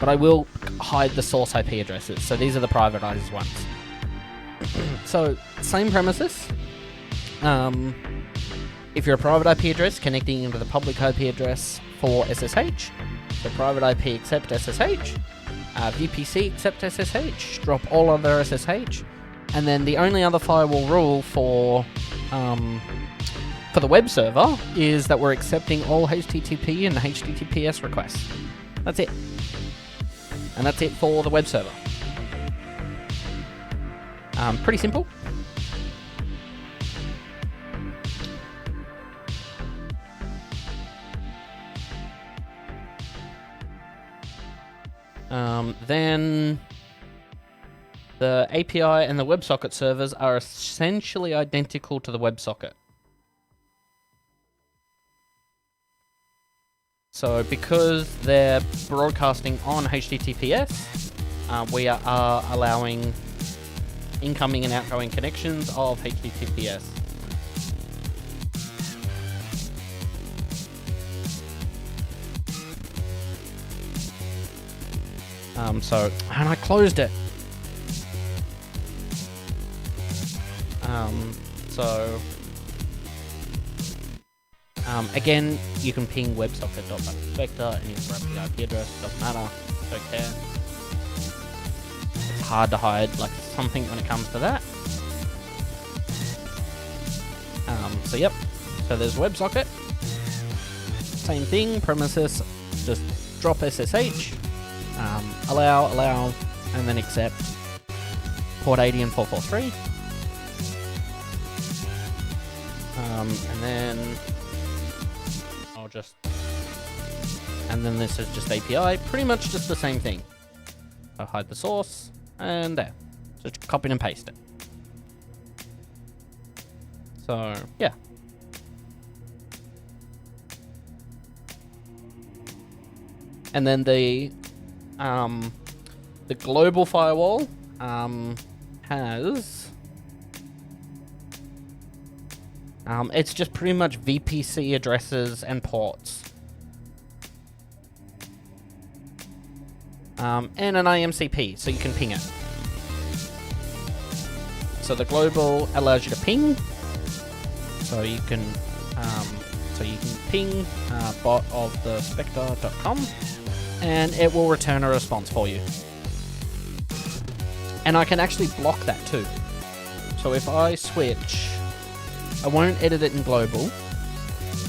Speaker 2: But I will hide the source IP addresses, so these are the privatized ones. So, same premises. If you're a private IP address connecting into the public IP address for SSH, so private IP accept SSH, VPC accept SSH, drop all other SSH, and then the only other firewall rule for the web server is that we're accepting all HTTP and HTTPS requests. That's it. And that's it for the web server. Pretty simple. Then the API and the WebSocket servers are essentially identical to the WebSocket. So because they're broadcasting on HTTPS, we are allowing incoming and outgoing connections of HTTPS. And I closed it. Again, you can ping websocket.vector and you can grab the IP address, doesn't matter, don't care. It's hard to hide like something when it comes to that. Yep, so there's WebSocket. Same thing, premises, just drop SSH, allow, and then accept port 80 and 443. And then and then this is just API, pretty much just the same thing. I'll hide the source, and there. Just copy and paste it. So, yeah. And then the global firewall has it's just pretty much VPC addresses and ports. And an IMCP, so you can ping it. So the global allows you to ping. So you can ping bot of the spectre.com and it will return a response for you. And I can actually block that too. So if I switch, I won't edit it in global,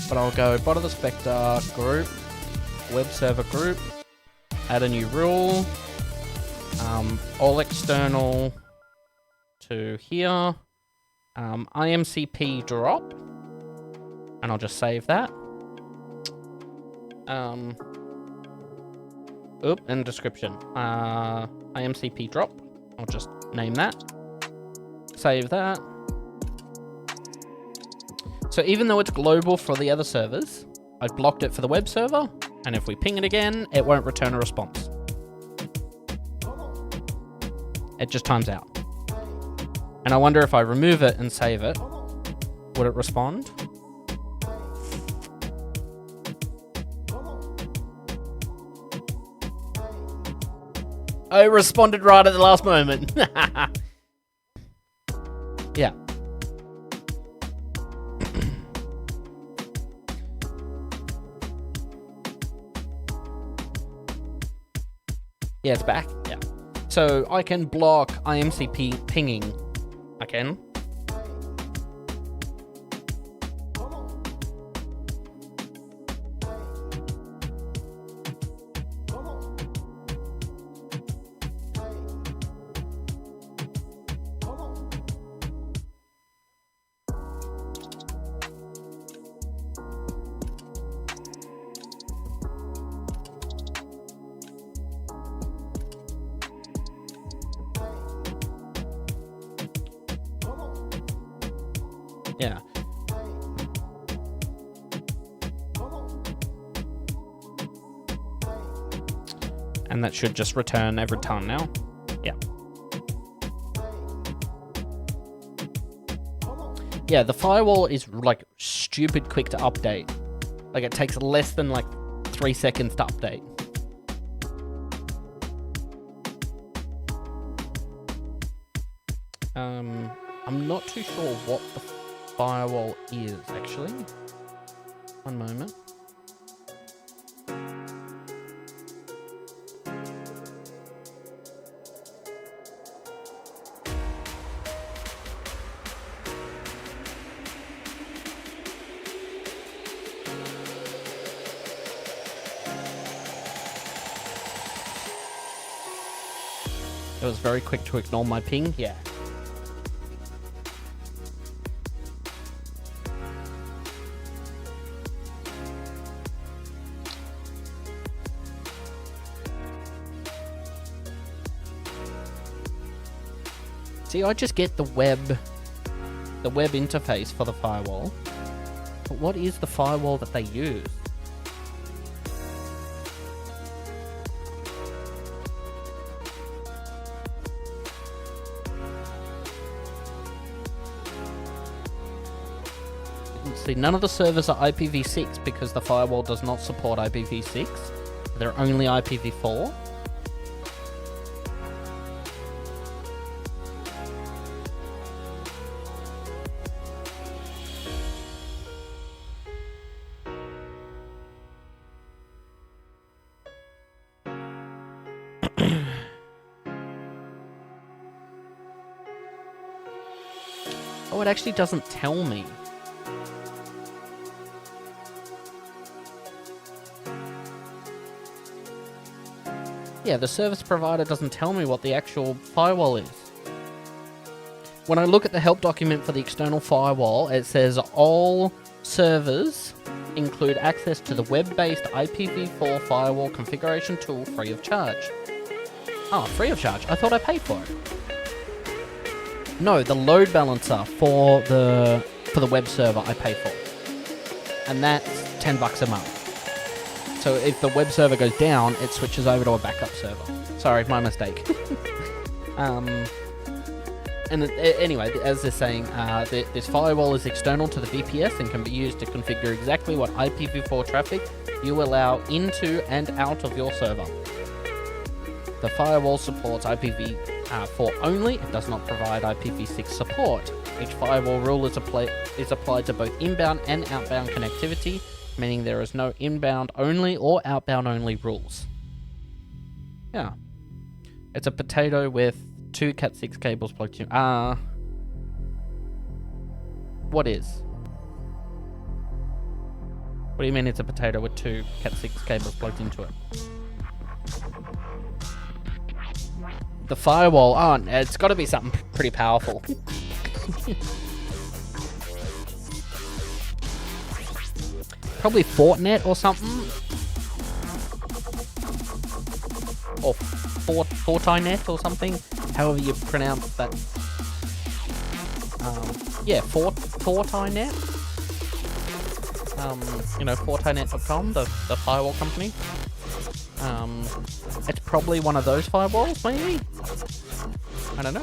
Speaker 2: but I'll go bot of the spectre group, web server group, add a new rule, all external to here, IMCP drop, and I'll just save that. And description, IMCP drop, I'll just name that, save that. So even though it's global for the other servers, I've blocked it for the web server, and if we ping it again, it won't return a response. It just times out. And I wonder if I remove it and save it, Would it respond? Oh, it responded right at the last moment. Yeah. Yeah, it's back. Yeah. So I can block IMCP pinging. I can. Yeah. And that should just return every time now. Yeah. Yeah, the firewall is like stupid quick to update. Like it takes less than like 3 seconds to update. I'm not too sure what the firewall is actually. One moment. It was very quick to ignore my ping. Yeah. See, I just get the web interface for the firewall. But what is the firewall that they use? See, none of the servers are IPv6 because the firewall does not support IPv6. They're only IPv4. Oh, it actually doesn't tell me. Yeah, the service provider doesn't tell me what the actual firewall is. When I look at the help document for the external firewall, it says all servers include access to the web-based IPv4 firewall configuration tool free of charge. Oh, free of charge. I thought I paid for it. No, the load balancer for the web server I pay for. And that's $10 a month. So if the web server goes down, it switches over to a backup server. Sorry, my mistake. Anyway, as they're saying, this firewall is external to the VPS and can be used to configure exactly what IPv4 traffic you allow into and out of your server. The firewall supports IPv4 only. It does not provide IPv6 support. Each firewall rule is applied to both inbound and outbound connectivity, meaning there is no inbound only or outbound only rules. Yeah. It's a potato with 2 Cat6 cables plugged in. What is? What do you mean it's a potato with 2 Cat6 cables plugged into it? The firewall, it's got to be something pretty powerful. Probably Fortinet or something. Or Fortinet or something. However you pronounce that. Yeah, Fortinet. Fortinet.com, the firewall company. It's probably one of those firewalls, maybe? I don't know.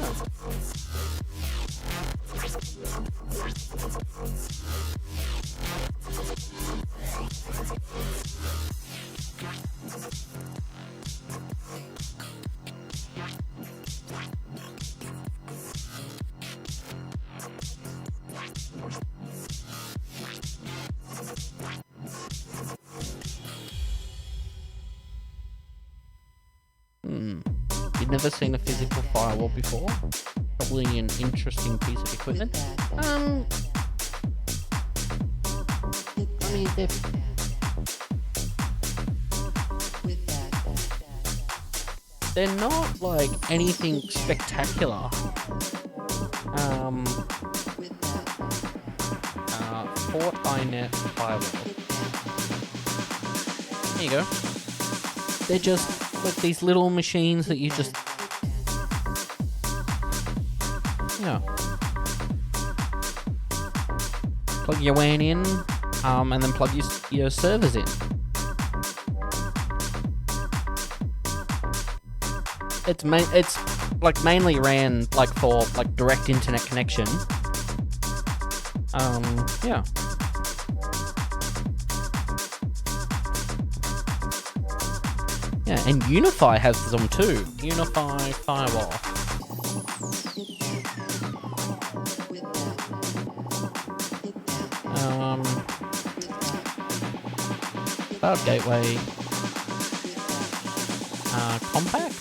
Speaker 2: never seen a physical firewall before. Probably an interesting piece of equipment. I mean, they're not like anything spectacular. Fort iNet firewall. There you go. They're just like these little machines that you just, plug your WAN in, and then plug your servers in. It's like mainly ran like for like direct internet connection. Yeah. Yeah, and Unify has them too. Unify firewall. Cloud gateway. Compact.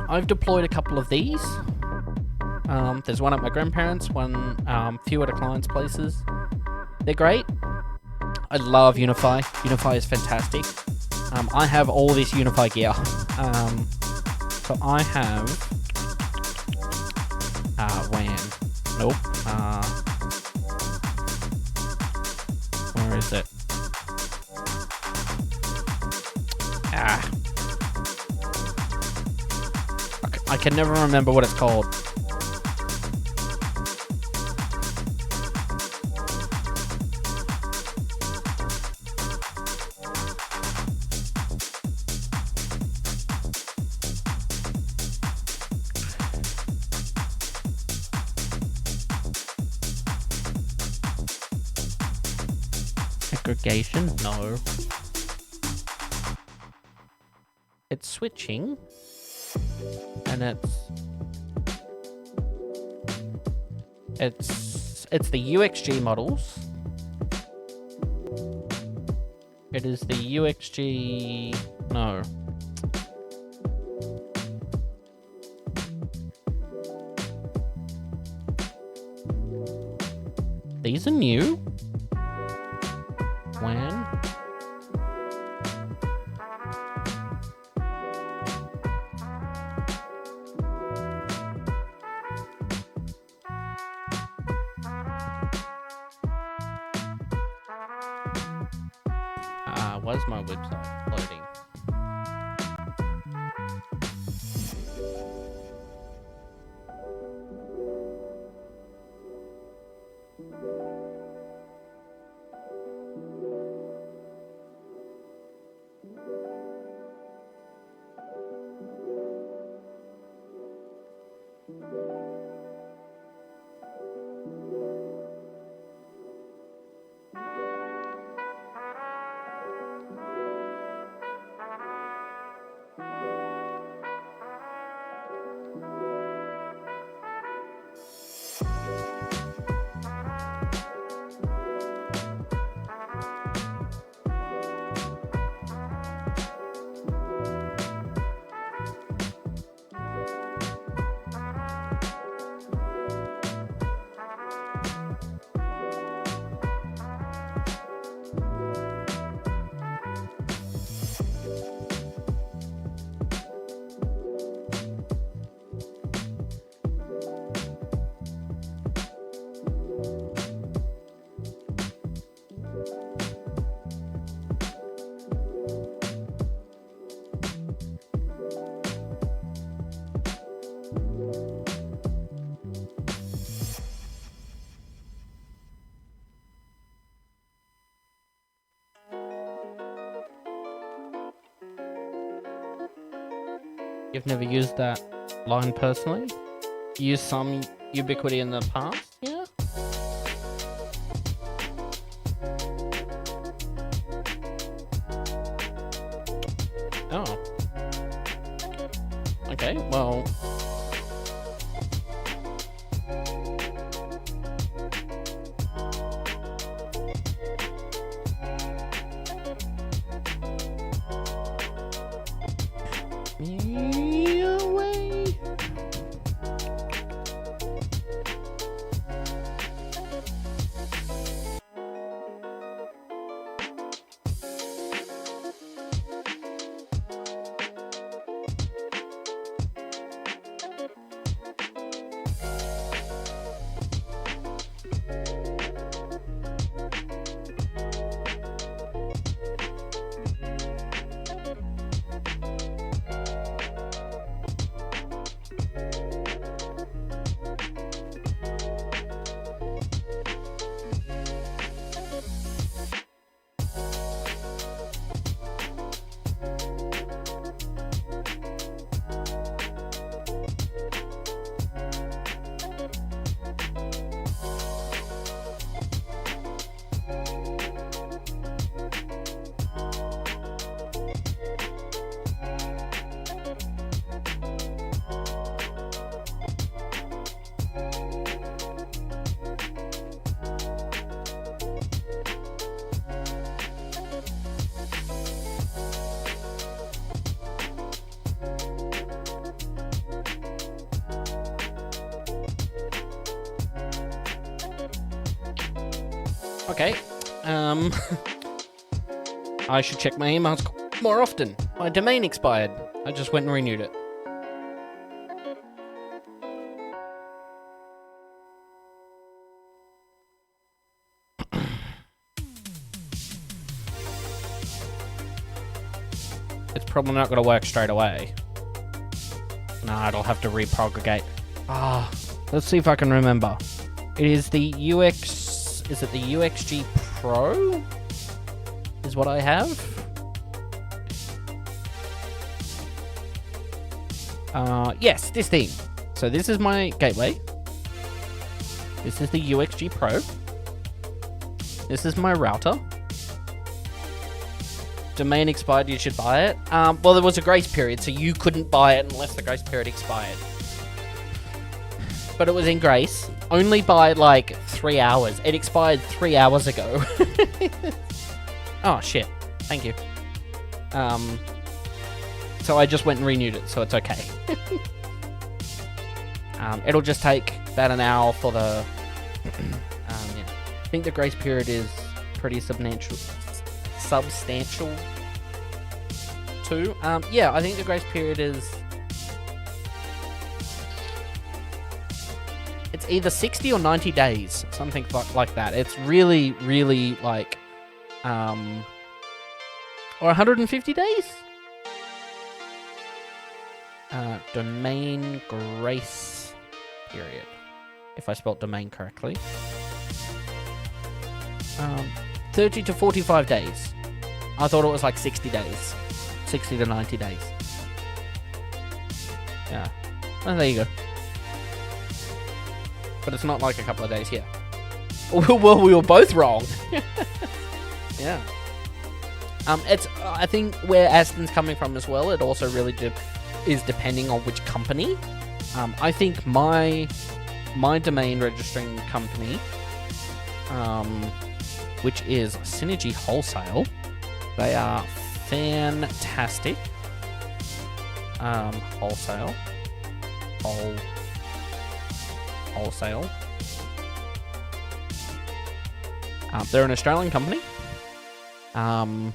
Speaker 2: I've deployed a couple of these. There's one at my grandparents', one few at a client's places. They're great. I love Unify. Unify is fantastic. I have all this Unify gear. So I have WAN. Nope. Where is it? I can never remember what it's called. Aggregation? No. It's switching. And it's the UXG models. It is the UXG... No. These are new. When? Where's my website loading? You've never used that line personally? Used some Ubiquity in the past? Yeah? Oh. Okay, well... Okay. I should check my emails more often. My domain expired. I just went and renewed it. It's probably not going to work straight away. No, it'll have to repropagate. Ah, let's see if I can remember. It is the UX... Is it the UXG Pro? Is what I have? Yes, this thing. So this is my gateway. This is the UXG Pro. This is my router. Domain expired, you should buy it. Well, there was a grace period, so you couldn't buy it unless the grace period expired. But it was in grace. Only by, like, 3 hours. It expired 3 hours ago. Oh, shit. Thank you. So I just went and renewed it, so it's okay. It'll just take about an hour for the... yeah. I think the grace period is pretty substantial too. Yeah, I think the grace period is... It's either 60 or 90 days, something like that. It's really, really like... or 150 days? Domain grace period. If I spelled domain correctly. 30 to 45 days. I thought it was like 60 days. 60 to 90 days. Yeah. Oh, there you go. But it's not like a couple of days here. Well, we were both wrong. Yeah. It's. I think where Aston's coming from as well, it also really is depending on which company. I think my domain registering company, which is Synergy Wholesale, they are fantastic. Wholesale. They're an Australian company. I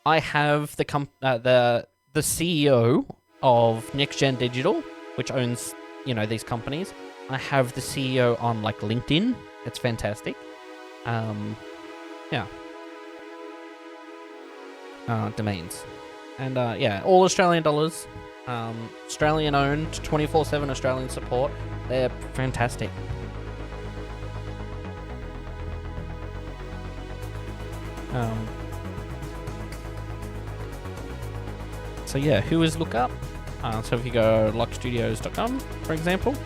Speaker 2: have the CEO of Next Gen Digital, which owns, these companies. I have the CEO on like LinkedIn. It's fantastic. Yeah. Domains. And yeah, all Australian dollars. Australian owned, 24/7 Australian support. They're fantastic. So yeah, who is Lookup? So if you go lockstudios.com, for example,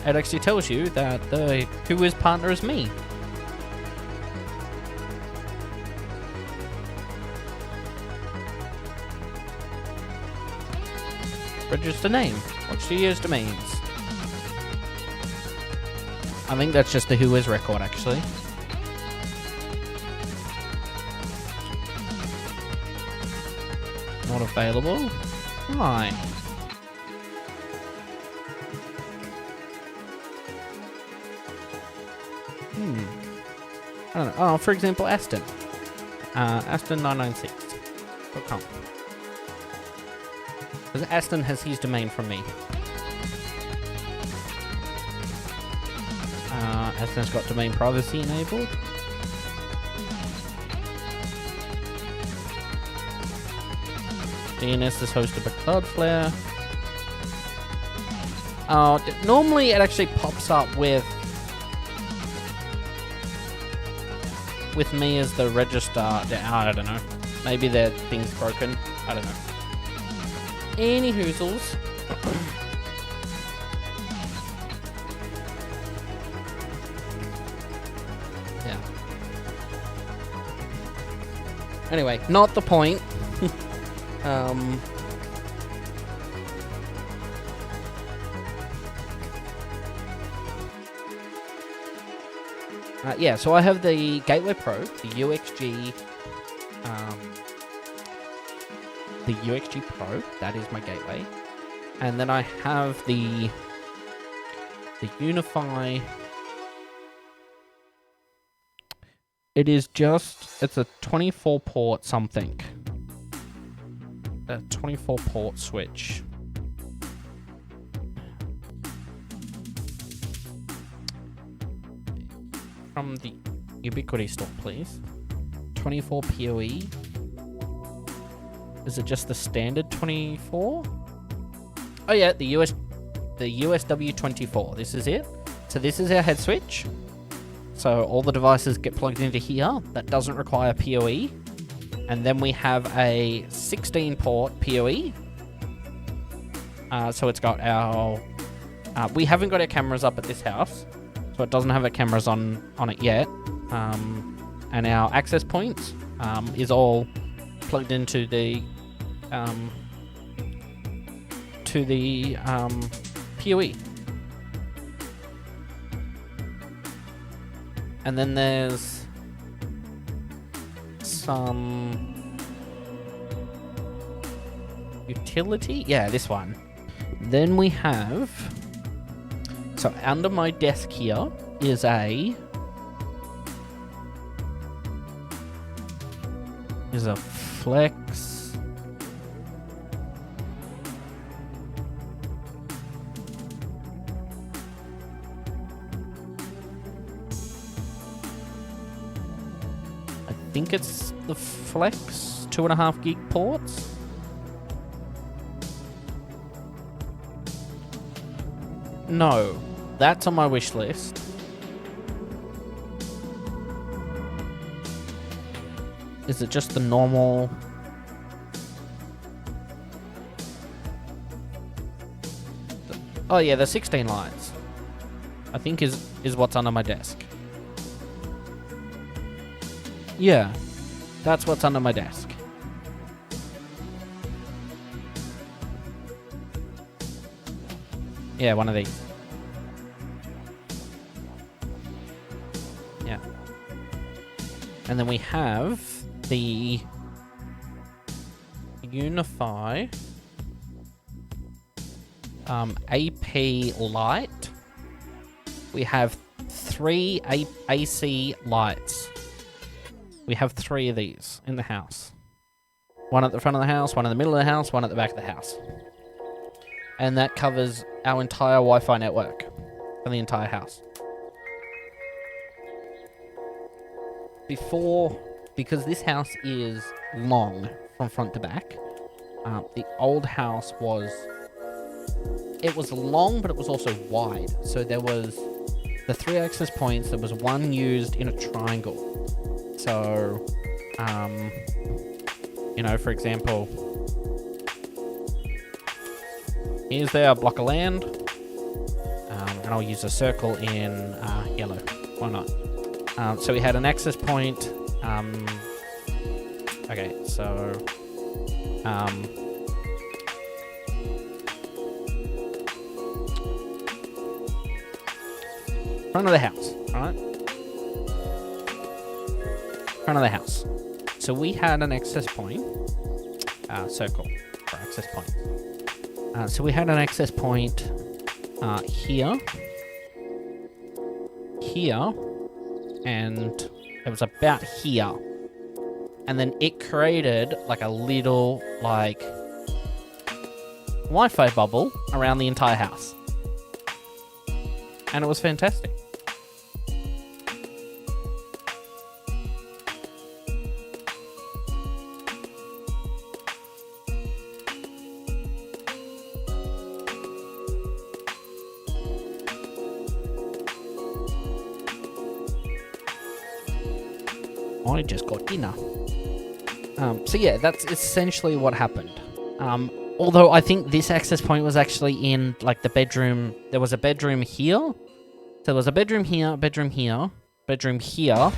Speaker 2: it actually tells you that the who is partner is me. Register name. Watch Studios domains. I think that's just the who is record, actually. Not available. Why? I don't know. Oh, for example, Aston. Aston996.com. Because Aston has his domain from me. Aston's got domain privacy enabled. DNS is hosted by Cloudflare. Normally it actually pops up with me as the registrar. I don't know. Maybe their thing's broken. I don't know. Any hoozles. Yeah. Anyway, not the point. Yeah, so I have the Gateway Pro, the UXG Pro, that is my gateway. And then I have the The Unify. It is just, it's a 24 port something. A 24 port switch. From the Ubiquity store, please. 24 PoE. Is it just the standard 24? Oh yeah, the USW24. This is it. So this is our head switch. So all the devices get plugged into here. That doesn't require PoE. And then we have a 16 port PoE. So it's got our... we haven't got our cameras up at this house. So it doesn't have our cameras on it yet. And our access points is all plugged into the... PoE. And then there's some utility. Yeah, this one. Then we have, so under my desk here is a flex. I think it's the Flex 2.5 gig ports. No, that's on my wish list. Is it just the normal? Oh yeah, the 16 lines. I think is what's under my desk. Yeah, that's what's under my desk. Yeah, one of these. Yeah. And then we have the Unify AP light. We have 3 AC lights. We have 3 of these in the house. One at the front of the house, one in the middle of the house, one at the back of the house. And that covers our entire Wi-Fi network for the entire house. Because this house is long from front to back, the old house was long, but it was also wide. So there was the 3 access points. There was one used in a triangle. So, for example, here's our block of land, and I'll use a circle in yellow. Why not? So we had an access point. Okay, so front of the house, right? Front of the house. So we had an access point, circle for access point. So we had an access point here, and it was about here. And then it created like a little Wi-Fi bubble around the entire house. And it was fantastic. I just got dinner. So yeah, that's essentially what happened. Although I think this access point was actually in the bedroom. There was a bedroom here. So there was a bedroom here, bedroom here, bedroom here.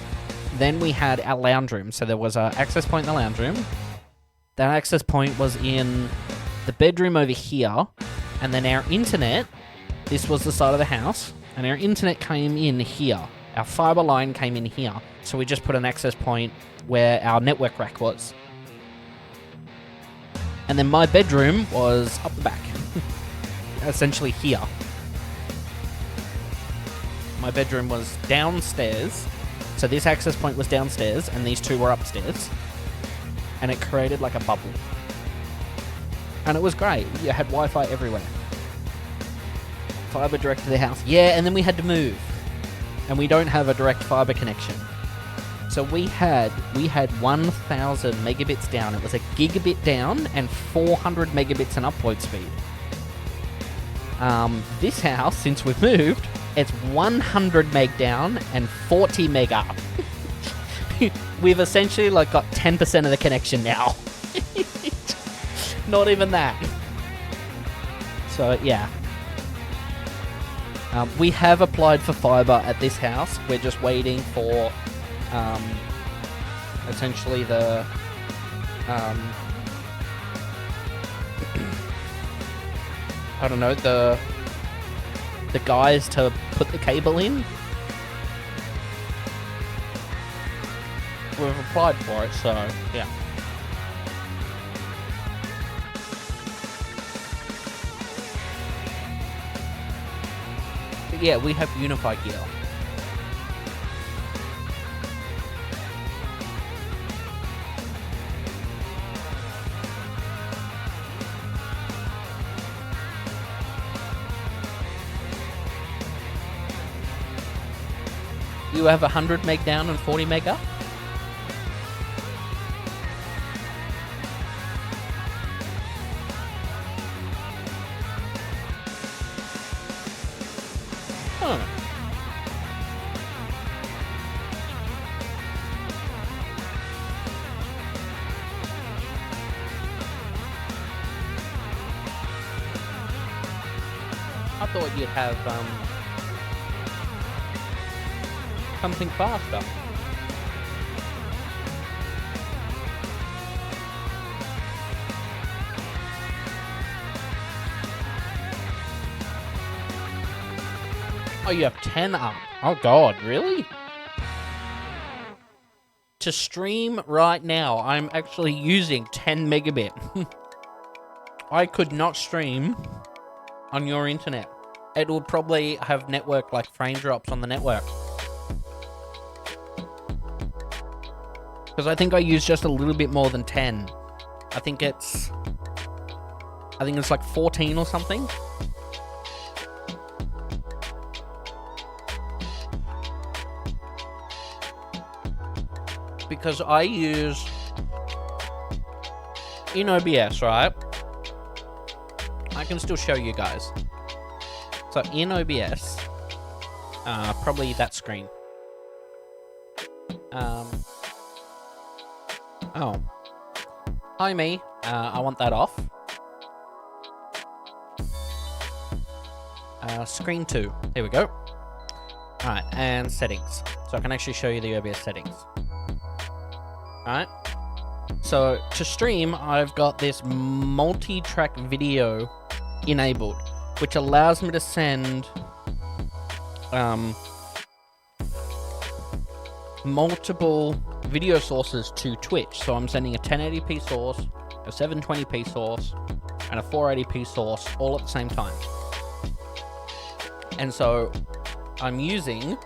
Speaker 2: Then we had our lounge room. So there was an access point in the lounge room. That access point was in the bedroom over here. And then our internet, this was the side of the house. And our internet came in here. Our fiber line came in here. So we just put an access point where our network rack was. And then my bedroom was up the back. Essentially here. my bedroom was downstairs. So this access point was downstairs, and these two were upstairs. And it created like a bubble. And it was great. You had Wi-Fi everywhere. Fiber direct to the house. Yeah, and then we had to move. And we don't have a direct fiber connection. So we had 1,000 megabits down. It was a gigabit down and 400 megabits an upload speed. This house, since we've moved, it's 100 meg down and 40 meg up. We've essentially like got 10% of the connection now. Not even that. So yeah. We have applied for fiber at this house. We're just waiting for essentially the I don't know, the guys to put the cable in. We've applied for it, so yeah. But yeah, we have unified gear. You have 100 meg down and 40 meg up? Huh. I thought you'd have something faster. Oh, you have 10 up. Oh god, really? To stream right now, I'm actually using 10 megabit. I could not stream on your internet. It would probably have network like frame drops on the network. Because I think I use just a little bit more than 10. I think it's like 14 or something. Because I use in OBS, right? I can still show you guys. So in OBS, probably that screen. Oh. Hi, me. I want that off. Screen 2. There we go. Alright, and settings. So I can actually show you the OBS settings. Alright. So, to stream, I've got this multi-track video enabled, which allows me to send multiple video sources to Twitch. So I'm sending a 1080p source, a 720p source, and a 480p source all at the same time. And so I'm using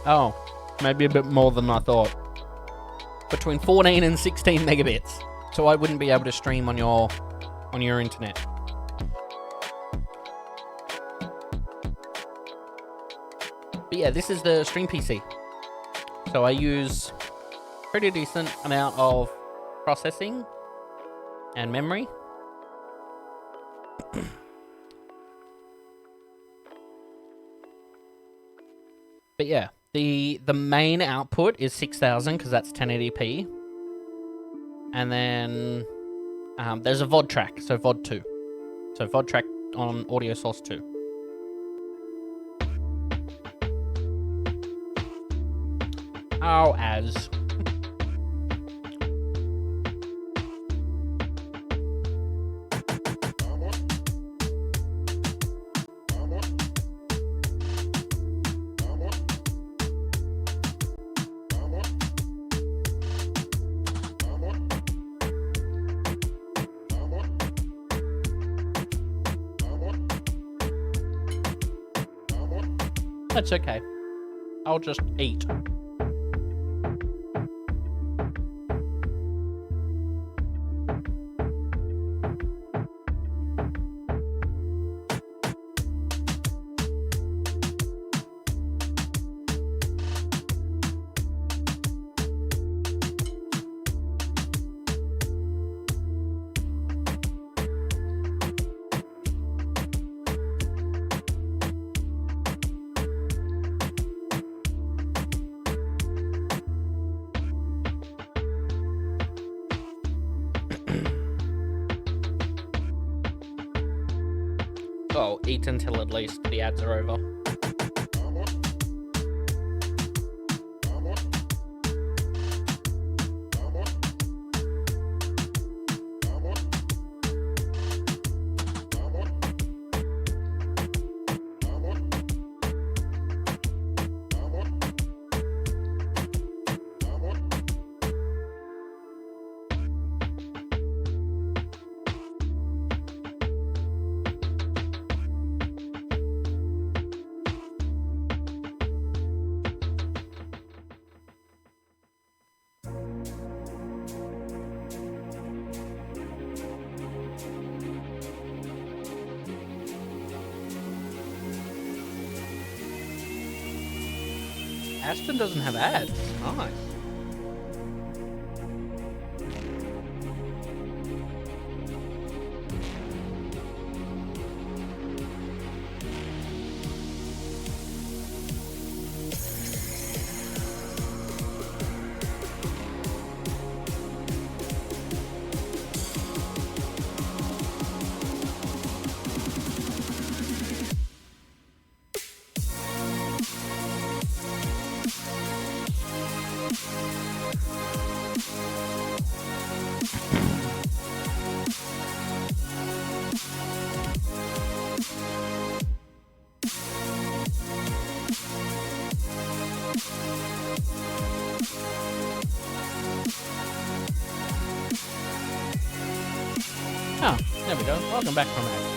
Speaker 2: oh, maybe a bit more than I thought. Between 14 and 16 megabits. So I wouldn't be able to stream on your internet. But yeah, this is the stream PC. So I use pretty decent amount of processing and memory. But yeah, the main output is 6,000 because that's 1080p. And then there's a VOD track, so VOD 2. So VOD track on audio source 2. Oh, as. That's okay. I'll just eat. I'll eat until at least the ads are over. Aspen doesn't have ads. Nice. Oh, there we go. Welcome back from ads.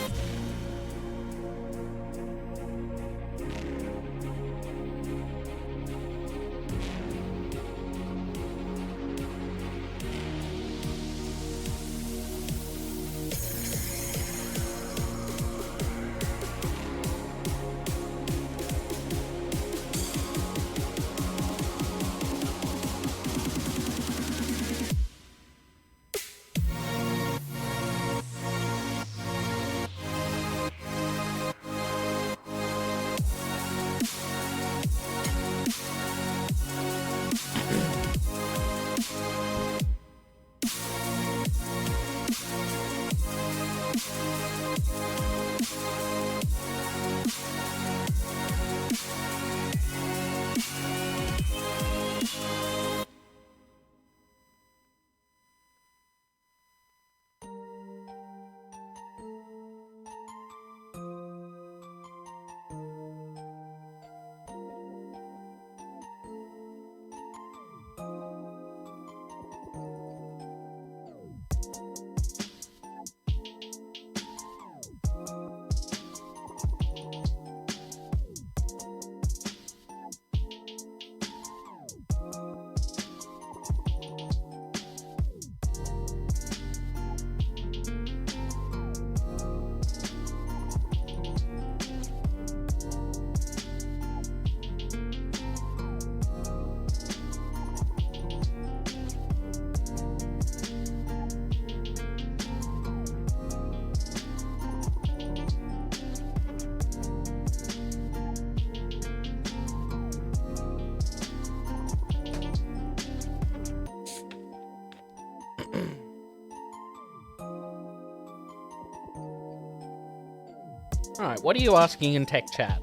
Speaker 2: Alright, what are you asking in tech chat?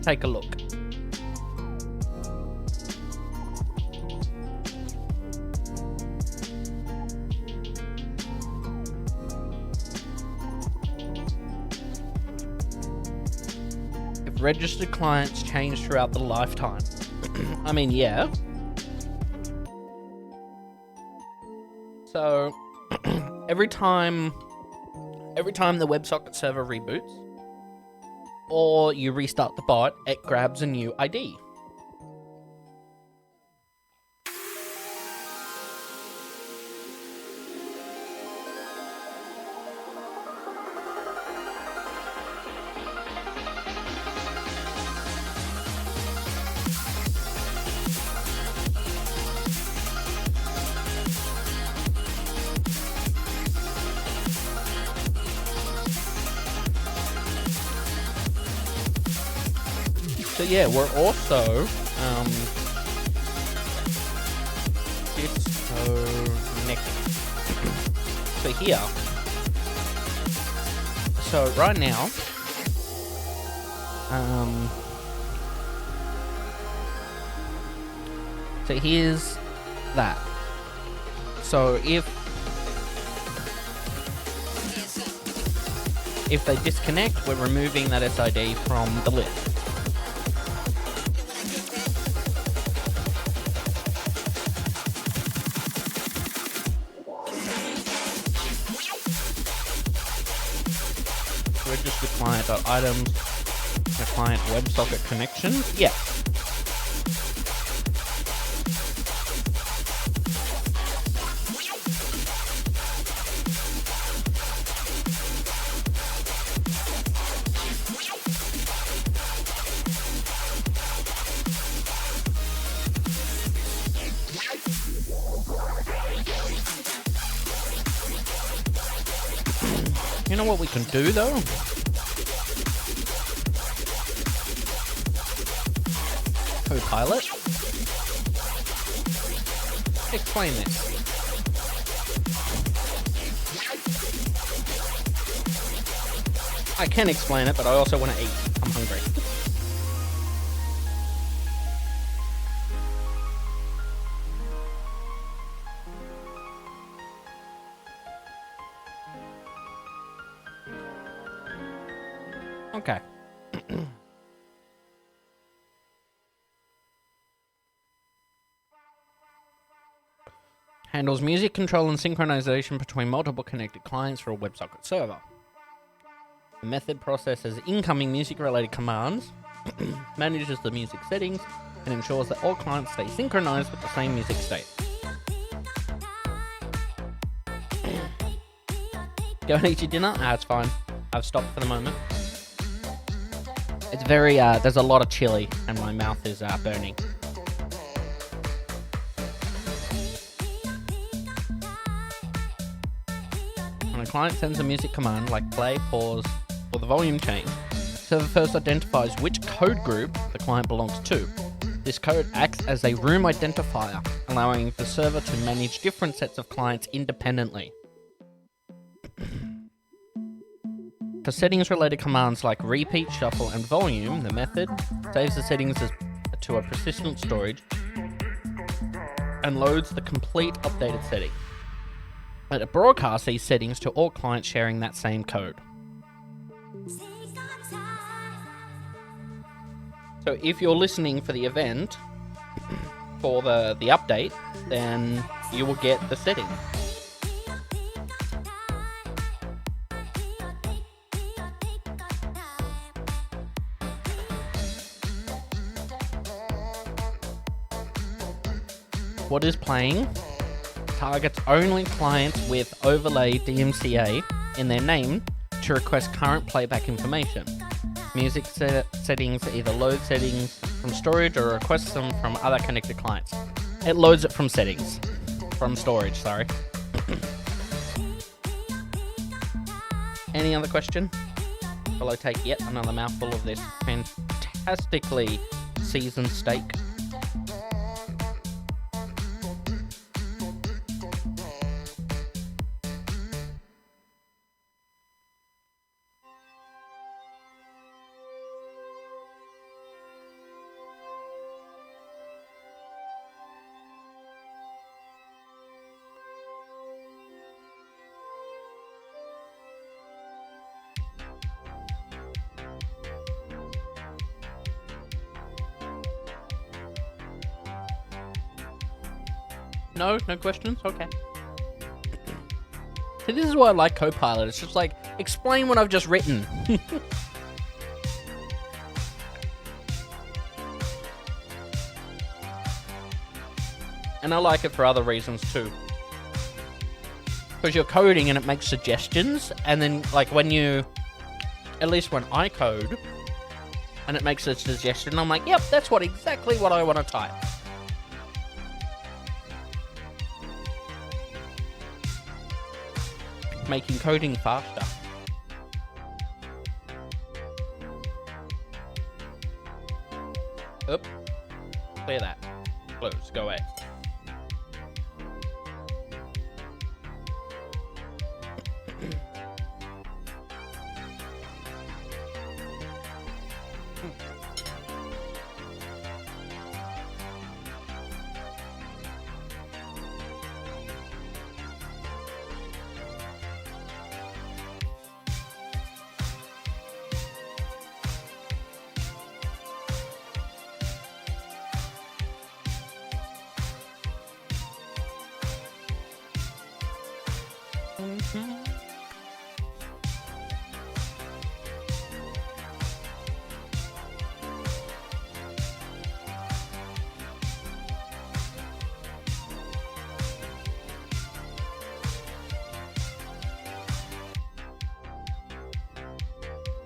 Speaker 2: Take a look. Registered clients change throughout the lifetime. I mean, yeah. So every time the WebSocket server reboots or you restart the bot, it grabs a new ID. So yeah, we're also disconnected. So here, so right now, so here's that. So if they disconnect, we're removing that SID from the list. Register client.items, the client WebSocket connections. Yeah. You know what we can do though? Copilot? Explain this. I can explain it, but I also want to eat. I'm hungry. Okay. Handles music control and synchronization between multiple connected clients for a WebSocket server. The method processes incoming music-related commands, manages the music settings, and ensures that all clients stay synchronized with the same music state. Go and eat your dinner? Ah, it's fine. I've stopped for the moment. It's very, there's a lot of chili, and my mouth is burning. When a client sends a music command like play, pause, or the volume change, the server first identifies which code group the client belongs to. This code acts as a room identifier, allowing the server to manage different sets of clients independently. For settings-related commands like repeat, shuffle, and volume, the method saves the settings to a persistent storage and loads the complete updated setting. And it broadcasts these settings to all clients sharing that same code. So if you're listening for the event, for the update, then you will get the setting. What is playing targets only clients with overlay DMCA in their name to request current playback information. Music settings either load settings from storage or requests them from other connected clients. It loads it from settings. From storage, sorry. Any other question? Will I take yet another mouthful of this fantastically seasoned steak? No questions? Okay. See, this is why I like Copilot. It's just like, explain what I've just written. And I like it for other reasons too. Because you're coding and it makes suggestions, and then like when you, at least when I code, and it makes a suggestion, I'm like, yep, that's exactly what I want to type. Making coding faster. Oop. Clear that. Close. Go away.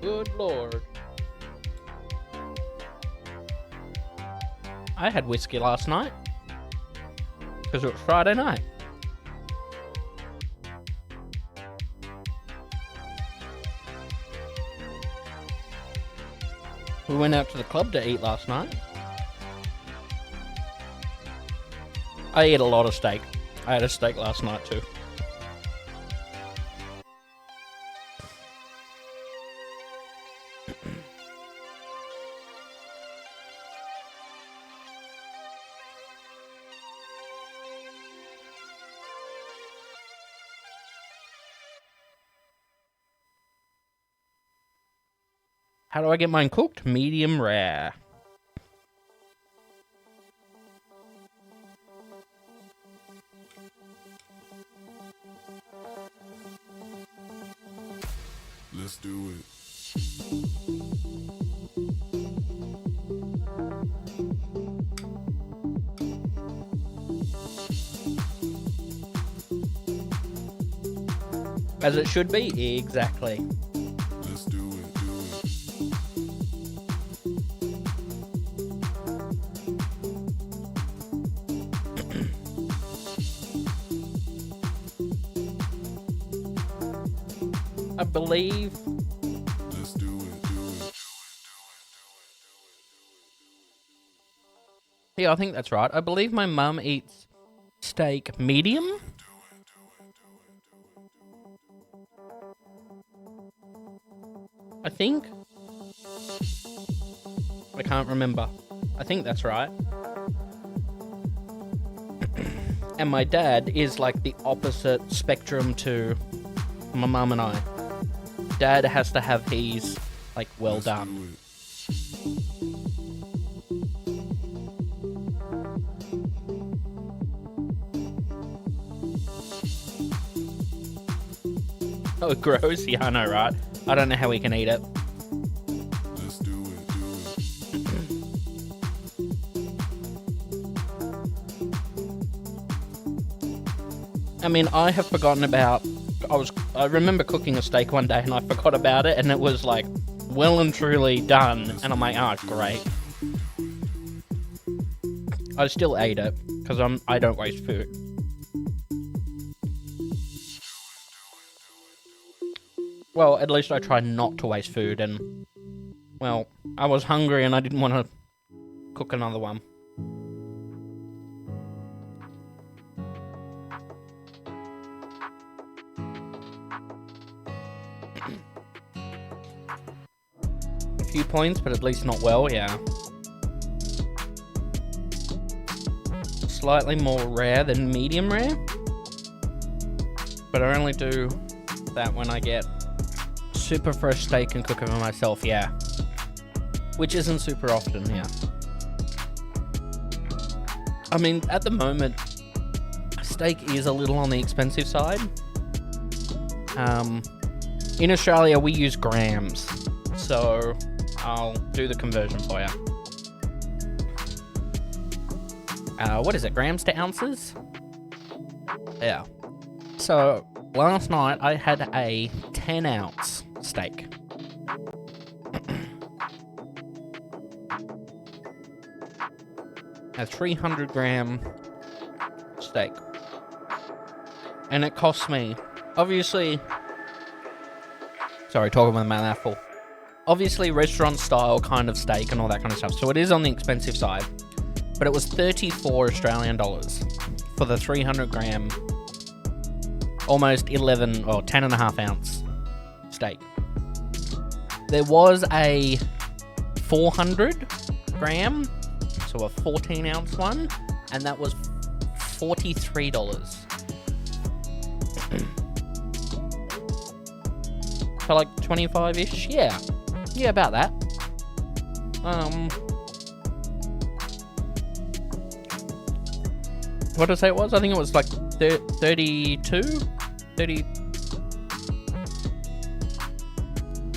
Speaker 2: Good lord. I had whiskey last night. Because it was Friday night. We went out to the club to eat last night. I ate a lot of steak. I had a steak last night too. How do I get mine cooked? Medium rare.
Speaker 7: Let's do it.
Speaker 2: As it should be? Exactly.
Speaker 7: Let's do it.
Speaker 2: I believe.
Speaker 7: Let's do it.
Speaker 2: Yeah, I think that's right. I believe my mum eats steak medium. I think. I can't remember. I think that's right. And my dad is like the opposite spectrum to my mum and I. Dad has to have his like well done. Oh, gross. Yeah, I know, right? I don't know how we can eat it.
Speaker 7: Let's do it.
Speaker 2: I mean, I have forgotten about... I remember cooking a steak one day and I forgot about it, and it was like well and truly done, and I'm like, oh, great. I still ate it because I don't waste food. Well, at least I try not to waste food, and well, I was hungry and I didn't want to cook another one. A few points, but at least not well, yeah. Slightly more rare than medium rare. But I only do that when I get super fresh steak and cook it for myself, yeah. Which isn't super often, yeah. I mean, at the moment, steak is a little on the expensive side. In Australia, we use grams, so I'll do the conversion for you. What is it, grams to ounces? Yeah. So, last night I had a 10-ounce steak. A 300-gram steak. And it cost me, obviously... Sorry, talking with my mouthful. Obviously, restaurant-style kind of steak and all that kind of stuff, so it is on the expensive side. But it was 34 Australian dollars for the 300-gram, almost 11 or 10.5-ounce steak. There was a 400-gram, so a 14-ounce one, and that was $43. For like 25-ish? Yeah. Yeah, about that. What did I say it was? I think it was like 32? 30...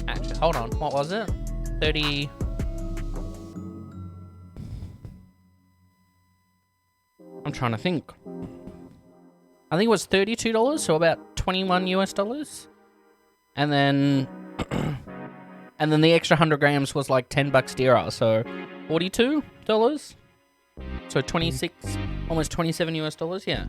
Speaker 2: Actually, hold on. What was it? 30... I'm trying to think. I think it was $32, so about 21 US dollars. And then... and then the extra 100 grams was like 10 bucks dearer, so $42? So 26, almost 27 US dollars, yeah.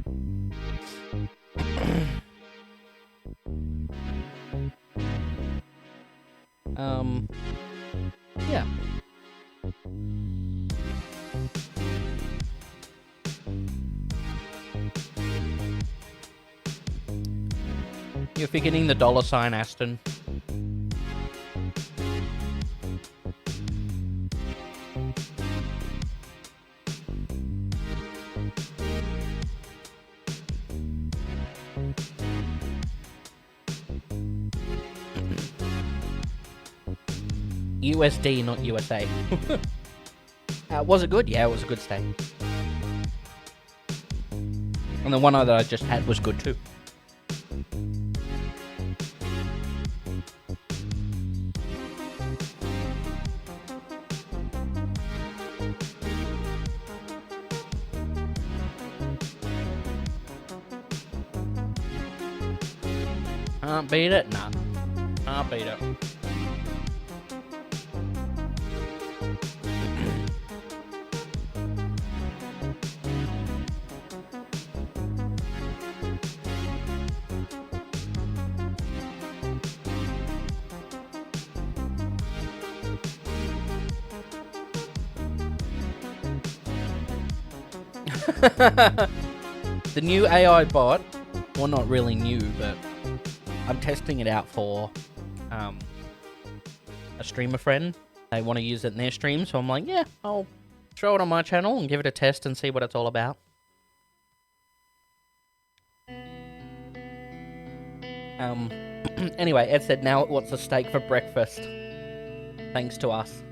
Speaker 2: Yeah. You're forgetting the $sign, Aston. USD, not USA. Was it good? Yeah, it was a good steak. And the one that I just had was good too. Can't beat it? Nah. Can't beat it. The new AI bot, well, not really new, but I'm testing it out for a streamer friend. They want to use it in their stream, so I'm like, yeah, I'll throw it on my channel and give it a test and see what it's all about. Anyway, Ed said now it wants a steak for breakfast. Thanks to us.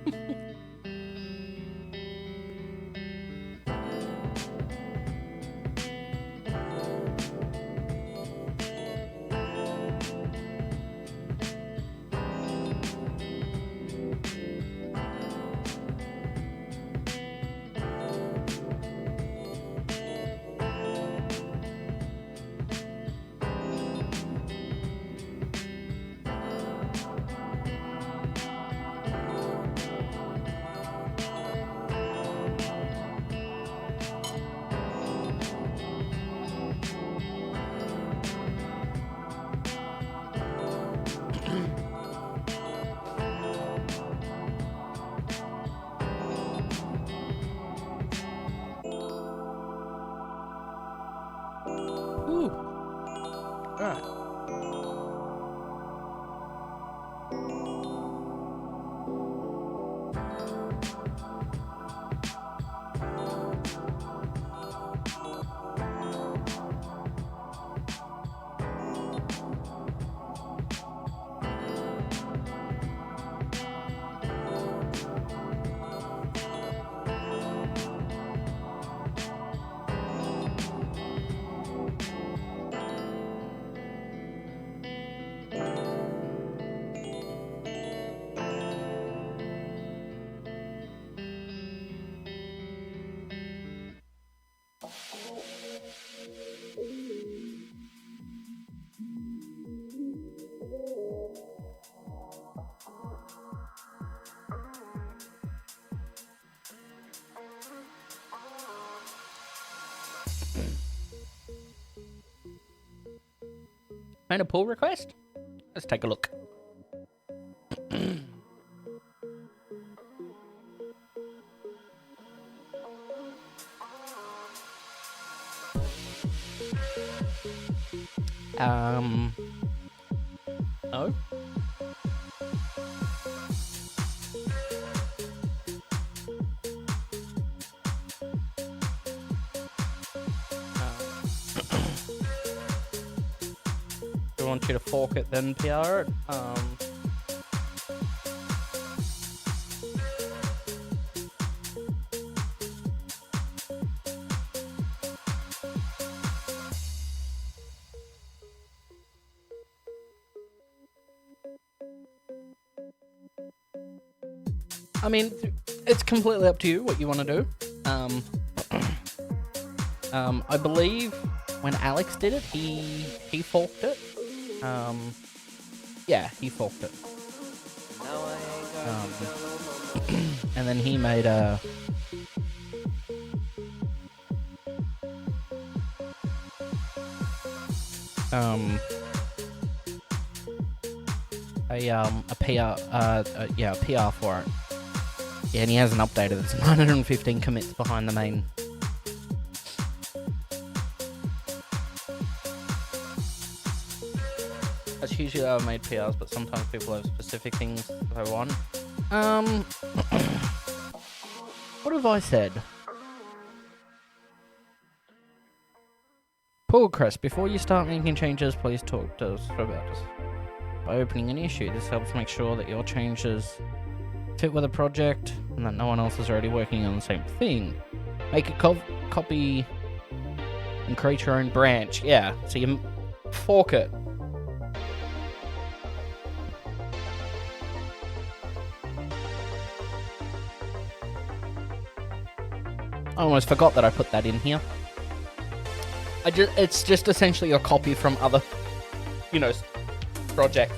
Speaker 2: Made a pull request? Let's take a look. No. I want you to fork it, then PR it. I mean, it's completely up to you what you want to do. I believe when Alex did it, he forked it. Yeah, he forked it. And then he made a PR, yeah, a PR for it. Yeah, and he hasn't updated it. It's 915 commits behind the main. That's usually how I made PRs, but sometimes people have specific things they want. What have I said? Pull request. Before you start making changes, please talk to us about this. By opening an issue, this helps make sure that your changes fit with the project and that no one else is already working on the same thing. Make a copy and create your own branch. Yeah, so you fork it. I almost forgot that I put that in here. It's just essentially a copy from other, projects.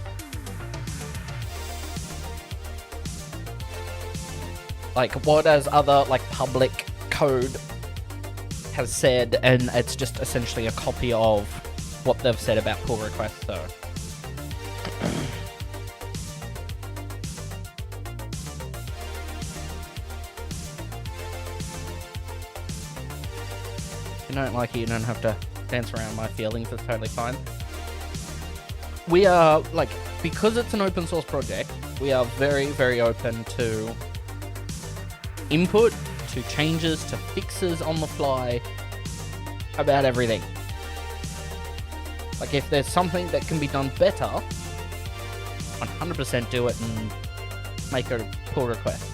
Speaker 2: Like what as other public code has said, and it's just essentially a copy of what they've said about pull requests. So if you don't like it, you don't have to dance around my feelings. It's totally fine. We are because it's an open source project, we are very, very open to input, to changes, to fixes on the fly about everything. If there's something that can be done better, 100% do it and make a pull request.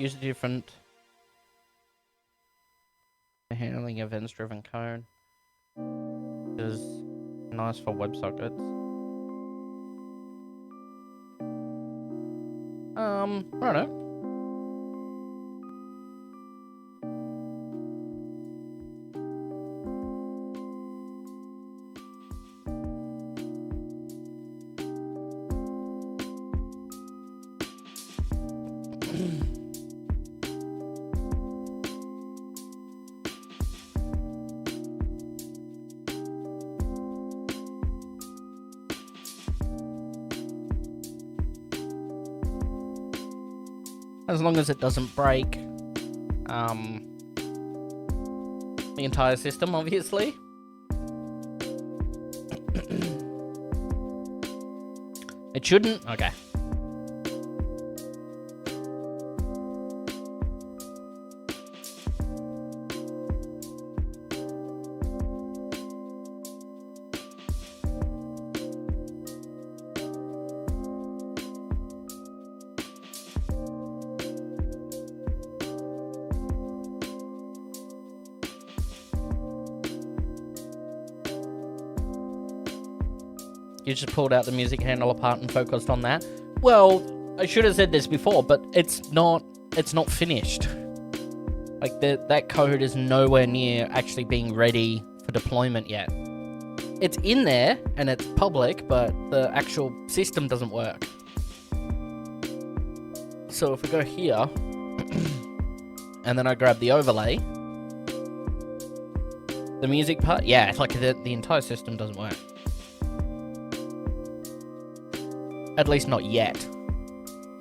Speaker 2: Use a different handling events-driven code. Is nice for WebSockets. I don't know. As long as it doesn't break the entire system, obviously. It shouldn't? Okay. You just pulled out the music handle apart and focused on that. Well, I should have said this before, but it's not finished. Like, that code is nowhere near actually being ready for deployment yet. It's in there, and it's public, but the actual system doesn't work. So if we go here, and then I grab the overlay, the music part, yeah, like the entire system doesn't work. At least not yet.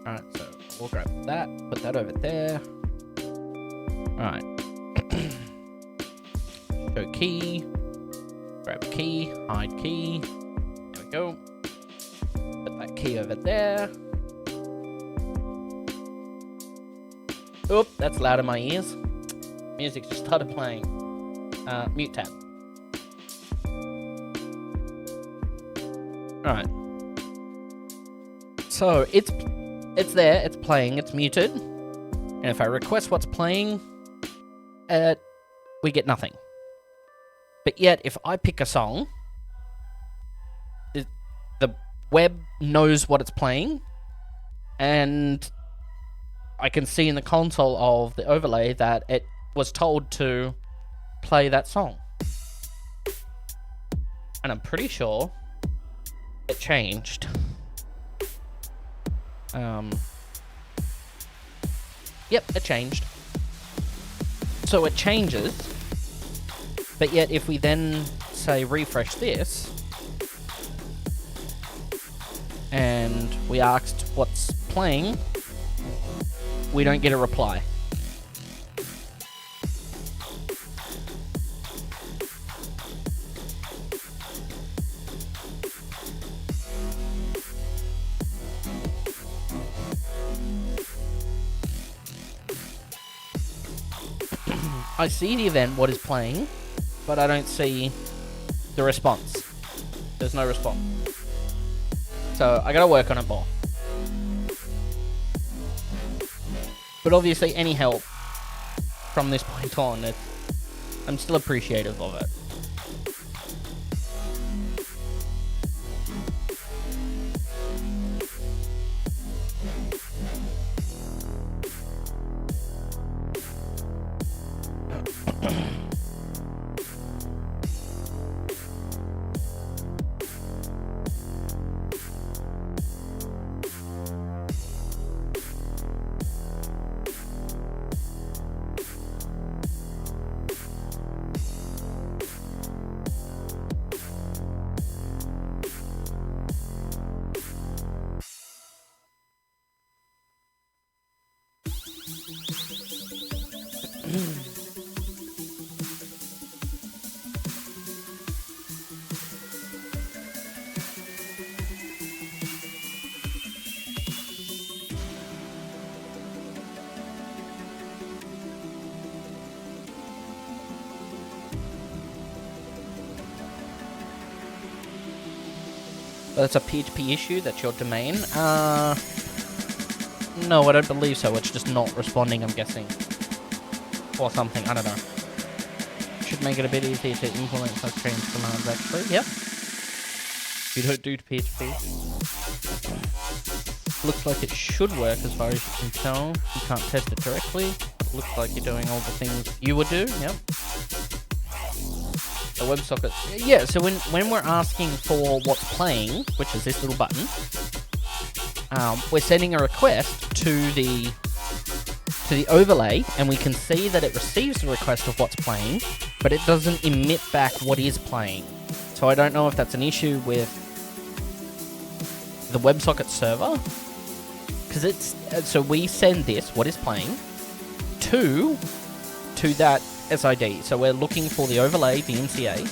Speaker 2: Alright, so we'll grab that, put that over there. Alright. Show key. Grab key, hide key. There we go. Put that key over there. Oop, that's loud in my ears. Music just started playing. Mute tab. Alright. So, it's there, it's playing, it's muted. And if I request what's playing, we get nothing. But yet, if I pick a song, the web knows what it's playing, and I can see in the console of the overlay that it was told to play that song. And I'm pretty sure it changed. Yep, it changed. So it changes, but yet if we then say refresh this, and we asked what's playing, we don't get a reply. I see the event, what is playing, but I don't see the response. There's no response. So I gotta work on it more. But obviously any help from this point on, I'm still appreciative of it. That's a PHP issue, that's your domain. No, I don't believe so. It's just not responding, I'm guessing. Or something, I don't know. Should make it a bit easier to implement such change commands, actually. Yep. You don't do PHP. Looks like it should work as far as you can tell. You can't test it directly. Looks like you're doing all the things you would do, yep. The WebSocket. Yeah, so when we're asking for what's playing, which is this little button, we're sending a request to the overlay, and we can see that it receives the request of what's playing, but it doesn't emit back what is playing. So I don't know if that's an issue with the WebSocket server, because so we send this, what is playing, to that SID. So we're looking for the overlay, the MCA,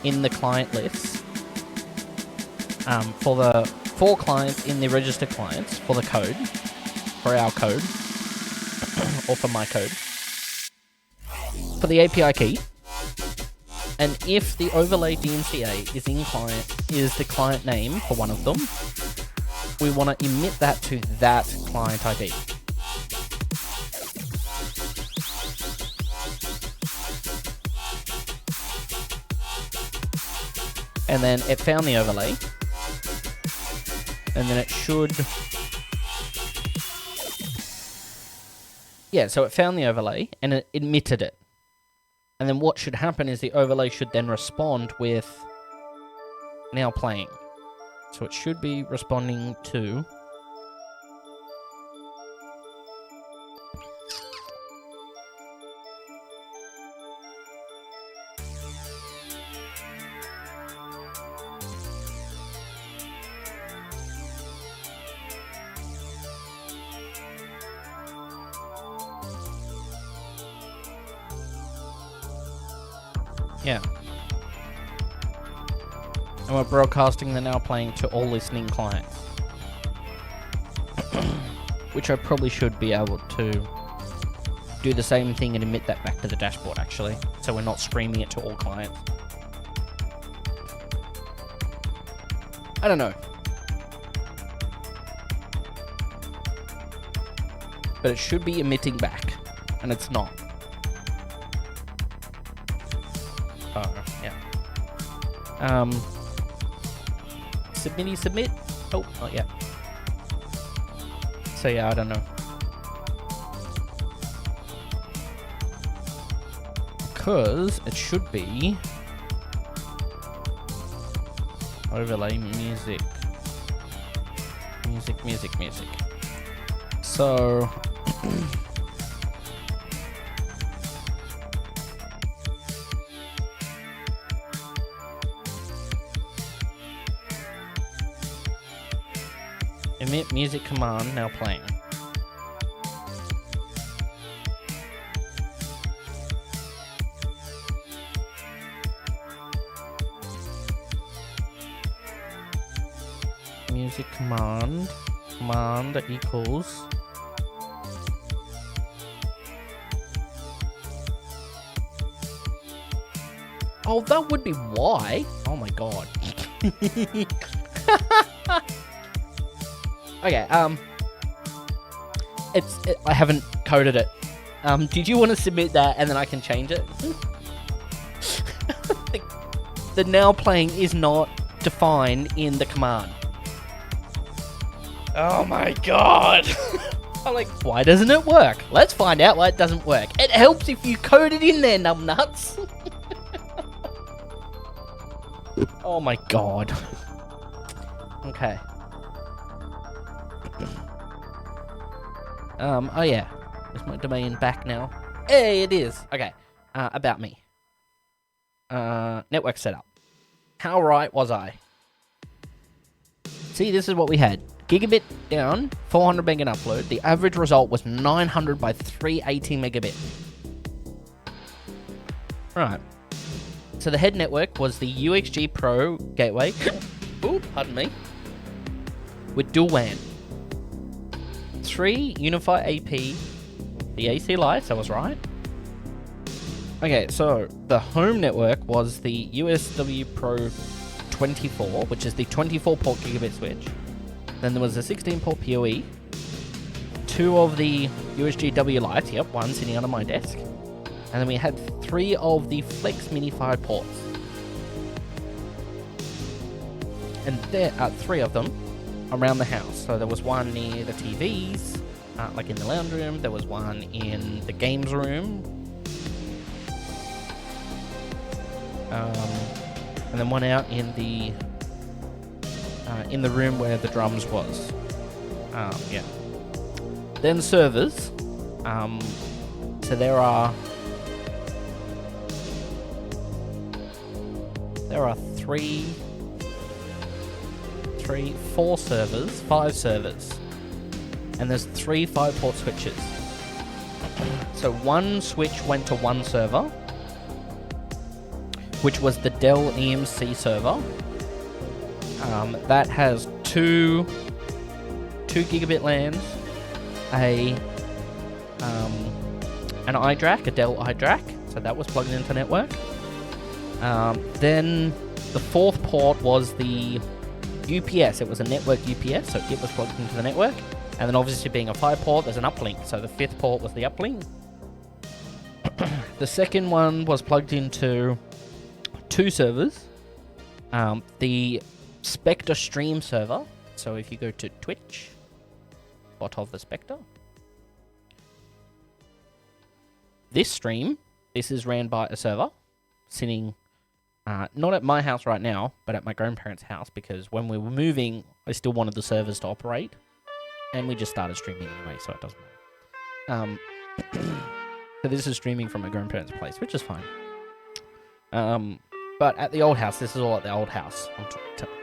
Speaker 2: in the client lists, for the 4 clients in the register clients, for the code, for our code, or for my code, for the API key. And if the overlay DMCA is the client name for one of them, we want to emit that to that client ID. And then it found the overlay, And then it should... Yeah, so it found the overlay and it emitted it. And then what should happen is the overlay should then respond with now playing. So it should be responding to... Yeah. And we're broadcasting the now playing to all listening clients. Which I probably should be able to do the same thing and emit that back to the dashboard, actually. So we're not streaming it to all clients. I don't know. But it should be emitting back. And it's not. Oh, yeah. Submit. Oh, not yet. So yeah, I don't know. Because it should be overlay music. Music. So emit music command now playing. Music command equals oh, that would be why. Oh my god. Okay, I haven't coded it. Did you want to submit that and then I can change it? The now playing is not defined in the command. Oh my god. I'm like, why doesn't it work? Let's find out why it doesn't work. It helps if you code it in there, numbnuts. Oh my god. Okay. Oh yeah. Is my domain back now? Hey, it is. Okay. About me. Network setup. How right was I? See, this is what we had. Gigabit down, 400 meg in upload. The average result was 900 by 380 megabit. Right. So the head network was the UXG Pro gateway. Ooh, pardon me. With dual WAN. 3 Unify AP. The AC lights, I was right. Okay, so the home network was the USW Pro 24, which is the 24 port gigabit switch. Then there was a 16 port PoE. 2 of the USGW lights, yep, 1 sitting under my desk. And then we had 3 of the Flex Mini 5 ports. And there are 3 of them around the house. So there was one near the TVs, like in the lounge room. There was one in the games room. And then one out in the room where the drums was. Yeah. Then servers. So there are 4 servers, 5 servers, and there's 3 5-port switches. So one switch went to one server, which was the Dell EMC server. That has 2 gigabit LANs, an iDRAC, a Dell iDRAC, so that was plugged into network. Then the 4th port was the UPS. It was a network UPS, so it was plugged into the network. And then obviously being a 5-port, there's an uplink, so the 5th port was the uplink. The second one was plugged into 2 servers. The Spectre Stream server. So if you go to Twitch, Bot of the Spectre, this stream, this is ran by a server sitting not at my house right now, but at my grandparents' house, because when we were moving, I still wanted the servers to operate, and we just started streaming anyway, so it doesn't matter. So this is streaming from my grandparents' place, which is fine. But at the old house, this is all at the old house I'm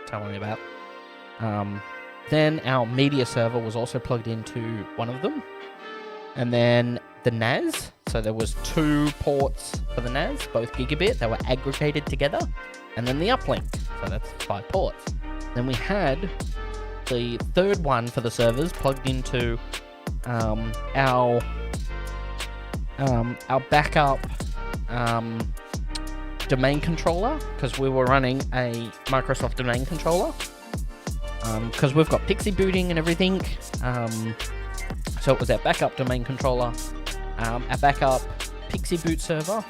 Speaker 2: telling you about. Then our media server was also plugged into one of them. And then the NAS, so there was 2 ports for the NAS, both gigabit, they were aggregated together. And then the uplink, so that's 5 ports. Then we had the 3rd one for the servers plugged into our backup domain controller, because we were running a Microsoft domain controller, because we've got Pixie booting and everything. So it was our backup domain controller, our backup Pixie boot server,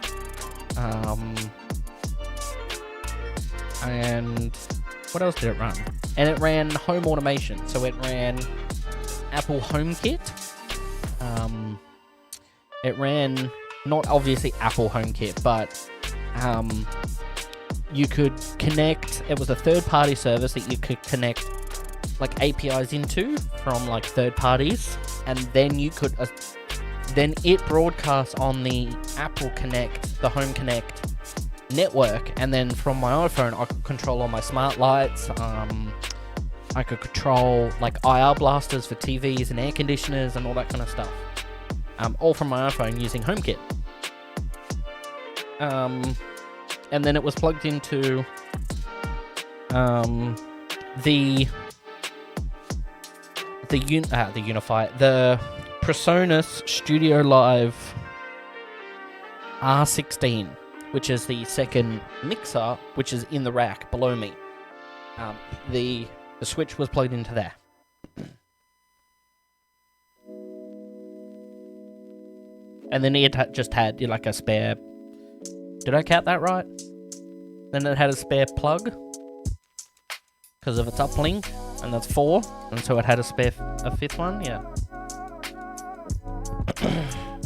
Speaker 2: and what else did it run? And it ran home automation, so it ran Apple HomeKit. It ran not obviously Apple HomeKit, but you could connect. It was a third-party service that you could connect like APIs into from like third parties, and then you could then it broadcasts on the Apple Connect, the Home Connect network, and then from my iPhone I could control all my smart lights. I could control like IR blasters for TVs and air conditioners and all that kind of stuff, all from my iPhone using HomeKit. And then it was plugged into the PreSonus Studio Live R16, which is the second mixer, which is in the rack below me. The switch was plugged into there. And then it just had like a spare. Did I count that right? Then it had a spare plug because of its uplink, and that's 4, and so it had a 5th one. Yeah.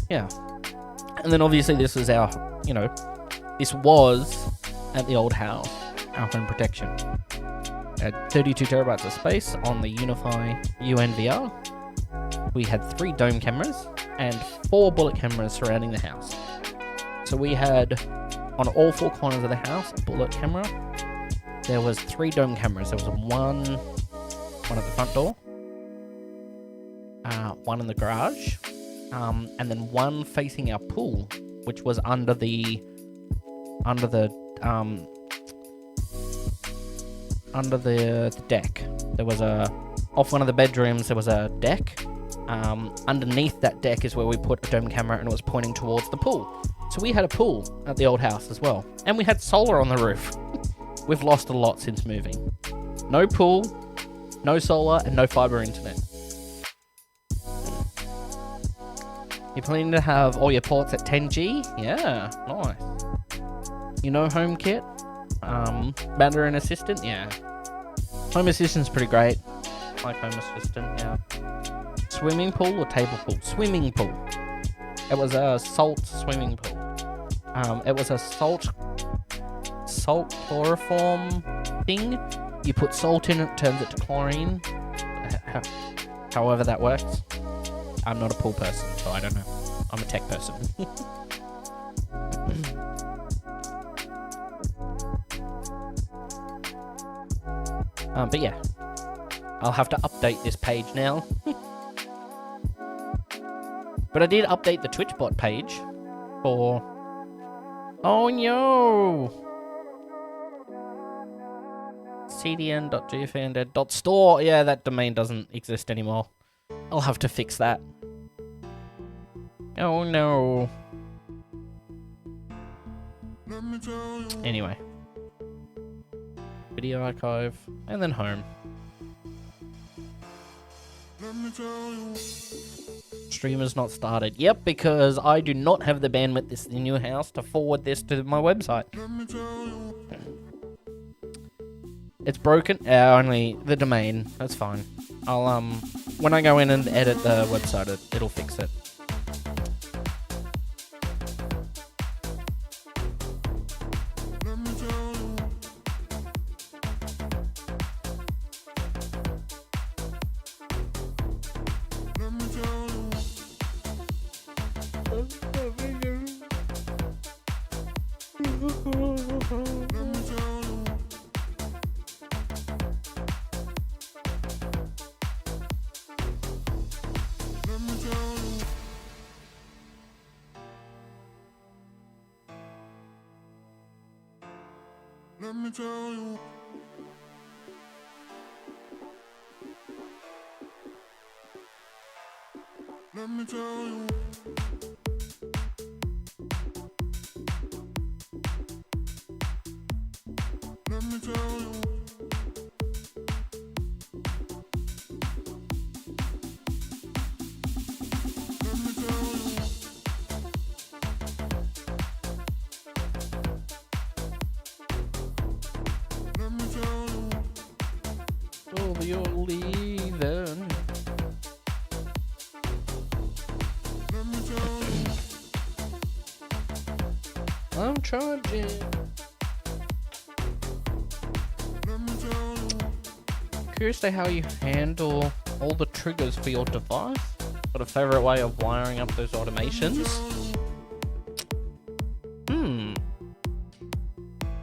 Speaker 2: Yeah. And then obviously this is our, this was at the old house, our home protection. It had 32 terabytes of space on the Unify UNVR. We had 3 dome cameras and 4 bullet cameras surrounding the house. So we had, on all 4 corners of the house, a bullet camera. There was 3 dome cameras. There was one at the front door, one in the garage, and then one facing our pool, which was under the deck. There was off one of the bedrooms. There was a deck. Underneath that deck is where we put a dome camera, and it was pointing towards the pool. So we had a pool at the old house as well. And we had solar on the roof. We've lost a lot since moving. No pool, no solar, and no fiber internet. You're planning to have all your ports at 10G? Yeah, nice. HomeKit? Mandarin Assistant? Yeah. Home Assistant's pretty great. Like Home Assistant, yeah. Swimming pool or table pool? Swimming pool. It was a salt swimming pool. It was a salt chloroform thing. You put salt in it, turns it to chlorine. However that works. I'm not a pool person, so I don't know. I'm a tech person. But yeah, I'll have to update this page now. But I did update the Twitch bot page for... Oh no! cdn.gfunded.store. Yeah, that domain doesn't exist anymore. I'll have to fix that. Oh no. Anyway. Video archive, and then home. Streamer's not started. Yep, because I do not have the bandwidth this in your house to forward this to my website. It's broken. Only the domain. That's fine. I'll when I go in and edit the website, it'll fix it.
Speaker 7: Let me tell you. Let me tell you. Let me tell you. Let me tell you. Let me tell you.
Speaker 2: Oh, you're leaving.
Speaker 7: Let me tell you.
Speaker 2: I'm charging.
Speaker 7: Let me tell you.
Speaker 2: Curious to how you handle all the triggers for your device. Got a favorite way of wiring up those automations?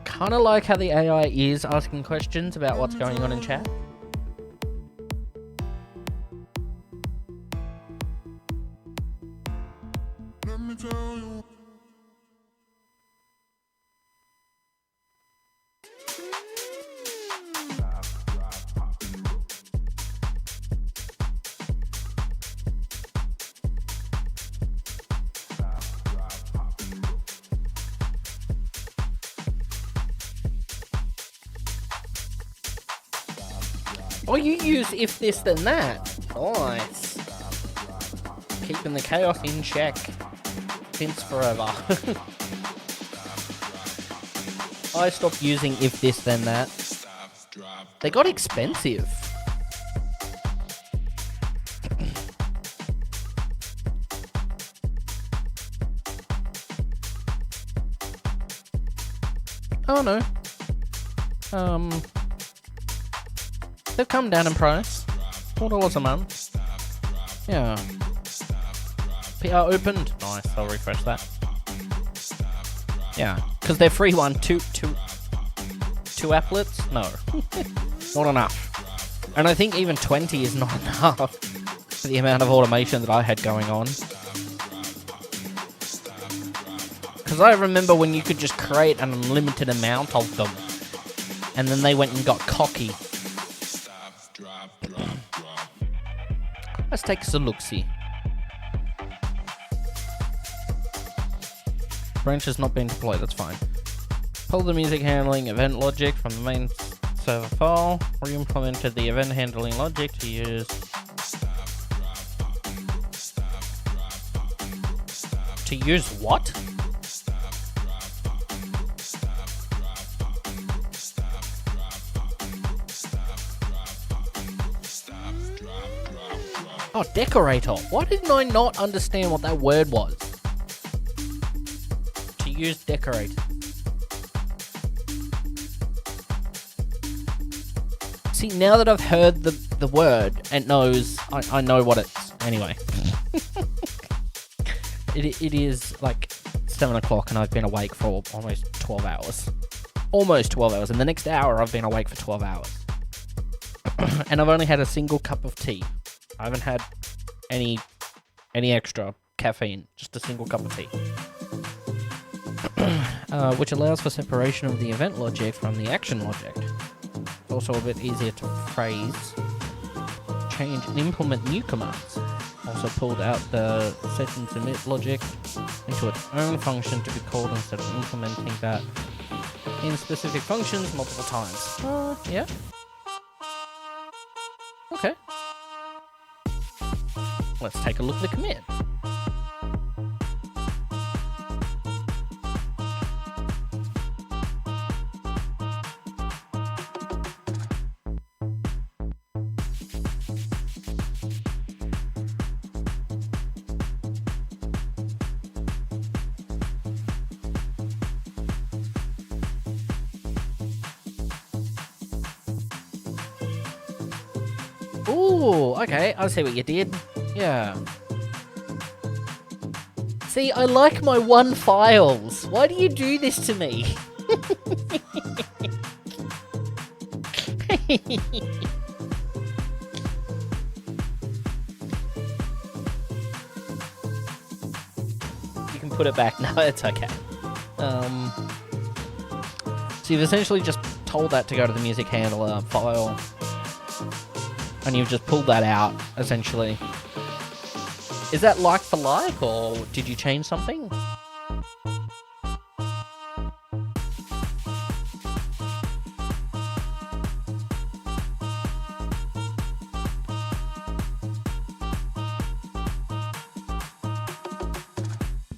Speaker 2: Kind of like how the AI is asking questions about what's going on in chat.
Speaker 7: Let me tell you.
Speaker 2: Oh, you use if this then that. Nice. Keeping the chaos in check. Since forever. I stopped using if this then that. They got expensive. Oh no. They've come down in price. $4 a month. Yeah. PR opened. Nice, I'll refresh that. Yeah, because their free one, two applets? No. Not enough. And I think even 20 is not enough for the amount of automation that I had going on. Because I remember when you could just create an unlimited amount of them. And then they went and got cocky. Let's take a look-see. Branch has not been deployed, that's fine. Pull the music handling event logic from the main server file. Re-implemented the event handling logic to use... To use what? Oh, decorator. Why didn't I not understand what that word was? To use decorate. See, now that I've heard the word and knows, I know what it's... Anyway. It is like 7 o'clock and I've been awake for almost 12 hours. Almost 12 hours. In the next hour, I've been awake for 12 hours. And I've only had a single cup of tea. I haven't had any extra caffeine, just a single cup of tea. Which allows for separation of the event logic from the action logic. Also a bit easier to phrase, change and implement new commands. Also pulled out the set and submit logic into its own function to be called instead of implementing that in specific functions multiple times. Yeah. Okay. Let's take a look at the commit. Ooh, okay, I see what you did. Yeah. See, I like my one files. Why do you do this to me? You can put it back. No, it's okay. So you've essentially just told that to go to the music handler file. And you've just pulled that out, essentially. Is that like for like, or did you change something?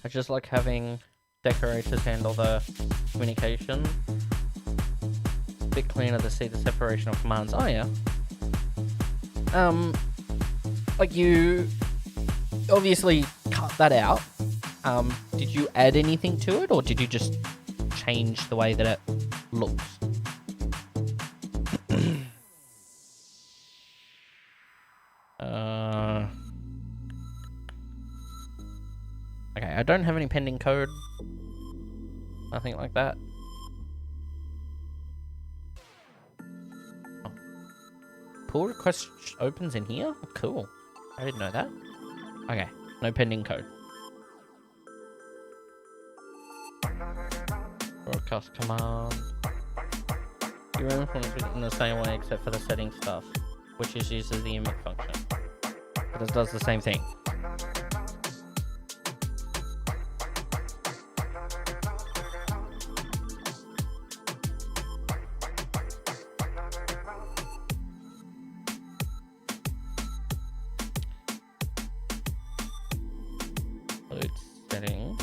Speaker 2: I just like having decorators handle the communication. A bit cleaner to see the separation of commands. Oh yeah. Like you obviously cut that out. Did you add anything to it, or did you just change the way that it looks? Okay, I don't have any pending code. Nothing like that. Oh. Pull request opens in here? Oh, cool. I didn't know that. Okay, no pending code. Broadcast command. Your influence is in the same way except for the setting stuff, which is uses the emit function. But it does the same thing. Load settings.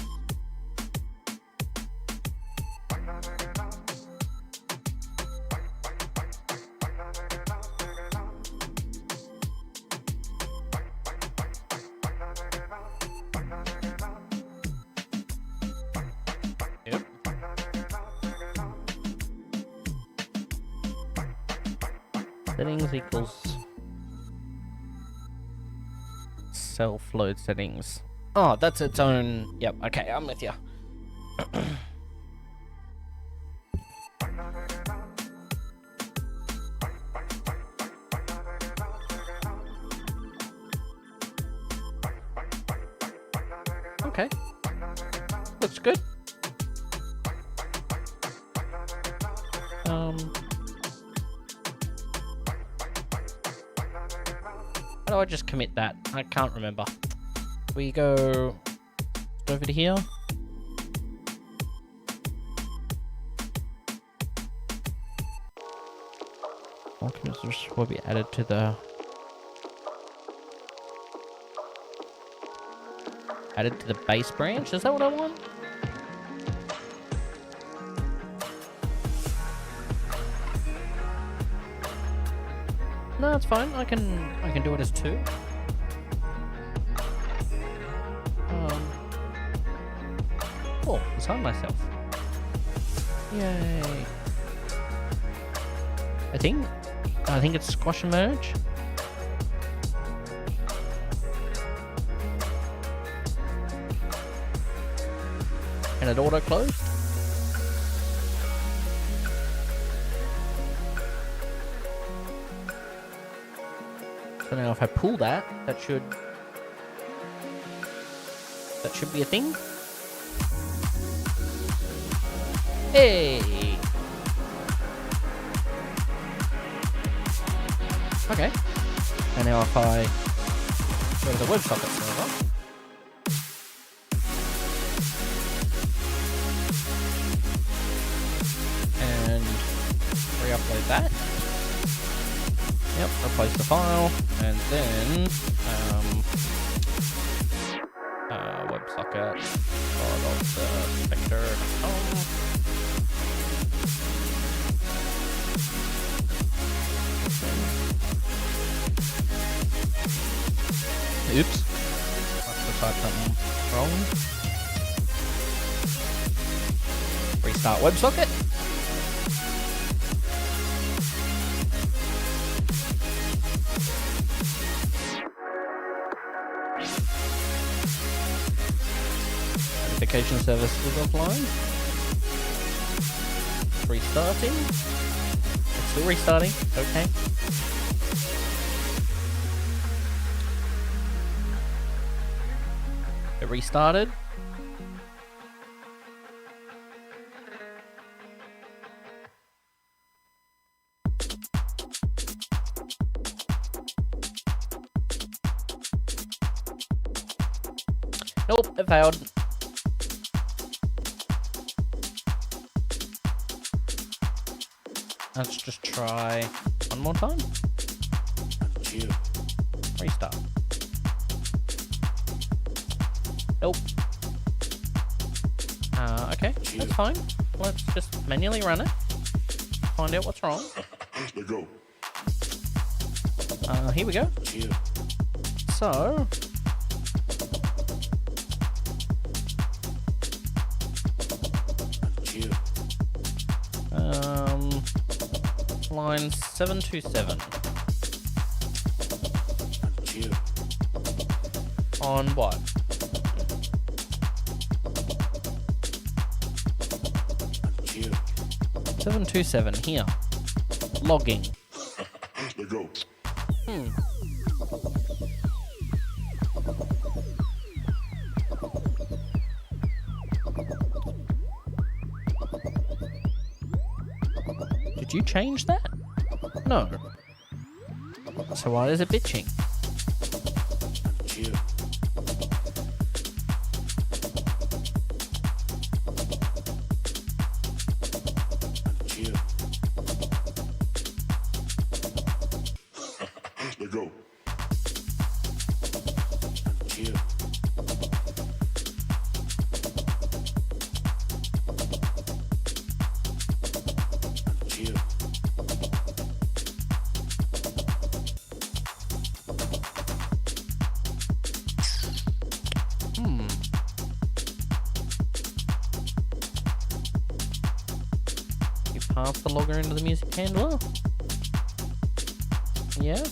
Speaker 2: Yep. Settings equals self-load settings. Oh, that's its own... Yep, okay, I'm with you. Okay. Looks good. How do I just commit that? I can't remember. We go over to here. Documents will be added to the base branch. Is that what I want? No, it's fine. I can do it as two. Oh, assign myself. Yay. I think it's squash and merge. And it auto closed. So now if I pull that, that should be a thing. Hey! Okay. And now if I go to the WebSocket server, and re-upload that. Yep, replace the file, and then WebSocket spectre.com. Oops. Must have typed something wrong. Restart WebSocket. Notification service is offline. Restarting. It's still restarting. Okay. It restarted. Nope, it failed. Let's just try one more time. Restart. Nope. Okay, that's fine. Let's just manually run it. Find out what's wrong.
Speaker 7: Let's go.
Speaker 2: Here we go. So... line 727. On what?
Speaker 7: Chill.
Speaker 2: 727 here. Logging.
Speaker 7: Let's go.
Speaker 2: Did you change that? No. So why is it bitching?
Speaker 7: Chill. Chill. Let's go. Chill. Chill.
Speaker 2: You pass the logger into the music handler? Yeah?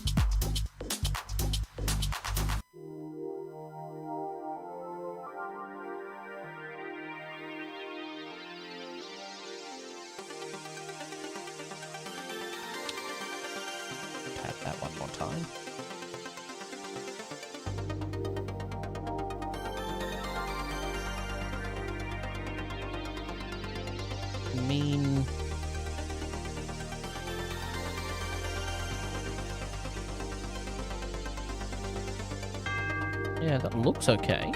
Speaker 2: Tap that one more time. Mean. Yeah, that looks okay.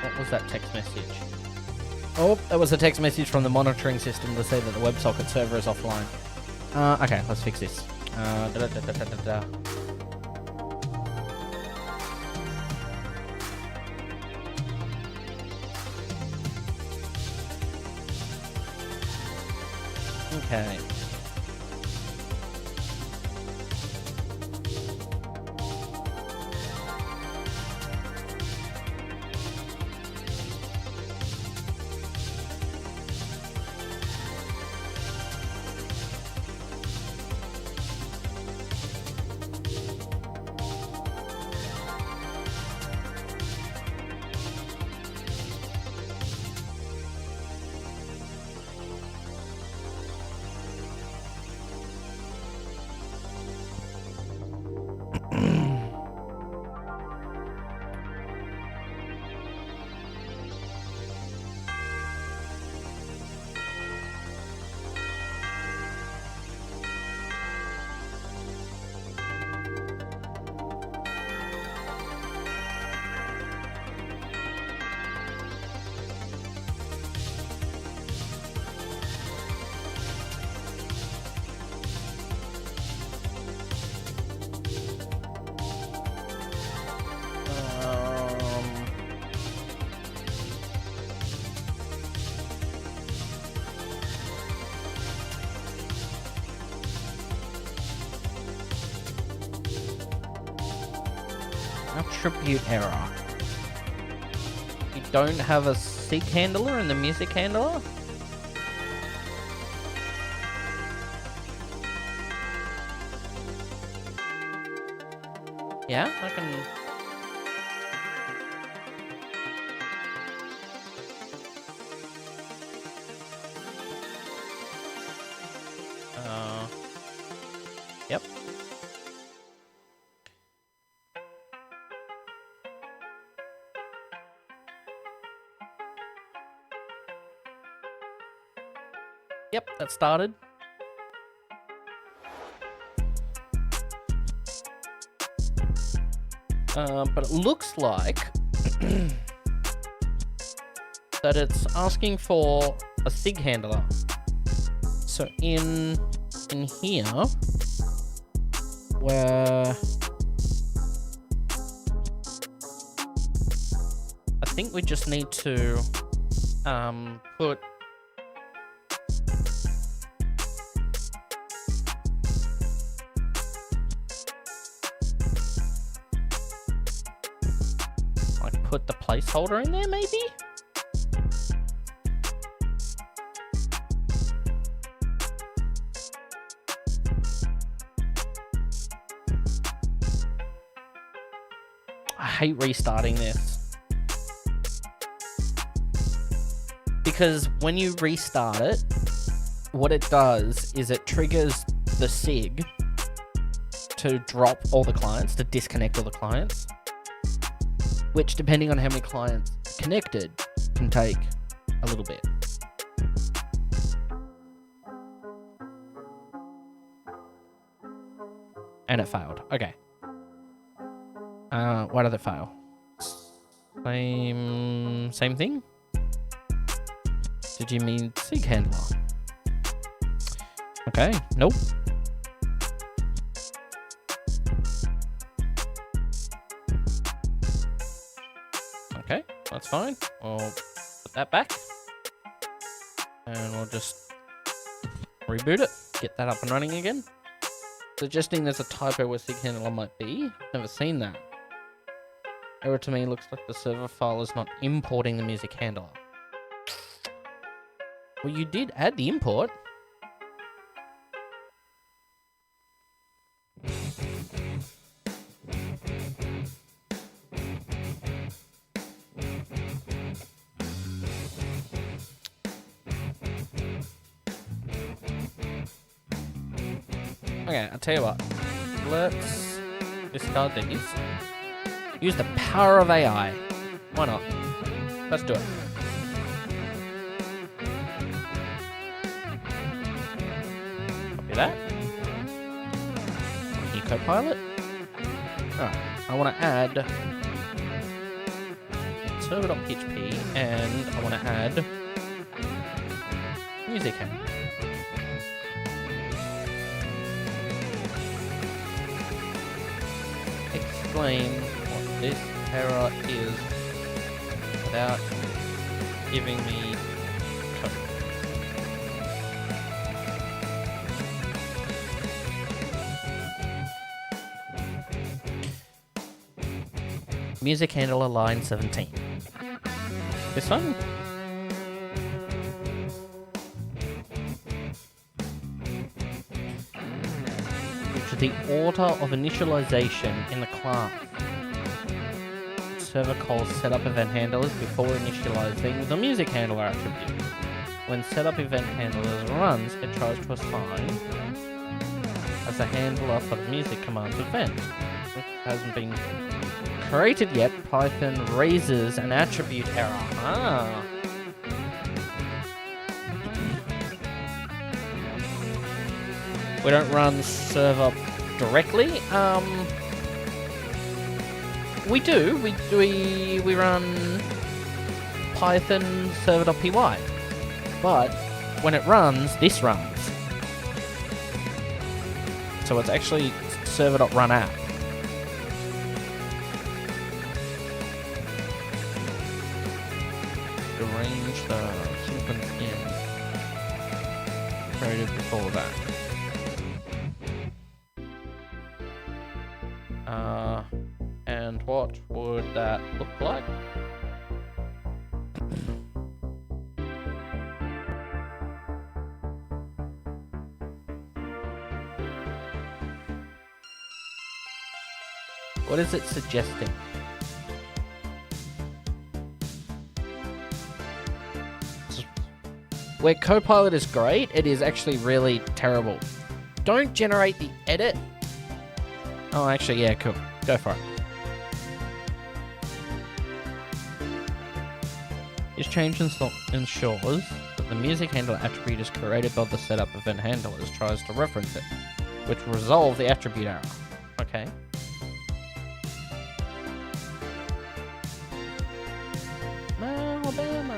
Speaker 2: What was that text message? Oh, that was a text message from the monitoring system to say that the WebSocket server is offline. Okay, let's fix this. Da-da-da-da-da-da-da. Okay. Attribute error. You don't have a sig handler in the music handler? Yeah, I can... Yep. Yep, that started. But it looks like that it's asking for a SIG handler. So in here, where I think we just need to put put the placeholder in there, maybe? I hate restarting this. Because when you restart it, what it does is it triggers the SIG to drop all the clients, to disconnect all the clients. Which, depending on how many clients connected, can take a little bit. And it failed. Okay. Why did it fail? Same thing? Did you mean SIG handler? Okay, nope. Okay, that's fine. I'll put that back. And we'll just reboot it. Get that up and running again. Suggesting there's a typo where SIG handler might be. Never seen that. Error to me looks like the server file is not importing the music handler. Well, you did add the import. Okay, I'll tell you what. Let's discard these. Use the power of AI. Why not? Let's do it. Copy that. New Copilot. Alright, I want to add server.php and I want to add music handler. Explain what this error is without giving me code. Music handler line 17. This one? The order of initialization in the class. Server calls setup event handlers before initializing the music handler attribute. When setup event handlers runs, it tries to assign as a handler for the music commands event. Which hasn't been created yet, Python raises an attribute error. Ah. We don't run server directly. We do. We run Python server.py. But when it runs, this runs. So it's actually server.runapp. Arrange the sequence in. Created before that. And what would that look like? What is it suggesting? Where Copilot is great, it is actually really terrible. Don't generate the edit. Oh, actually, yeah, cool. Go for it. This change ensures that the music handler attribute is created by the setup event handlers tries to reference it, which will resolve the attribute error. Okay. Alabama.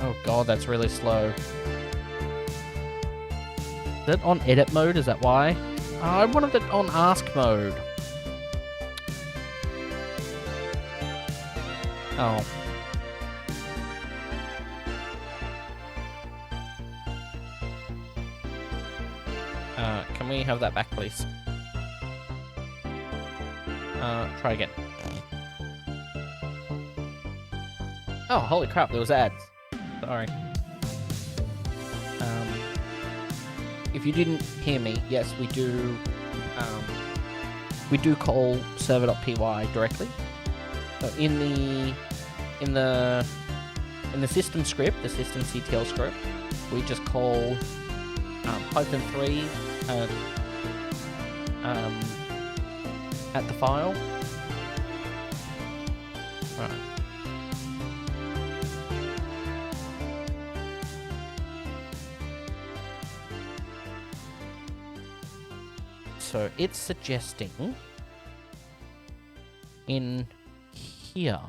Speaker 2: Oh god, that's really slow. Is that on edit mode? Is that why? Oh, I wanted it on ask mode. Oh. Can we have that back, please? Try again. Oh, holy crap, there was ads. Sorry. If you didn't hear me, yes, we do call server.py directly. So in the system script, the systemctl script, we just call -3 at the file. Right. So it's suggesting in here.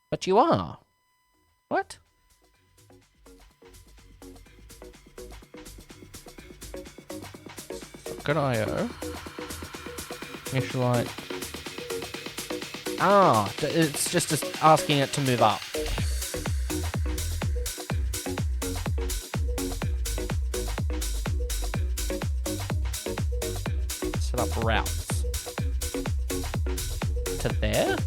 Speaker 2: But you are. What? Good IO. Initialize. Ah, it's just asking it to move up. Set up routes. To there.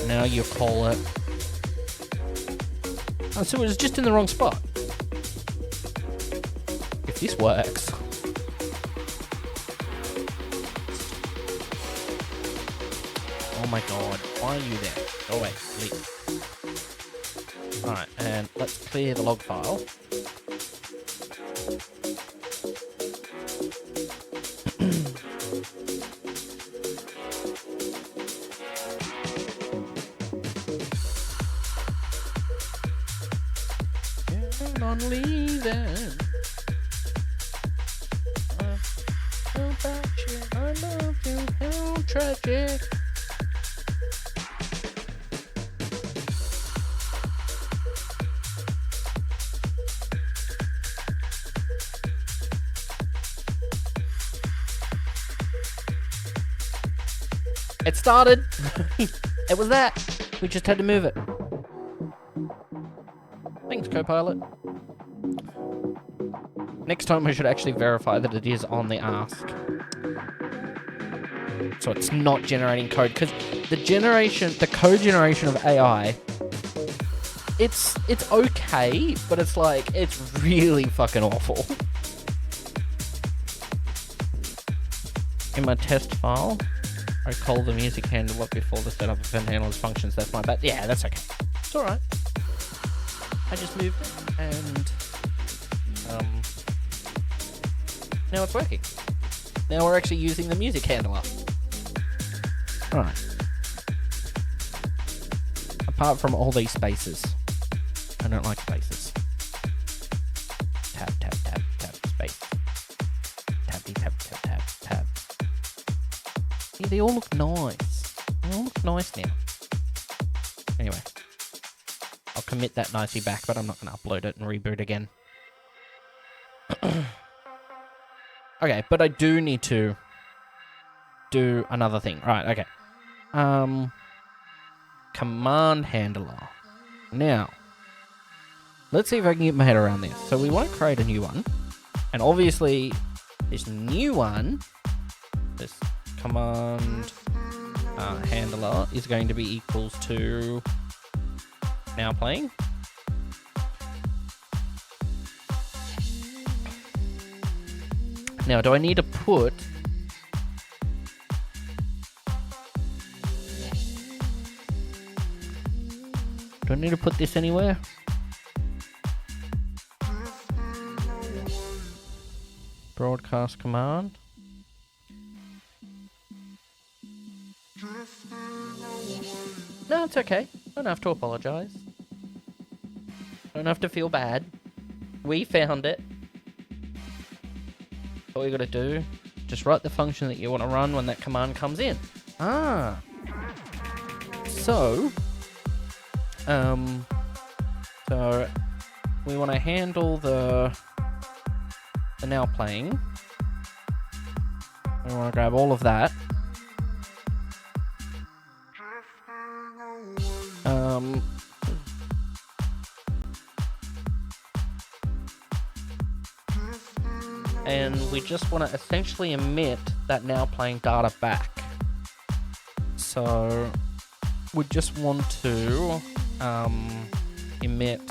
Speaker 2: Now you call it. Oh, so it was just in the wrong spot. If this works. Oh my god, why are you there? Go away, leave. Alright, and let's clear the log file. Keep on leaving. I love you, how tragic. It started. It was that. We just had to move it. Thanks, Copilot. Next time we should actually verify that it is on the ask. So it's not generating code, because the code generation of AI, it's okay, but it's like, it's really fucking awful. In my test file, I call the music handler before the setup event handlers functions. That's my bad. Yeah, that's okay. It's alright. I just moved it, and now it's working. Now we're actually using the music handler. Alright. Apart from all these spaces. I don't like spaces. Tab, tab, tab, tab, space. Tabby, tab, tab, tab, tab. See, they all look nice. They all look nice now. Anyway. I'll commit that nicely back, but I'm not going to upload it and reboot again. Okay, but I do need to do another thing. Right, okay. Command handler. Now, let's see if I can get my head around this. So we want to create a new one. And obviously, this new one, this command handler, is going to be equals to now playing. Now, do I need to put Do I need to put this anywhere? Broadcast command. No, it's okay. Don't have to apologize. Don't have to feel bad. We found it. All you gotta do, just write the function that you want to run when that command comes in. Ah. So we want to handle the now playing. We want to grab all of that. And we just want to essentially emit that now playing data back. So we just want to emit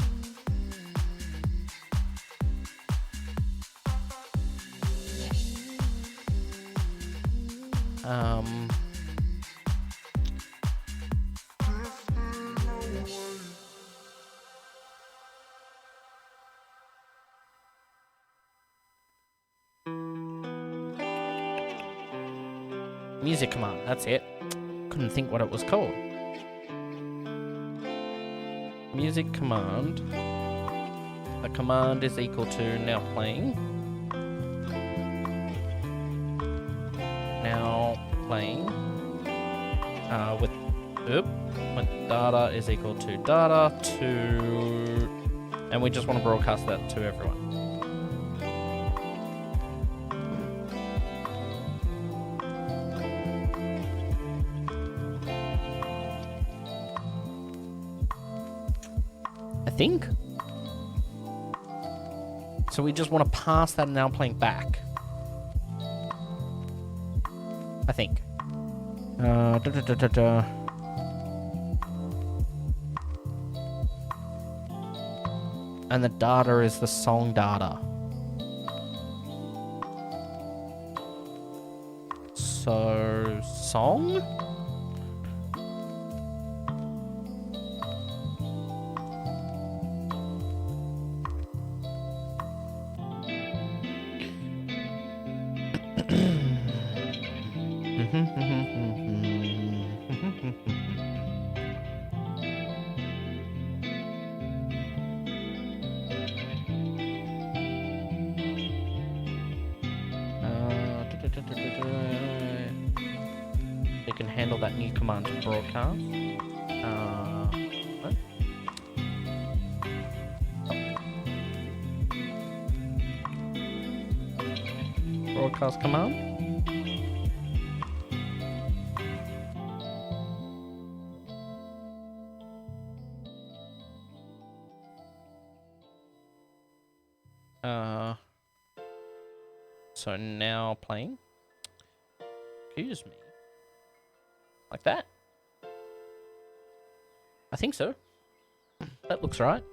Speaker 2: music command, that's it. Couldn't think what it was called. Music command. The command is equal to now playing. Now playing. With data is equal to data to, and we just want to broadcast that to everyone. Think. So we just want to pass that now playing back. I think. And the data is the song data. So song? You can handle that new command to broadcast. What? Broadcast command. So now playing. Excuse me. Like that. I think so. That looks right.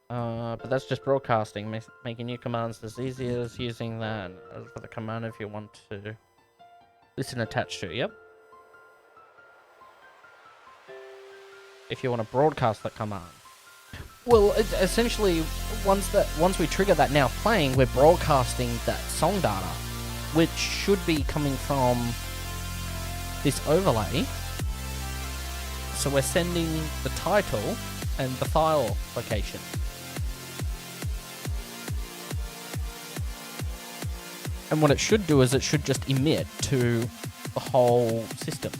Speaker 2: But that's just broadcasting, making new commands as easy as using that for the command if you want to listen attached to it. Yep. If you want to broadcast that command. Well, essentially, once we trigger that now playing, we're broadcasting that song data, which should be coming from this overlay. So we're sending the title and the file location. And what it should do is it should just emit to the whole system.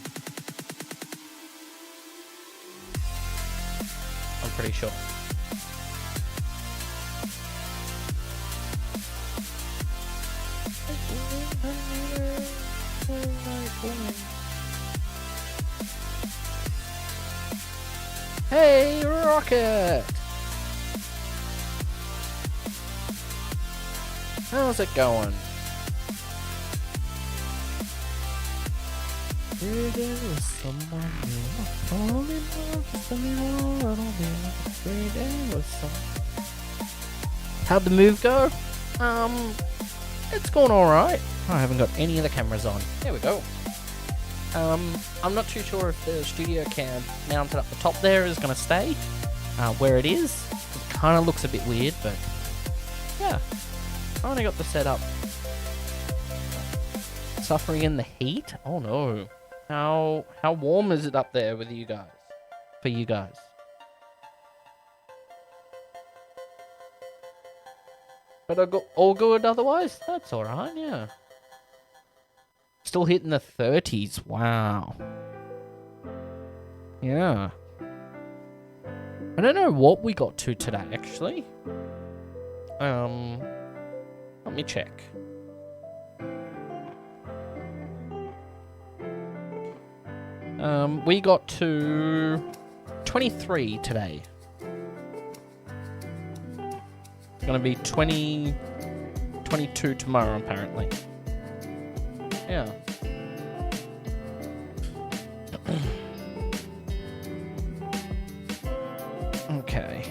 Speaker 2: I'm pretty sure. Hey, Rocket! How's it going? How'd the move go? It's going alright. I haven't got any of the cameras on. There we go. I'm not too sure if the studio cam mounted up the top there is going to stay where it is. It kind of looks a bit weird, but yeah. I only got the setup. Suffering in the heat? Oh no. How warm is it up there with you guys? For you guys? But all good otherwise? That's alright, yeah. Still hitting the 30s. Wow. Yeah. I don't know what we got to today, actually. Let me check. We got to 23 today. It's gonna be 22 tomorrow, apparently. Yeah. Okay.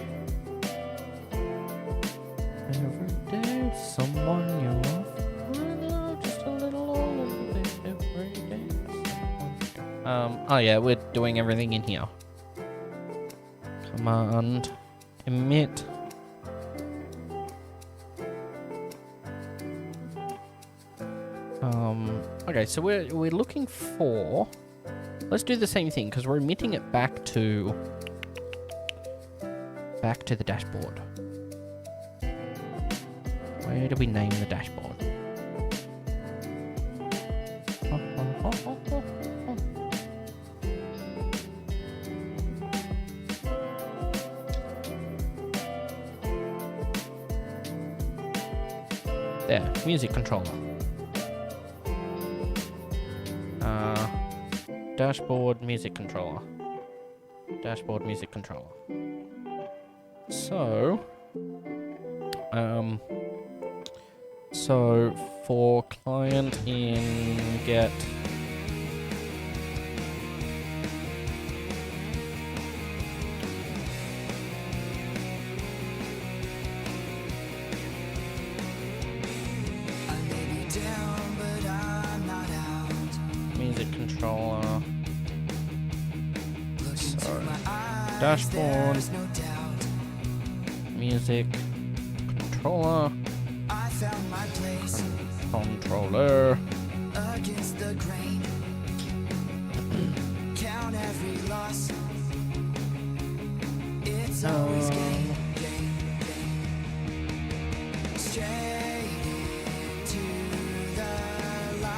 Speaker 2: Every day, someone you love. Just a little bit every day. Oh yeah, we're doing everything in here. Command, emit. Okay, so we're looking for. Let's do the same thing because we're emitting it back to the dashboard. Where do we name the dashboard? There, music controller. Dashboard music controller. Dashboard music controller. So, so for client in get music controller. So, dashboard music controller. Controller.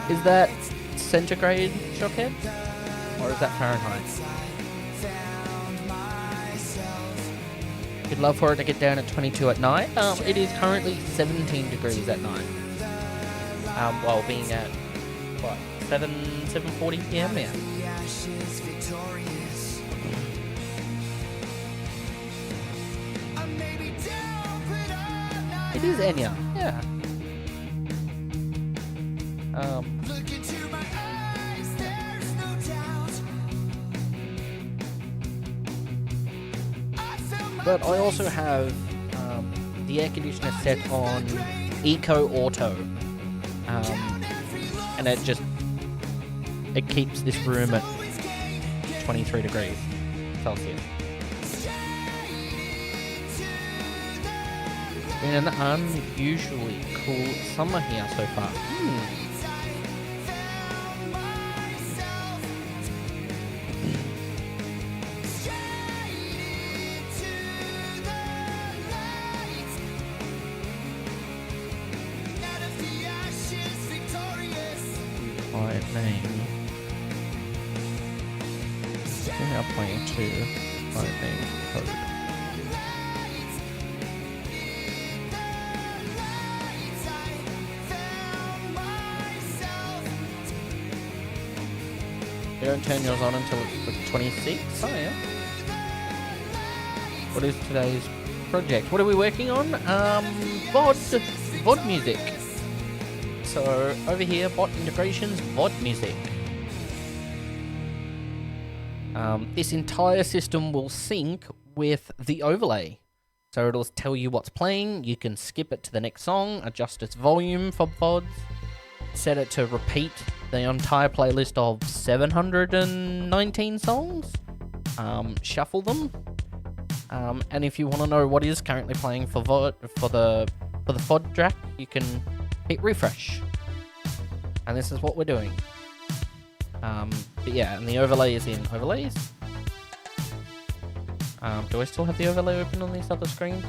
Speaker 2: Is that centigrade, Shockhead? Or is that Fahrenheit? You'd love for it to get down at 22 at night. It is currently 17 degrees at night. While being at, what, 7:40 p.m. now. It is Enya, yeah. But I also have the air conditioner set on Eco Auto, and it keeps this room at 23 degrees Celsius. Been an unusually cool summer here so far. Client name. We're now playing to client name code. You don't turn yours on until it's the 26th? Oh yeah. What is today's project? What are we working on? VOD music. So over here, bot integrations, VOD music. This entire system will sync with the overlay. So it'll tell you what's playing, you can skip it to the next song, adjust its volume for VODs, set it to repeat the entire playlist of 719 songs, shuffle them, and if you want to know what is currently playing for the FOD track, you can hit refresh. And this is what we're doing. But yeah, and the overlay is in overlays. Do I still have the overlay open on this other screen?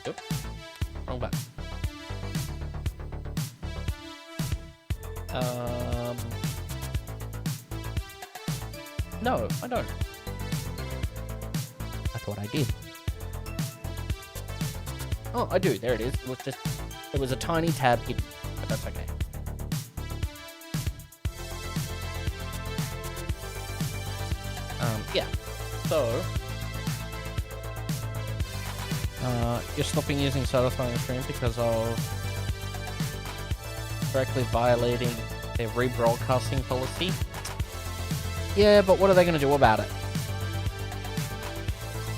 Speaker 2: Yep. Wrong button. No, I don't. I thought I did. Oh, I do. There it is. It was a tiny tab hidden, but that's okay. Yeah. So, you're stopping using satisfying stream because of directly violating their rebroadcasting policy. Yeah, but what are they going to do about it?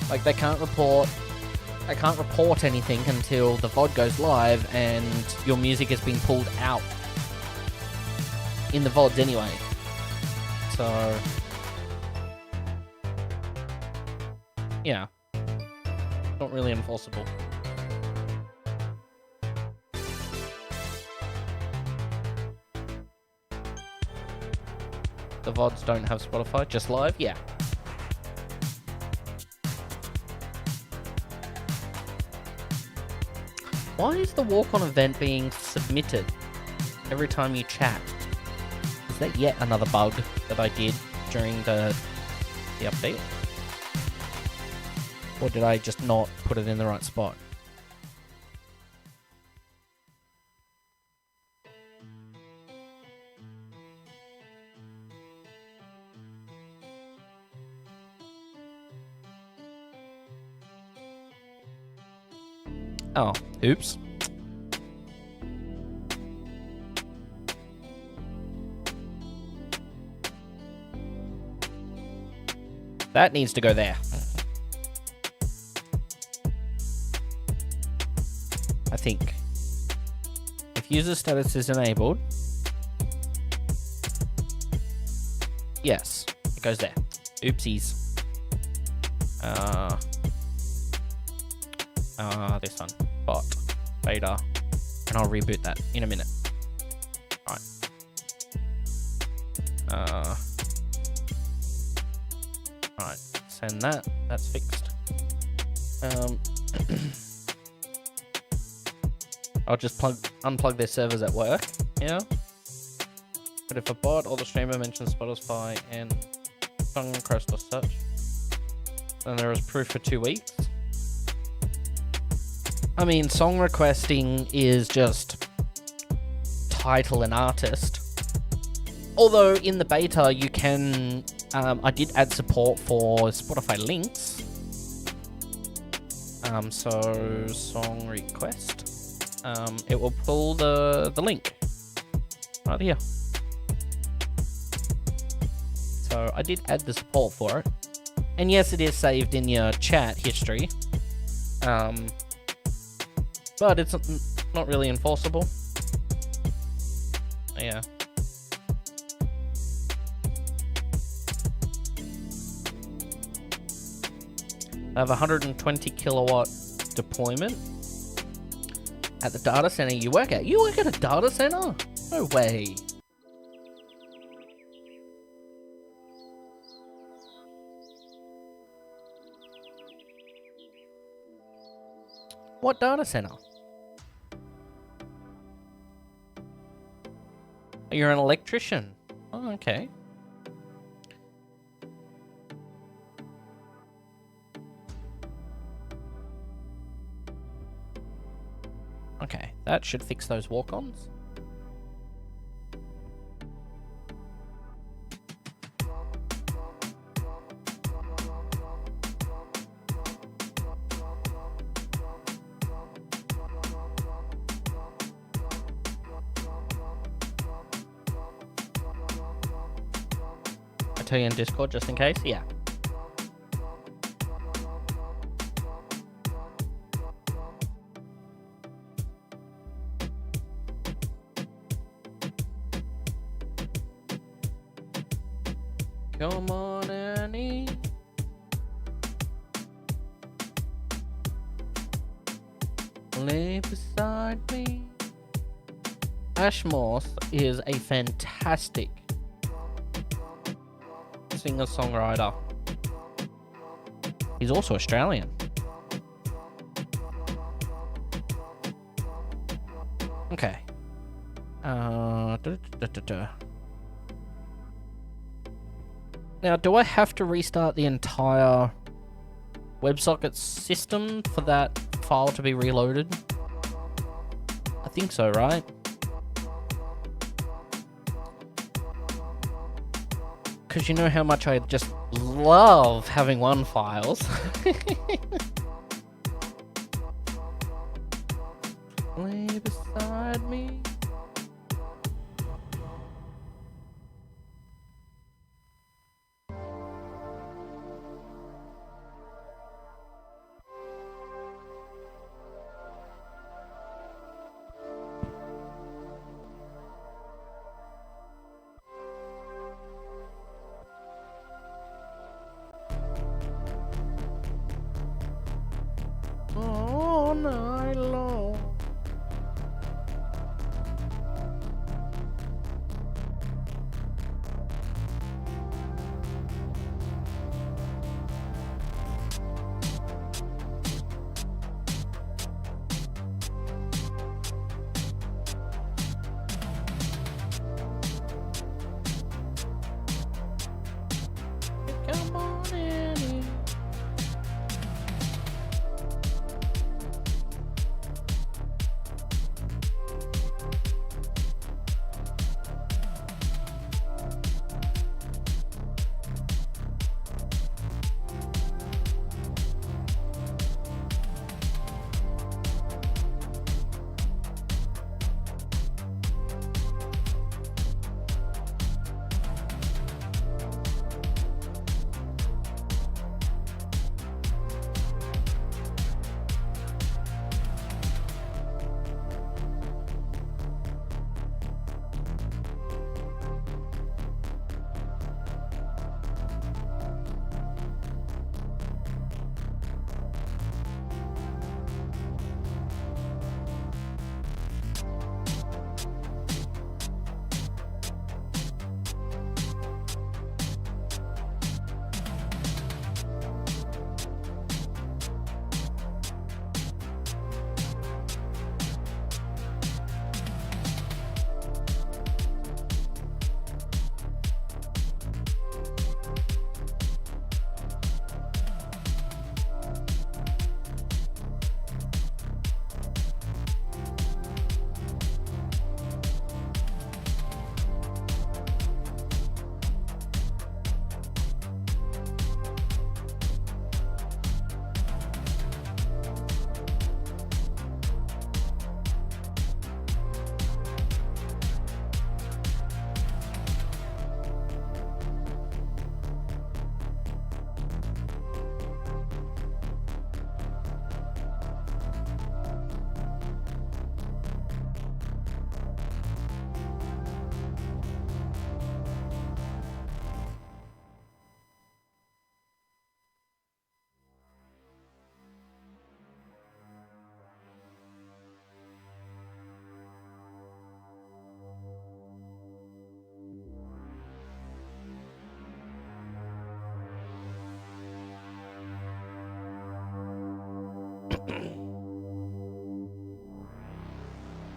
Speaker 2: Like, they can't report anything until the VOD goes live and your music has been pulled out in the VODs anyway. So, yeah, not really enforceable. The VODs don't have Spotify, just live? Yeah. Why is the walk-on event being submitted every time you chat? Is that yet another bug that I did during the update? Or did I just not put it in the right spot? Oh, oops. That needs to go there. I think. If user status is enabled, yes, it goes there. Oopsies. This one. Bot. Beta. And I'll reboot that in a minute. Alright. Alright. Send that. That's fixed. I'll just unplug their servers at work. Yeah. But if a bot or the streamer mentions Spotify and song request or such, then there is proof for 2 weeks. I mean, song requesting is just title and artist. Although in the beta you can, I did add support for Spotify links. So song request, it will pull the link right here. So I did add the support for it. And yes, it is saved in your chat history. But it's not really enforceable. Yeah. I have a 120 kilowatt deployment at the data center you work at. You work at a data center? No way. What data center? You're an electrician. Oh, okay. Okay, that should fix those walk-ons. Tell you in Discord just in case. Yeah. Come on, Annie. Lay beside me. Ashmore is a fantastic singer-songwriter. He's also Australian. Okay. Now, do I have to restart the entire WebSocket system for that file to be reloaded? I think so, right? Because you know how much I just love having one files. Lay beside me. All night long. Come on, Annie.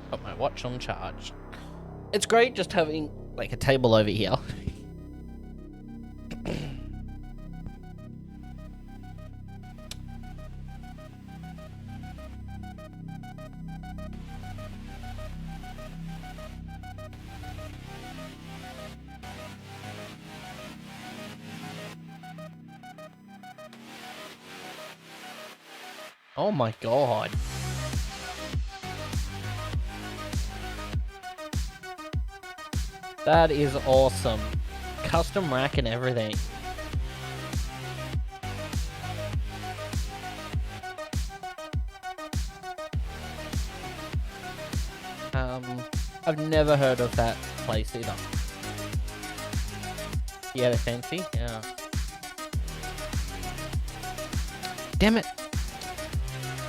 Speaker 2: Got my watch on charge. It's great just having like a table over here. Oh my god. That is awesome. Custom rack and everything. I've never heard of that place either. Yeah, they're fancy. Yeah. Damn it!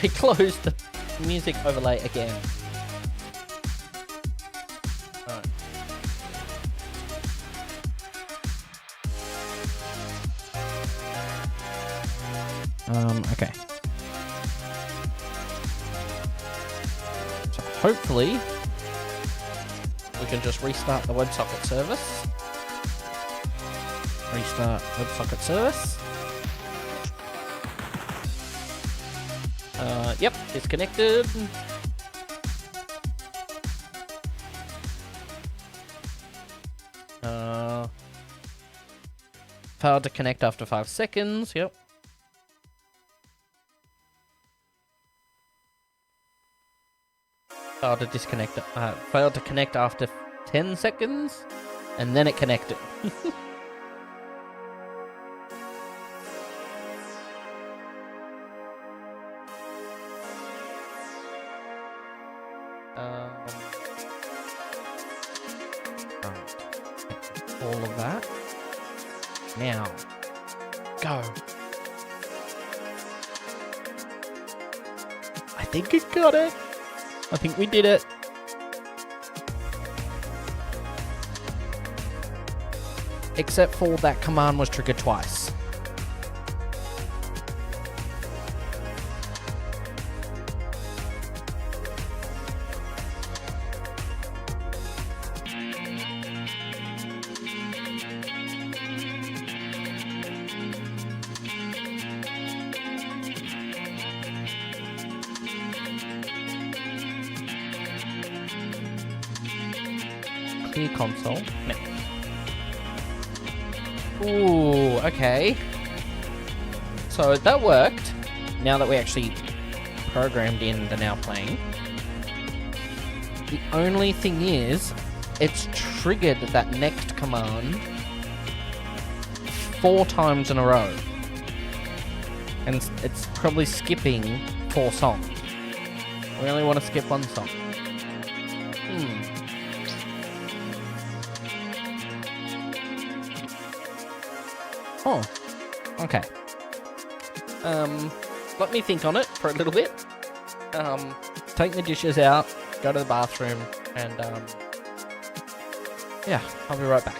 Speaker 2: I closed the music overlay again. Alright. Okay. So hopefully we can just restart the WebSocket service. Restart WebSocket service. Yep, disconnected. Failed to connect after 5 seconds. Yep. Failed to disconnect. Failed to connect after 10 seconds, and then it connected. Right. All of that. Now, go. I think it got it. I think we did it. Except for that command was triggered twice. Clear console. No. Ooh, okay. So that worked. Now that we actually programmed in the now playing. The only thing is, it's triggered that next command 4 times in a row. And it's probably skipping 4 songs. We only want to skip 1 song. Oh, okay. Let me think on it for a little bit. Take the dishes out, go to the bathroom, and yeah, I'll be right back.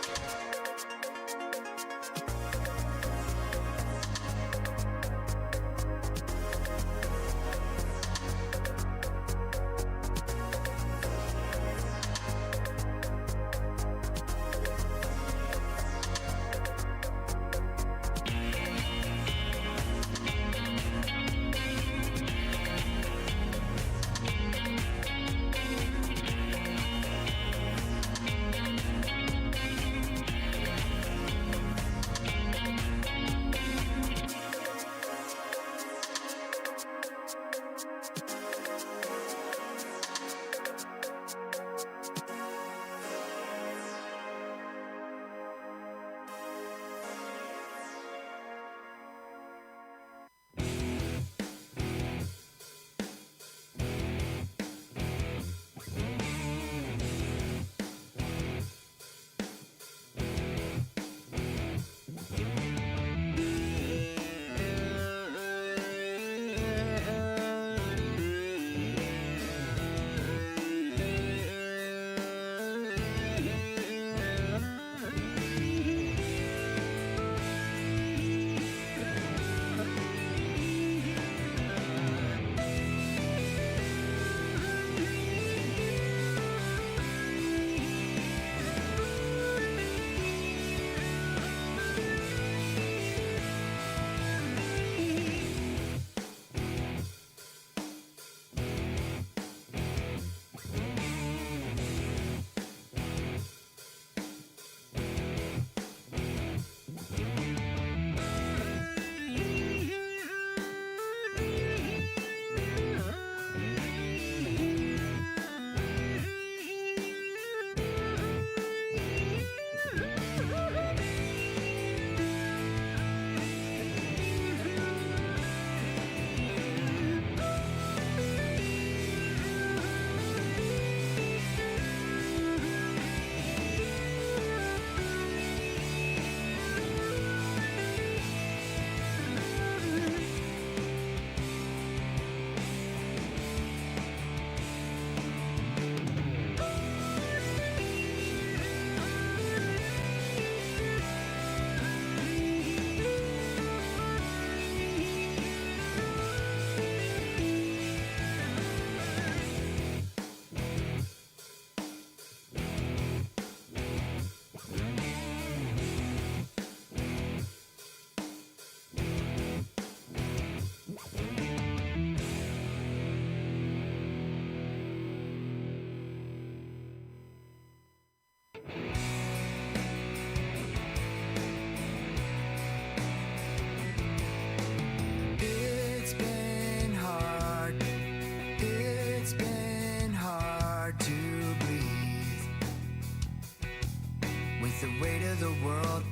Speaker 8: weight of the world,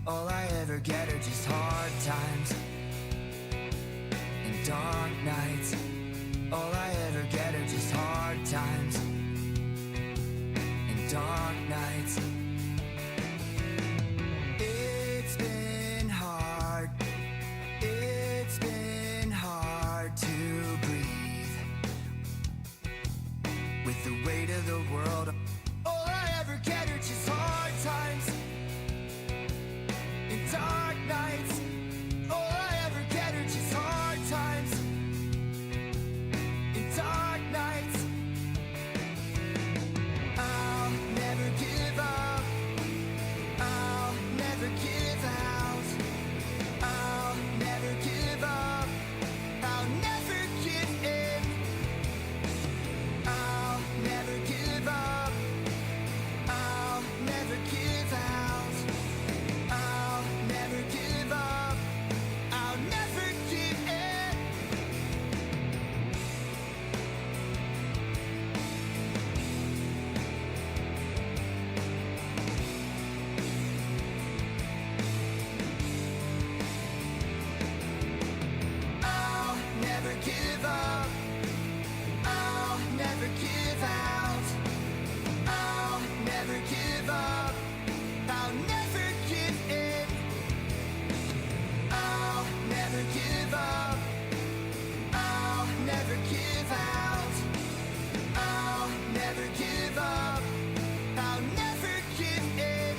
Speaker 8: all I ever get are just hard times and dark nights. All I ever get are just hard times and dark nights. It's been hard. It's been hard to breathe with the weight of the world. All I ever get are just hard times and dark nights. All I ever get are just hard times and dark nights. I'll never give up. I'll never give out. I'll never give up. I'll never give in. I'll never give up. I'll never give out. I'll never give up. I'll never give in. I'll never give up. I'll never give out. I'll never give up. I'll never give in. I'll never give up. I'll never give out. I'll never give up. I'll never give in.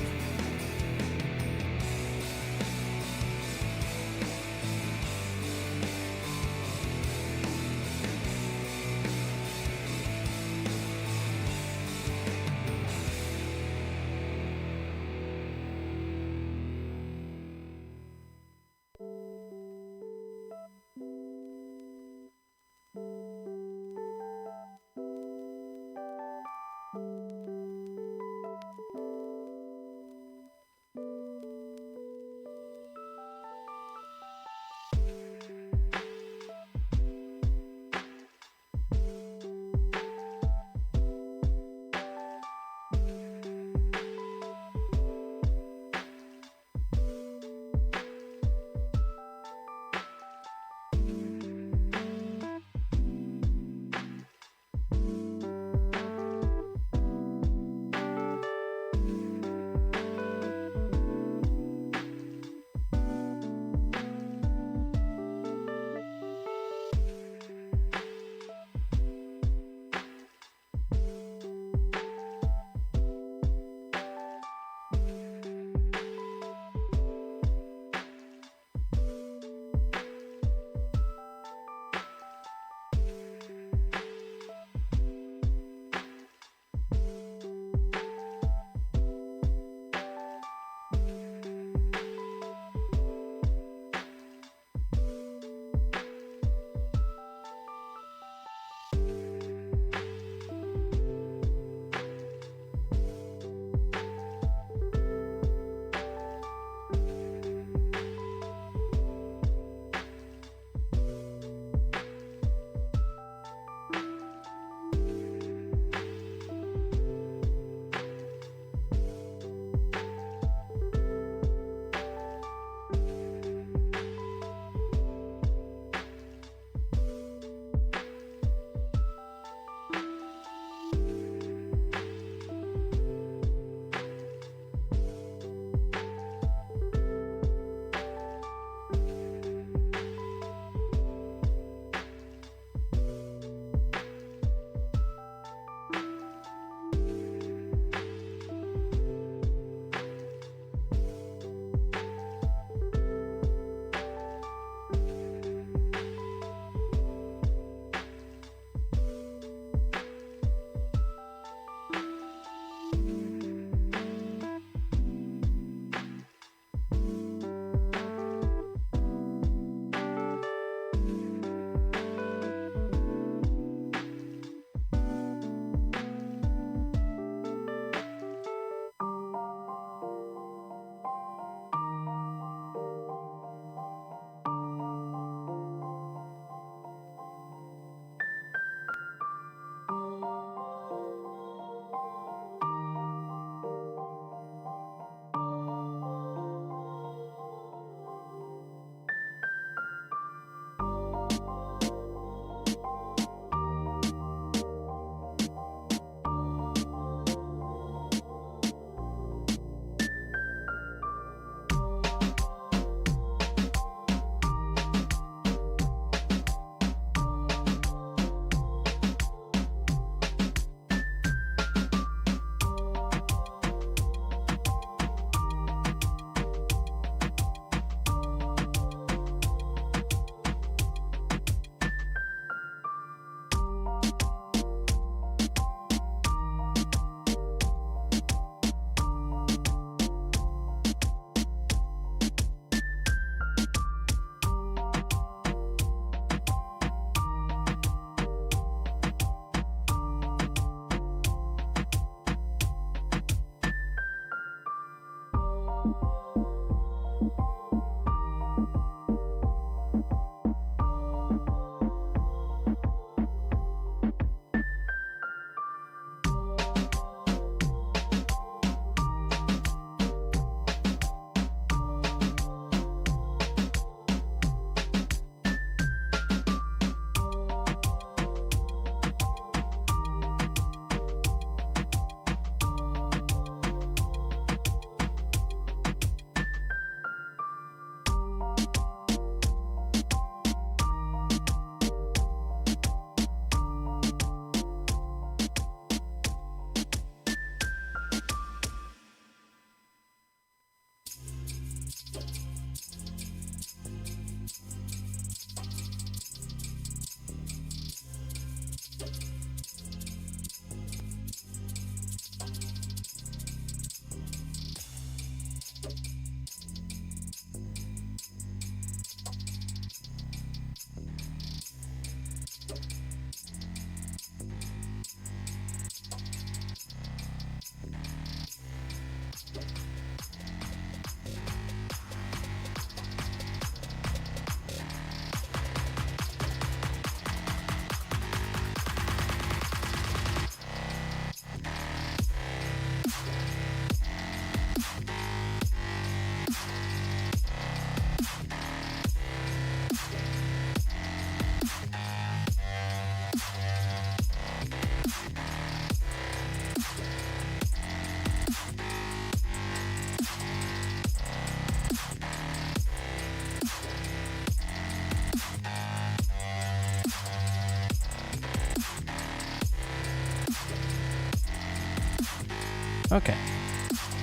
Speaker 2: Okay.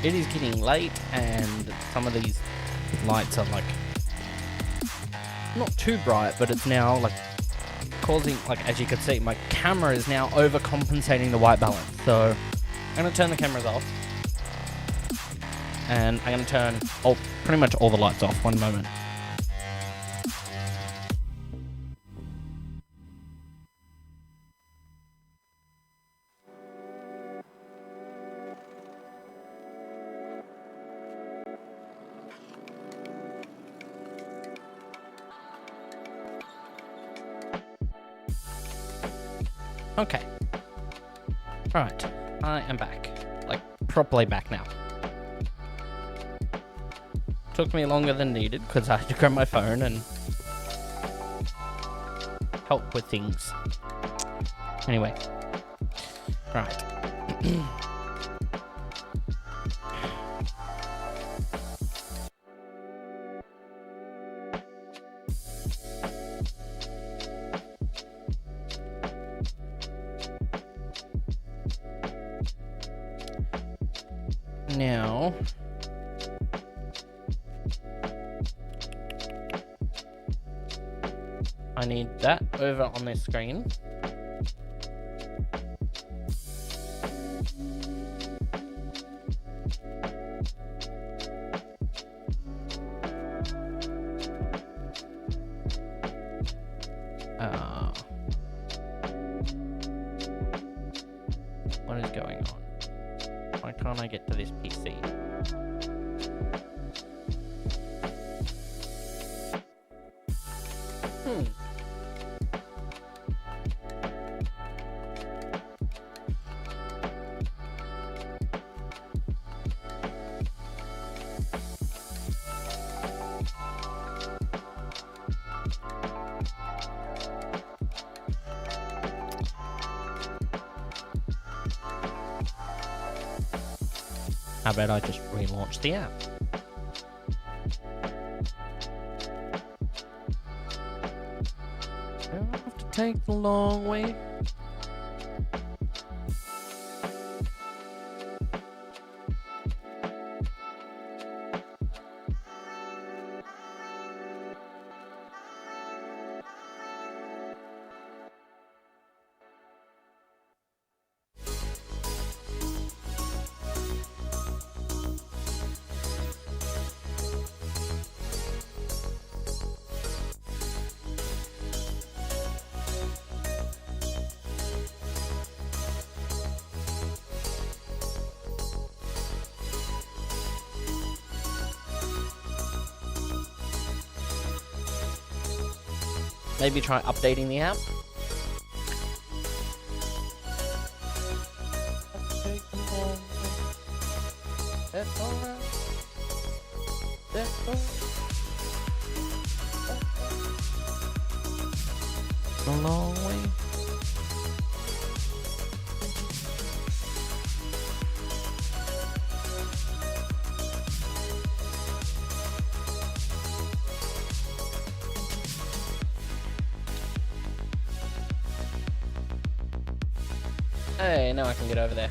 Speaker 2: It is getting late, and some of these lights are like not too bright, but it's now like causing, like, as you can see, my camera is now overcompensating the white balance. So I'm gonna turn the cameras off, and I'm gonna turn pretty much all the lights off. One moment. Okay. Alright, I am back. Like, properly back now. Took me longer than needed, because I had to grab my phone and help with things. Anyway. Right. Now, I need that over on this screen. What is going on? Why can't I get to this PC? How about I just relaunch the app? Do I have to take the long way? Maybe try updating the app. That's alright. That's alright. A long way. Hey, now I can get over there.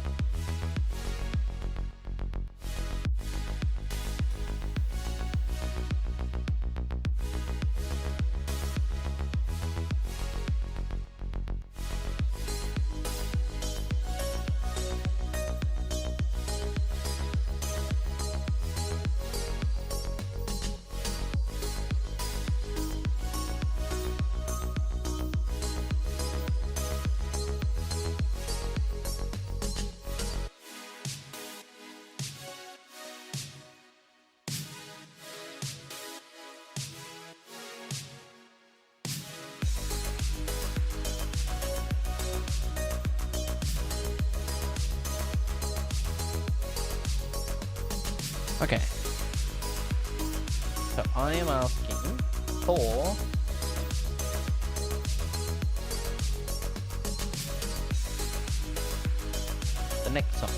Speaker 2: Okay. So I am asking for the next song.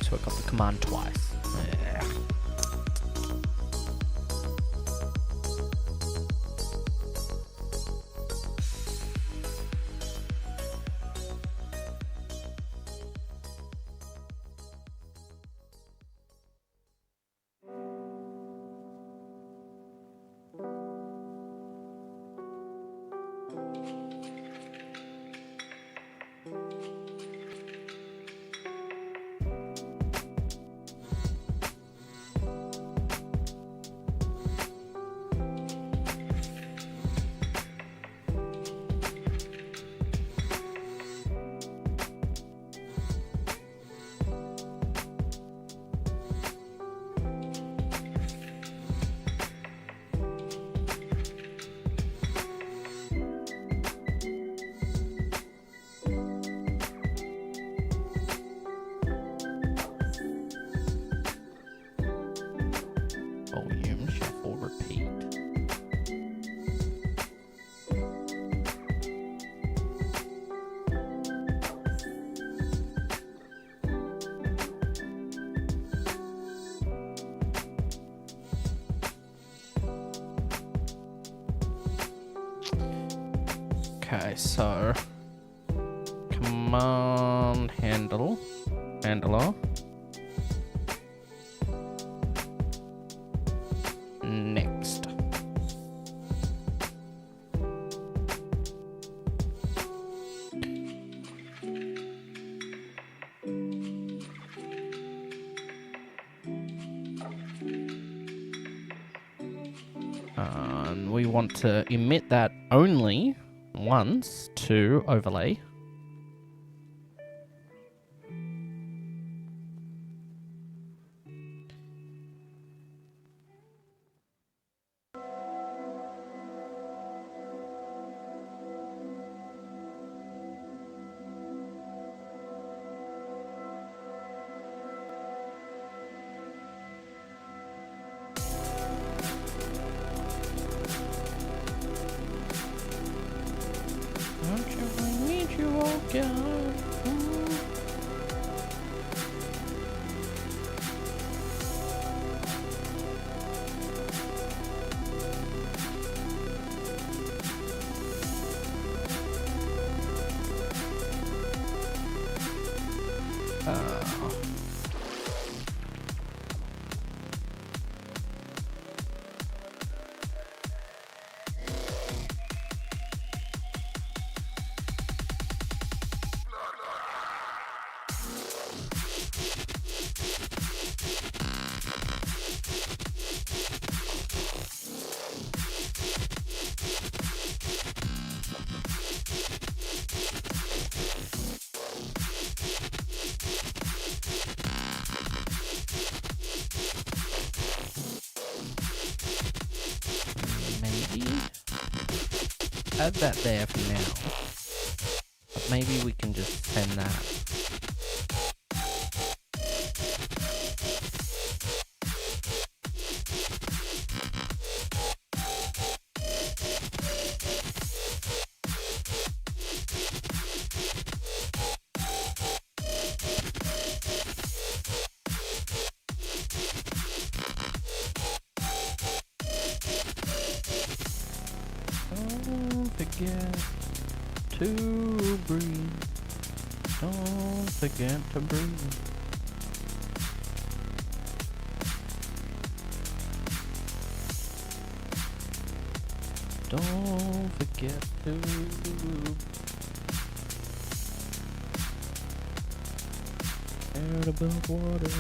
Speaker 2: So I got the command twice. Yeah. Okay, so command handler. Next. And we want to emit that only once to overlay. Don't you I need you all gone? Maybe add that there for now. But maybe we can just send that. Don't forget to breathe. Don't forget to breathe. Don't forget to head above water.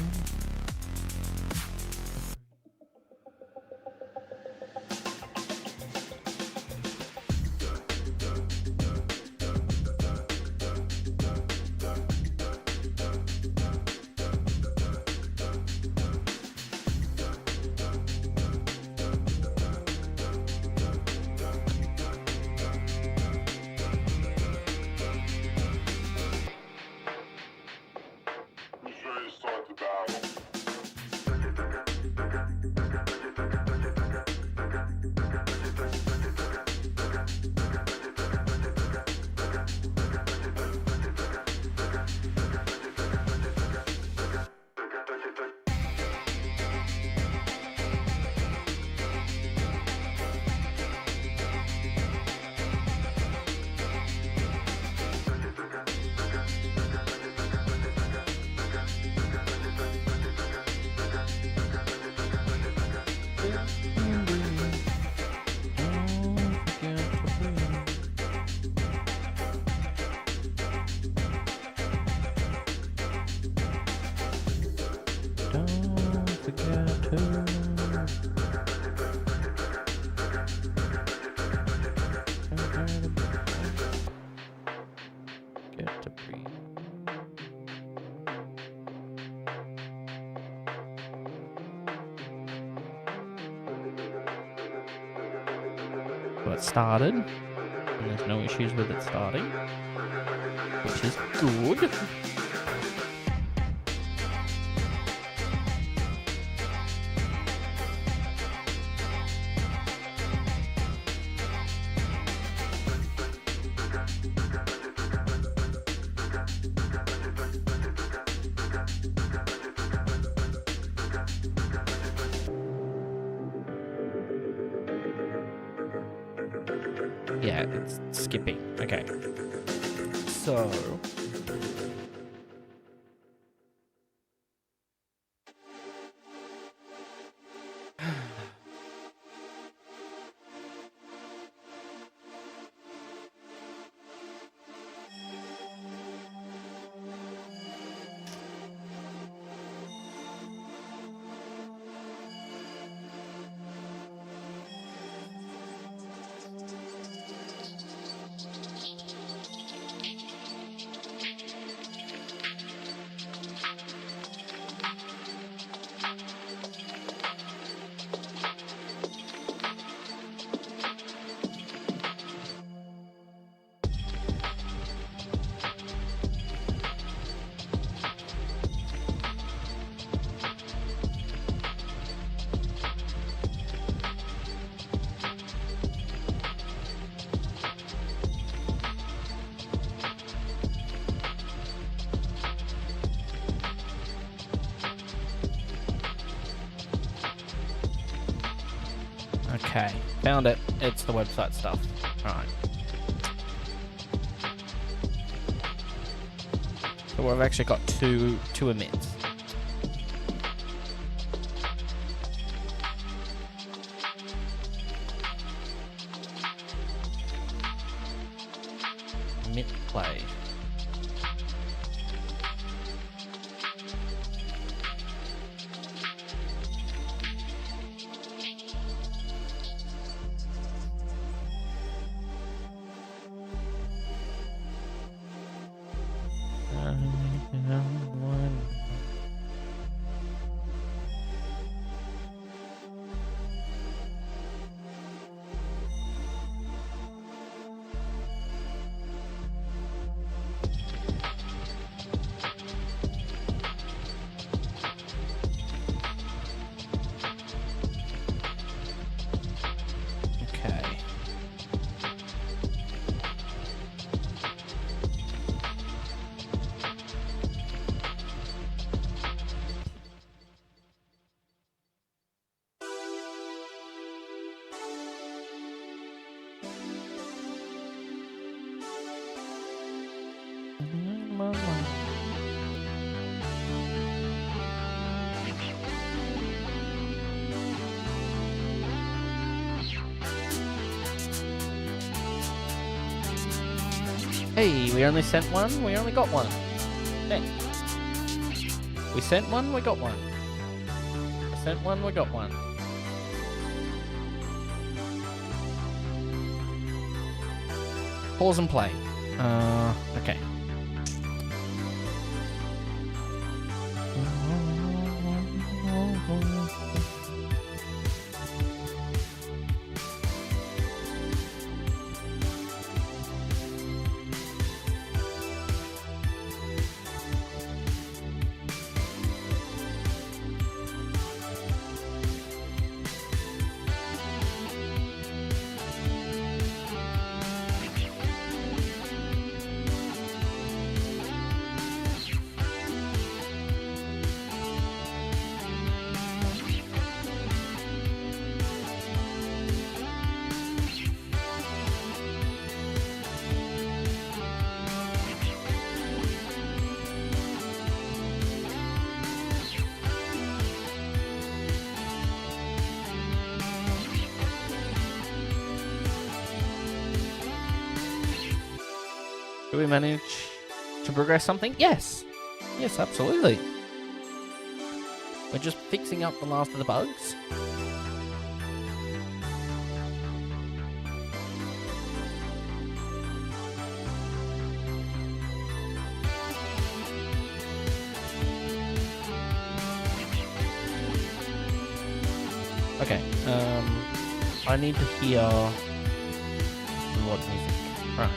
Speaker 2: Don't forget to get to breathe. So it started, and there's no issues with it starting, which is good. Yeah, it's skipping. Okay. So... Okay, found it. It's the website stuff. Alright. So we've actually got two emits. Emit play. Okay. Hey, we only sent one, we only got one. Hey. We sent one, we got one. We sent one, we got one. Pause and play. Okay. Do we manage to progress something? Yes. Yes, absolutely. We're just fixing up the last of the bugs. Okay, I need to hear what music. Right.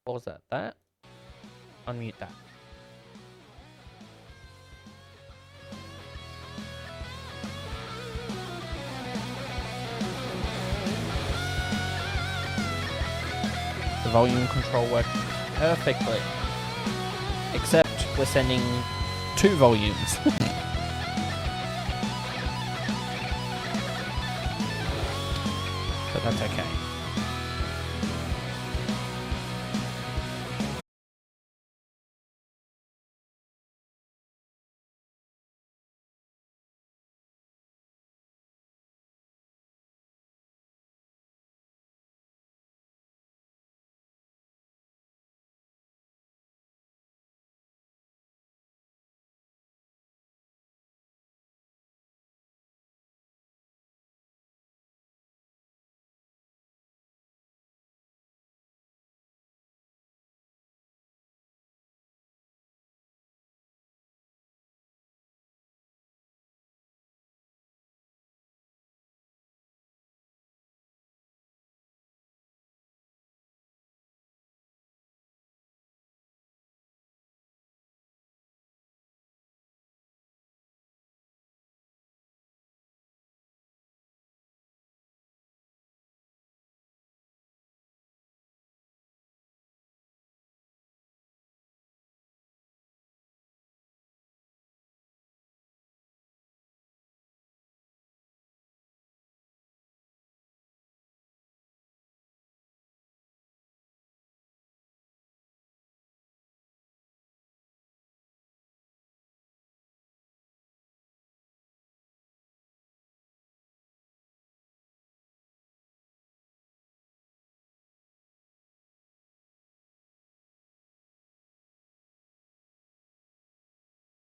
Speaker 2: What was that? That? Unmute that. The volume control worked perfectly. Except we're sending 2 volumes. So That's okay.